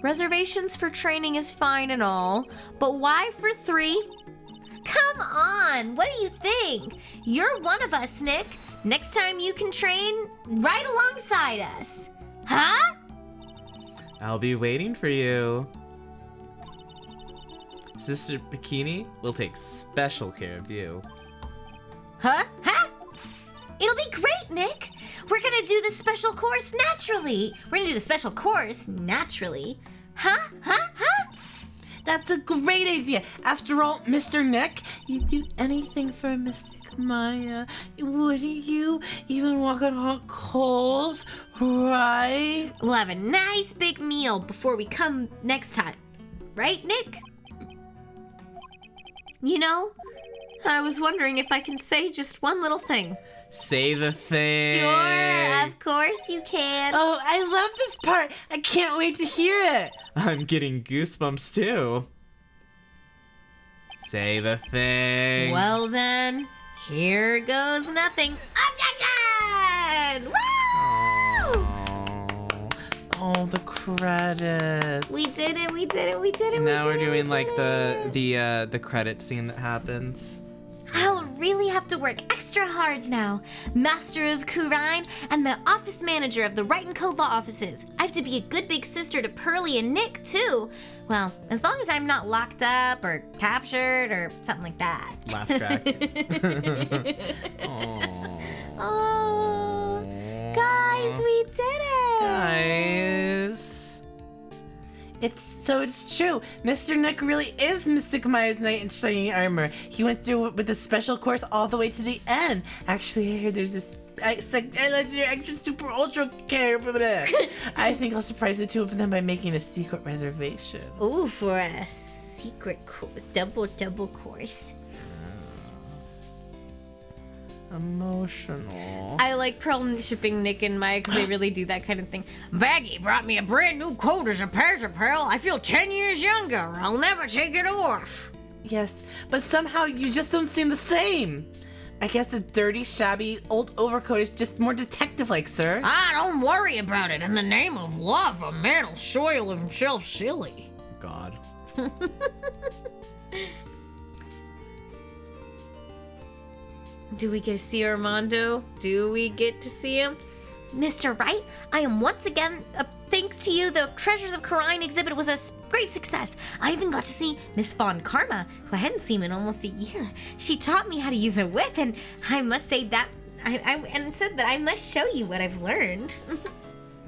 Reservations for training is fine and all, but why for 3? Come on, what do you think? You're one of us, Nick. Next time you can train right alongside us. Huh? I'll be waiting for you. Sister Bikini will take special care of you. Huh? It'll be great, Nick. We're gonna do the special course naturally. Huh? That's a great idea. After all, Mr. Nick, you'd do anything for Mystic Maya. Wouldn't you? Even walk on hot coals, right? We'll have a nice big meal before we come next time. Right, Nick? You know, I was wondering if I can say just one little thing. Say the thing. Sure, of course you can. Oh, I love this part. I can't wait to hear it. I'm getting goosebumps too. Say the thing. Well then, here goes nothing. Objection! Woo! Oh, the credits. We did it. Now we're doing like the credit scene that happens. I'll really have to work extra hard now. Master of Kurine and the office manager of the Wright & Co. law offices. I have to be a good big sister to Pearly and Nick, too. Well, as long as I'm not locked up or captured or something like that. Laugh track. Oh, guys, we did it. Guys. It's true. Mr. Nick really is Mystic Maya's knight in shining armor. He went through with a special course all the way to the end. Actually, I hear there's this legendary extra super ultra care. I think I'll surprise the two of them by making a secret reservation. Ooh, for a secret course, double course. Emotional. I like Pearl shipping Nick and Maya because they really do that kind of thing. Baggy brought me a brand new coat as a present, Pearl. I feel 10 years younger. I'll never take it off. Yes, but somehow you just don't seem the same. I guess the dirty, shabby, old overcoat is just more detective-like, sir. Don't worry about it. In the name of love, a man will soil himself silly. God. Do we get to see Armando? Do we get to see him? Mr. Wright, I am once again, thanks to you, the Treasures of Kurine exhibit was a great success. I even got to see Miss Von Karma, who I hadn't seen in almost a year. She taught me how to use a whip, and I must say that, and said that I must show you what I've learned.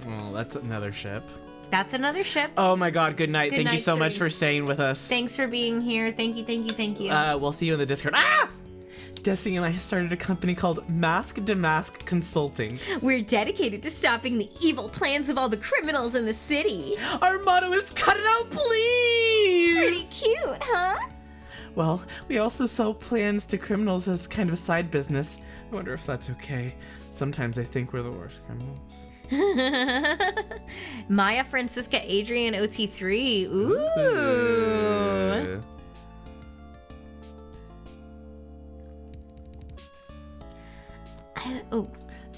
Well, that's another ship. That's another ship. Oh my god, good night. Good Thank you night, so much sir. for staying with us. Thanks for being here. Thank you. We'll see you in the Discord. Destiny and I started a company called Mask to Mask Consulting. We're dedicated to stopping the evil plans of all the criminals in the city. Our motto is cut it out, please! Pretty cute, huh? Well, we also sell plans to criminals as kind of a side business. I wonder if that's okay. Sometimes I think we're the worst criminals. Maya, Francisca, Adrian, OT3. Ooh. I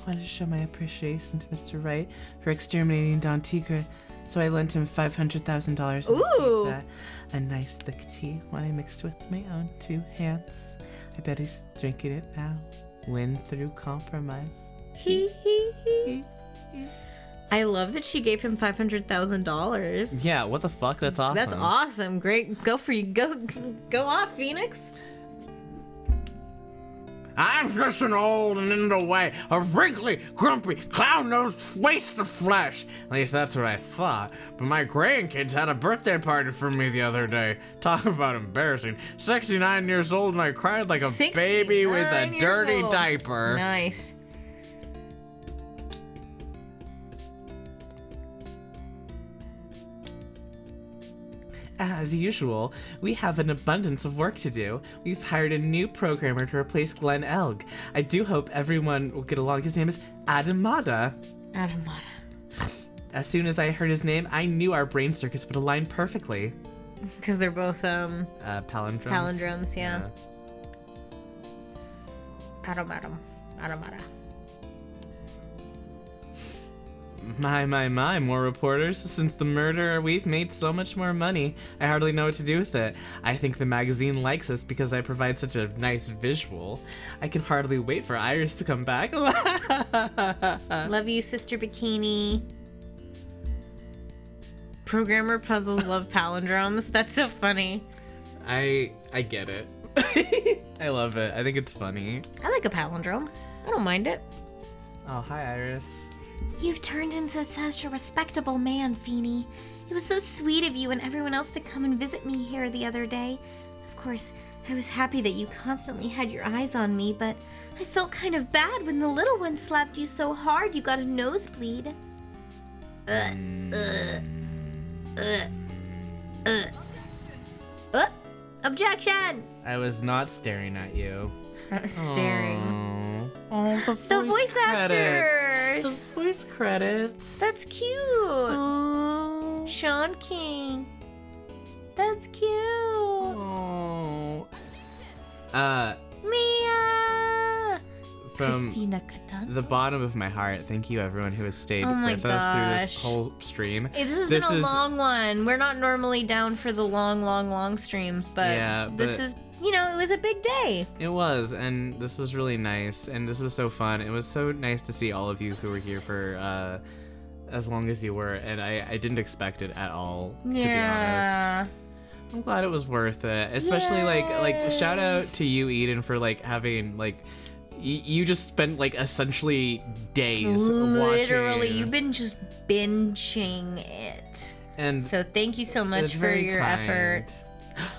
wanted to show my appreciation to Mr. Wright for exterminating Don Tigre, so I lent him $500,000 in a tea set. A nice thick tea, one I mixed with my own 2 hands. I bet he's drinking it now. Win through compromise. I love that she gave him $500,000. Yeah, what the fuck? That's awesome. That's awesome. Great. Go for you. Go off, Phoenix. I'm just an old and in the way, a wrinkly, grumpy, clown-nosed waste of flesh. At least that's what I thought. But my grandkids had a birthday party for me the other day. Talk about embarrassing. 69 years old and I cried like a baby with a dirty diaper. Nice. As usual, we have an abundance of work to do. We've hired a new programmer to replace Glenn Elg. I do hope everyone will get along. His name is Adamada. As soon as I heard his name, I knew our brain circuits would align perfectly. Because they're both palindromes. Palindromes, yeah. Adamada. My, more reporters. Since the murder, we've made so much more money. I hardly know what to do with it. I think the magazine likes us because I provide such a nice visual. I can hardly wait for Iris to come back. Love you, Sister Bikini. Programmer puzzles love palindromes. That's so funny. I get it. I love it. I think it's funny. I like a palindrome. I don't mind it. Oh, hi, Iris. You've turned into such a respectable man, Feeny. It was so sweet of you and everyone else to come and visit me here the other day. Of course, I was happy that you constantly had your eyes on me, but I felt kind of bad when the little one slapped you so hard you got a nosebleed. Objection! I was not staring at you. I was staring. Oh, the voice actors! The voice credits. That's cute! Oh. Sean King. That's cute! Oh. Mia! From Christina Catan. the bottom of my heart, thank you everyone who has stayed Oh my with us through this gosh. whole stream. Hey, this has been a long one. We're not normally down for the long streams, but Yeah, this but- is, it was a big day. It was, and this was really nice, and this was so fun. It was so nice to see all of you who were here for as long as you were, and I didn't expect it at all, to be honest. I'm glad it was worth it, especially like shout out to you, Eden, for like having like you just spent like essentially days Literally, watching. you've been just binging it. And So thank you so it's much for very your kind. effort.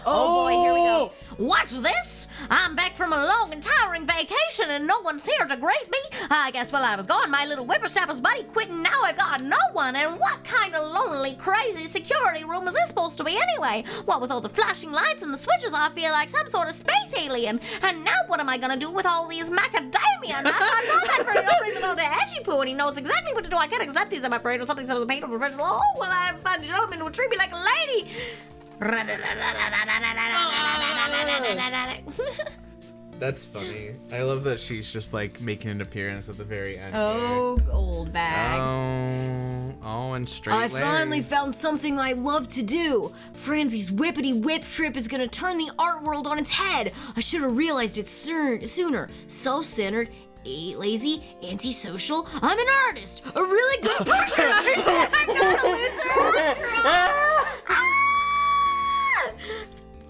Oh boy, here we go. What's this? I'm back from a long and tiring vacation and no one's here to greet me. I guess while I was gone, my little whippersnapper's buddy quit and now I've got no one. And what kind of lonely, crazy security room is this supposed to be anyway? What with all the flashing lights and the switches, I feel like some sort of space alien. And now what am I gonna do with all these macadamia nuts? I know that for no reason about the edgy poo and he knows exactly what to do. I can't accept these, I'm afraid, or something so painful professional. Oh, well, I find a gentleman who treat me like a lady. that's funny. I love that she's just like making an appearance at the very end. Oh, old bag. Oh, and straight I Larry. finally found something I love to do. Franzie's whippity whip trip is gonna turn the art world on its head. I should have realized it sooner. Self-centered, lazy, antisocial. I'm an artist, a really good portrait artist. I'm not a loser after all.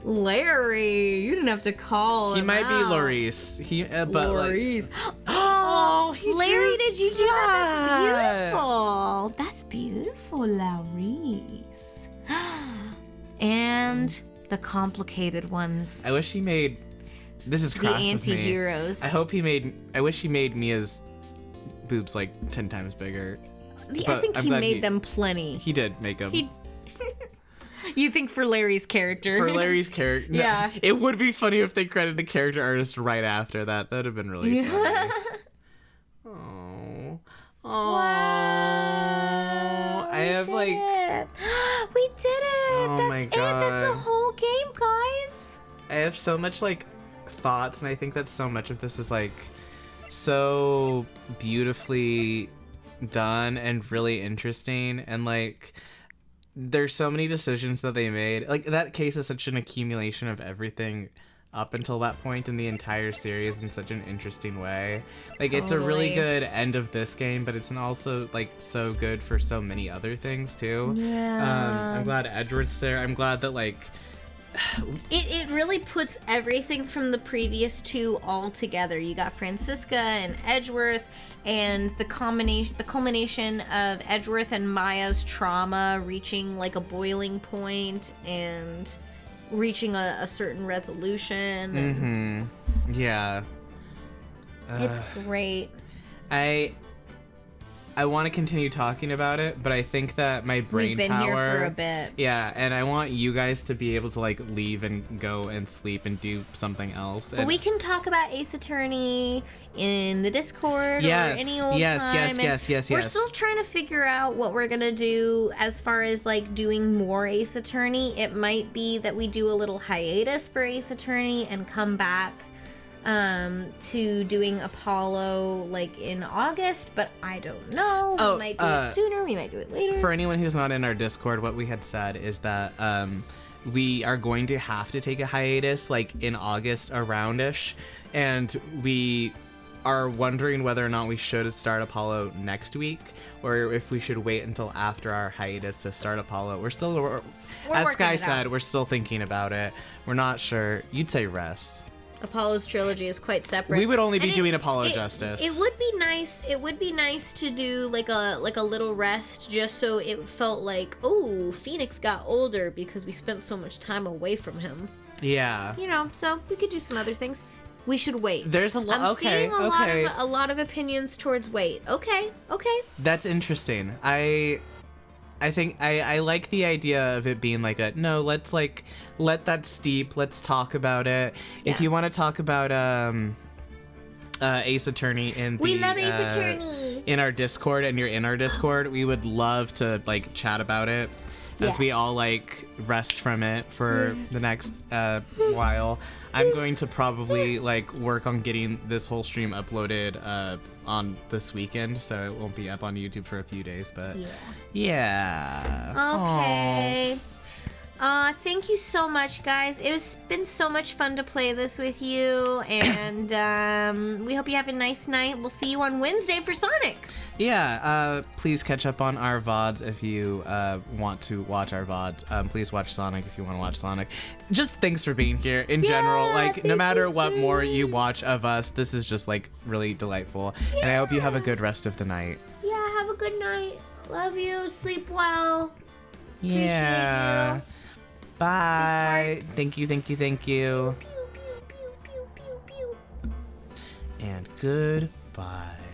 Larry, you didn't have to call He him might be out. Lorice. But Lori's. Oh, he Larry, drew did you do that? that. That's beautiful. That's beautiful, Laurice. And the complicated ones. I wish he made. This is The crass of me. anti-heroes. I wish he made Mia's boobs like 10 times bigger. I but think I'm he glad made them plenty. He did make them. You think for Larry's character? For Larry's character. Yeah. It would be funny if they credited the character artist right after that. That would have been really funny. Oh. Oh. I have like. We did it! Oh That's my it! That's the God. whole game, guys! I have so much like thoughts, and I think that so much of this is like so beautifully done and really interesting, and like there's so many decisions that they made. Like that case is such an accumulation of everything up until that point in the entire series in such an interesting way. Like it's a really Totally. good end of this game, but it's also like so good for so many other things too. Yeah. I'm glad Edward's there. I'm glad that like It really puts everything from the previous two all together. You got Francisca and Edgeworth, and the culmination of Edgeworth and Maya's trauma reaching like a boiling point and reaching a certain resolution. Yeah. It's great. I want to continue talking about it, but I think that my brain We've been power, here for a bit. Yeah, and I want you guys to be able to like leave and go and sleep and do something else. But we can talk about Ace Attorney in the Discord or any old time. Yes. We're still trying to figure out what we're gonna do as far as like doing more Ace Attorney. It might be that we do a little hiatus for Ace Attorney and come back to doing Apollo like in August, but I don't know. We might do it sooner, we might do it later. For anyone who's not in our Discord, what we had said is that we are going to have to take a hiatus like in August around-ish, and we are wondering whether or not we should start Apollo next week or if we should wait until after our hiatus to start Apollo. We're still, as Sky said, we're still thinking about it. We're not sure. You'd say rest. Apollo's trilogy is quite separate. We would only be doing Apollo justice. It would be nice. It would be nice to do like a little rest, just so it felt like, oh, Phoenix got older because we spent so much time away from him. Yeah. You know, so we could do some other things. We should wait. There's a lot. I'm seeing a lot of opinions towards wait. Okay. That's interesting. I think I like the idea of it being like no, let's like let that steep. Let's talk about it. Yeah. If you want to talk about Ace Attorney we love Ace Attorney in our Discord, and you're in our Discord, we would love to like chat about it as we all like rest from it for the next while. I'm going to probably like work on getting this whole stream uploaded on this weekend, so it won't be up on YouTube for a few days, but yeah. Okay. Thank you so much, guys. It's been so much fun to play this with you, and we hope you have a nice night. We'll see you on Wednesday for Sonic. Yeah, please catch up on our VODs if you want to watch our VODs. Please watch Sonic if you want to watch Sonic. Just thanks for being here in general. Like, no matter what more you watch of us, this is just, like, really delightful. Yeah. And I hope you have a good rest of the night. Yeah, have a good night. Love you. Sleep well. Yeah. Appreciate you. Bye. Thank you. Pew, pew, pew, pew, pew, pew. And goodbye.